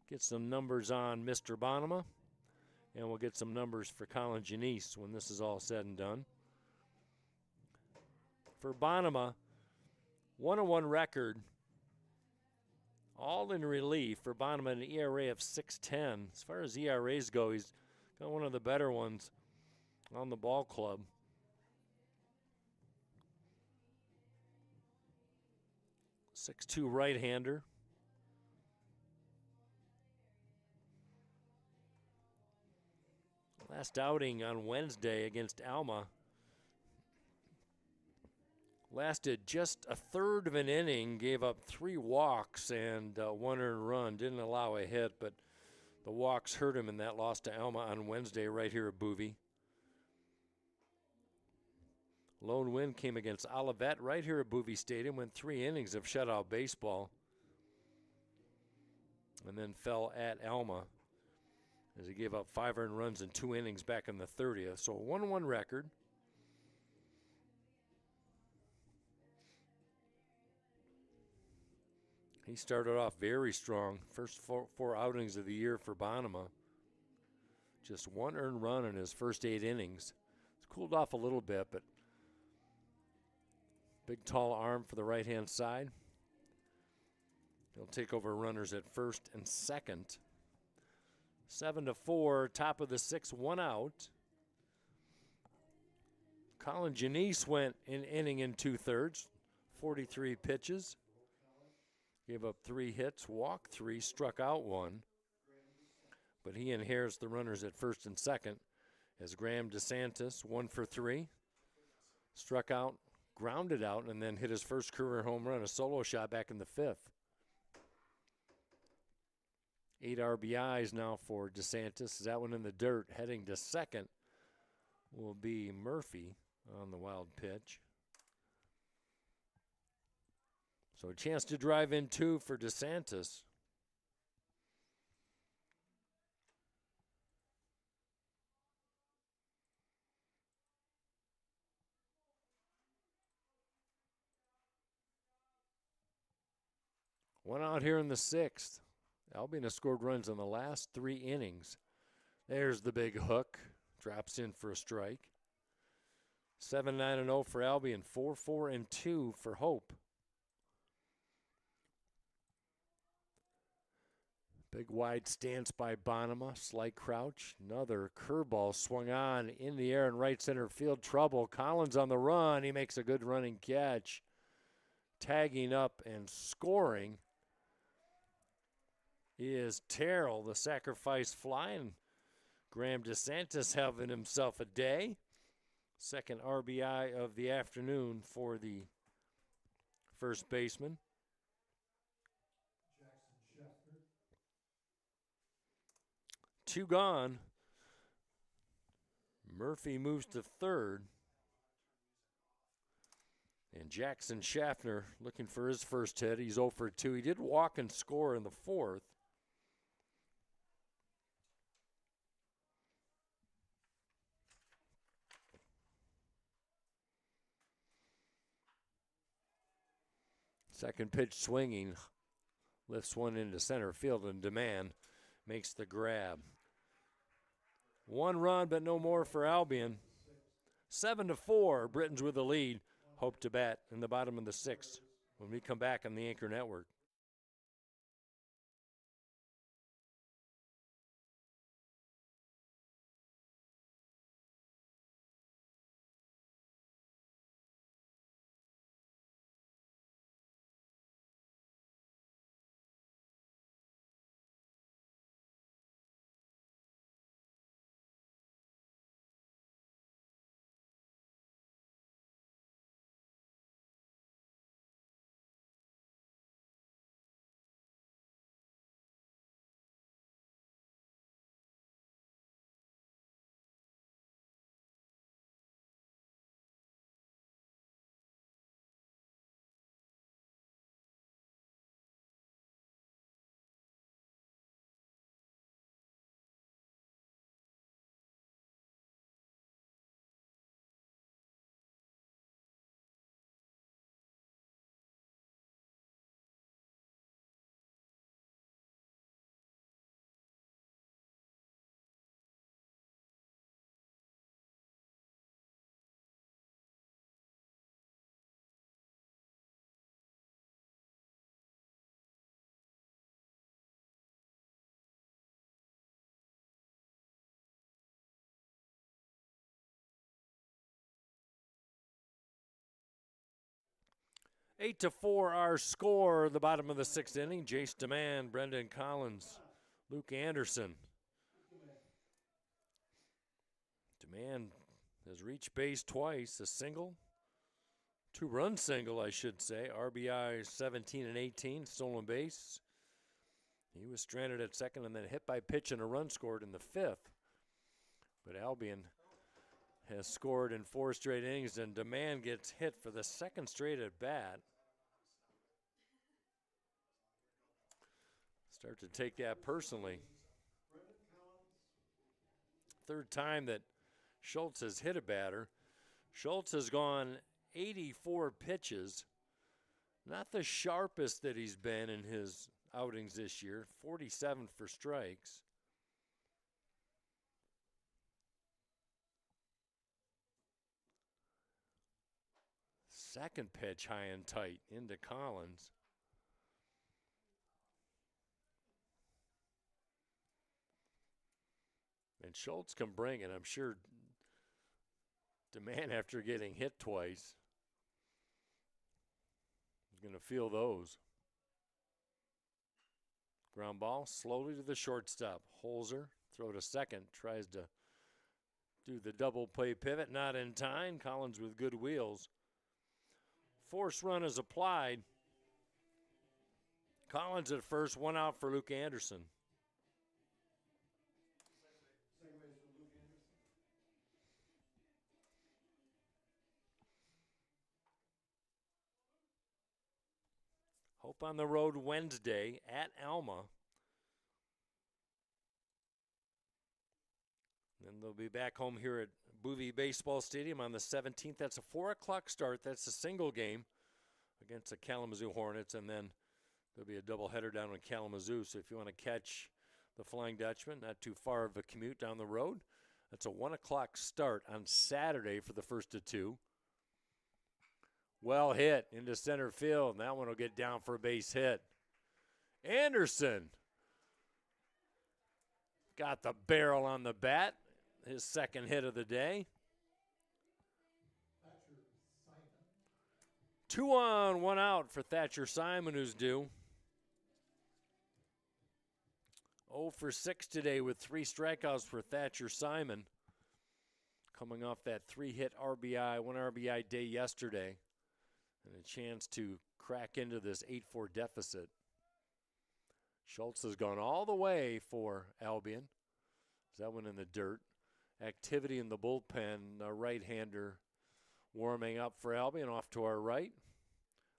Get some numbers on Mr. Bonema, and we'll get some numbers for Colin Janice when this is all said and done. For Bonema, 1-1 record, all in relief for Bonema, an ERA of 6.10. As far as ERAs go, he's got one of the better ones on the ball club. .62 right-hander. Last outing on Wednesday against Alma lasted just a third of an inning, gave up 3 walks and 1 earned run. Didn't allow a hit, but the walks hurt him in that loss to Alma on Wednesday right here at Boovie. Lone win came against Olivet right here at Boovie Stadium, went 3 innings of shutout baseball, and then fell at Alma as he gave up 5 earned runs in 2 innings back in the 30th. So a 1-1 record. He started off very strong. First four outings of the year for Bonema. Just 1 earned run in his first 8 innings. It's cooled off a little bit, but big tall arm for the right-hand side. He'll take over runners at first and second. 7-4, top of the 6th, 1 out. Colin Janice went an inning and 2/3, 43 pitches. Gave up 3 hits, walked 3, struck out 1. But he inherits the runners at first and second as Graham DeSantis, 1 for 3. Struck out, grounded out, and then hit his first career home run, a solo shot back in the 5th. 8 RBIs now for DeSantis. That one in the dirt. Heading to second will be Murphy on the wild pitch. So a chance to drive in 2 for DeSantis. One out here in the 6th. Albion has scored runs in the last 3 innings. There's the big hook. Drops in for a strike. 7-9-0 for Albion. 4-4-2 for Hope. Big wide stance by Bonema. Slight crouch. Another curveball swung on in the air in right center field. Trouble. Collins on the run. He makes a good running catch. Tagging up and scoring is Terrell, the sacrifice fly, and Graham DeSantis having himself a day. Second RBI of the afternoon for the first baseman. Jackson Schefter. 2 gone. Murphy moves to third. And Jackson Schaffner looking for his first hit. He's 0 for 2. He did walk and score in the fourth. Second pitch swinging. Lifts one into center field, and Demand makes the grab. 1 run, but no more for Albion. 7-4, Britons with the lead. Hope to bat in the bottom of the 6th when we come back on the Anchor Network. Eight to 4, our score. The bottom of the 6th inning. Jace Demand, Brendan Collins, Luke Anderson. Demand has reached base twice. A single, 2-run single, I should say. RBI 17 and 18, stolen base. He was stranded at second and then hit by pitch and a run scored in the 5th. But Albion has scored in 4 straight innings, and Demand gets hit for the 2nd straight at bat. Start to take that personally. 3rd time that Schultz has hit a batter. Schultz has gone 84 pitches. Not the sharpest that he's been in his outings this year. 47 for strikes. Second pitch high and tight into Collins. And Schultz can bring it. I'm sure Demand, after getting hit twice, is going to feel those. Ground ball slowly to the shortstop. Holzer, throw to second, tries to do the double play pivot. Not in time. Collins with good wheels. Force run is applied. Collins at first, 1 out for Luke Anderson. Hope on the road Wednesday at Alma. Then they'll be back home here at Bowie Baseball Stadium on the 17th. That's a 4 o'clock start. That's a single game against the Kalamazoo Hornets, and then there'll be a doubleheader down in Kalamazoo. So if you want to catch the Flying Dutchman, not too far of a commute down the road, that's a 1 o'clock start on Saturday for the first of 2. Well hit into center field, and that one will get down for a base hit. Anderson got the barrel on the bat. His 2nd hit of the day. 2 on, 1 out for Thatcher Simon, who's due. 0 for 6 today with 3 strikeouts for Thatcher Simon. Coming off that 3-hit RBI, 1 RBI day yesterday. And a chance to crack into this 8-4 deficit. Schultz has gone all the way for Albion. That one in the dirt. Activity in the bullpen. A right-hander warming up for Albion off to our right.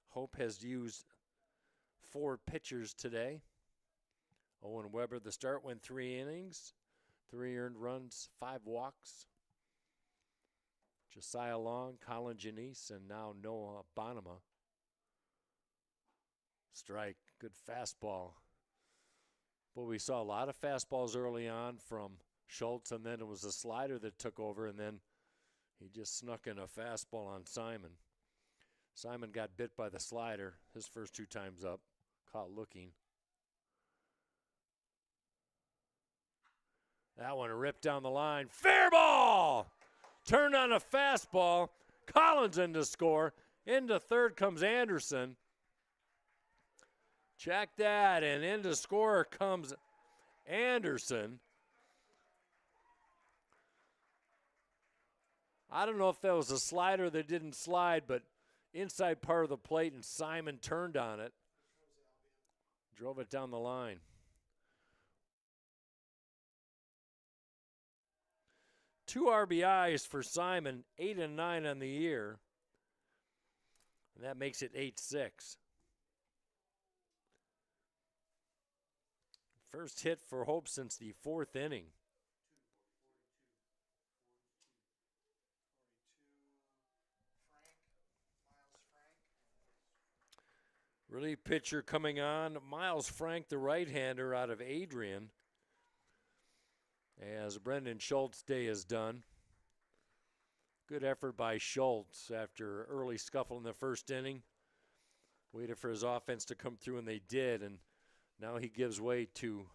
Hope has used 4 pitchers today. Owen Weber, the start, went 3 innings, 3 earned runs, 5 walks. Josiah Long, Colin Janice, and now Noah Bonema. Strike, good fastball. But we saw a lot of fastballs early on from Schultz, and then it was a slider that took over, and then he just snuck in a fastball on Simon. Simon got bit by the slider his first 2 times up, caught looking. That one ripped down the line. Fair ball! Turned on a fastball. Collins in to score. Into third comes Anderson. Check that, and into score comes Anderson. I don't know if that was a slider that didn't slide, but inside part of the plate, and Simon turned on it. Drove it down the line. 2 RBIs for Simon, 8 and 9 on the year. And that makes it 8-6. First hit for Hope since the 4th inning. Relief pitcher coming on, Miles Frank, the right-hander out of Adrian, as Brendan Schultz' day is done. Good effort by Schultz after early scuffle in the first inning. Waited for his offense to come through, and they did, and now he gives way to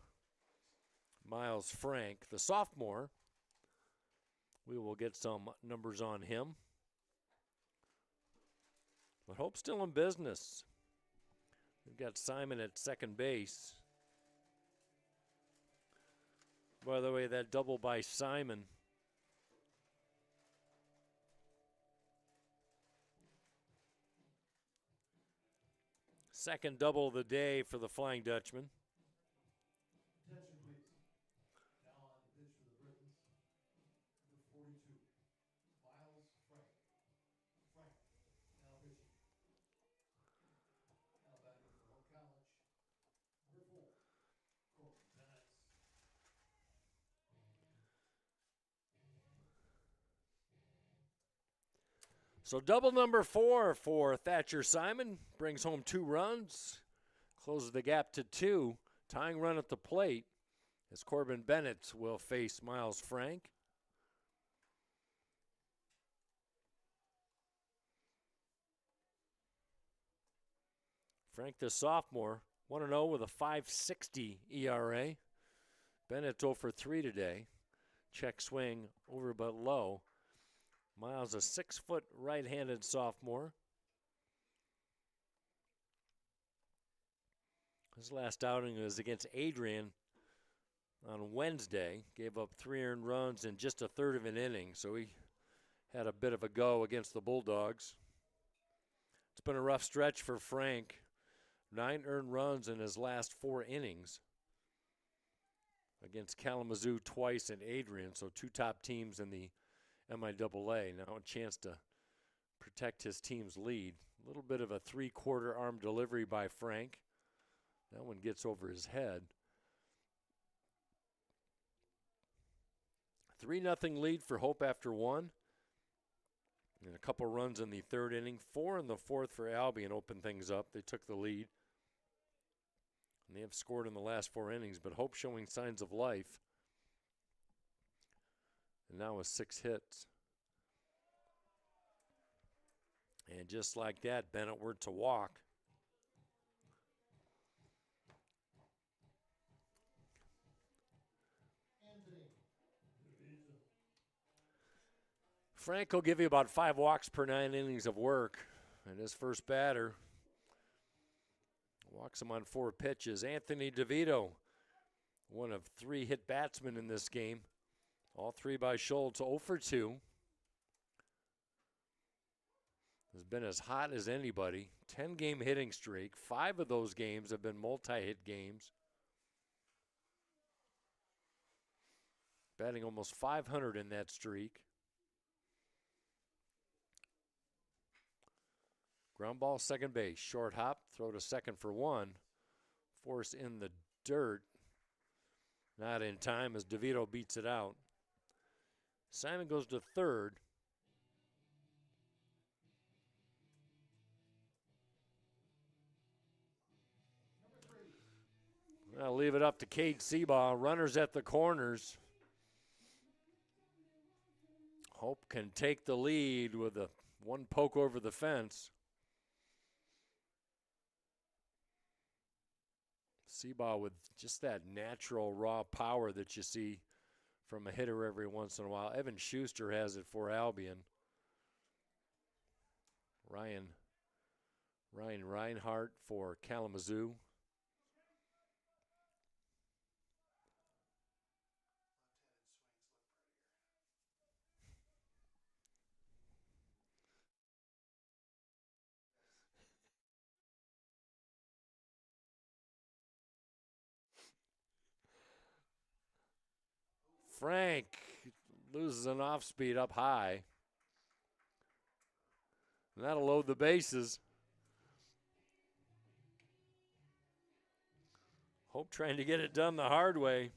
Miles Frank, the sophomore. We will get some numbers on him. But Hope's still in business. We've got Simon at second base. By the way, that double by Simon. Second double of the day for the Flying Dutchman. Attention, please. Now on the pitch for the Britons. Number 42, Miles Frank. Frank, now pitching. Now batting for Hope College. Number 4, Corbin Bennett. So double number 4 for Thatcher Simon. Brings home 2 runs. Closes the gap to 2. Tying run at the plate as Corbin Bennett will face Miles Frank. Frank, the sophomore, 1-0 with a 5.60 ERA. Bennett 0 for 3 today. Check swing over but low. Miles, a 6-foot right-handed sophomore. His last outing was against Adrian on Wednesday. Gave up 3 earned runs in just a third of an inning, so he had a bit of a go against the Bulldogs. It's been a rough stretch for Frank. 9 earned runs in his last 4 innings against Kalamazoo twice and Adrian, so 2 top teams in the MIAA. Now a chance to protect his team's lead. A little bit of a 3/4 arm delivery by Frank. That one gets over his head. 3-0 lead for Hope after 1. And a couple runs in the 3rd inning. 4 in the 4th for Albion opened things up. They took the lead. And they have scored in the last 4 innings, but Hope showing signs of life. And now with 6 hits. And just like that, Bennett were to walk. Frank will give you about 5 walks per 9 innings of work. And his first batter walks him on 4 pitches. Anthony DeVito, one of 3 hit batsmen in this game. All 3 by Schultz, 0 for 2. Has been as hot as anybody. 10-game hitting streak. 5 of those games have been multi-hit games. batting almost 500 in that streak. Ground ball, second base. Short hop, throw to second for one. Force in the dirt. Not in time as DeVito beats it out. Simon goes to third. I'll leave it up to Cade Seabaugh. Runners at the corners. Hope can take the lead with a one poke over the fence. Seabaugh with just that natural raw power that you see from a hitter every once in a while. Evan Schuster has it for Albion. Ryan Reinhardt for Kalamazoo. Frank loses an off speed up high. And that'll load the bases. Hope trying to get it done the hard way.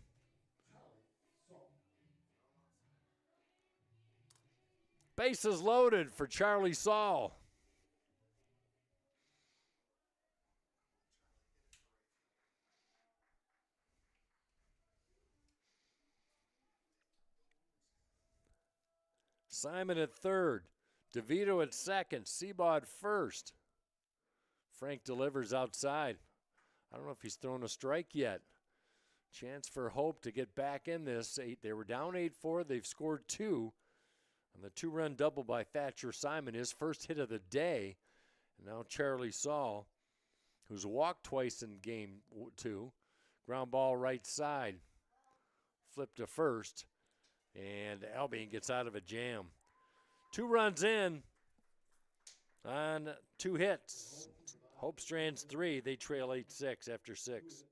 Bases loaded for Charlie Saul. Simon at third. DeVito at second. Seabaugh at first. Frank delivers outside. I don't know if he's thrown a strike yet. Chance for Hope to get back in this. They were down 8-4. They've scored 2. And the 2-run double by Thatcher Simon, his first hit of the day. And now Charlie Saul, who's walked twice in game 2. Ground ball right side. Flip to first. And Albion gets out of a jam. 2 runs in on 2 hits. Hope strands 3. They trail 8-6 after 6.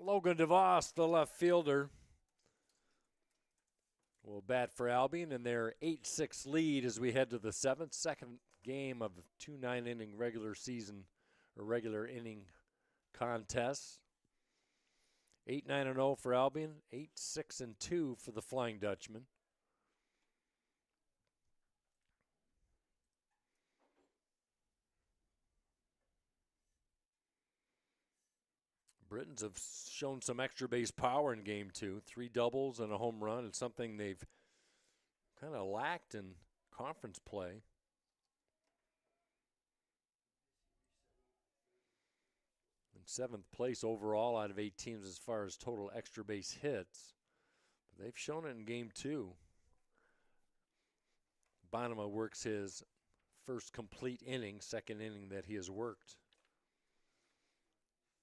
Logan DeVos, the left fielder, will bat for Albion in their 8-6 lead as we head to the 7th, second game of 2 9-inning regular season or regular inning contests. 8-9-0 for Albion, 8-6-2 for the Flying Dutchman. Britons have shown some extra base power in game 2. 3 doubles and a home run. It's something they've kind of lacked in conference play. in 7th place overall out of 8 teams as far as total extra base hits. But they've shown it in game 2. Bonema works his first complete inning, second inning that he has worked.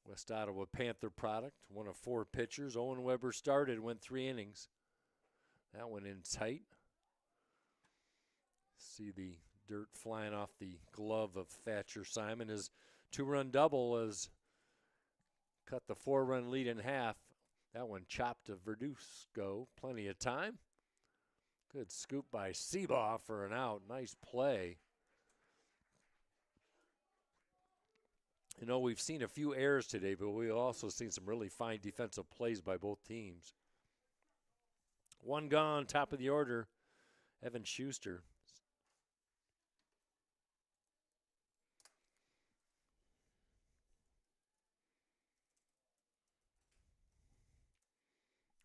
West Ottawa Panther product, one of 4 pitchers. Owen Weber started, went 3 innings. That one in tight. See the dirt flying off the glove of Thatcher Simon. His 2-run double has cut the 4-run lead in half. That one chopped to Verduzco. Plenty of time. Good scoop by Seabaugh for an out. Nice play. You know, we've seen a few errors today, but we've also seen some really fine defensive plays by both teams. 1 gone, top of the order, Evan Schuster.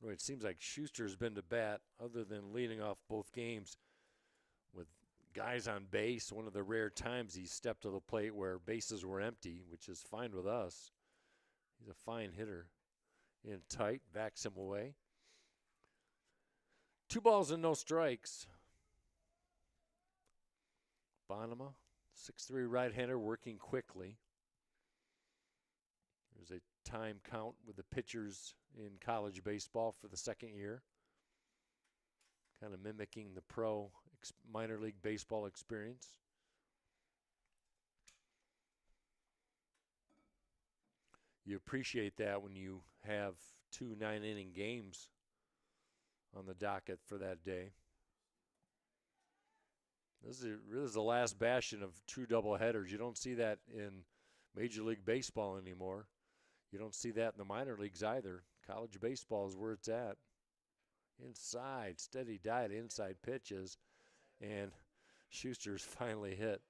Well, it seems like Schuster's been to bat, other than leading off both games, with guys on base. One of the rare times he stepped to the plate where bases were empty, which is fine with us. He's a fine hitter. In tight, backs him away. 2 balls and no strikes. Bonema, 6'3" right-hander, working quickly. There's a time count with the pitchers in college baseball for the second year. Kind of mimicking the pro minor league baseball experience. You appreciate that when you have 2 9-inning games on the docket for that day. This is the last bastion of true doubleheaders. You don't see that in Major League Baseball anymore. You don't see that in the minor leagues either. College baseball is where it's at. Inside, steady diet, inside pitches, and Schuster's finally hit.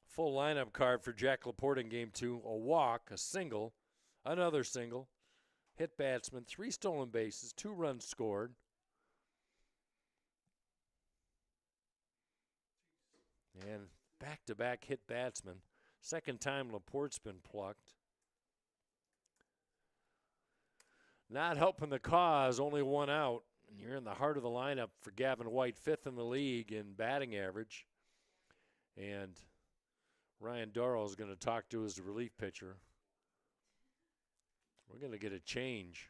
Full lineup card for Jack Laporte in game 2. A walk, a single, another single, hit batsman, 3 stolen bases, 2 runs scored. And back-to-back hit batsman. Second time Laporte's been plucked. Not helping the cause, only 1 out. And you're in the heart of the lineup for Gavin White, 5th in the league in batting average. And Ryan Darrow is going to talk to his relief pitcher. We're going to get a change.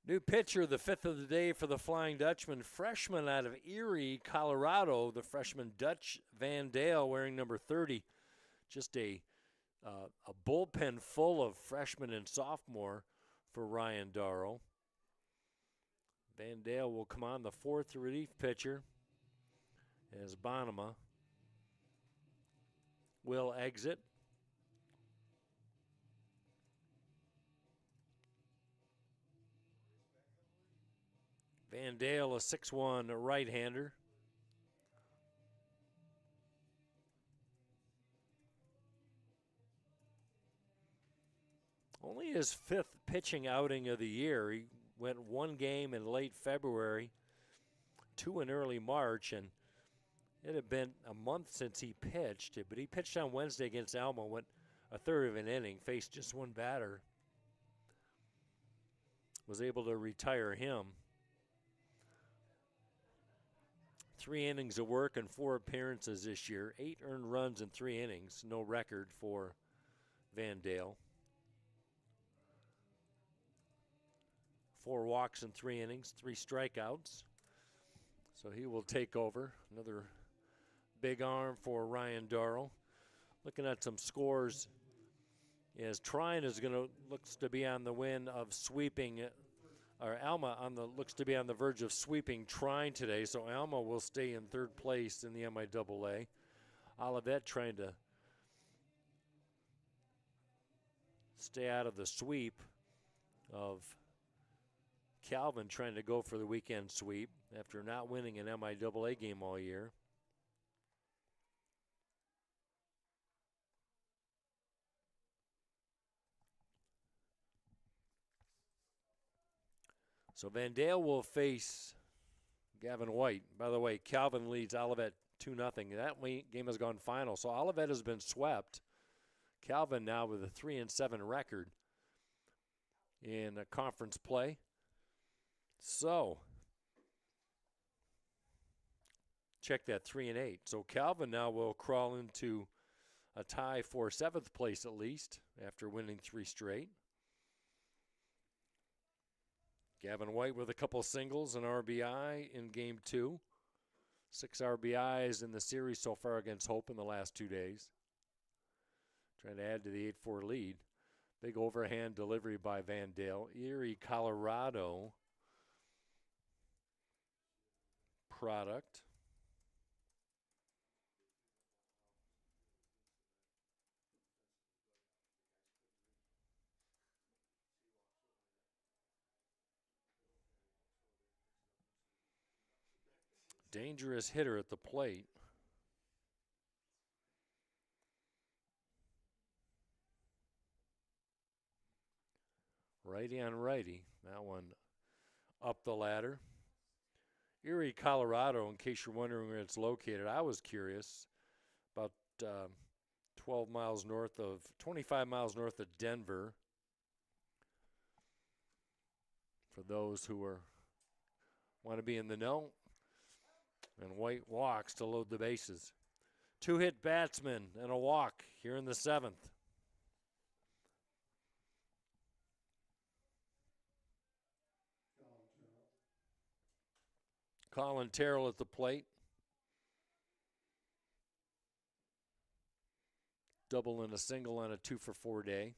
New pitcher, the 5th of the day for the Flying Dutchman, freshman out of Erie, Colorado, the freshman Dutch Van Dale wearing number 30. Just a bullpen full of freshmen and sophomore for Ryan Darrow. Van Dale will come on, the 4th relief pitcher, as Bonema will exit. Van Dale, a 6'1" right-hander. Only his 5th pitching outing of the year. He went 1 game in late February, 2 in early March, and it had been a month since he pitched. But he pitched on Wednesday against Alma, went a third of an inning, faced just 1 batter. Was able to retire him. 3 innings of work and 4 appearances this year. 8 earned runs in 3 innings. No record for Van Dale. 4 walks in 3 innings, 3 strikeouts. So he will take over. Another big arm for Ryan Darrow. Looking at some scores, as Trine is looks to be on the win of sweeping, or Alma looks to be on the verge of sweeping Trine today. So Alma will stay in 3rd place in the MIAA. Olivet trying to stay out of the sweep of Calvin trying to go for the weekend sweep after not winning an MIAA game all year. So Van Dale will face Gavin White. By the way, Calvin leads Olivet 2-0. That game has gone final. So Olivet has been swept. Calvin now with a 3-7 record in a conference play. So check that, 3-8. So Calvin now will crawl into a tie for 7th place at least after winning 3 straight. Gavin White with a couple singles and RBI in game 2. 6 RBIs in the series so far against Hope in the last 2 days. Trying to add to the 8-4 lead. Big overhand delivery by Van Dale. Erie, Colorado product. Dangerous hitter at the plate. Righty on righty. That one up the ladder. Erie, Colorado, in case you're wondering where it's located, I was curious. About 25 miles north of Denver. For those who want to be in the know. And White walks to load the bases. 2-hit batsman and a walk here in the 7th. Colin Terrell at the plate. Double and a single on a 2-for-4 day.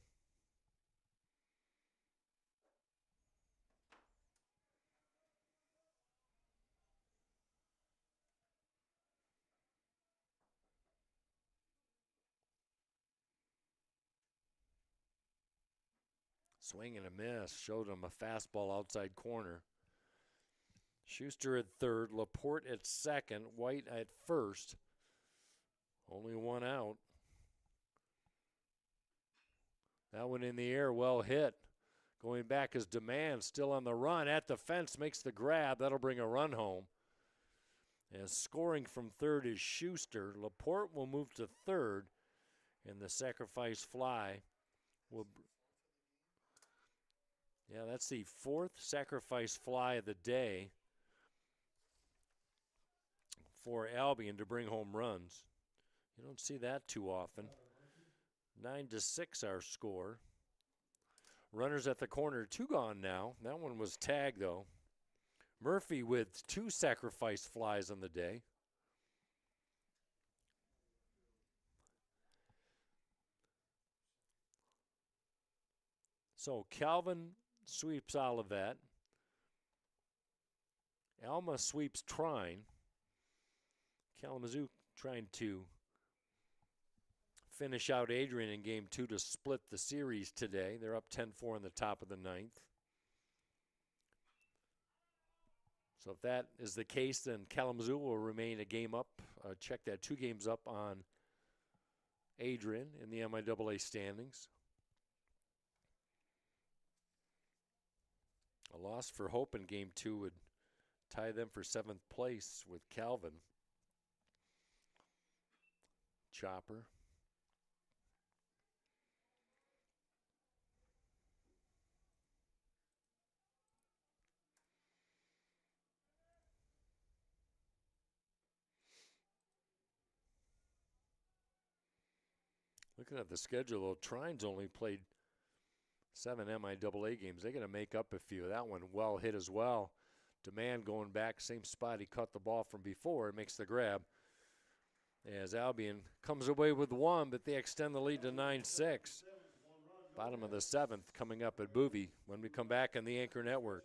Swing and a miss. Showed him a fastball outside corner. Schuster at third. Laporte at second. White at first. Only one out. That one in the air, well hit. Going back is Demand, still on the run. At the fence, makes the grab. That'll bring a run home. And scoring from third is Schuster. Laporte will move to third. And the sacrifice fly will... Yeah, that's the 4th sacrifice fly of the day for Albion to bring home runs. You don't see that too often. 9-6 our score. Runners at the corner, 2 gone now. That one was tagged though. Murphy with 2 sacrifice flies on the day. So Calvin sweeps Olivet. Alma sweeps Trine. Kalamazoo trying to finish out Adrian in game 2 to split the series today. They're up 10-4 in the top of the 9th. So if that is the case, then Kalamazoo will remain a game up. Check that, 2 games up on Adrian in the MIAA standings. A loss for Hope in game 2 would tie them for 7th place with Calvin. Chopper. Looking at the schedule, though, Trine's only played 7 MIAA games. They're going to make up a few. That one well hit as well. Demand going back, same spot he caught the ball from before, makes the grab. As Albion comes away with 1, but they extend the lead to 9-6. Bottom of the 7th coming up at Boovie when we come back on the Anchor Network.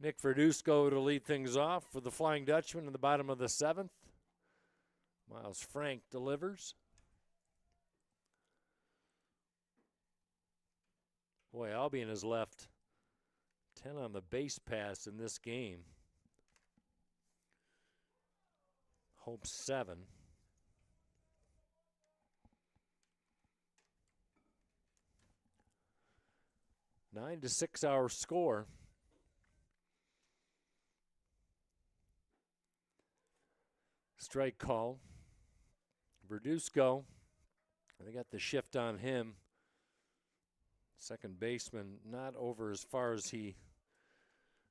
Nick Verduzco to lead things off for the Flying Dutchman in the bottom of the 7th. Miles Frank delivers. Boy, Albion has left 10 on the base pass in this game. Hope 7. 9-6 our score. Strike call. Verduzco. They got the shift on him. Second baseman not over as far as he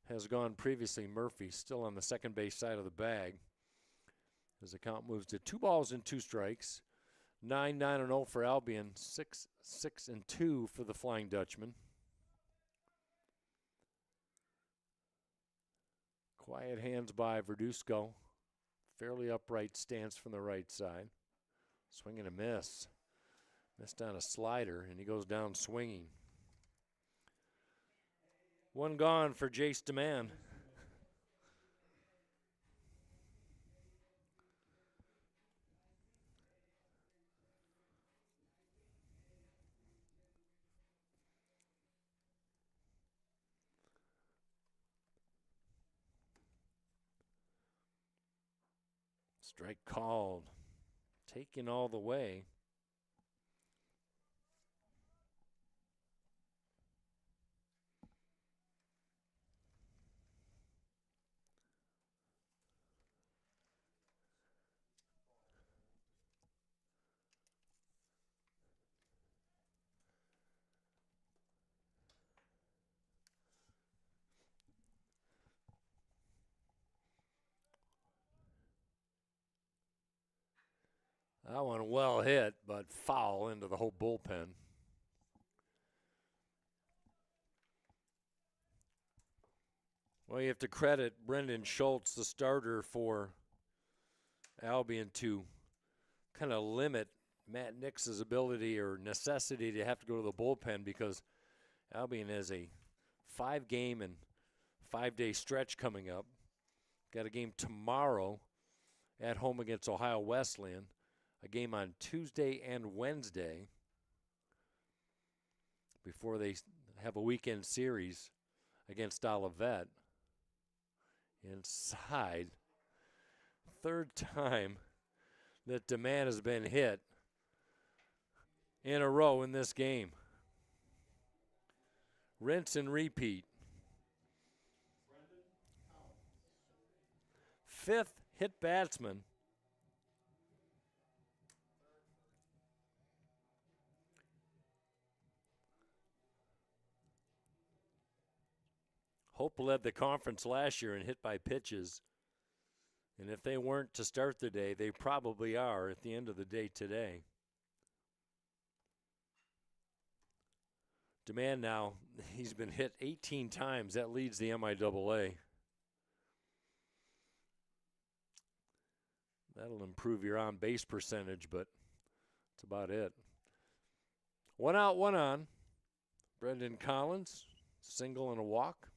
has gone previously. Murphy still on the second base side of the bag. As the count moves to 2 balls and 2 strikes. 9-9-0 for Albion. 6-6-2 for the Flying Dutchman. Quiet hands by Verduzco. Fairly upright stance from the right side. Swing and a miss. Missed on a slider, and he goes down swinging. 1 gone for Jace DeMann. Strike called. Taken all the way. That one well hit, but foul into the whole bullpen. Well, you have to credit Brendan Schultz, the starter for Albion, to kind of limit Matt Nix's ability or necessity to have to go to the bullpen, because Albion has a 5-game and 5-day stretch coming up. Got a game tomorrow at home against Ohio Wesleyan, a game on Tuesday and Wednesday before they have a weekend series against Olivet. Inside, 3rd time that DeMann has been hit in a row in this game. Rinse and repeat. 5th hit batsman. Hope led the conference last year in hit by pitches. And if they weren't to start the day, they probably are at the end of the day today. DeMann now, he's been hit 18 times. That leads the MIAA. That'll improve your on-base percentage, but that's about it. 1 out, 1 on. Brendan Collins, single and a walk.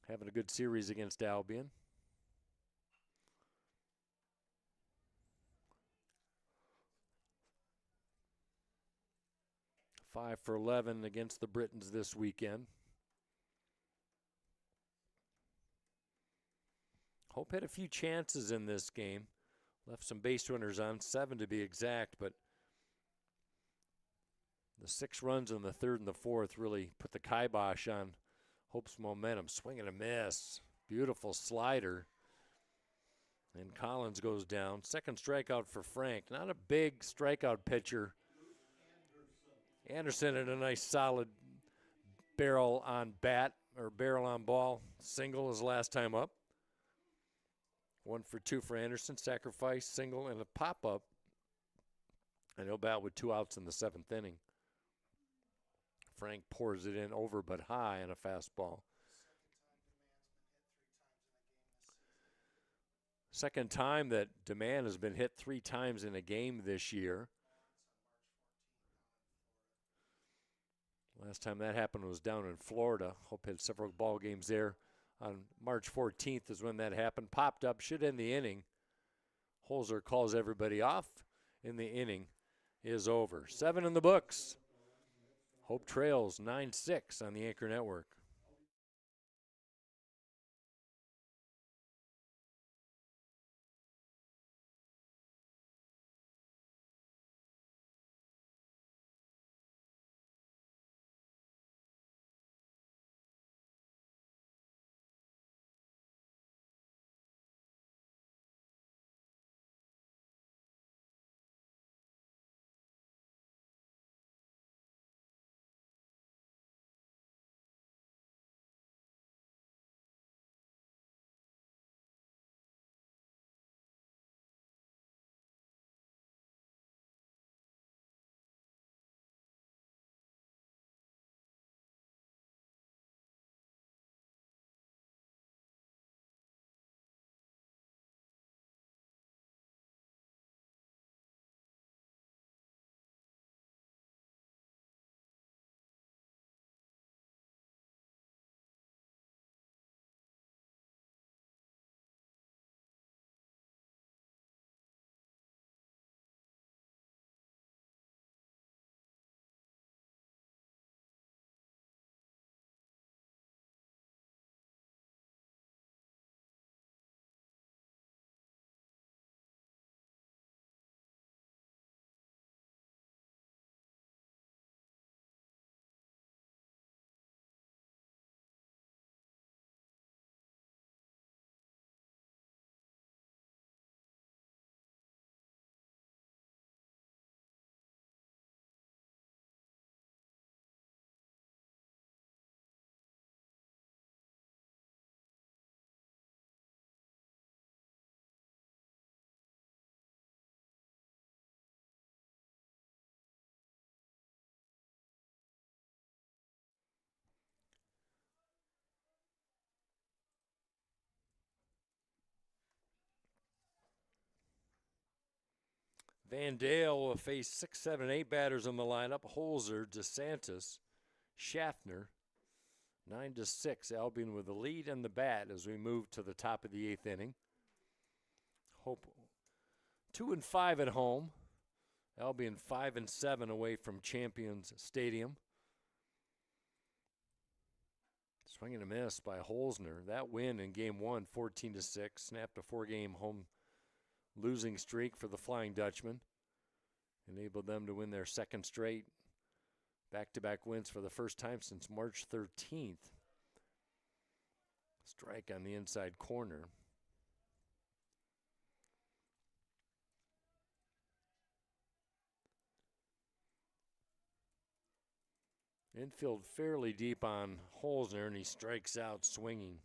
Having a good series against Albion. 5 for 11 against the Britons this weekend. Hope had a few chances in this game. Left some base runners on, 7 to be exact, but the 6 runs in the 3rd and the 4th really put the kibosh on Hope's momentum. Swing and a miss. Beautiful slider. And Collins goes down. 2nd strikeout for Frank. Not a big strikeout pitcher. Anderson had a nice solid barrel on bat, or barrel on ball. Single his last time up. 1 for 2 for Anderson. Sacrifice, single, and a pop-up. And he'll bat with 2 outs in the 7th inning. Frank pours it in over but high on a fastball. 2nd time that DeMann has been hit 3 times in a game this year. Last time that happened was down in Florida. Hope had several ball games there. On March 14th is when that happened. Popped up, should end the inning. Holzer calls everybody off, and the inning is over. 7 in the books. Hope trails 9-6 on the Anchor Network. Van Dale will face 6, 7, 8 batters in the lineup. Holzer, DeSantis, Schaffner. 9-6. Albion with the lead and the bat as we move to the top of the 8th inning. Hope 2-5 at home. Albion 5-7 away from Champions Stadium. Swing and a miss by Holzner. That win in Game 1, 14-6, snapped a 4-game home losing streak for the Flying Dutchman. Enabled them to win their second straight back-to-back wins for the first time since March 13th. Strike on the inside corner. Infield fairly deep on Holzner, and he strikes out swinging.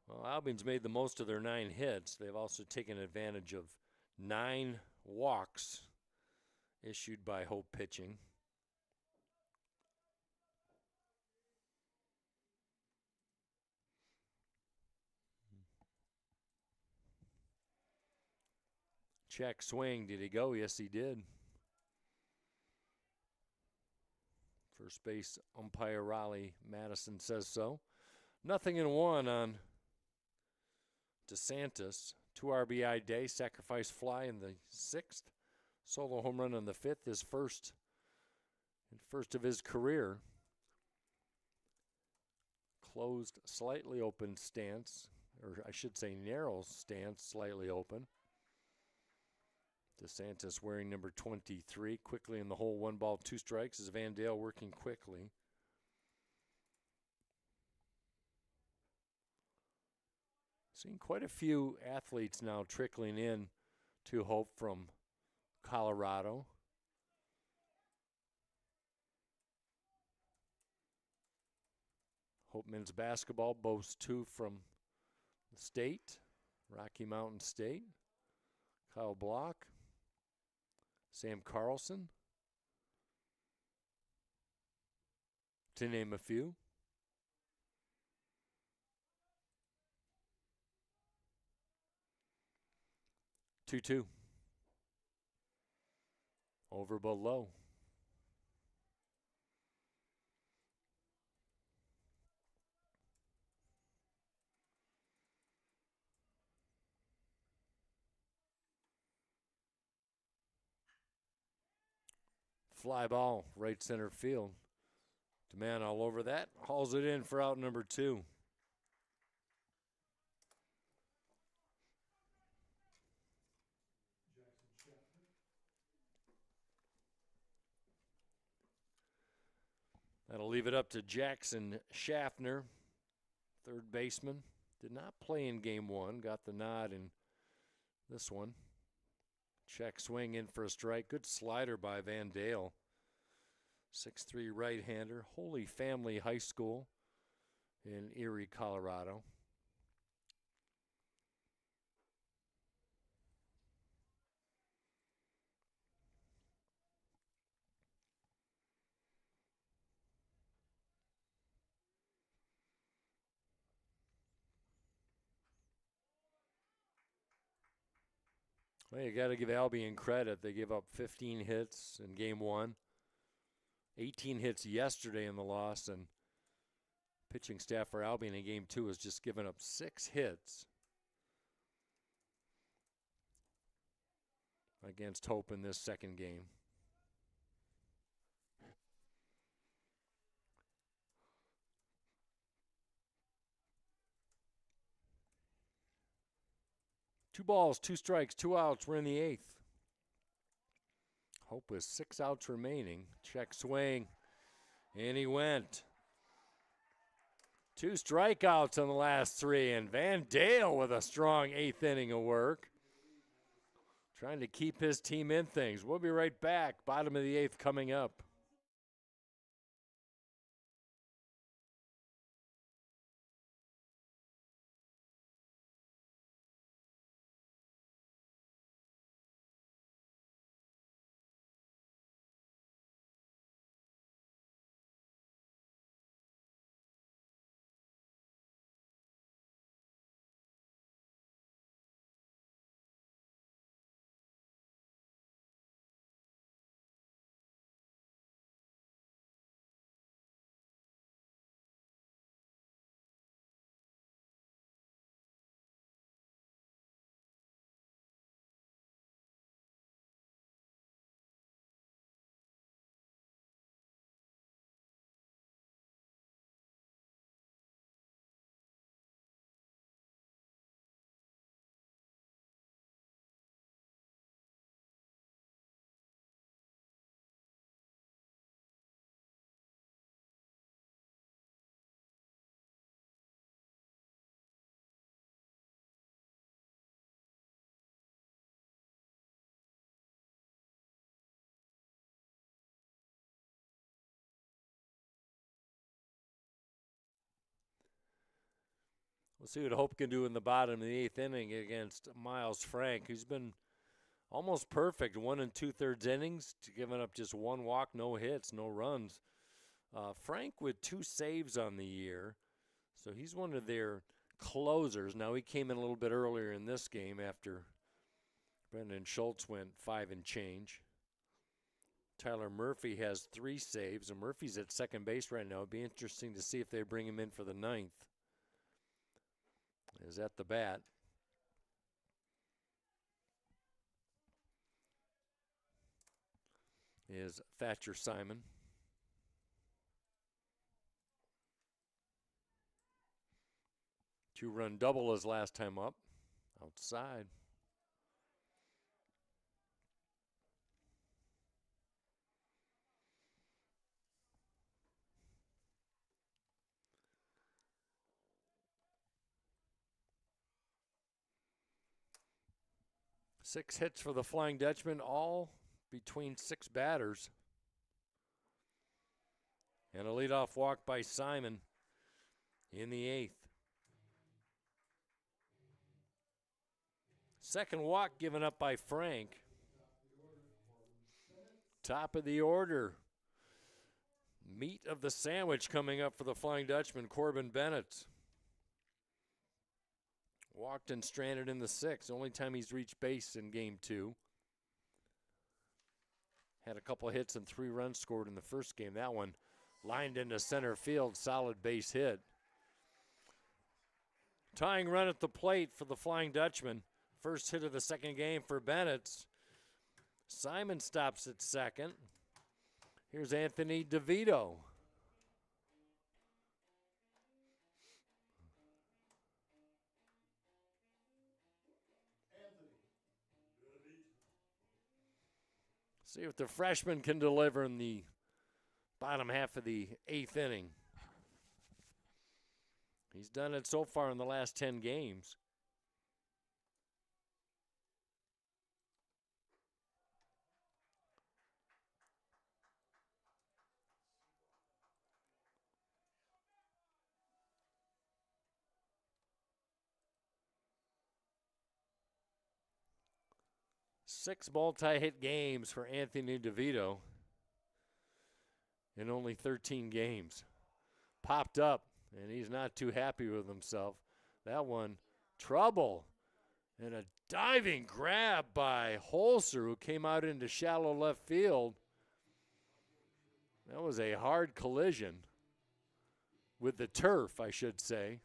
Well, Albion's made the most of their 9 hits. They've also taken advantage of 9 walks issued by Hope pitching. Check swing. Did he go? Yes, he did. First base umpire Raleigh Madison says so. 0-1 on DeSantis. 2 RBI day, sacrifice fly in the 6th. Solo home run on the 5th, his first of his career. Closed, slightly open stance, or I should say narrow stance, slightly open. DeSantis wearing number 23, quickly in the hole, 1 ball, 2 strikes, as Van Dale working quickly. Seeing quite a few athletes now trickling in to Hope from Colorado. Hope men's basketball boasts 2 from the state, Rocky Mountain State. Kyle Block, Sam Carlson, to name a few. Two. over below. Fly ball, right center field. DeMann all over that. Hauls it in for out number 2. That'll leave it up to Jackson Schaffner, third baseman. Did not play in game 1. Got the nod in this one. Check swing in for a strike. Good slider by Van Dale. 6'3" right-hander. Holy Family High School in Erie, Colorado. Well, you got to give Albion credit. They gave up 15 hits in game 1, 18 hits yesterday in the loss, and pitching staff for Albion in game 2 has just given up 6 hits against Hope in this second game. Two balls, 2 strikes, 2 outs. We're in the 8th. Hope with 6 outs remaining. Check swing, and he went. 2 strikeouts in the last 3, and Van Dale with a strong 8th inning of work. Trying to keep his team in things. We'll be right back. Bottom of the 8th coming up. We'll see what Hope can do in the bottom of the 8th inning against Miles Frank, who's been almost perfect. 1 2/3 innings, giving up just 1 walk, no hits, no runs. Frank with 2 saves on the year, so he's one of their closers. Now, he came in a little bit earlier in this game after Brendan Schultz went 5 and change. Tyler Murphy has 3 saves, and Murphy's at second base right now. It'd be interesting to see if they bring him in for the 9th. Is at the bat. Is Thatcher Simon. Two-run double his last time up. Outside. Six hits for the Flying Dutchman, all between 6 batters. And a leadoff walk by Simon in the 8th. Second walk given up by Frank. Top of the order. Meat of the sandwich coming up for the Flying Dutchman, Corbin Bennett. Walked and stranded in the 6th. Only time he's reached base in game 2. Had a couple hits and 3 runs scored in the first game. That one lined into center field, solid base hit. Tying run at the plate for the Flying Dutchman. First hit of the second game for Bennett's. Simon stops at second. Here's Anthony DeVito. See if the freshman can deliver in the bottom half of the 8th inning. He's done it so far in the last 10 games. Six multi-hit games for Anthony DeVito in only 13 games. Popped up, and he's not too happy with himself. That one, trouble. And a diving grab by Holzer, who came out into shallow left field. That was a hard collision with the turf, I should say.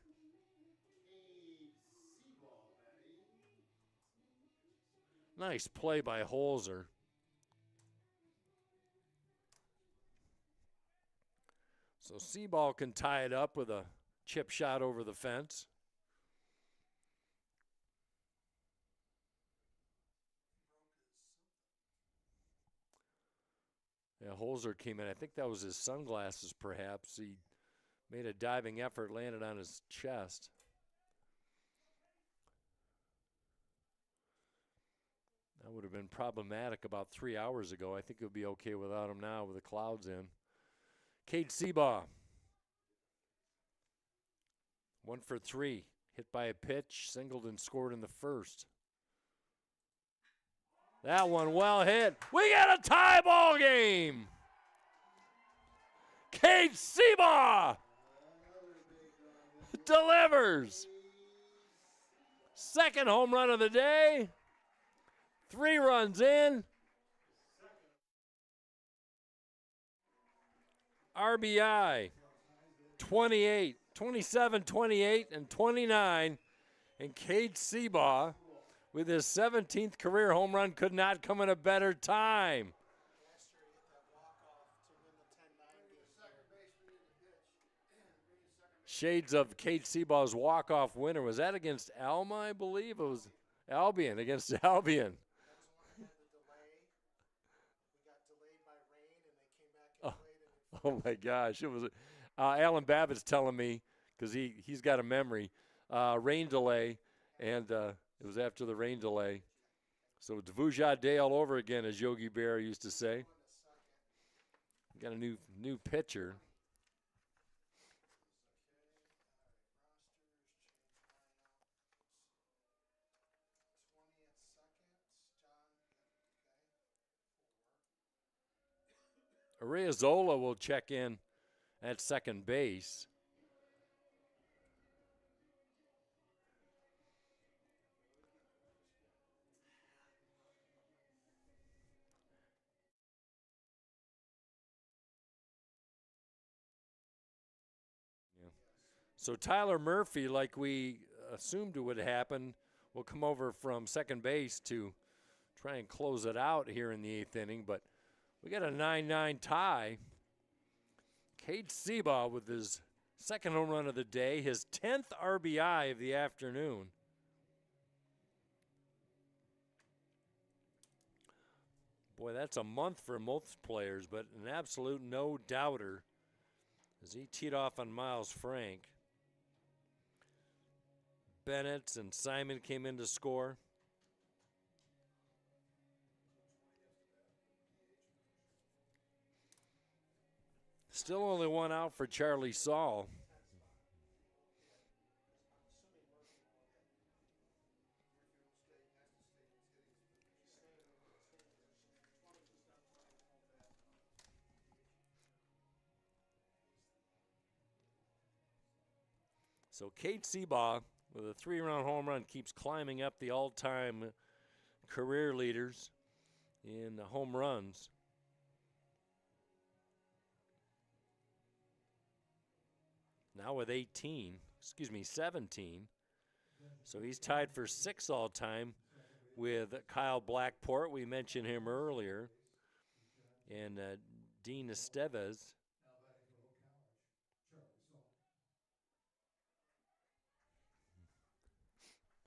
Nice play by Holzer. So Seaball can tie it up with a chip shot over the fence. Yeah, Holzer came in. I think that was his sunglasses, perhaps. He made a diving effort, landed on his chest. That would have been problematic about 3 hours ago. I think he'll be okay without him now with the clouds in. Cade Seabaugh. 1 for 3. Hit by a pitch, singled and scored in the first. That one well hit. We got a tie ball game. Cade Seabaugh delivers. Second home run of the day. 3 runs in. RBI 28, 27, 28, and 29. And Cade Seabaugh, with his 17th career home run, could not come at a better time. Shades of Cade Seabaugh's walk-off winner. Was that against Alma, I believe? It was Albion, against Albion. Oh my gosh, it was Alan Babbitt's telling me, because he's got a memory, rain delay, and it was after the rain delay. So it's Vuja Day all over again, as Yogi Berra used to say. Got a new pitcher. Areazola will check in at second base. So Tyler Murphy, like we assumed it would happen, will come over from second base to try and close it out here in the 8th inning. But we got a 9-9 tie. Cade Seabaugh with his second home run of the day, his 10th RBI of the afternoon. Boy, that's a month for most players, but an absolute no-doubter as he teed off on Miles Frank. Bennett and Simon came in to score. Still only 1 out for Charlie Saul. So Cade Seabaugh, with a 3-run home run, keeps climbing up the all-time career leaders in home runs. now with 17. So he's tied for 6th all-time with Kyle Blackport. We mentioned him earlier. And Dean Estevez. Now batting for Hope College, Charlie Saul.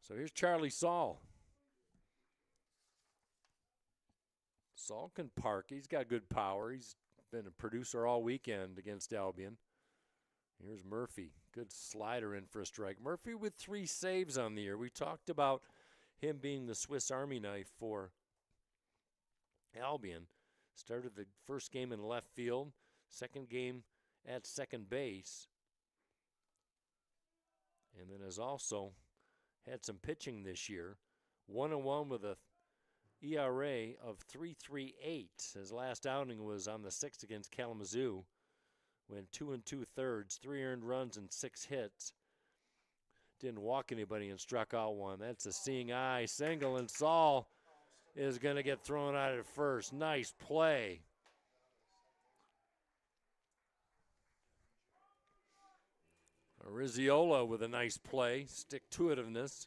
So here's Charlie Saul. Saul can park. He's got good power. He's been a producer all weekend against Albion. Here's Murphy. Good slider in for a strike. Murphy with 3 saves on the year. We talked about him being the Swiss Army knife for Albion. Started the first game in left field, second game at second base, and then has also had some pitching this year. 1-1 with a ERA of 3.38. His last outing was on the 6th against Kalamazoo. Went 2 2/3, 3 earned runs and 6 hits. Didn't walk anybody and struck out 1. That's a seeing eye single, and Saul is going to get thrown out at first. Nice play. Rizziola with a nice play. Stick-to-itiveness.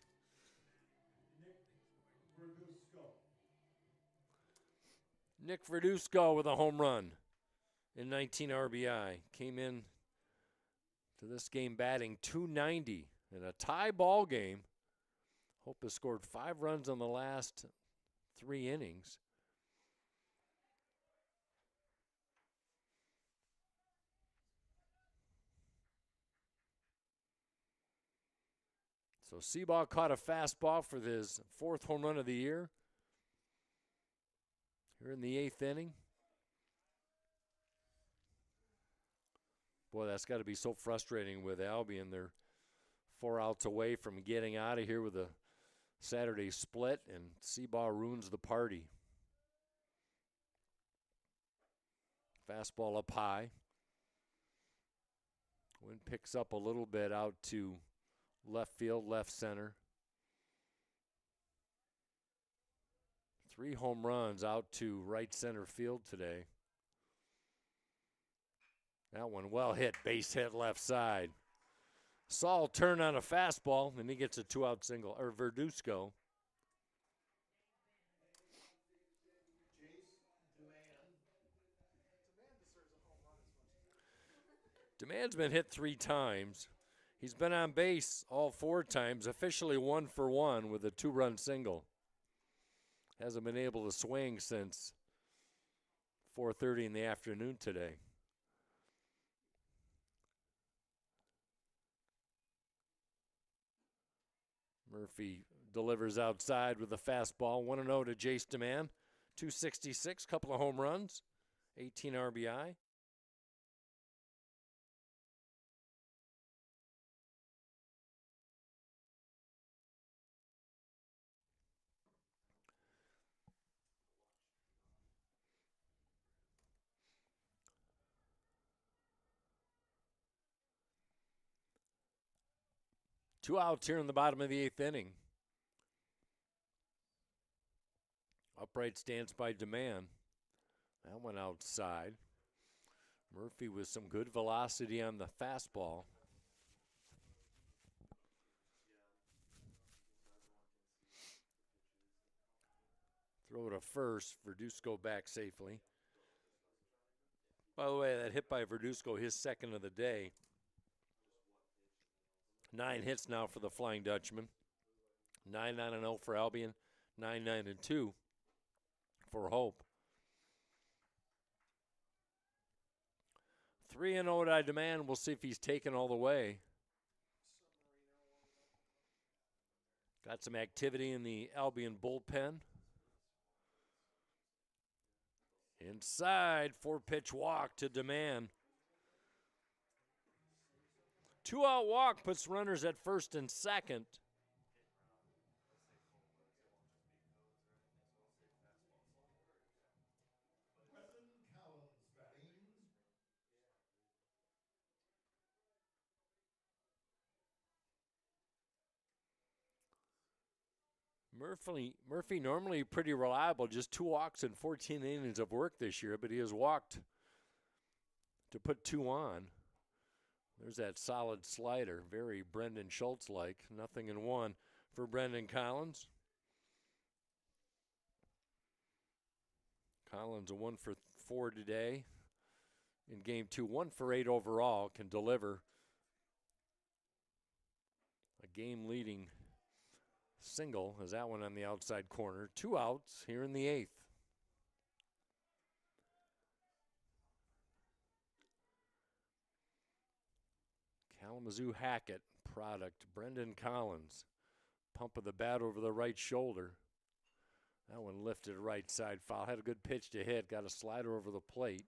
Nick Verduzco with a home run in 19 RBI. Came in to this game batting .290 in a tie ball game. Hope has scored 5 runs on the last 3 innings. So Seabaugh caught a fastball for his 4th home run of the year. Here in the 8th inning. Boy, that's got to be so frustrating with Albion. They're 4 outs away from getting out of here with a Saturday split, and Seabaugh ruins the party. Fastball up high. Wind picks up a little bit out to left field, left center. 3 home runs out to right center field today. That one well hit, base hit left side. Saul turned on a fastball, and he gets a 2-out single, or Verduzco. Demand's been hit 3 times. He's been on base all 4 times, officially 1 for 1 with a 2-run single. Hasn't been able to swing since 4:30 in the afternoon today. Murphy delivers outside with a fastball. 1-0 to Jace Demand. 266, couple of home runs, 18 RBI. Two outs here in the bottom of the 8th inning. Upright stance by Demand. That one outside. Murphy with some good velocity on the fastball. Throw to first. Verduzco back safely. By the way, that hit by Verduzco, his 2nd of the day. 9 hits now for the Flying Dutchman. 9-9-0 for Albion. 9-9-2 for Hope. 3-0 to Demand. We'll see if he's taken all the way. Got some activity in the Albion bullpen. Inside, 4-pitch walk to Demand. 2-out walk puts runners at first and second. Murphy normally pretty reliable, just 2 walks and 14 innings of work this year, but he has walked to put 2 on. There's that solid slider, very Brendan Schultz-like. Nothing in one for Brendan Collins. Collins a 1 for 4 today in game 2. 1 for 8 overall, can deliver a game-leading single as that one on the outside corner. 2 outs here in the 8th. Kalamazoo Hackett product, Brendan Collins. Pump of the bat over the right shoulder. That one lifted right side foul. Had a good pitch to hit. Got a slider over the plate.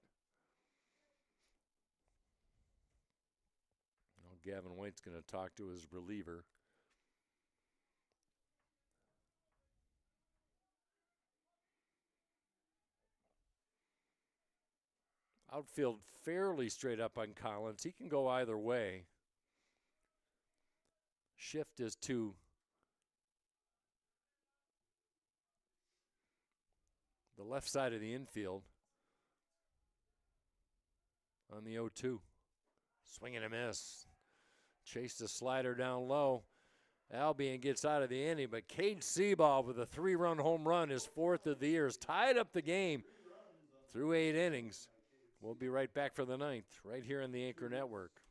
Now Gavin White's going to talk to his reliever. Outfield fairly straight up on Collins. He can go either way. Shift is to the left side of the infield on the 0-2. Swing and a miss. Chase the slider down low. Albion gets out of the inning, but Cade Seaball with a 3-run home run, his 4th of the year, has tied up the game through 8 innings. We'll be right back for the 9th, right here on the Anchor Network.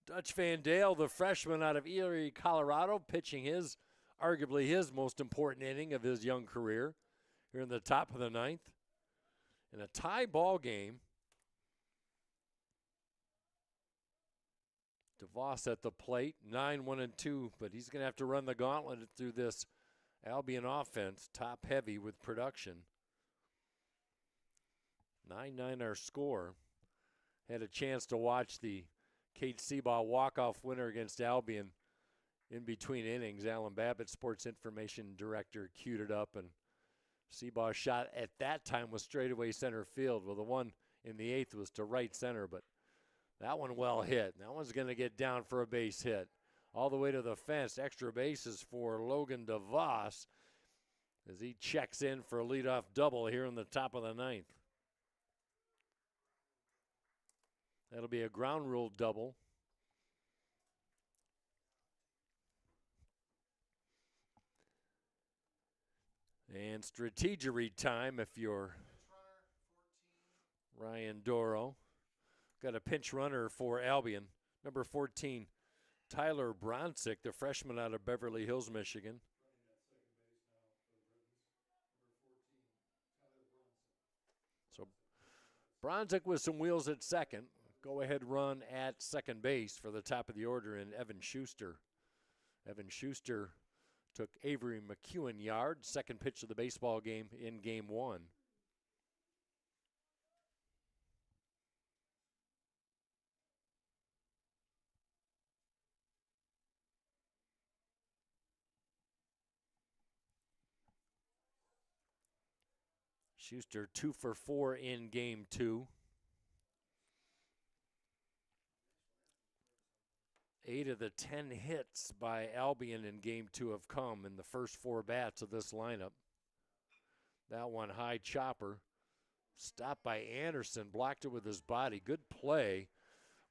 Dutch Van Dale, the freshman out of Erie, Colorado, pitching arguably his most important inning of his young career here in the top of the 9th. In a tie ball game, DeVos at the plate, 9-1-2, but he's going to have to run the gauntlet through this Albion offense, top heavy with production. 9-9 our score. Had a chance to watch the Cade Seaball walk-off winner against Albion in between innings. Alan Babbitt, Sports Information Director, queued it up, and Seaball shot at that time was straightaway center field. Well, the one in the 8th was to right center, but that one well hit. That one's going to get down for a base hit. All the way to the fence. Extra bases for Logan DeVos as he checks in for a leadoff double here in the top of the 9th. That'll be a ground rule double. And strategery time if you're Ryan Doro. Got a pinch runner for Albion. Number 14, Tyler Bronsick, the freshman out of Beverly Hills, Michigan. So Bronsick with some wheels at second. Go-ahead run at second base for the top of the order in Evan Schuster. Evan Schuster, took Avery McEwen yard. Second pitch of the baseball game in game one. Schuster 2 for 4 in game two. 8 of the 10 hits by Albion in game two have come in the first 4 bats of this lineup. That one high chopper. Stopped by Anderson, blocked it with his body. Good play.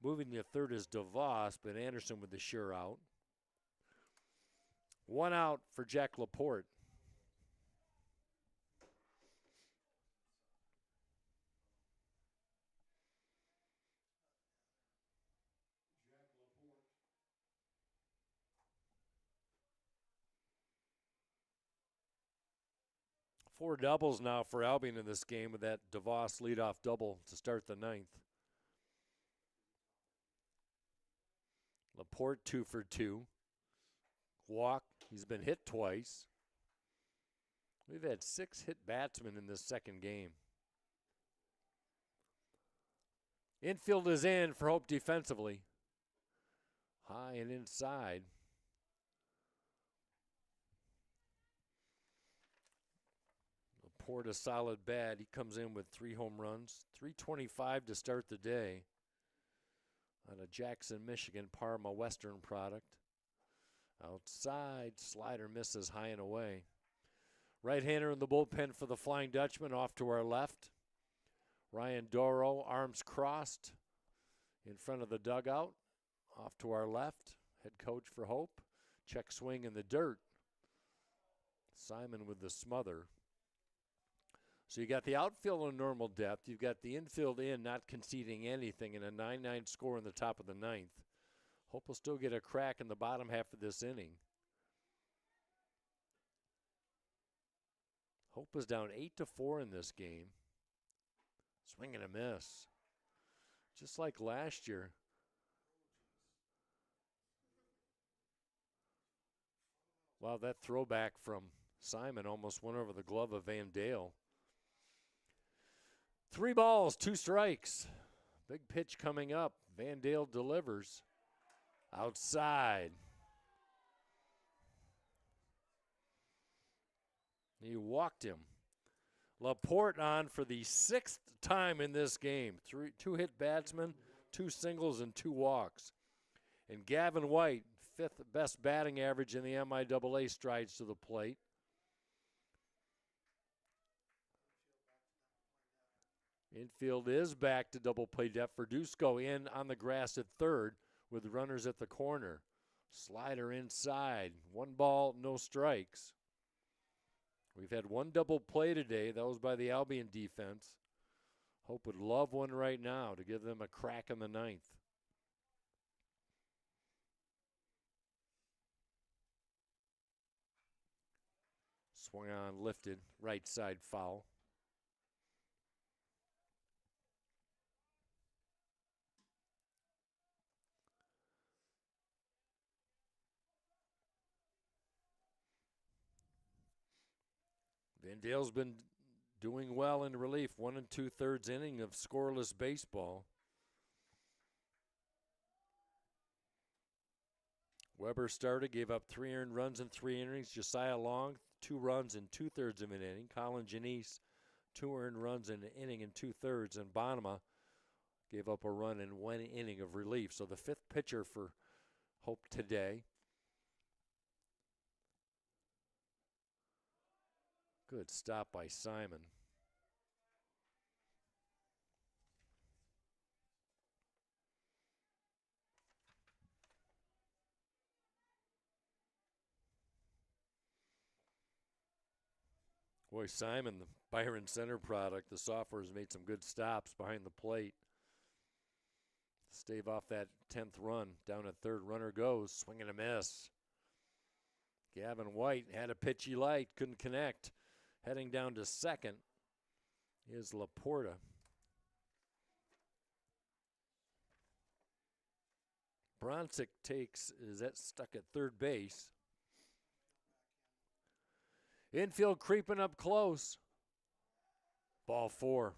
Moving to third is DeVos, but Anderson with the sure out. 1 out for Jack Laporte. Four doubles now for Albion in this game with that DeVos leadoff double to start the ninth. Laporte 2 for 2. Walk. He's been hit twice. We've had 6 hit batsmen in this second game. Infield is in for Hope defensively. High and inside. Laporte a solid bat. He comes in with 3 home runs. 325 to start the day. On a Jackson, Michigan Parma Western product. Outside, slider misses high and away. Right-hander in the bullpen for the Flying Dutchman off to our left. Ryan Doro, arms crossed in front of the dugout. Off to our left, head coach for Hope. Check swing in the dirt. Simon with the smother. So you got the outfield on normal depth. You've got the infield in, not conceding anything, and a 9-9 score in the top of the ninth. Hope will still get a crack in the bottom half of this inning. Hope was down 8-4 in this game. Swing and a miss. Just like last year. Wow, that throwback from Simon almost went over the glove of Van Dale. 3 balls, 2 strikes. Big pitch coming up. Van Dale delivers. Outside. He walked him. Laporte on for the 6th time in this game. 2 hit batsmen, 2 singles, and 2 walks. And Gavin White, 5th best batting average in the MIAA, strides to the plate. Infield is back to double play depth. Verduzco in on the grass at third with runners at the corner. Slider inside. 1 ball, no strikes. We've had 1 double play today. That was by the Albion defense. Hope would love one right now to give them a crack in the ninth. Swung on, lifted, right side foul. Van Dale's been doing well in relief. 1 2/3 inning of scoreless baseball. Weber started, gave up 3 earned runs in 3 innings. Josiah Long, 2 runs in 2/3 of an inning. Colin Janice, 2 earned runs in an inning and 2/3. And Bonema gave up a run in 1 inning of relief. So the 5th pitcher for Hope today. Good stop by Simon. Boy, Simon, the Byron Center product, the sophomore, has made some good stops behind the plate. Stave off that 10th run. Down at third, runner goes. Swing and a miss. Gavin White had a pitch he liked, couldn't connect. Heading down to second is Laporta. Bronsick is that stuck at third base. Infield creeping up close. Ball 4.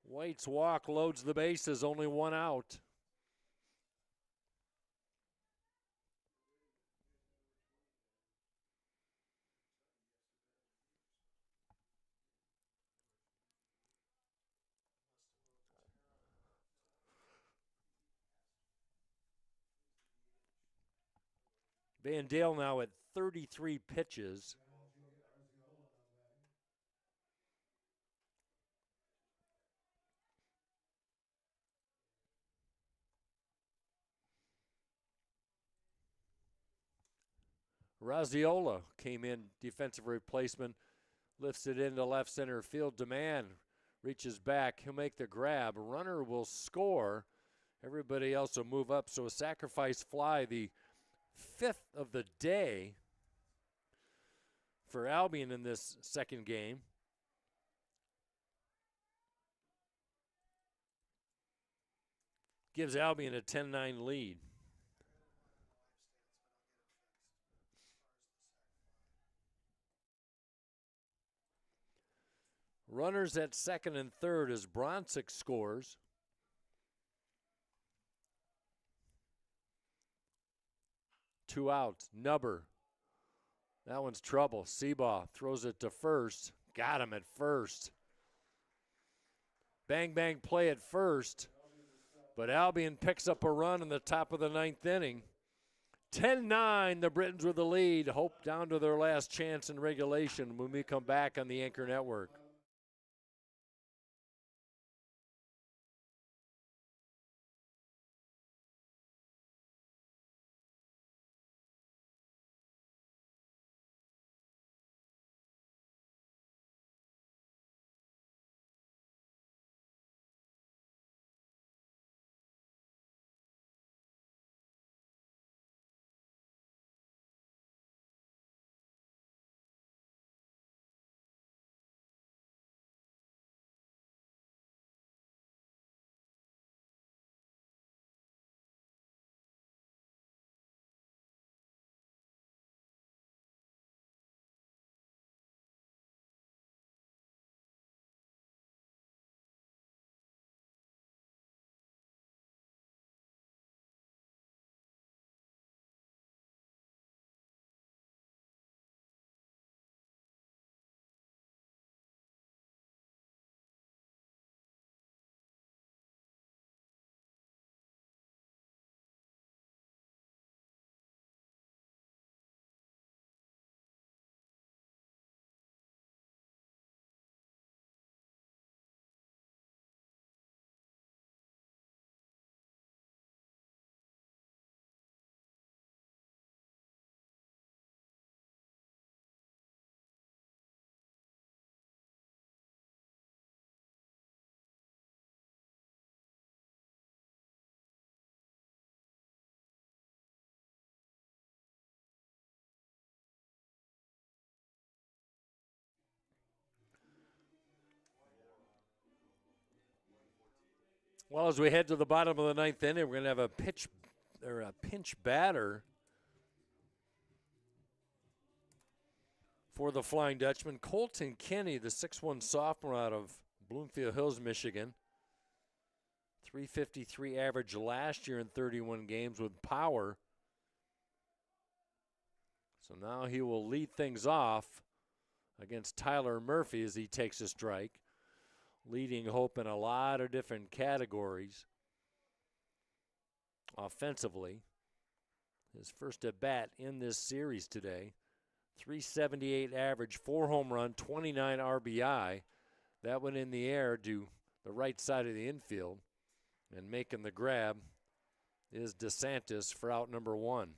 Waits walk, loads the bases, only 1 out. Van Dale now at 33 pitches. Razziola came in, defensive replacement, lifts it into left center field. Demand reaches back. He'll make the grab. Runner will score. Everybody else will move up. So a sacrifice fly, the 5th of the day for Albion in this second game. Gives Albion a 10-9 lead. Runners at second and third as Bronsick scores. Two outs. Nubber. That one's trouble. Seabaugh throws it to first. Got him at first. Bang, bang play at first. But Albion picks up a run in the top of the 9th inning. 10-9, the Britons with the lead. Hope down to their last chance in regulation when we come back on the Anchor Network. Well, as we head to the bottom of the 9th inning, we're going to have a pinch batter for the Flying Dutchman. Colton Kinney, the 6'1 sophomore out of Bloomfield Hills, Michigan. .353 average last year in 31 games with power. So now he will lead things off against Tyler Murphy as he takes a strike. Leading Hope in a lot of different categories offensively. His first at bat in this series today. .378 average, 4 home run, 29 RBI. That one in the air to the right side of the infield. And making the grab is DeSantis for out number 1.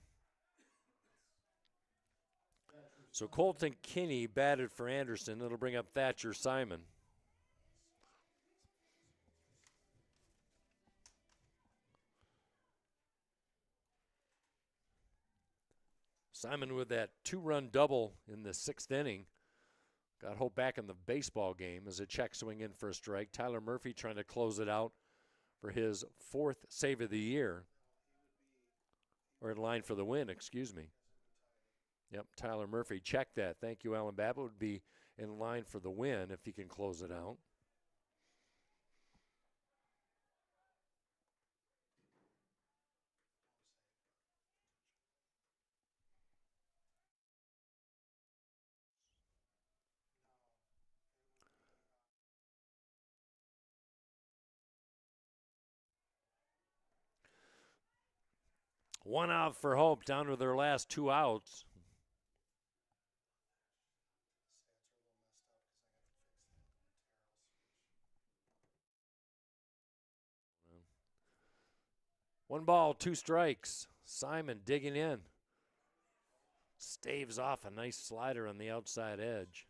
So Colton Kinney batted for Anderson. It'll bring up Thatcher Simon. Simon with that 2-run double in the 6th inning. Got Hope back in the baseball game as a check swing in for a strike. Tyler Murphy trying to close it out for his 4th save of the year. Or in line for the win, excuse me. Yep, Tyler Murphy. Check that. Thank you, Alan Babbitt. Would be in line for the win if he can close it out. One out for Hope, down to their last 2 outs. One ball, 2 strikes. Simon digging in. Staves off a nice slider on the outside edge.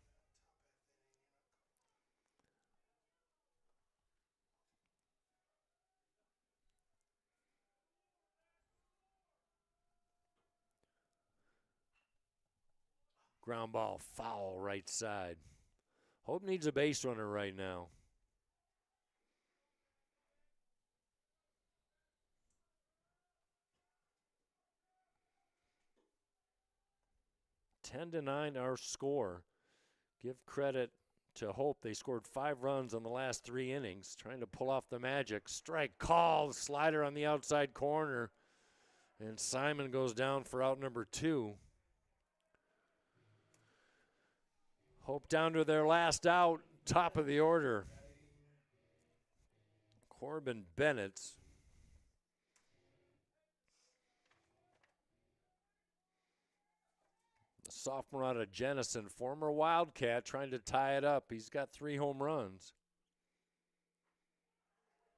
Ground ball, foul right side. Hope needs a base runner right now. Ten to 9 our score. Give credit to Hope. They scored 5 runs on the last 3 innings, trying to pull off the magic. Strike call, slider on the outside corner. And Simon goes down for out number 2. Hope down to their last out, top of the order. Corbin Bennett. The sophomore out of Jenison, former Wildcat, trying to tie it up. He's got 3 home runs.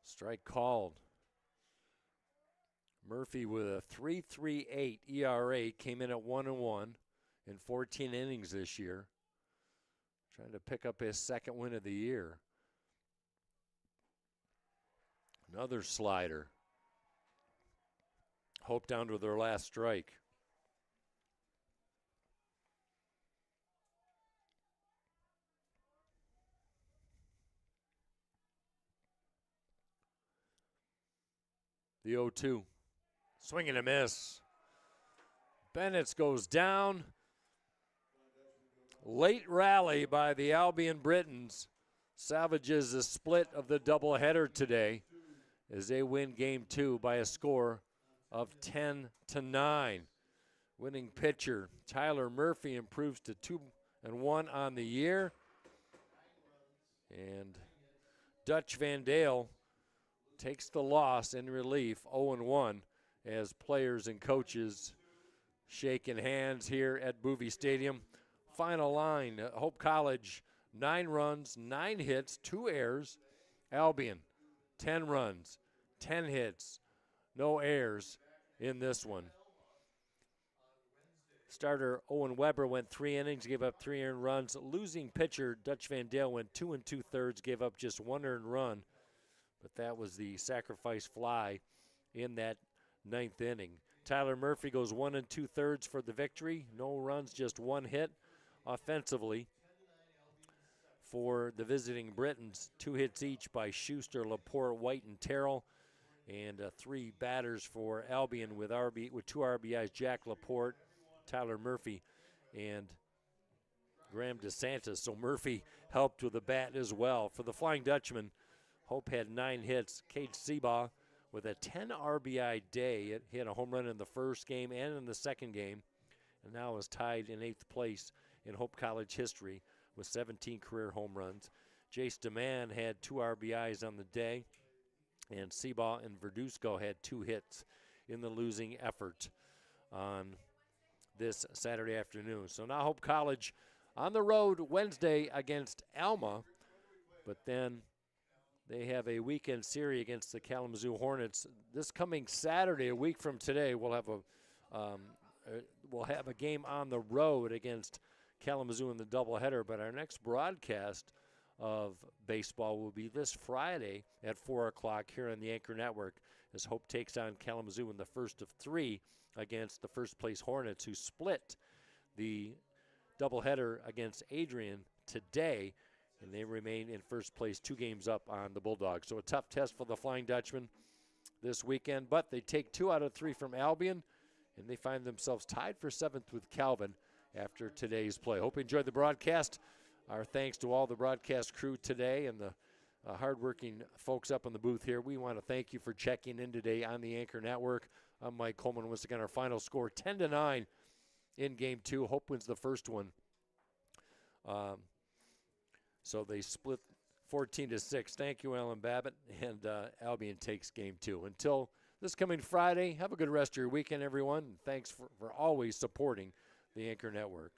Strike called. Murphy with a 3.38 ERA came in at 1-1 in 14 innings this year. Trying to pick up his second win of the year. Another slider. Hope down to their last strike. The 0-2. Swing and a miss. Bennett goes down. Late rally by the Albion Britons salvages the split of the doubleheader today as they win game 2 by a score of 10 to 9. Winning pitcher Tyler Murphy improves to 2-1 on the year. And Dutch Van Dale takes the loss in relief, 0-1, as players and coaches shaking hands here at Boovie Stadium. Final line, Hope College, 9 runs, 9 hits, 2 errors. Albion, 10 runs, 10 hits, no errors in this one. Starter Owen Weber went 3 innings, gave up 3 earned runs. Losing pitcher Dutch Van Dale went 2 2/3, gave up just 1 earned run. But that was the sacrifice fly in that 9th inning. Tyler Murphy goes 1 2/3 for the victory. No runs, just 1 hit. Offensively, for the visiting Britons, 2 hits each by Schuster, Laporte, White, and Terrell, and 3 batters for Albion with 2 RBIs, Jack Laporte, Tyler Murphy, and Graham DeSantis. So Murphy helped with the bat as well. For the Flying Dutchman, Hope had 9 hits. Cade Seabaugh with a 10 RBI day. He had a home run in the first game and in the second game, and now is tied in 8th place in Hope College history with 17 career home runs. Jace DeMann had 2 RBIs on the day, and Seabaugh and Verduzco had 2 hits in the losing effort on this Saturday afternoon. So now Hope College on the road Wednesday against Alma, but then they have a weekend series against the Kalamazoo Hornets. This coming Saturday, a week from today, we'll have a game on the road against Kalamazoo in the doubleheader. But our next broadcast of baseball will be this Friday at 4 o'clock here on the Anchor Network as Hope takes on Kalamazoo in the first of 3 against the first place Hornets, who split the doubleheader against Adrian today, and they remain in first place 2 games up on the Bulldogs. So a tough test for the Flying Dutchman this weekend, but they take 2 out of 3 from Albion, and they find themselves tied for 7th with Calvin after today's play. Hope you enjoyed the broadcast. Our thanks to all the broadcast crew today and the hardworking folks up in the booth here. We want to thank you for checking in today on the Anchor Network. I'm Mike Coleman. Once again, our final score 10-9 in Game 2. Hope wins the first one. So they split 14-6. Thank you, Alan Babbitt, and Albion takes Game 2. Until this coming Friday, have a good rest of your weekend, everyone. Thanks for always supporting the Anchor Network.